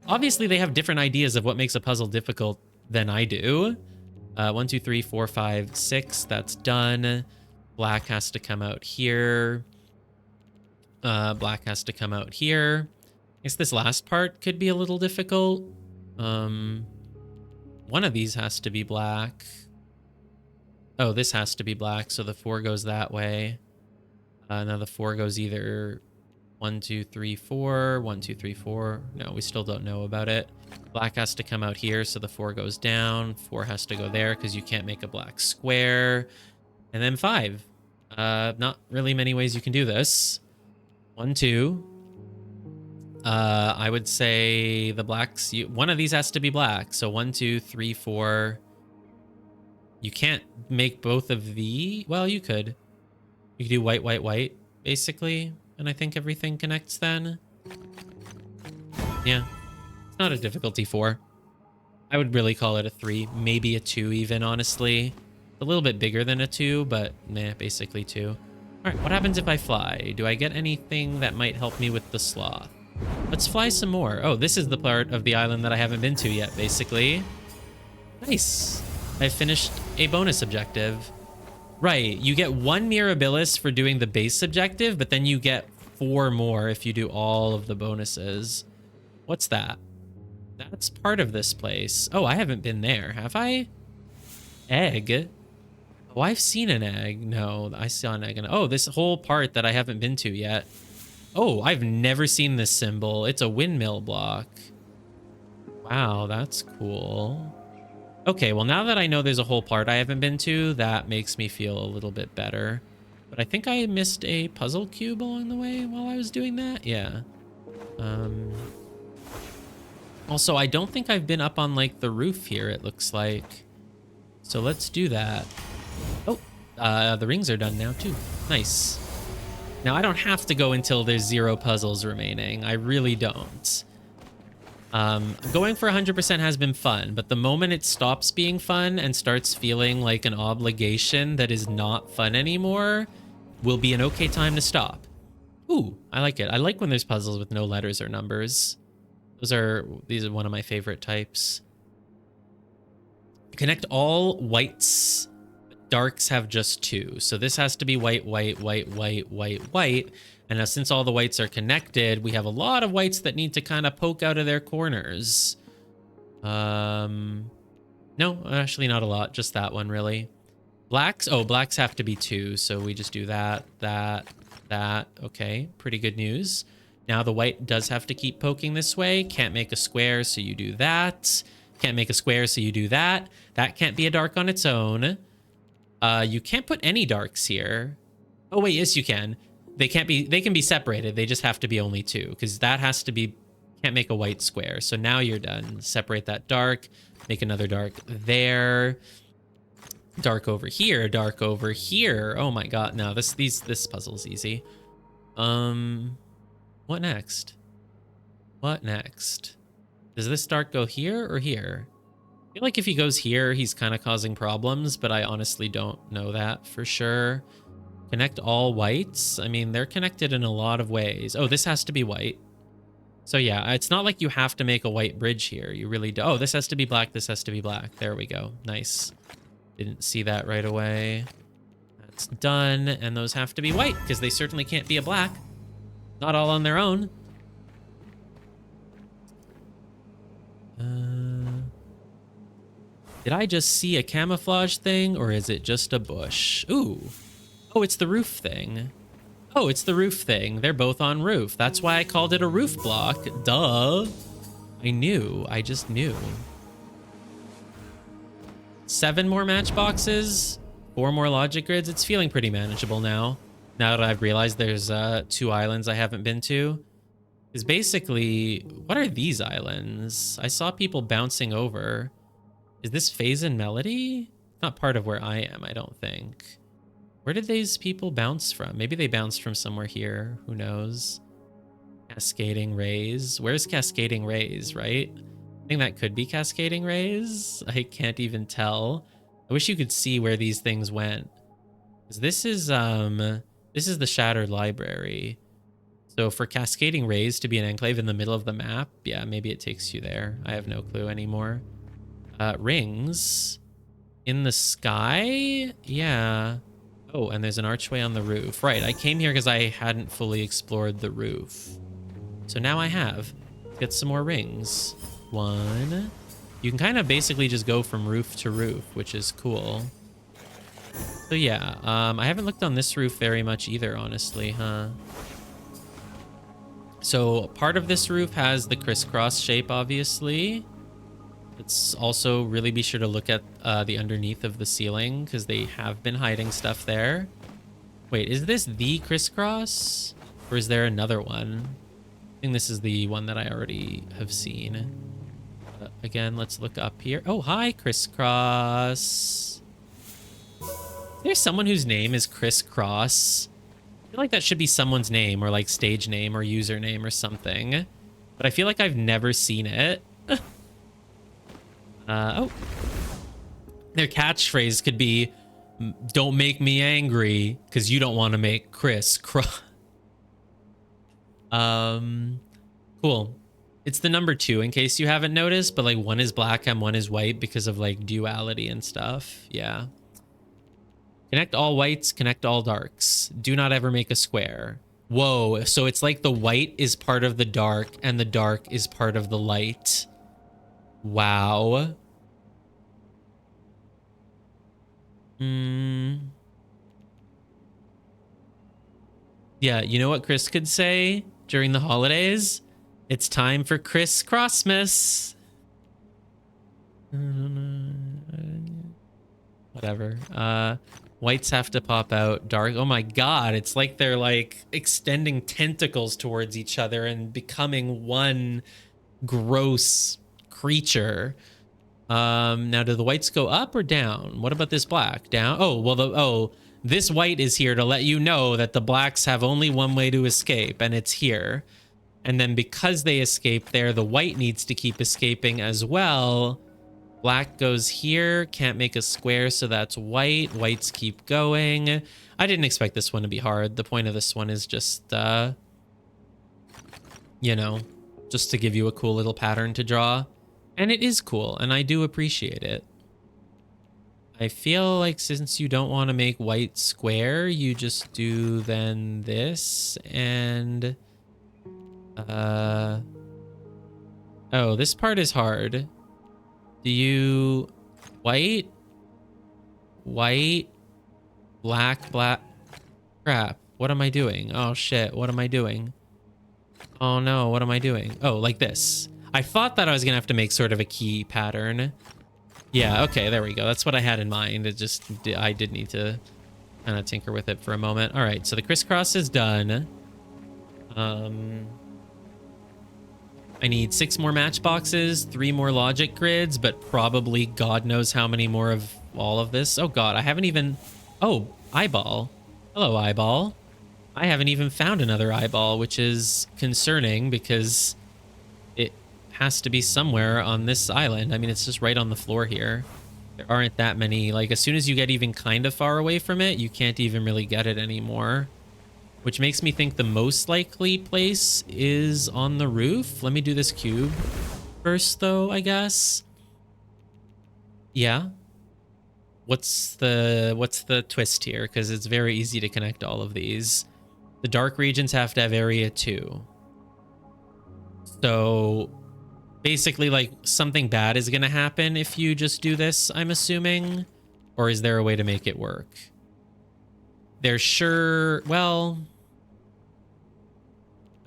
Obviously, they have different ideas of what makes a puzzle difficult than I do. 1, 2, 3, 4, 5, 6. That's done. Black has to come out here. Black has to come out here. I guess this last part could be a little difficult. One of these has to be black. Oh, this has to be black, so the 4 goes that way. Now the 4 goes either 1, 2, 3, 4. 1, 2, 3, 4. No, we still don't know about it. Black has to come out here, so the 4 goes down. 4 has to go there because you can't make a black square. And then 5. Not really many ways you can do this. 1, 2. I would say the blacks, one of these has to be black. So 1, 2, 3, 4. You can't make both of the, well, you could. You could do white, white, white, basically. And I think everything connects then. Yeah. It's not a difficulty 4. I would really call it a 3. Maybe a 2 even, honestly. A little bit bigger than a 2, but nah, basically 2. All right, what happens if I fly? Do I get anything that might help me with the sloth? Let's fly some more. Oh, this is the part of the island that I haven't been to yet, basically. Nice. I finished a bonus objective. Right, you get 1 Mirabilis for doing the base objective, but then you get 4 more if you do all of the bonuses. What's that? That's part of this place. Oh, I haven't been there, have I? Egg? Oh, I've seen an egg. No, I saw an egg. Oh, this whole part that I haven't been to yet. Oh, I've never seen this symbol. It's a windmill block. Wow, that's cool. Okay, well, now that I know there's a whole part I haven't been to, that makes me feel a little bit better. But I think I missed a puzzle cube along the way while I was doing that. Yeah. Also, I don't think I've been up on, like, the roof here, it looks like. So let's do that. Oh, the rings are done now, too. Nice. Now, I don't have to go until there's 0 puzzles remaining. I really don't. Going for 100% has been fun, but the moment it stops being fun and starts feeling like an obligation that is not fun anymore will be an okay time to stop. Ooh, I like it. I like when there's puzzles with no letters or numbers. These are one of my favorite types. Connect all whites. Darks have just 2. So this has to be white, white, white, white, white, white. And now since all the whites are connected, we have a lot of whites that need to kind of poke out of their corners. No, actually not a lot. Just that one, really. Blacks? Oh, blacks have to be 2. So we just do that, that, that. Okay, pretty good news. Now the white does have to keep poking this way. Can't make a square, so you do that. Can't make a square, so you do that. That can't be a dark on its own. You can't put any darks here. Oh wait, yes you can. They can't be, they can be separated. They just have to be only two, because that has to be, can't make a white square. So now you're done. Separate that dark, make another dark there. Dark over here, dark over here. Oh my god, no, this puzzle's easy. What next? What next? Does this dark go here or here? I feel like if he goes here, he's kind of causing problems, but I honestly don't know that for sure. Connect all whites. I mean, they're connected in a lot of ways. Oh, this has to be white. So yeah, it's not like you have to make a white bridge here. You really do. Oh, this has to be black. This has to be black. There we go. Nice. Didn't see that right away. That's done. And those have to be white because they certainly can't be a black. Not all on their own. Did I just see a camouflage thing or is it just a bush? Ooh. Oh, it's the roof thing. Oh, it's the roof thing. They're both on roof. That's why I called it a roof block. Duh. I knew. I just knew. 7 more matchboxes. 4 more logic grids. It's feeling pretty manageable now. Now that I've realized there's 2 islands I haven't been to. Is basically, what are these islands? I saw people bouncing over. Is this Phase and Melody? Not part of where I am, I don't think. Where did these people bounce from? Maybe they bounced from somewhere here. Who knows? Cascading Rays. Where's Cascading Rays, right? I think that could be Cascading Rays. I can't even tell. I wish you could see where these things went. 'Cause this is the Shattered Library. So for Cascading Rays to be an enclave in the middle of the map, yeah, maybe it takes you there. I have no clue anymore. Rings in the sky? Yeah. Oh, and there's an archway on the roof. Right, I came here because I hadn't fully explored the roof. So now I have. Let's get some more rings. 1. You can kind of basically just go from roof to roof, which is cool. So yeah, I haven't looked on this roof very much either, honestly, huh? So part of this roof has the crisscross shape, obviously. Let's also really be sure to look at the underneath of the ceiling because they have been hiding stuff there. Wait, is this the crisscross? Or is there another one? I think this is the one that I already have seen. Again, let's look up here. Oh, hi, crisscross. There's someone whose name is Crisscross. I feel like that should be someone's name or like stage name or username or something. But I feel like I've never seen it. Oh. Their catchphrase could be, "Don't make me angry," because you don't want to make Chris cry. Cool. It's the number 2 in case you haven't noticed, but like 1 is black and 1 is white because of like duality and stuff. Yeah. Connect all whites, connect all darks. Do not ever make a square. Whoa, so it's like the white is part of the dark and the dark is part of the light. Wow. Yeah, you know what Chris could say during the holidays? It's time for Chris Crossmas. Whatever. Whites have to pop out. Dark. Oh my god, it's like they're like extending tentacles towards each other and becoming one gross creature. Now do the whites go up or down? What about this black? Down? Oh, well, this white is here to let you know that the blacks have only one way to escape, and it's here. And then because they escape there, the white needs to keep escaping as well. Black goes here, can't make a square, so that's white. Whites keep going. I didn't expect this one to be hard. The point of this one is just, you know, just to give you a cool little pattern to draw. And it is cool, and I do appreciate it. I feel like since you don't want to make white square, you just do then this and... Oh, this part is hard. Do you... White? White? Black, black... Crap. What am I doing? Oh, shit. What am I doing? Oh no, what am I doing? Oh, like this. I thought that I was gonna have to make sort of a key pattern. Yeah, okay, there we go. That's what I had in mind. I did need to kind of tinker with it for a moment. All right, so the crisscross is done. I need 6 more matchboxes, 3 more logic grids, but probably God knows how many more of all of this. Oh God, I haven't even... Oh, eyeball. Hello, eyeball. I haven't even found another eyeball, which is concerning because it has to be somewhere on this island. I mean, it's just right on the floor here. There aren't that many. Like, as soon as you get even kind of far away from it, you can't even really get it anymore. Which makes me think the most likely place is on the roof. Let me do this cube first, though, I guess. Yeah. What's the twist here? Because it's very easy to connect all of these. The dark regions have to have area 2. So basically, like, something bad is going to happen if you just do this, I'm assuming. Or is there a way to make it work? There's sure... Well...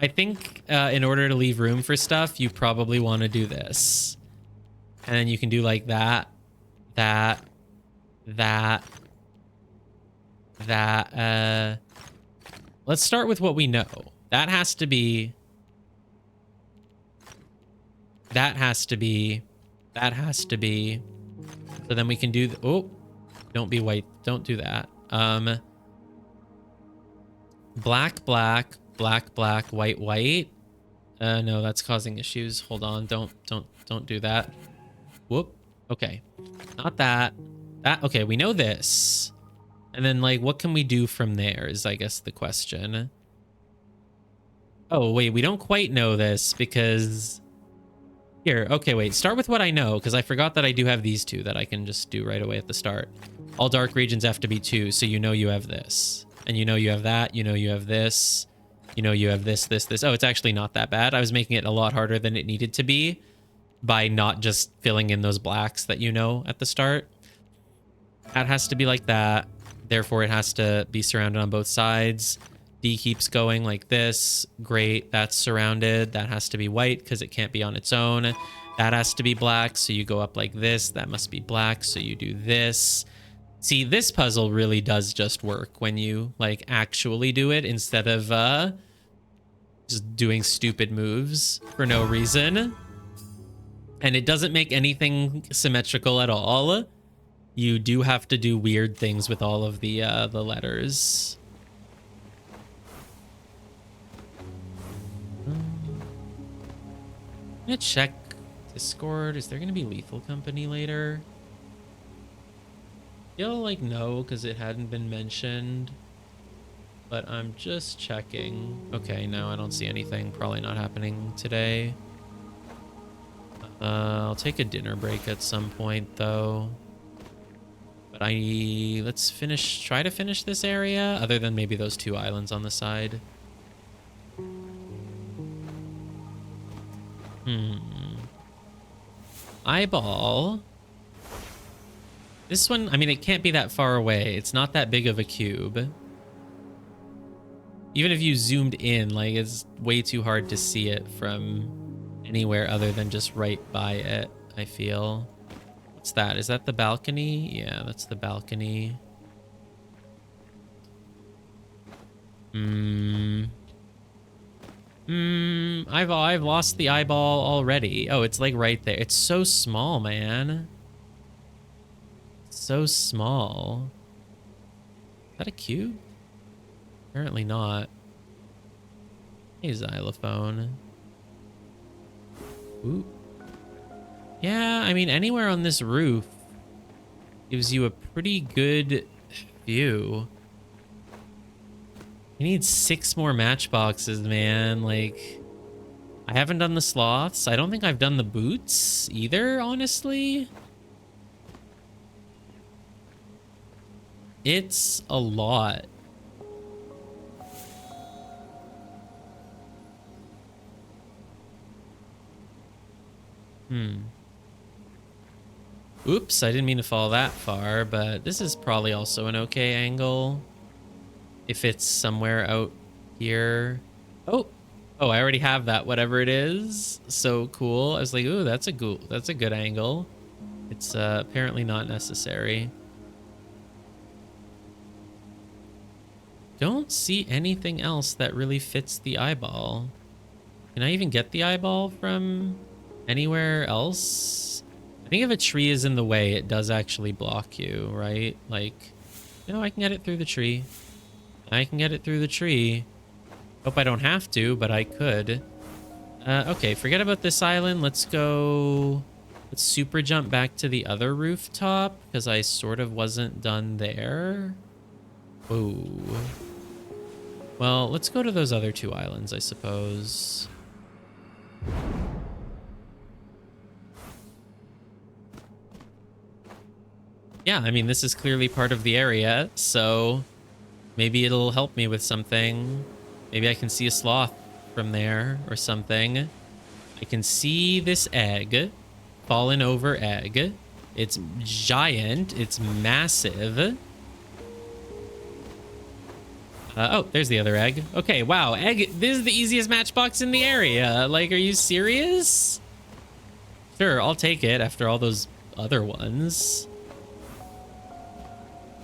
I think in order to leave room for stuff, you probably want to do this. And then you can do like that. Let's start with what we know. That has to be. So then we can do... Oh, don't be white. Don't do that. Black, black. Black, black, white, white. No, that's causing issues. Hold on. Don't do that. Whoop. Okay. Not that. Okay, we know this. And then, like, what can we do from there is, I guess, the question. Oh, wait, we don't quite know this because... Here, okay, wait. Start with what I know, because I forgot that I do have these 2 that I can just do right away at the start. All dark regions have to be 2, so you know you have this. And you know you have that. You know you have this. You know, you have this. Oh, it's actually not that bad. I was making it a lot harder than it needed to be by not just filling in those blacks that you know at the start. That has to be like that. Therefore, it has to be surrounded on both sides. D keeps going like this. Great. That's surrounded. That has to be white because it can't be on its own. That has to be black. So you go up like this. That must be black. So you do this. See, this puzzle really does just work when you, like, actually do it instead of just doing stupid moves for no reason. And it doesn't make anything symmetrical at all. You do have to do weird things with all of the letters. I'm gonna check Discord. Is there gonna be Lethal Company later? Feel like no, because it hadn't been mentioned. But I'm just checking. Okay, no, I don't see anything. Probably not happening today. I'll take a dinner break at some point, though. But let's try to finish this area, other than maybe those 2 islands on the side. Eyeball. This one, I mean, it can't be that far away. It's not that big of a cube. Even if you zoomed in, like, it's way too hard to see it from anywhere other than just right by it, I feel. What's that? Is that the balcony? Yeah, that's the balcony. I've lost the eyeball already. Oh, it's like right there. It's so small, man. So small. Is that a cube? Apparently not. Hey, xylophone. Ooh. Yeah, I mean, anywhere on this roof gives you a pretty good view. You need 6 more matchboxes, man. Like, I haven't done the sloths. I don't think I've done the boots either, honestly. It's a lot. Oops, I didn't mean to fall that far, but this is probably also an okay angle. If it's somewhere out here. Oh, Oh, I already have that, whatever it is. So cool. I was like, ooh, that's a good angle. It's apparently not necessary. Don't see anything else that really fits the eyeball. Can I even get the eyeball from anywhere else? I think if a tree is in the way, it does actually block you, right? Like, no, I can get it through the tree. I can get it through the tree. Hope I don't have to, but I could. Okay, forget about this island. Let's go... Let's super jump back to the other rooftop, because I sort of wasn't done there. Ooh. Well, let's go to those other two islands, I suppose. Yeah, I mean, this is clearly part of the area, so maybe it'll help me with something. Maybe I can see a sloth from there or something. I can see this egg, fallen over egg. It's giant. It's massive. Oh, there's the other egg. Okay, wow. Egg. This is the easiest matchbox in the area. Like, are you serious? Sure, I'll take it after all those other ones.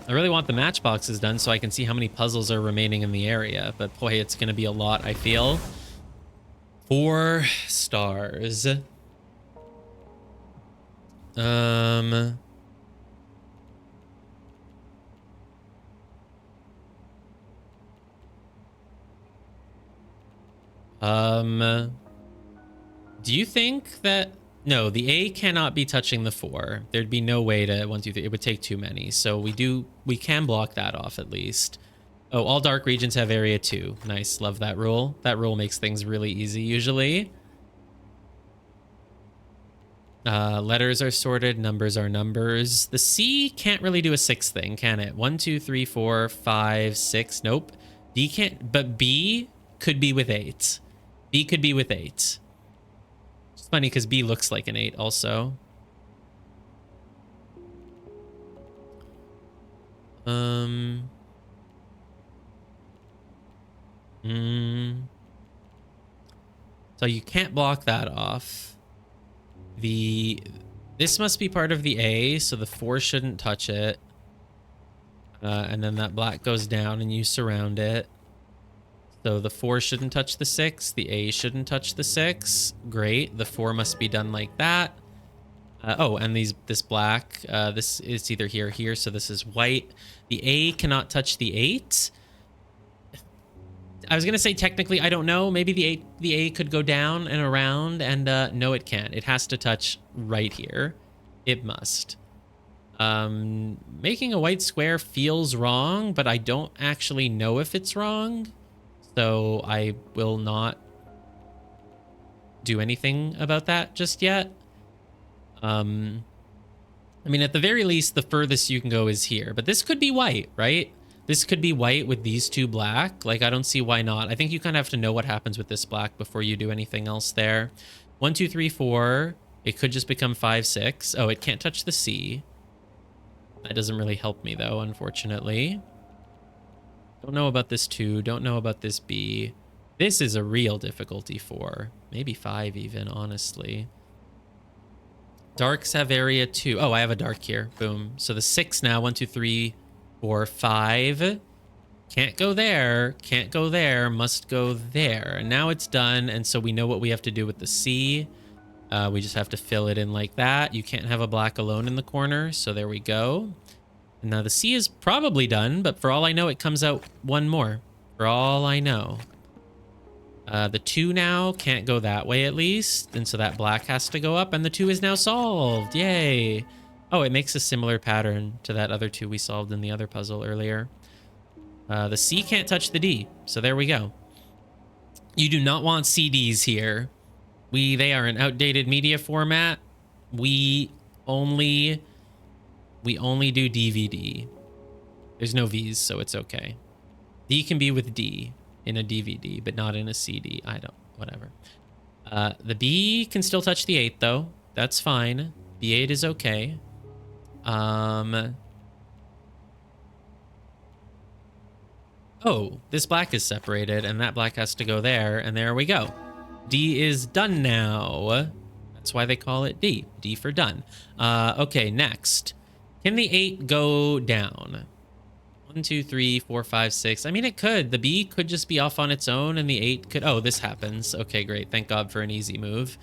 I really want the matchboxes done so I can see how many puzzles are remaining in the area. But boy, it's going to be a lot, I feel. 4 stars. Do you think that... No, the A cannot be touching the 4. There'd be no way to 1, 2, 3. It would take too many. So we can block that off at least. Oh, all dark regions have area 2. Nice, love that rule. That rule makes things really easy usually. Letters are sorted, numbers are numbers. The C can't really do a 6th thing, can it? 1, 2, 3, 4, 5, 6. Nope. D can't, but B could be with 8. B could be with 8. It's funny because B looks like an 8 also. So you can't block that off. This must be part of the A, so the 4 shouldn't touch it. And then that black goes down and you surround it. So the 4 shouldn't touch the 6. The A shouldn't touch the 6. Great. The 4 must be done like that. Oh, and this black, this is either here or here, so this is white. The A cannot touch the 8. I was going to say technically, I don't know. Maybe the A could go down and around, and no, it can't. It has to touch right here. It must. Making a white square feels wrong, but I don't actually know if it's wrong. So I will not do anything about that just yet. I mean, at the very least, the furthest you can go is here. But this could be white, right? This could be white with these 2 black. Like, I don't see why not. I think you kind of have to know what happens with this black before you do anything else there. 1, 2, 3, 4. It could just become 5, 6. Oh, it can't touch the C. That doesn't really help me, though, unfortunately. Don't know about this 2. Don't know about this B. This is a real difficulty 4. Maybe 5 even, honestly. Darks have area 2. Oh, I have a dark here. Boom. So the 6 now. 1, 2, 3, 4, 5. Can't go there. Can't go there. Must go there. And now it's done. And so we know what we have to do with the C. We just have to fill it in like that. You can't have a black alone in the corner. So there we go. And now the C is probably done. But for all I know, it comes out 1 more. For all I know. The 2 now can't go that way at least. And so that black has to go up. And the 2 is now solved. Yay. Oh, it makes a similar pattern to that other 2 we solved in the other puzzle earlier. The C can't touch the D. So there we go. You do not want CDs here. They are an outdated media format. We only do DVD. There's no V's, so it's okay. D can be with D in a DVD, but not in a CD. Whatever. The B can still touch the 8 though. That's fine. The 8 is okay. Oh, this black is separated, and that black has to go there, and there we go. D is done now. That's why they call it D. D for done. Okay, next. Can the 8 go down? 1, 2, 3, 4, 5, 6. I mean, it could. The B could just be off on its own, and the 8 could... Oh, this happens. Okay, great. Thank God for an easy move.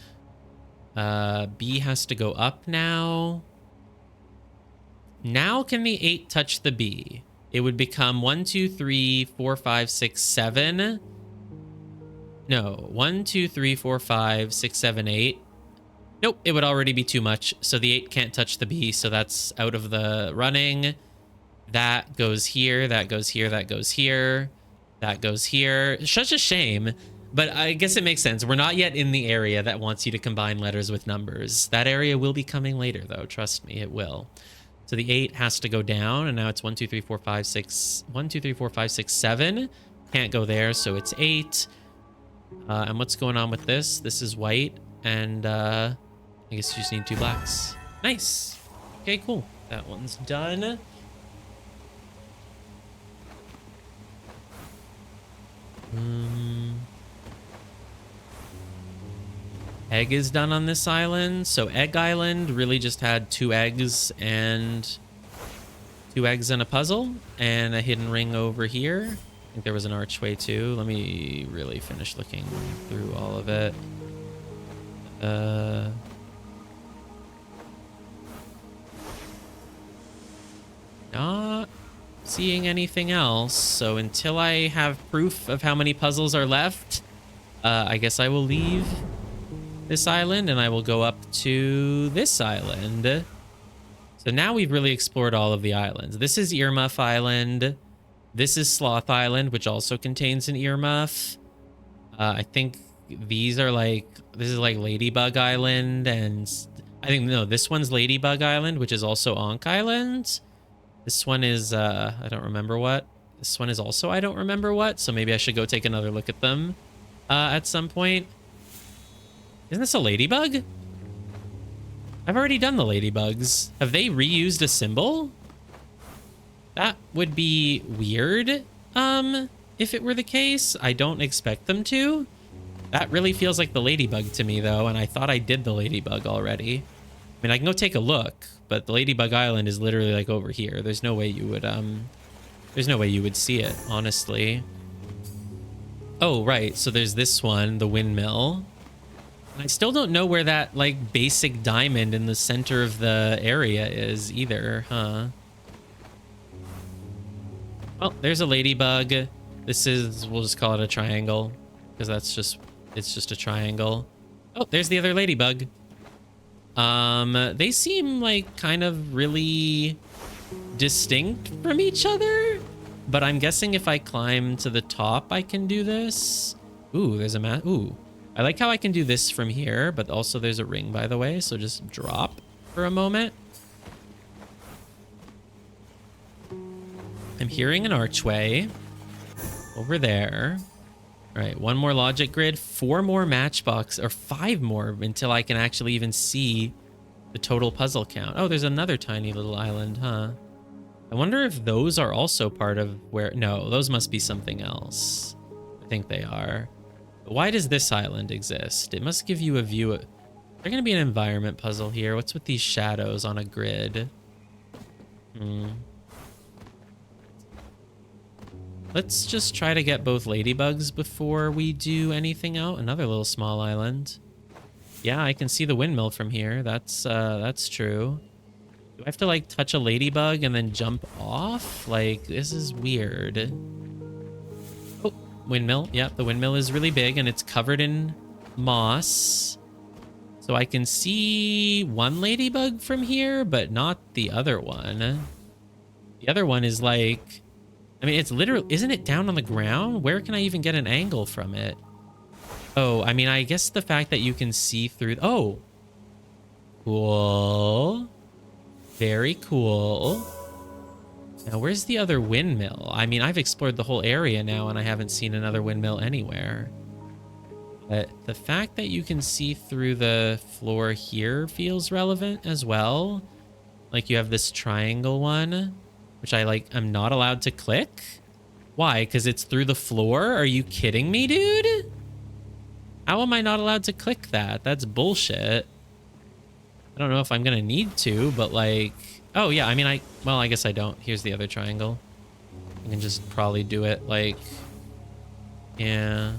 B has to go up now. Now can the 8 touch the B? It would become 1, 2, 3, 4, 5, 6, 7. No, 1, 2, 3, 4, 5, 6, 7, 8. Nope, it would already be too much. So the 8 can't touch the B, so that's out of the running. That goes here, that goes here, that goes here, that goes here. Such a shame, but I guess it makes sense. We're not yet in the area that wants you to combine letters with numbers. That area will be coming later, though. Trust me, it will. So the 8 has to go down, and now it's 1, 2, 3, 4, 5, 6. 1, 2, 3, 4, 5, 6, 7. Can't go there, so it's 8. And what's going on with this? This is white, and I guess you just need 2 blacks. Nice. Okay, cool. That one's done. Egg is done on this island. So Egg Island really just had 2 eggs and 2 eggs and a puzzle and a hidden ring over here. I think there was an archway too. Let me really finish looking through all of it. Not seeing anything else. So until I have proof of how many puzzles are left, I guess I will leave this island and I will go up to this island. So now we've really explored all of the islands. This is Earmuff Island. This is Sloth Island, which also contains an earmuff. I think these are like, this is like Ladybug Island, and I think, no, this one's Ladybug Island, which is also Ankh Island. This one is, I don't remember what. This one is also I don't remember what, so maybe I should go take another look at them at some point. Isn't this a ladybug? I've already done the ladybugs. Have they reused a symbol? That would be weird, if it were the case. I don't expect them to. That really feels like the ladybug to me, though, and I thought I did the ladybug already. I mean, I can go take a look, but the Ladybug Island is literally like over here. There's no way you would see it, honestly. Oh, right. So there's this one, the windmill. I still don't know where that, like, basic diamond in the center of the area is either, huh? Well, there's a ladybug. This is, we'll just call it a triangle, because it's just a triangle. Oh, there's the other ladybug. They seem like kind of really distinct from each other, but I'm guessing if I climb to the top, I can do this. Ooh, there's a ooh. I like how I can do this from here, but also there's a ring, by the way, so just drop for a moment. I'm hearing an archway over there. All right, 1 more logic grid, 4 more matchbox, or 5 more until I can actually even see the total puzzle count. Oh, there's another tiny little island, huh? I wonder if those are also part of where... No, those must be something else. I think they are. But why does this island exist? It must give you a view of... There's going to be an environment puzzle here. What's with these shadows on a grid? Let's just try to get both ladybugs before we do anything else. Another little small island. Yeah, I can see the windmill from here. That's true. Do I have to, like, touch a ladybug and then jump off? Like, this is weird. Oh, windmill. Yeah, the windmill is really big and it's covered in moss. So I can see one ladybug from here, but not the other one. The other one is like... I mean, it's literally... Isn't it down on the ground? Where can I even get an angle from it? Oh, I mean, I guess the fact that you can see through... Oh! Cool. Very cool. Now, where's the other windmill? I mean, I've explored the whole area now, and I haven't seen another windmill anywhere. But the fact that you can see through the floor here feels relevant as well. Like, you have this triangle one... Which I'm not allowed to click. Why? Because it's through the floor? Are you kidding me, dude? How am I not allowed to click that? That's bullshit. I don't know if I'm gonna need to, but like... Oh, yeah, I mean, well, I guess I don't. Here's the other triangle. I can just probably do it like... Yeah.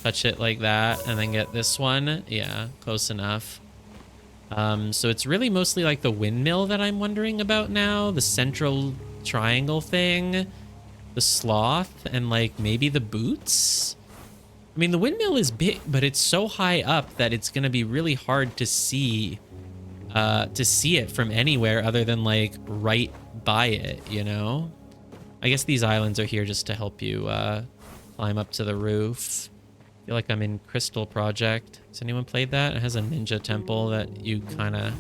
Touch it like that, and then get this one. Yeah, close enough. So it's really mostly like the windmill that I'm wondering about now. The central triangle thing. The sloth, and like maybe the boots. I mean, the windmill is big, but it's so high up that it's gonna be really hard to see it from anywhere other than like right by it, you know? I guess these islands are here just to help you climb up to the roof. I feel like I'm in Crystal Project. Has anyone played that? It has a ninja temple that you kind of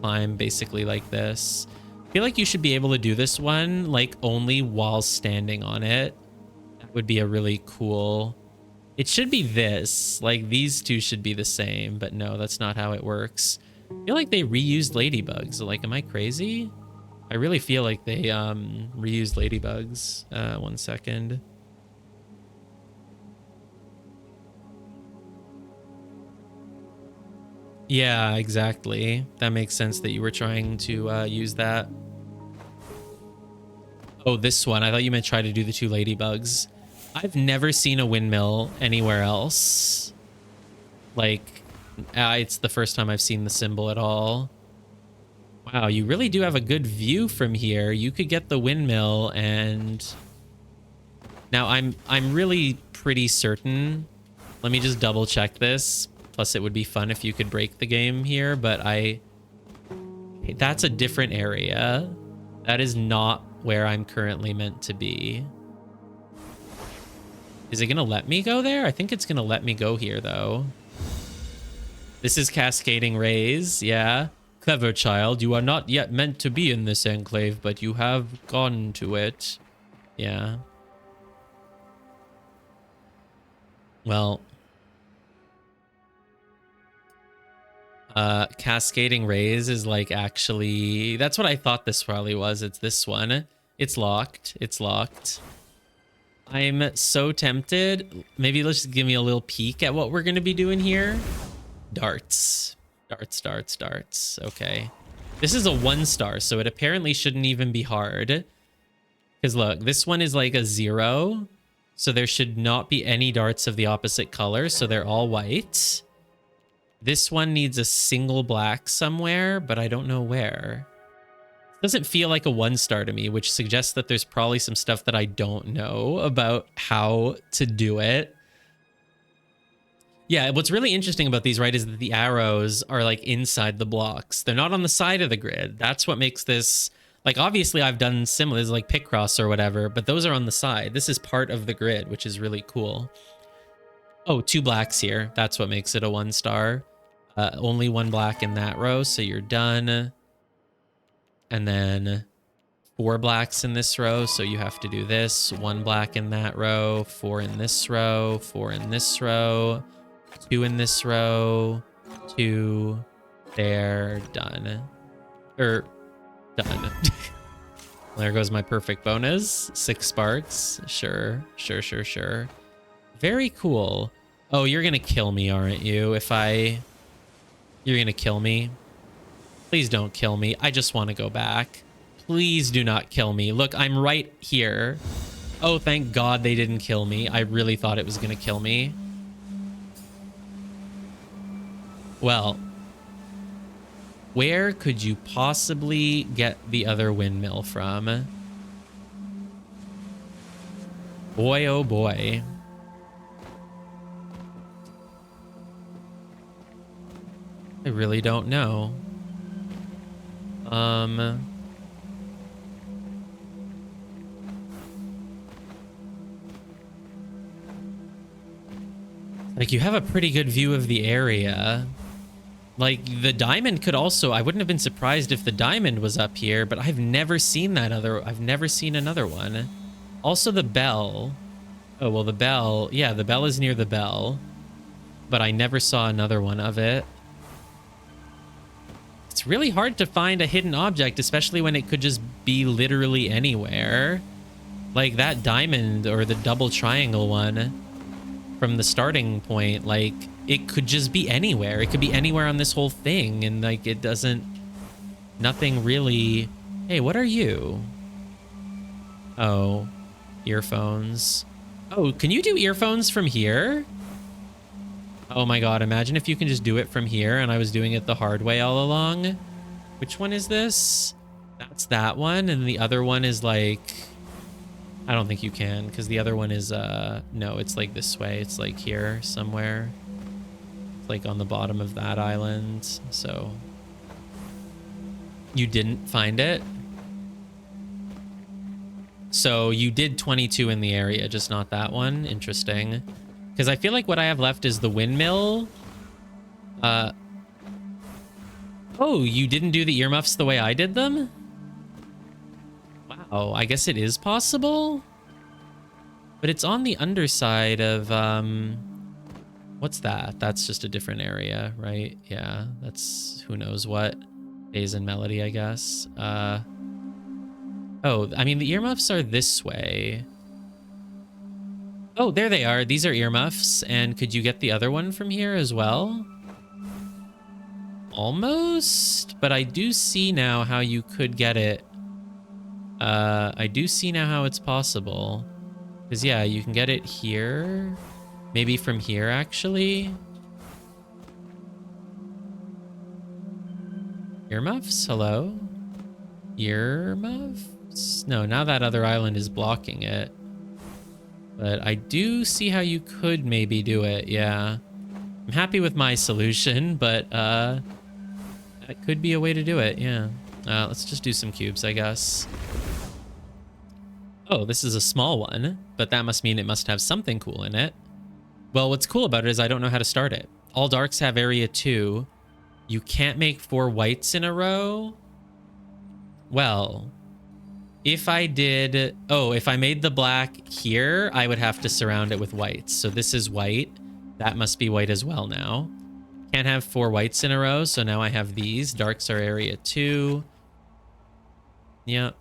climb basically like this. I feel like you should be able to do this one like only while standing on it. That would be a really cool... It should be this. Like these two should be the same, but no, that's not how it works. I feel like they reused ladybugs. Like, am I crazy? I really feel like they reused ladybugs. 1 second. Yeah, exactly. That makes sense that you were trying to use that. Oh, this one. I thought you meant try to do the two ladybugs. I've never seen a windmill anywhere else. Like, it's the first time I've seen the symbol at all. Wow, you really do have a good view from here. You could get the windmill and... Now, I'm really pretty certain. Let me just double check this. Plus, it would be fun if you could break the game here, but that's a different area. That is not where I'm currently meant to be. Is it gonna let me go there? I think it's gonna let me go here, though. This is Cascading Rays, yeah. Clever child, you are not yet meant to be in this enclave, but you have gone to it. Yeah. Well... Cascading Rays is like actually... That's what I thought this probably was. It's this one. It's locked. It's locked. I'm so tempted. Maybe let's just give me a little peek at what we're going to be doing here. Darts. Darts, darts, darts. Okay. This is a 1-star, so it apparently shouldn't even be hard. Because look, this one is like a 0. So there should not be any darts of the opposite color, so they're all white. This one needs a single black somewhere, but I don't know where. It doesn't feel like a 1-star to me, which suggests that there's probably some stuff that I don't know about how to do it. Yeah, what's really interesting about these, right, is that the arrows are like inside the blocks. They're not on the side of the grid. That's what makes this... Like, obviously, I've done similar, like Picross or whatever, but those are on the side. This is part of the grid, which is really cool. Oh, 2 blacks here. That's what makes it a 1-star. Only 1 black in that row, so you're done. And then 4 blacks in this row, so you have to do this. 1 black in that row, 4 in this row, 4 in this row, 2 in this row, 2 there, done. Done. There goes my perfect bonus. 6 sparks. Sure. Very cool. Oh, you're gonna kill me, aren't you? You're gonna kill me. Please don't kill me. I just want to go back. Please do not kill me. Look, I'm right here. Oh, thank God they didn't kill me. I really thought it was gonna kill me. Well, where could you possibly get the other windmill from? Boy, oh boy. I really don't know. Like, you have a pretty good view of the area. Like, the diamond could also... I wouldn't have been surprised if the diamond was up here, but I've never seen that other... I've never seen another one. Also, the bell. Oh, well, the bell... Yeah, the bell is near the bell. But I never saw another one of it. It's really hard to find a hidden object, especially when it could just be literally anywhere. Like that diamond or the double triangle one from the starting point, like it could just be anywhere. It could be anywhere on this whole thing, and like it doesn't, nothing really. Hey, what are you? Oh, earphones. Oh, can you do earphones from here? Oh my god, imagine if you can just do it from here and I was doing it the hard way all along. Which one is this? That's that one, and the other one is like, I don't think you can, because the other one is no, it's like this way. It's like here somewhere. It's like on the bottom of that island. So you didn't find it? So you did 22 in the area, just not that one. Interesting. Because I feel like what I have left is the windmill. Oh, you didn't do the earmuffs the way I did them? Wow, I guess it is possible. But it's on the underside of, what's that? That's just a different area, right? Yeah, that's who knows what. Days and Melody, I guess. Oh, I mean, the earmuffs are this way. Oh, there they are. These are earmuffs. And could you get the other one from here as well? Almost, but I do see now how you could get it. I do see now how it's possible. Because, yeah, you can get it here. Maybe from here, actually. Earmuffs? Hello? Earmuffs? No, now that other island is blocking it. But I do see how you could maybe do it, yeah. I'm happy with my solution, but that could be a way to do it, yeah. Let's just do some cubes, I guess. Oh, this is a small one, but that must mean it must have something cool in it. Well, what's cool about it is I don't know how to start it. All darks have area 2. You can't make 4 whites in a row. Well, if I did... Oh, if I made the black here, I would have to surround it with whites. So this is white. That must be white as well now. Can't have 4 whites in a row, so now I have these. Darks are area 2. Yep.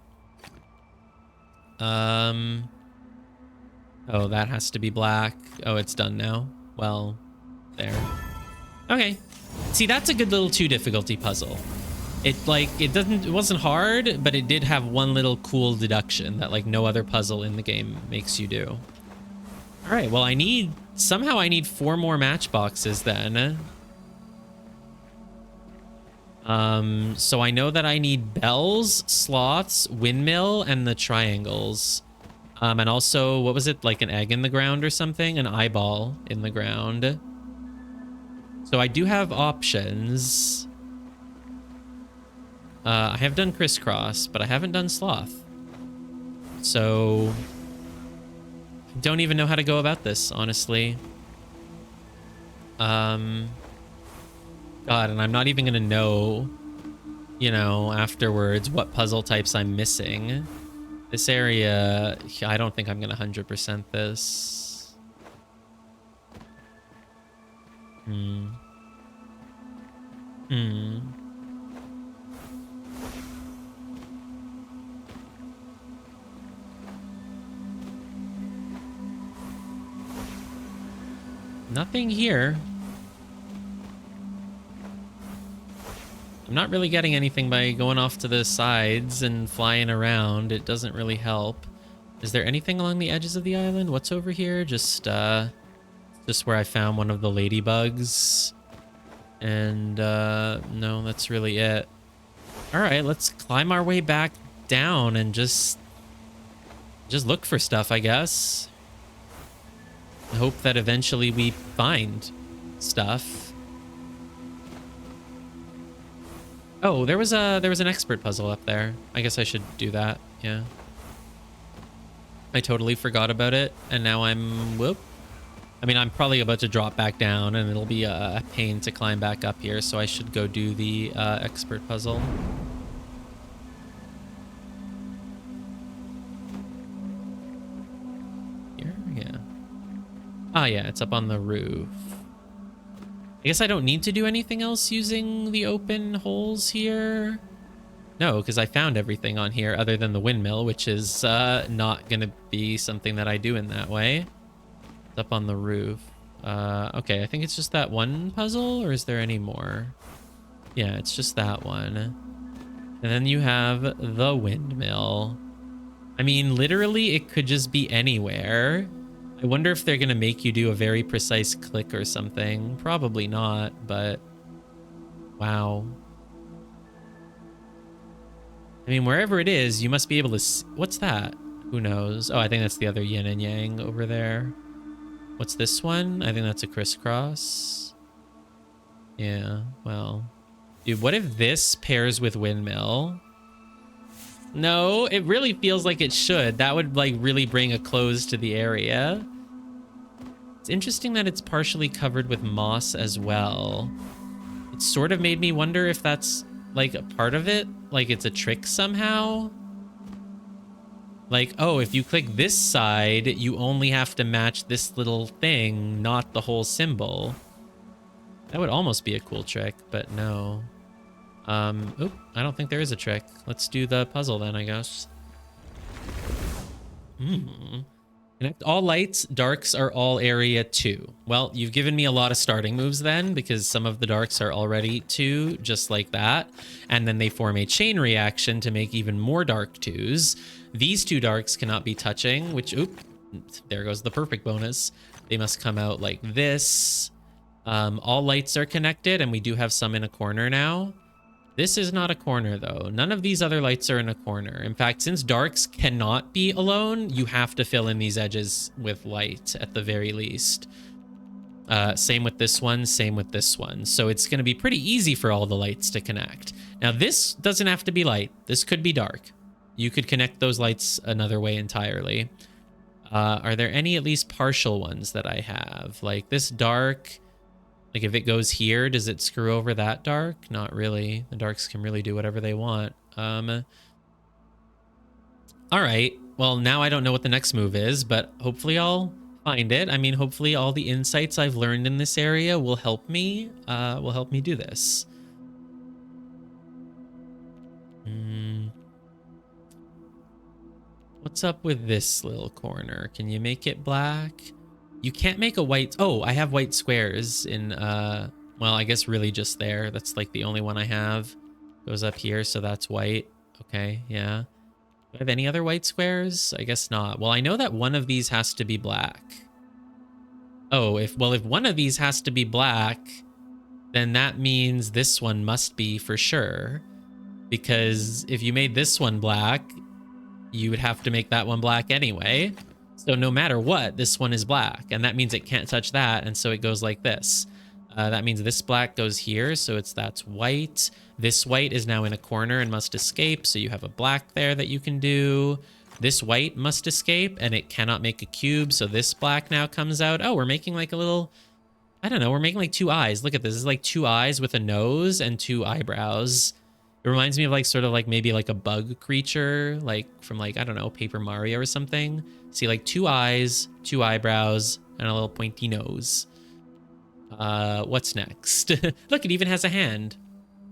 Oh, that has to be black. Oh, it's done now. Well, there. Okay. See, that's a good little 2 difficulty puzzle. It wasn't hard, but it did have one little cool deduction that like no other puzzle in the game makes you do. All right, well, somehow I need 4 more matchboxes then. So I know that I need bells, sloths, windmill, and the triangles. And also, what was it? Like an egg in the ground or something? An eyeball in the ground. So I do have options. I have done crisscross, but I haven't done sloth. So I don't even know how to go about this, honestly. God, and I'm not even gonna know, you know, afterwards what puzzle types I'm missing. This area, I don't think I'm gonna 100% this. Nothing here. I'm not really getting anything by going off to the sides and flying around. It doesn't really help. Is there anything along the edges of the island? What's over here? Just where I found one of the ladybugs. And no, that's really it. All right, let's climb our way back down and just look for stuff, I guess. I hope that eventually we find stuff. Oh, there was an expert puzzle up there. I guess I should do that. Yeah. I totally forgot about it, and now whoop. I mean, I'm probably about to drop back down, and it'll be a pain to climb back up here, so I should go do the expert puzzle. Here? Yeah. Ah, yeah, it's up on the roof. I guess I don't need to do anything else using the open holes here. No, because I found everything on here other than the windmill, which is not going to be something that I do in that way. It's up on the roof. Okay, I think it's just that one puzzle, or is there any more? Yeah, it's just that one. And then you have the windmill. I mean, literally, it could just be anywhere. I wonder if they're going to make you do a very precise click or something. Probably not, but wow. I mean, wherever it is, you must be able to... What's that? Who knows? Oh, I think that's the other yin and yang over there. What's this one? I think that's a crisscross. Yeah, well... Dude, what if this pairs with windmill? No, it really feels like it should. That would, like, really bring a close to the area. It's interesting that it's partially covered with moss as well. It sort of made me wonder if that's, like, a part of it. Like, it's a trick somehow. Like, oh, if you click this side, you only have to match this little thing, not the whole symbol. That would almost be a cool trick, but no. Oop, I don't think there is a trick. Let's do the puzzle then, I guess. Connect all lights. Darks are all area 2. Well, you've given me a lot of starting moves then, because some of the darks are already 2, just like that. And then they form a chain reaction to make even more dark 2s. These 2 darks cannot be touching, which, oop, there goes the perfect bonus. They must come out like this. All lights are connected, and we do have some in a corner now. This is not a corner, though. None of these other lights are in a corner. In fact, since darks cannot be alone, you have to fill in these edges with light at the very least. Same with this one, same with this one. So it's going to be pretty easy for all the lights to connect. Now, this doesn't have to be light. This could be dark. You could connect those lights another way entirely. Are there any at least partial ones that I have? Like this dark... Like if it goes here, does it screw over that dark? Not really. The darks can really do whatever they want. All right. Well, now I don't know what the next move is, but hopefully I'll find it. I mean, hopefully all the insights I've learned in this area will help me do this. What's up with this little corner? Can you make it black? You can't make a white... Oh, I have white squares in, well, I guess really just there. That's like the only one I have. Goes up here, so that's white. Okay, yeah. Do I have any other white squares? I guess not. Well, I know that one of these has to be black. Oh, if one of these has to be black, then that means this one must be for sure. Because if you made this one black, you would have to make that one black anyway. So no matter what, this one is black, and that means it can't touch that, and so it goes like this. That means this black goes here, so that's white. This white is now in a corner and must escape, so you have a black there that you can do. This white must escape, and it cannot make a cube, so this black now comes out. Oh, we're making like a little... I don't know, we're making like 2 eyes. Look at this. This is like 2 eyes with a nose and 2 eyebrows. It reminds me of like sort of like maybe like a bug creature, like from like, I don't know, Paper Mario or something. See like 2 eyes, 2 eyebrows, and a little pointy nose. What's next? Look, it even has a hand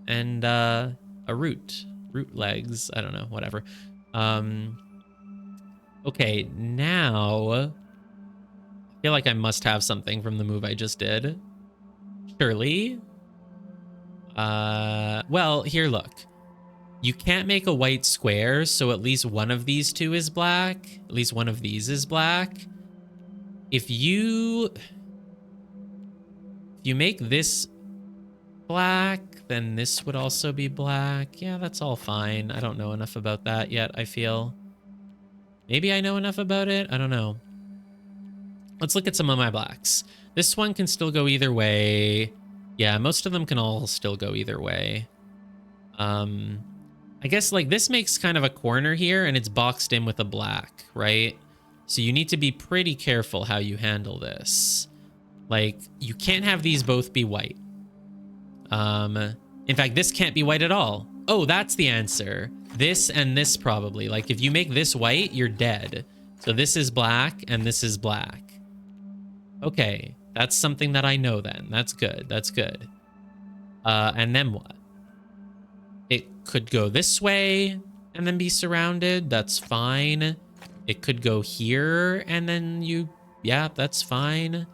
and a root legs. I don't know, whatever. Okay, now I feel like I must have something from the move I just did. Surely. Well, here, look. You can't make a white square, so at least one of these 2 is black. At least one of these is black. If you make this black, then this would also be black. Yeah, that's all fine. I don't know enough about that yet, I feel. Maybe I know enough about it. I don't know. Let's look at some of my blacks. This one can still go either way. Yeah, most of them can all still go either way. I guess like this makes kind of a corner here and it's boxed in with a black, right? So you need to be pretty careful how you handle this. Like you can't have these both be white. In fact, this can't be white at all. Oh, that's the answer. This and this probably. Like if you make this white, you're dead. So this is black and this is black. Okay, that's something that I know then. That's good. That's good. And then what? could go this way and then be surrounded. That's fine. It could go here and then yeah, that's fine.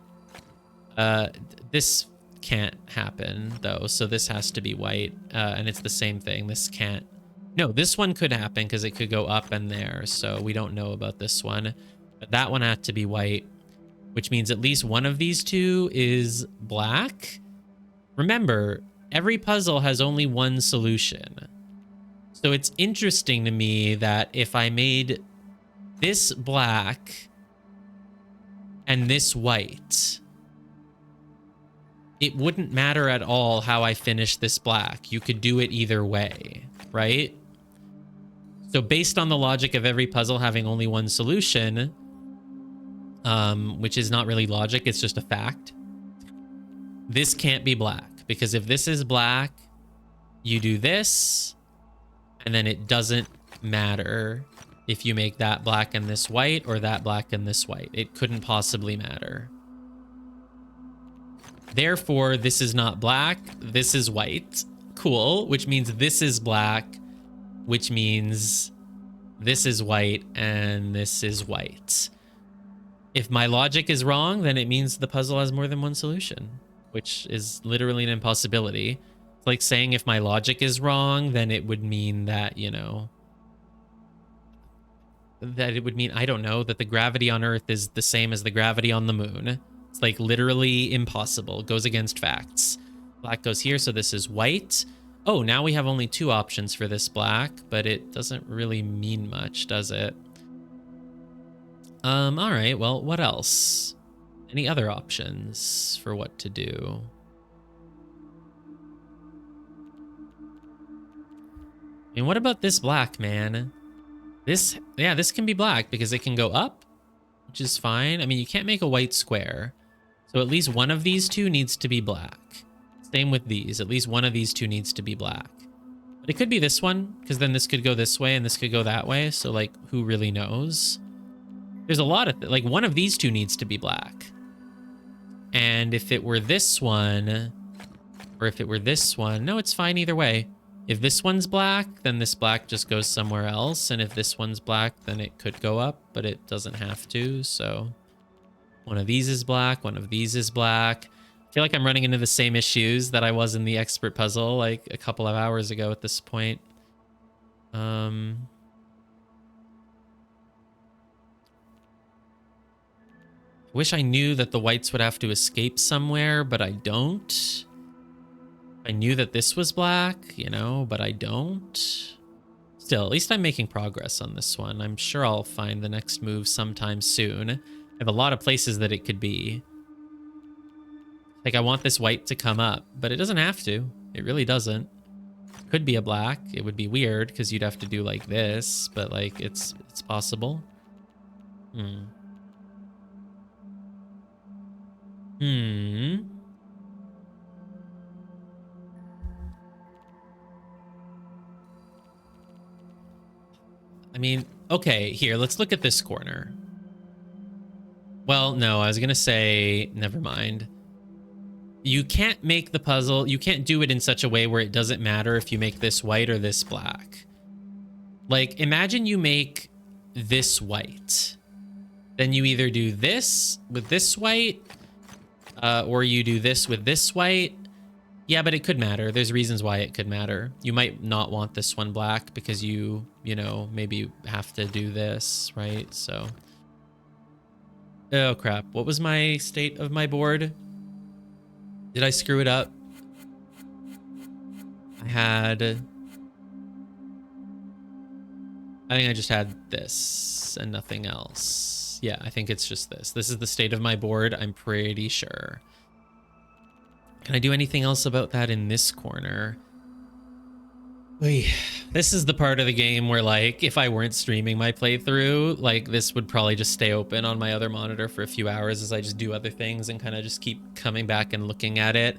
This can't happen though, so this has to be white, and it's the same thing. This can't. No, this one could happen because it could go up and there, so we don't know about this one. But that one had to be white, which means at least one of these two is black. Remember, every puzzle has only one solution. So it's interesting to me that if I made this black and this white, it wouldn't matter at all how I finish this black. You could do it either way, right? So based on the logic of every puzzle having only one solution, which is not really logic, it's just a fact, this can't be black. Because if this is black, you do this, and then it doesn't matter if you make that black and this white or that black and this white. It couldn't possibly matter. Therefore, this is not black, this is white. Cool, which means this is black, which means this is white and this is white. If my logic is wrong, then it means the puzzle has more than one solution, which is literally an impossibility. It's like saying if my logic is wrong, then it would mean that, you know, that it would mean, I don't know, that the gravity on Earth is the same as the gravity on the moon. It's like literally impossible. It goes against facts. Black goes here, so this is white. Oh, now we have only two options for this black, but it doesn't really mean much, does it? All right, well, what else? Any other options for what to do? I mean, what about this black, man? This, yeah, this can be black because it can go up, which is fine. I mean, you can't make a white square. So at least one of these two needs to be black. Same with these. At least one of these two needs to be black. But it could be this one, because then this could go this way and this could go that way. So, like, who really knows? There's a lot of, like, one of these two needs to be black. And if it were this one, or if it were this one, no, it's fine either way. If this one's black, then this black just goes somewhere else. And if this one's black, then it could go up, but it doesn't have to. So one of these is black, one of these is black. I feel like I'm running into the same issues that I was in the expert puzzle like a couple of hours ago at this point. I wish I knew that the whites would have to escape somewhere, but I don't. I knew that this was black, you know, but I don't. Still, at least I'm making progress on this one. I'm sure I'll find the next move sometime soon. I have a lot of places that it could be. Like, I want this white to come up, but it doesn't have to. It really doesn't. It could be a black. It would be weird because you'd have to do like this, but like it's possible. I mean, okay, here, let's look at this corner. Well, no, I was gonna say, never mind. You can't make the puzzle, you can't do it in such a way where it doesn't matter if you make this white or this black. Like, imagine you make this white. Then you either do this with this white, or you do this with this white. Yeah, but it could matter. There's reasons why it could matter. You might not want this one black because you know, maybe have to do this, right? So, oh crap. What was my state of my board? Did I screw it up? I think I just had this and nothing else. Yeah, I think it's just this. This is the state of my board, I'm pretty sure. Can I do anything else about that in this corner? Wait, this is the part of the game where, like, if I weren't streaming my playthrough, like, this would probably just stay open on my other monitor for a few hours as I just do other things and kind of just keep coming back and looking at it,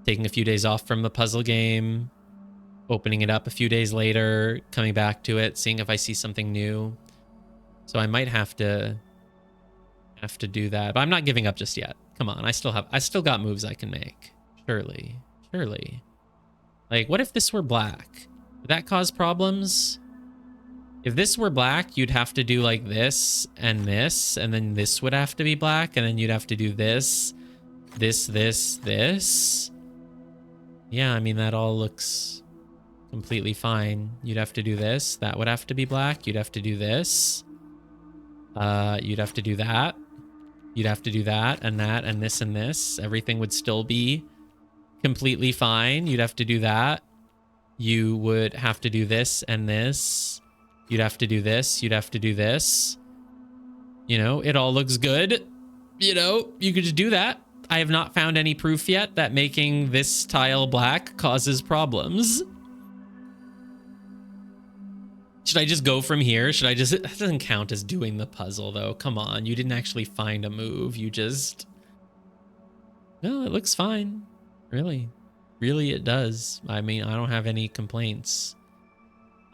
taking a few days off from the puzzle game, opening it up a few days later, coming back to it, seeing if I see something new. So I might have to do that, but I'm not giving up just yet. Come on, I still got moves I can make. Surely. Like, what if this were black? Would that cause problems? If this were black, you'd have to do like this, and then this would have to be black, and then you'd have to do this, this. Yeah, I mean, that all looks completely fine. You'd have to do this. That would have to be black. You'd have to do this. You'd have to do that. You'd have to do that, and this, and this. Everything would still be completely fine. You'd have to do that. You would have to do this and this. You'd have to do this. You'd have to do this. You know, it all looks good. You know, you could just do that. I have not found any proof yet that making this tile black causes problems. Should I just go from here? Should I just... That doesn't count as doing the puzzle, though. Come on. You didn't actually find a move. You just... No, it looks fine. Really. Really, it does. I mean, I don't have any complaints.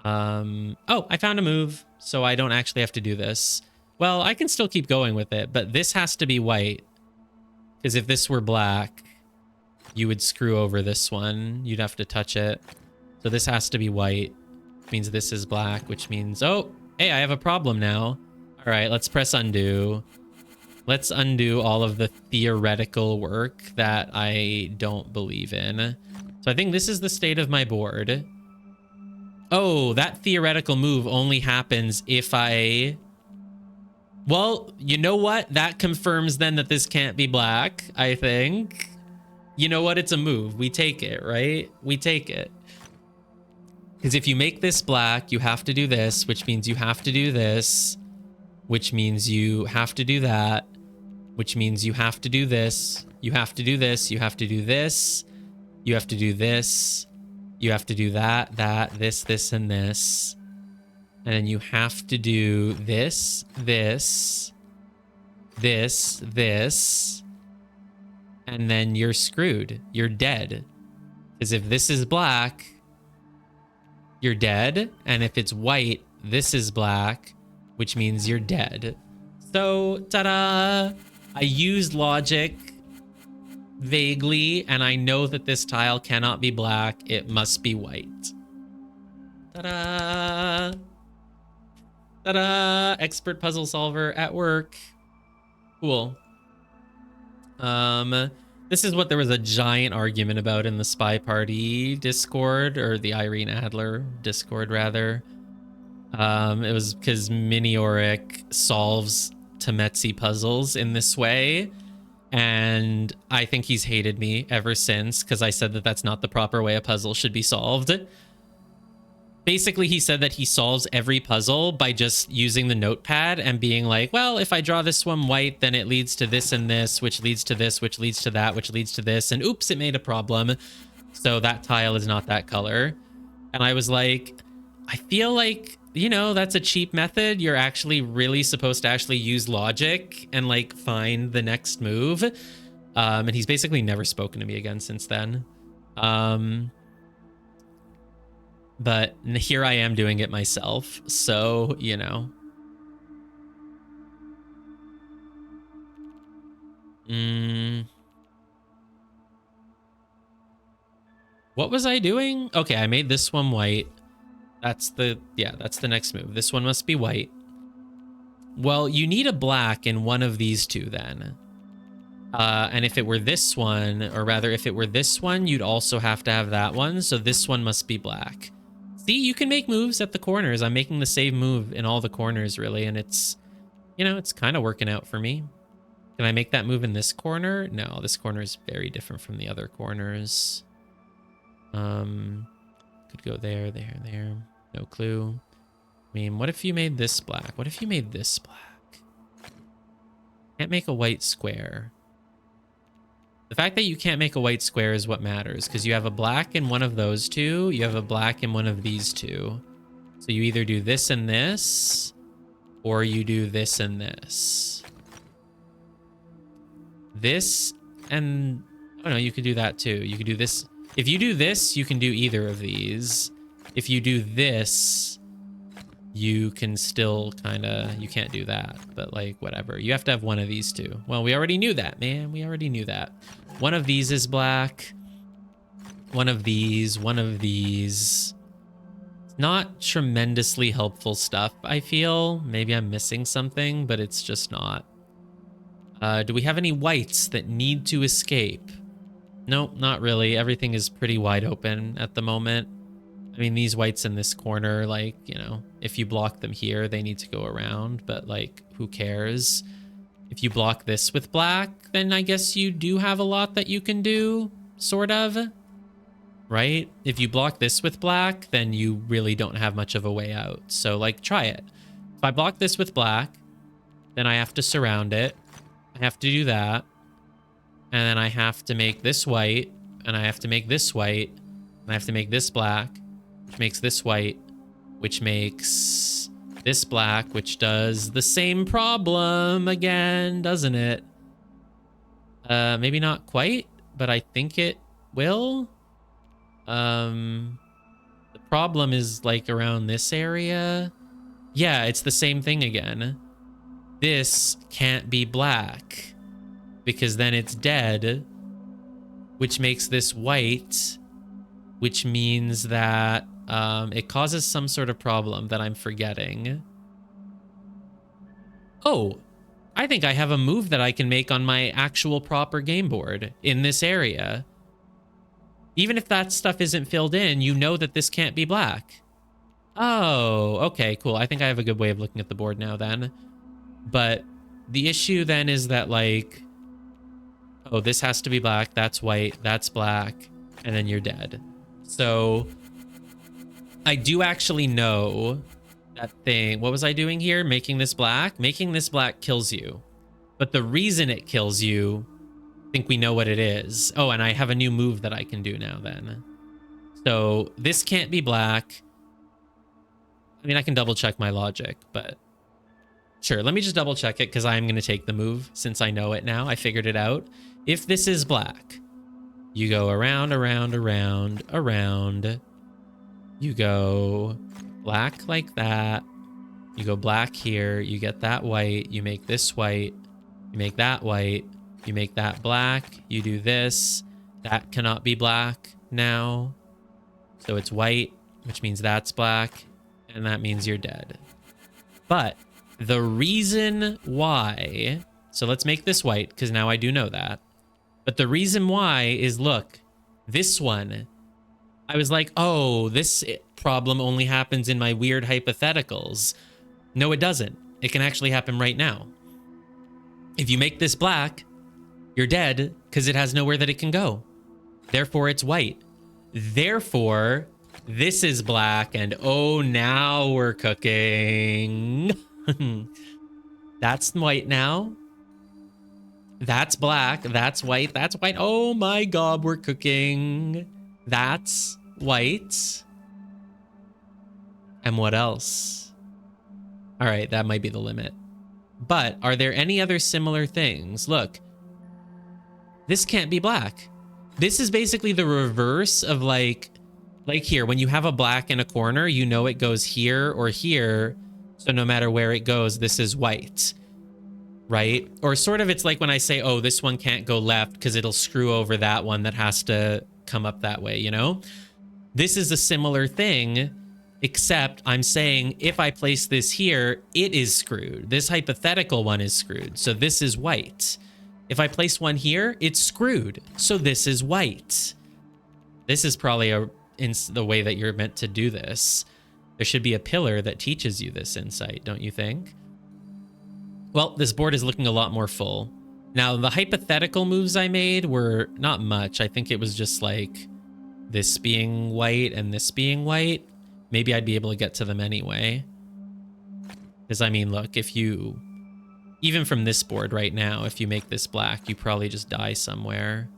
Oh, I found a move, so I don't actually have to do this. Well, I can still keep going with it, but this has to be white. Because if this were black, you would screw over this one. You'd have to touch it. So this has to be white. Which means this is black, which means... Oh, hey, I have a problem now. All right, let's press undo. Let's undo all of the theoretical work that I don't believe in. So I think this is the state of my board. Oh, that theoretical move only happens if I... Well, you know what? That confirms then that this can't be black, I think. You know what? It's a move. We take it, right? We take it. Because if you make this black, you have to do this, which means you have to do this, which means you have to do that, which means you have to do this, you have to do this, you have to do this, you have to do this, you have to do that, this, and this. And then you have to do this, this, and then you're screwed. You're dead. Because if this is black, you're dead. And if it's white, this is black, which means you're dead. So, ta-da! I used logic vaguely, and I know that this tile cannot be black. It must be white. Ta-da! Ta-da! Expert puzzle solver at work. Cool. This is what there was a giant argument about in the Spy Party Discord, or the Irene Adler Discord, rather. It was because Minioric solves Temetsi puzzles in this way, and I think he's hated me ever since because I said that that's not the proper way a puzzle should be solved. Basically, he said that he solves every puzzle by just using the notepad and being like, well, if I draw this one white, then it leads to this and this, which leads to this, which leads to that, which leads to this, and oops, it made a problem. So that tile is not that color. And I was like, I feel like, you know, that's a cheap method. You're actually really supposed to actually use logic and like find the next move. And he's basically never spoken to me again since then. But here I am doing it myself. So, you know. What was I doing? Okay, I made this one white. That's the next move. This one must be white. Well, you need a black in one of these two then. And if it were this one, or rather if it were this one, you'd also have to have that one. So this one must be black. See, you can make moves at the corners. I'm making the same move in all the corners, really. And it's, you know, it's kind of working out for me. Can I make that move in this corner? No, this corner is very different from the other corners. Could go there, there, there. No clue. I mean, what if you made this black? What if you made this black? Can't make a white square. The fact that you can't make a white square is what matters, because you have a black in one of those two, you have a black in one of these two. So you either do this and this, or you do this and this. This and... Oh no, you could do that too. You could do this. If you do this, you can do either of these. If you do this, you can still kind of... You can't do that, but like, whatever. You have to have one of these two. Well, we already knew that, man. We already knew that. One of these is black. One of these, one of these. Not tremendously helpful stuff, I feel. Maybe I'm missing something, but it's just not. Do we have any whites that need to escape? Nope, not really. Everything is pretty wide open at the moment. I mean, these whites in this corner, like, you know, if you block them here, they need to go around, but like, who cares? If you block this with black, then I guess you do have a lot that you can do, sort of, right? If you block this with black, then you really don't have much of a way out. So like, try it. If I block this with black, then I have to surround it. I have to do that. And then I have to make this white, and I have to make this white, and I have to make this black, which makes this white, which makes this black, which does the same problem again, doesn't it? Maybe not quite, but I think it will. The problem is like around this area. Yeah, it's the same thing again. This can't be black because then it's dead, which makes this white, which means that it causes some sort of problem that I'm forgetting. Oh, I think I have a move that I can make on my actual proper game board in this area. Even if that stuff isn't filled in, you know that this can't be black. Oh, okay, cool. I think I have a good way of looking at the board now then. But the issue then is that like, oh, this has to be black, that's white, that's black, and then you're dead. So I do actually know that thing. What was I doing here? Making this black? Making this black kills you. But the reason it kills you, I think we know what it is. Oh, and I have a new move that I can do now then. So this can't be black. I mean, I can double check my logic, but sure, let me just double check it because I'm going to take the move since I know it now. I figured it out. If this is black, you go around, around, around, around. You go black like that. You go black here. You get that white. You make this white. You make that white. You make that black. You do this. That cannot be black now. So it's white, which means that's black. And that means you're dead. But the reason why... So let's make this white, because now I do know that. But the reason why is, look, this one... I was like, oh, this problem only happens in my weird hypotheticals. No, it doesn't. It can actually happen right now. If you make this black, you're dead because it has nowhere that it can go. Therefore, it's white. Therefore, this is black, and oh, now we're cooking. That's white now. That's black. That's white. That's white. Oh my God, we're cooking. That's white. And what else? All right, that might be the limit. But are there any other similar things? Look, this can't be black. This is basically the reverse of like here, when you have a black in a corner, you know it goes here or here. So no matter where it goes, this is white, right? Or sort of it's like when I say, oh, this one can't go left because it'll screw over that one that has to come up that way, you know? This is a similar thing, except I'm saying if I place this here, it is screwed. This hypothetical one is screwed. So this is white. If I place one here, it's screwed. So this is white. This is probably in the way that you're meant to do this. There should be a pillar that teaches you this insight, don't you think? Well, this board is looking a lot more full. Now, the hypothetical moves I made were not much. I think it was just like this being white and this being white. Maybe I'd be able to get to them anyway. Because, I mean, look, if you... Even from this board right now, if you make this black, you probably just die somewhere.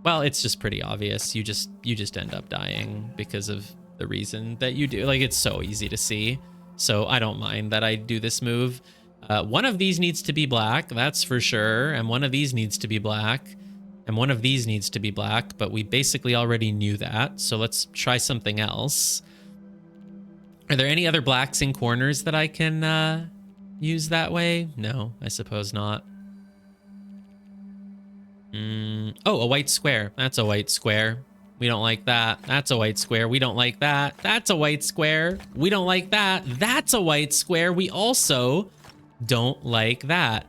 Well, it's just pretty obvious. You just end up dying because of the reason that you do. Like, it's so easy to see. So I don't mind that I do this move. One of these needs to be black, that's for sure. And one of these needs to be black. And one of these needs to be black. But we basically already knew that. So let's try something else. Are there any other blacks in corners that I can use that way? No, I suppose not. Oh, a white square. That's a white square. We don't like that. That's a white square. We don't like that. That's a white square. We don't like that. That's a white square. We also don't like that.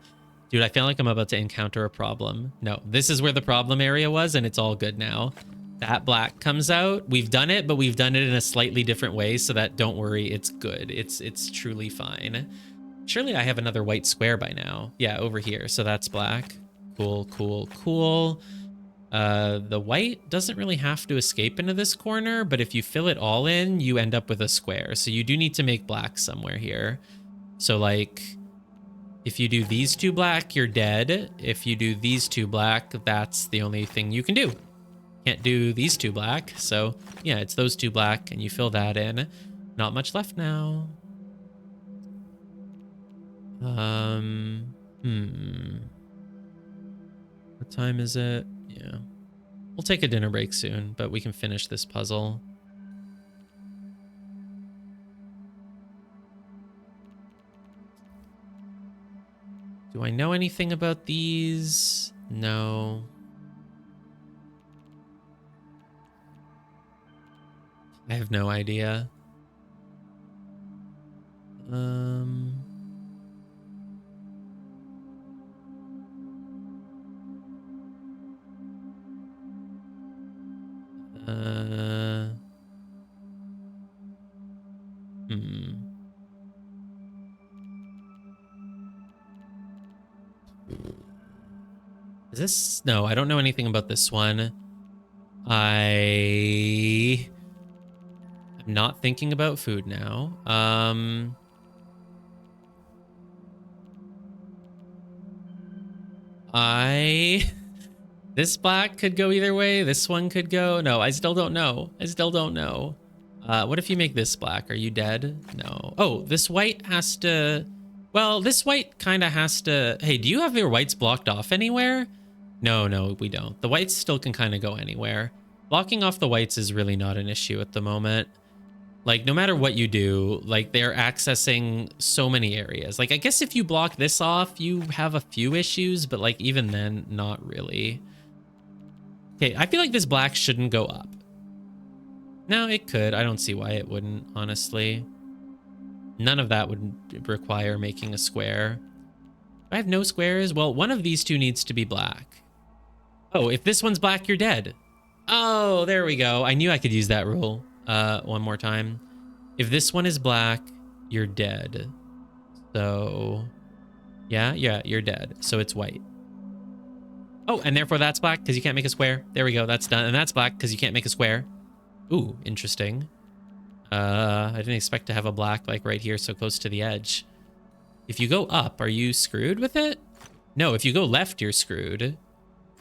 Dude, I feel like I'm about to encounter a problem. No, this is where the problem area was, and it's all good now. That black comes out. We've done it, but we've done it in a slightly different way, so that don't worry, it's good. It's truly fine. Surely I have another white square by now. Yeah, over here. So that's black. Cool, cool, cool. The white doesn't really have to escape into this corner, but if you fill it all in, you end up with a square. So you do need to make black somewhere here. So like, if you do these two black, you're dead. If you do these two black, that's the only thing you can do. Can't do these two black. So yeah, it's those two black and you fill that in. Not much left now. What time is it? Yeah. We'll take a dinner break soon, but we can finish this puzzle. Do I know anything about these? No. I have no idea. Is this? No, I don't know anything about this one. I'm not thinking about food now. This black could go either way. This one could go. No, I still don't know. I still don't know. What if you make this black? Are you dead? No. Oh, this white has to... Well, this white kind of has to... Hey, do you have your whites blocked off anywhere? No, no, we don't. The whites still can kind of go anywhere. Blocking off the whites is really not an issue at the moment. Like, no matter what you do, like, they're accessing so many areas. Like, I guess if you block this off, you have a few issues, but, like, even then, not really. Okay, I feel like this black shouldn't go up. No, it could. I don't see why it wouldn't, honestly. None of that would require making a square. I have no squares. Well, one of these two needs to be black. Oh, if this one's black, you're dead. Oh, there we go. I knew I could use that rule one more time. If this one is black, you're dead. So, yeah, you're dead. So it's white. Oh, and therefore that's black because you can't make a square. There we go. That's done. And that's black because you can't make a square. Ooh, interesting. I didn't expect to have a black like right here so close to the edge. If you go up, are you screwed with it? No, if you go left, you're screwed.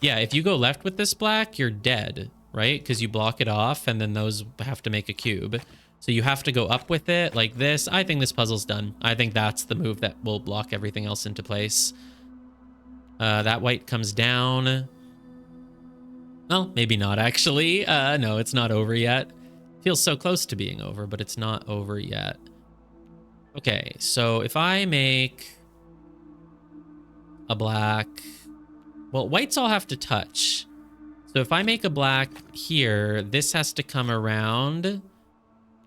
Yeah, if you go left with this black, you're dead, right? Because you block it off and then those have to make a cube. So you have to go up with it like this. I think this puzzle's done. I think that's the move that will block everything else into place. That white comes down. Well, maybe not actually. No, it's not over yet. Feels so close to being over, but it's not over yet. Okay, so if I make a black... Well, whites all have to touch. So if I make a black here, this has to come around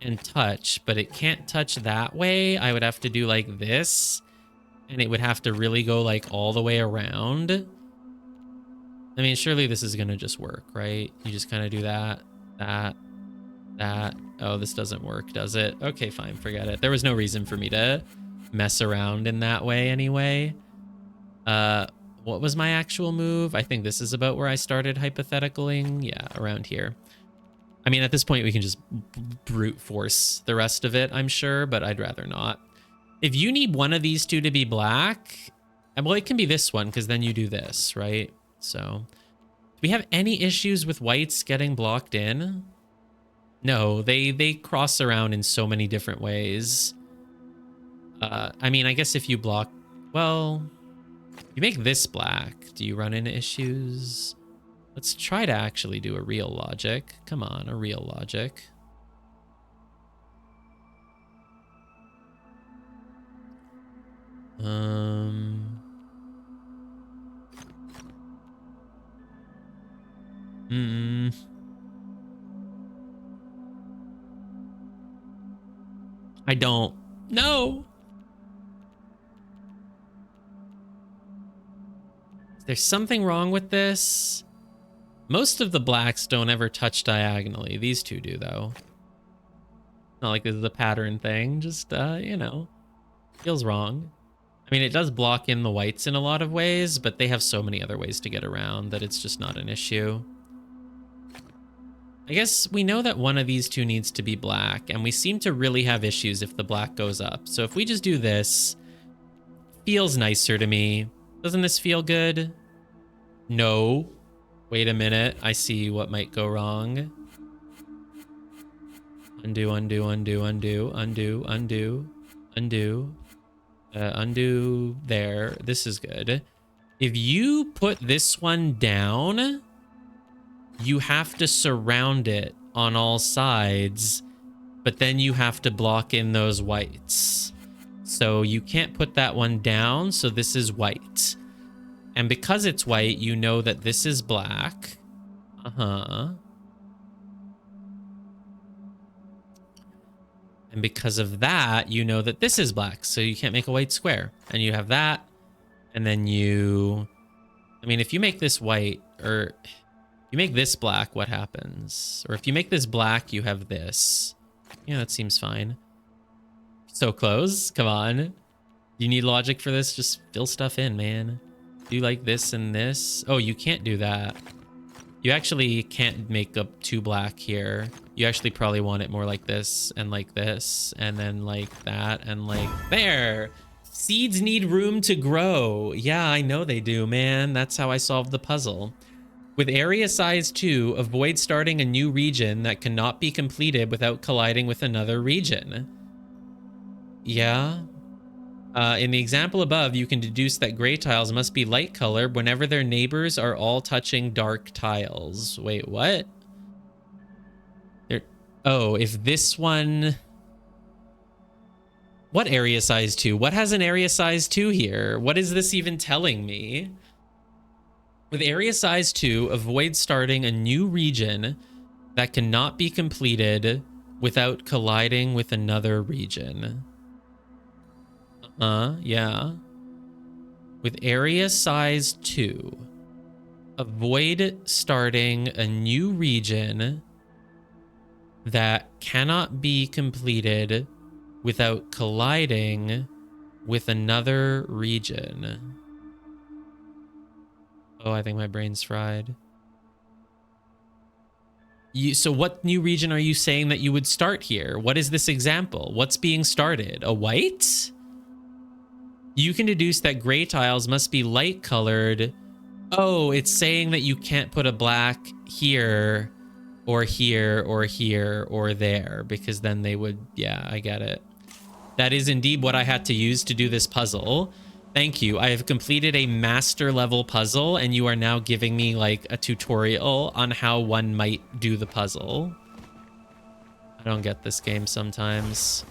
and touch, but it can't touch that way. I would have to do like this, and it would have to really go like all the way around. I mean, surely this is going to just work, right? You just kind of do that, that. Oh, this doesn't work, does it? Okay, fine, forget it. There was no reason for me to mess around in that way anyway. What was my actual move? I think this is about where I started hypotheticaling. Yeah, around here. I mean, at this point, we can just brute force the rest of it, I'm sure, but I'd rather not. If you need one of these two to be black, well, it can be this one, because then you do this, right? So, do we have any issues with whites getting blocked in? No, they cross around in so many different ways. I mean, I guess if you block... Well, you make this black. Do you run into issues? Let's try to actually do a real logic. Come on, a real logic. I don't. No. There's something wrong with this. Most of the blacks don't ever touch diagonally. These two do, though. Not like this is a pattern thing. Just, you know, feels wrong. I mean, it does block in the whites in a lot of ways, but they have so many other ways to get around that it's just not an issue. I guess we know that one of these two needs to be black, and we seem to really have issues if the black goes up. So if we just do this, feels nicer to me. Doesn't this feel good? No. Wait a minute. I see what might go wrong. Undo, undo, undo, undo, undo, undo, undo. Undo there. This is good. If you put this one down, you have to surround it on all sides, but then you have to block in those whites. So you can't put that one down, so this is white. And because it's white, you know that this is black. Uh-huh. And because of that, you know that this is black, so you can't make a white square. And you have that, and then you... I mean, if you make this white, or you make this black, what happens? Or if you make this black, you have this. Yeah, that seems fine. So close. Come on. You need logic for this? Just fill stuff in, man. Do like this and this. Oh, you can't do that. You actually can't make up two black here. You actually probably want it more like this, and then like that, and like there. Seeds need room to grow. Yeah, I know they do, man. That's how I solved the puzzle. With area size 2, avoid starting a new region that cannot be completed without colliding with another region. Yeah. In the example above, you can deduce that gray tiles must be light colored whenever their neighbors are all touching dark tiles. Wait, what? Oh, if this one... What area size 2? What has an area size 2 here? What is this even telling me? With area size 2, avoid starting a new region that cannot be completed without colliding with another region. Yeah. With area size 2, avoid starting a new region that cannot be completed without colliding with another region. Oh, I think my brain's fried. So what new region are you saying that you would start here? What is this example? What's being started? A white? You can deduce that gray tiles must be light colored. Oh, it's saying that you can't put a black here or here or here or there, because then they would... Yeah, I get it. That is indeed what I had to use to do this puzzle. Thank you. I have completed a master level puzzle, and you are now giving me like a tutorial on how one might do the puzzle. I don't get this game sometimes.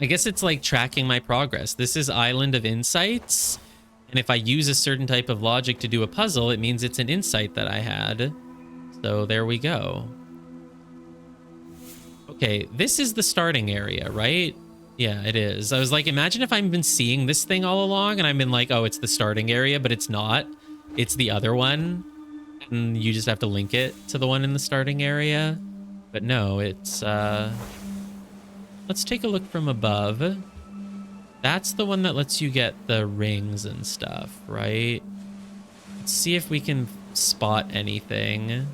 I guess it's like tracking my progress. This is Island of Insights. And if I use a certain type of logic to do a puzzle, it means it's an insight that I had. So there we go. Okay, this is the starting area, right? Yeah, it is. I was like, imagine if I've been seeing this thing all along and I've been like, oh, it's the starting area, but it's not. It's the other one. And you just have to link it to the one in the starting area. But no, it's... Let's take a look from above. That's the one that lets you get the rings and stuff, right? Let's see if we can spot anything.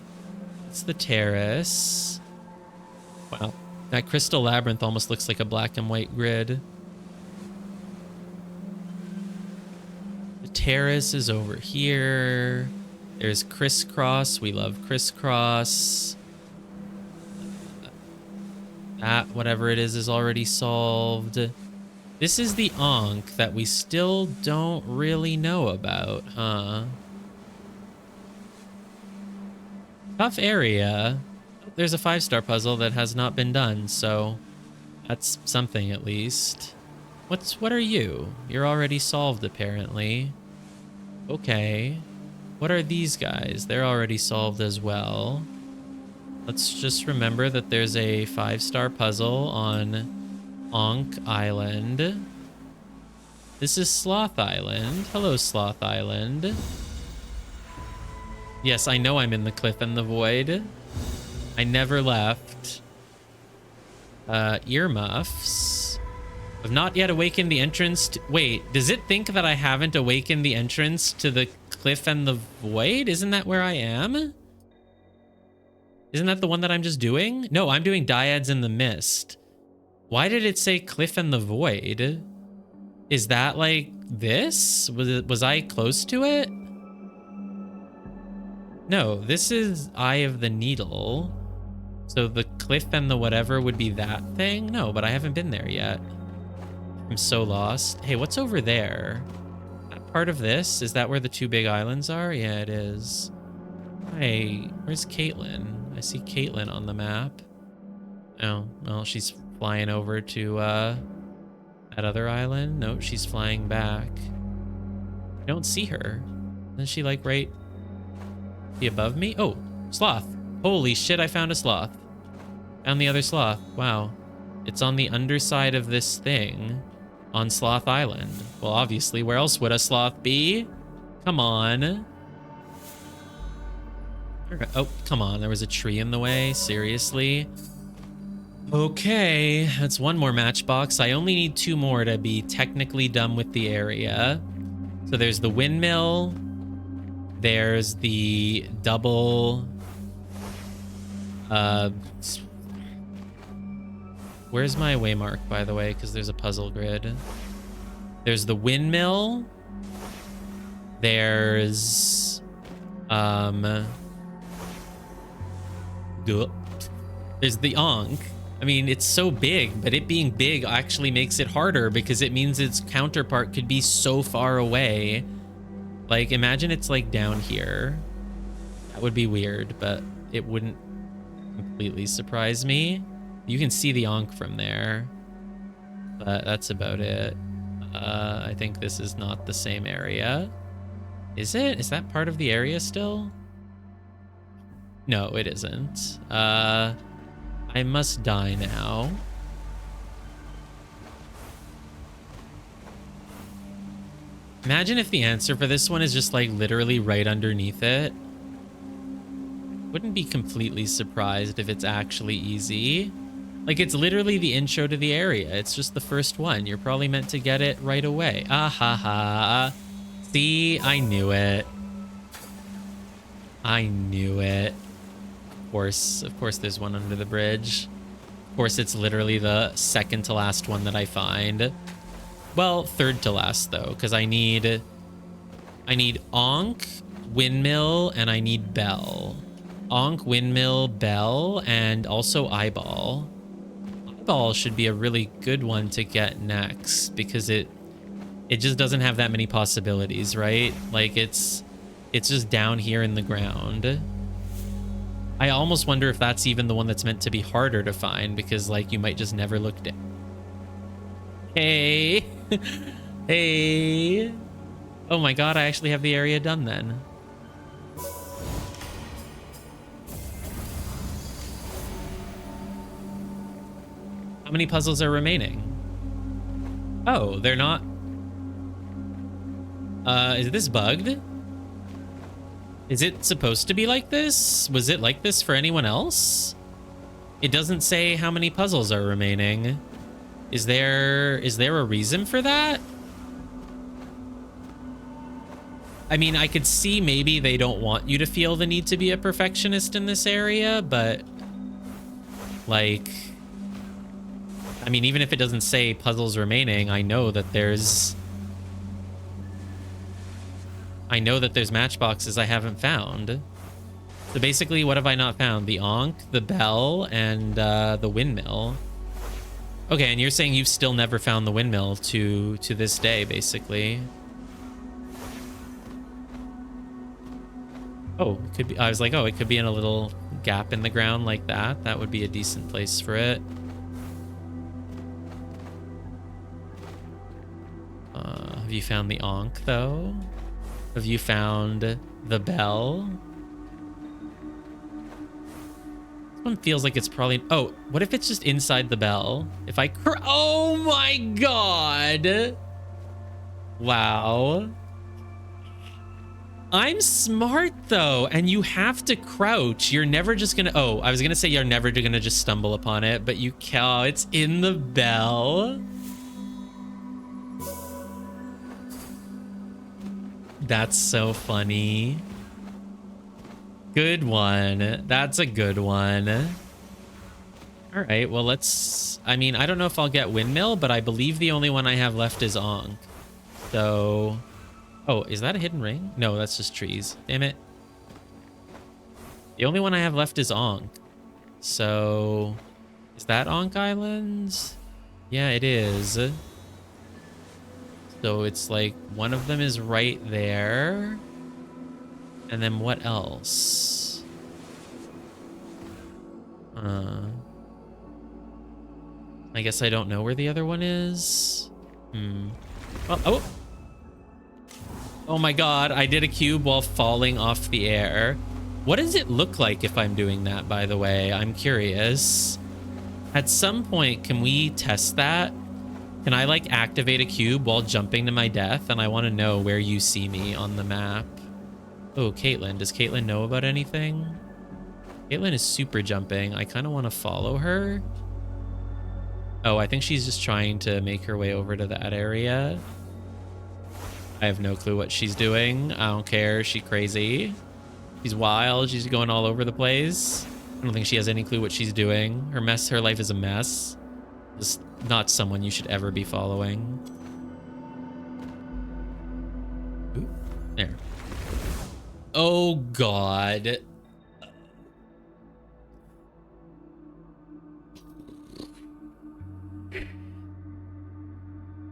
It's the terrace. Wow, that crystal labyrinth almost looks like a black and white grid. The terrace is over here. There's crisscross. We love crisscross. That, whatever it is already solved. This is the Ankh that we still don't really know about, huh? Tough area. There's a 5-star puzzle that has not been done, so that's something at least. What are you? You're already solved, apparently. Okay. What are these guys? They're already solved as well. Let's just remember that there's a 5-star puzzle on Ankh Island. This is Sloth Island. Hello, Sloth Island. Yes, I know I'm in the Cliff and the Void. I never left. Earmuffs. I've not yet awakened the entrance to... Wait, does it think that I haven't awakened the entrance to the Cliff and the Void? Isn't that where I am? Isn't that the one that I'm just doing? No, I'm doing Dyads in the Mist. Why did it say Cliff and the Void? Is that like this? Was I close to it? No, this is Eye of the Needle. So the cliff and the whatever would be that thing? No, but I haven't been there yet. I'm so lost. Hey, what's over there? That part of this? Is that where the 2 big islands are? Yeah, it is. Hey, where's Caitlin? I see Caitlin on the map. Oh, well, she's flying over to that other island. No, she's flying back. I don't see her. Is she like right above me? Oh, sloth. Holy shit, I found a sloth. Found the other sloth. Wow. It's on the underside of this thing on Sloth Island. Well, obviously, where else would a sloth be? Come on. Oh, come on. There was a tree in the way. Seriously? Okay, that's one more matchbox. I only need 2 more to be technically done with the area. So there's the windmill. There's the double... where's my waymark, by the way? Because there's a puzzle grid. There's the windmill. There's... There's the Ankh. I mean, it's so big, but it being big actually makes it harder because it means its counterpart could be so far away. Like, imagine it's like down here. That would be weird, but it wouldn't completely surprise me. You can see the Ankh from there, but that's about it. I think this is not the same area. Is it? Is that part of the area still? No, it isn't. I must die now. Imagine if the answer for this one is just like literally right underneath it. Wouldn't be completely surprised if it's actually easy. Like, it's literally the intro to the area. It's just the first one. You're probably meant to get it right away. Ah ha ha. See, I knew it. I knew it. Of course there's one under the bridge. Of course, it's literally the second to last one that I find. Well, third to last though, because I need Ankh, windmill, and I need bell. Ankh, windmill, bell, and also eyeball. Eyeball should be a really good one to get next because it just doesn't have that many possibilities, right? Like it's just down here in the ground. I almost wonder if that's even the one that's meant to be harder to find because like you might just never look down. Hey. Hey. Oh my god, I actually have the area done then. How many puzzles are remaining? Oh, they're not. Is this bugged? Is it supposed to be like this? Was it like this for anyone else? It doesn't say how many puzzles are remaining. Is there a reason for that? I mean, I could see maybe they don't want you to feel the need to be a perfectionist in this area, but like, I mean, even if it doesn't say puzzles remaining, I know that there's matchboxes I haven't found. So basically, what have I not found? The Ankh, the bell, and the windmill. Okay, and you're saying you've still never found the windmill to this day, basically. Oh, it could be. I was like, oh, it could be in a little gap in the ground like that. That would be a decent place for it. Have you found the Ankh, though? Have you found the bell? one feels like it's probably... Oh, what if it's just inside the bell? If I... Oh my god! Wow. I'm smart though, and you have to crouch. You're never just gonna... Oh, I was gonna say you're never gonna just stumble upon it, but you can't. Oh, it's in the bell. That's so funny. Good one. That's a good one. All right, well, let's... I mean, I don't know if I'll get Windmill, but I believe the only one I have left is Ankh. So... Oh, is that a hidden ring? No, that's just trees. Damn it. The only one I have left is Ankh. So... Is that Ankh Islands? Yeah, it is. So it's like one of them is right there. And then what else? I guess I don't know where the other one is. Oh. Oh my god, I did a cube while falling off the air. What does it look like if I'm doing that, by the way? I'm curious. At some point, can we test that? Can I, like, activate a cube while jumping to my death? And I want to know where you see me on the map. Oh, Caitlin. Does Caitlin know about anything? Caitlin is super jumping. I kind of want to follow her. Oh, I think she's just trying to make her way over to that area. I have no clue what she's doing. I don't care. She's crazy. She's wild. She's going all over the place. I don't think she has any clue what she's doing. Her life is a mess. Just not someone you should ever be following. Ooh, there. Oh, God.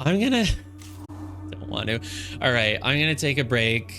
I'm gonna... Don't want to. All right, I'm gonna take a break.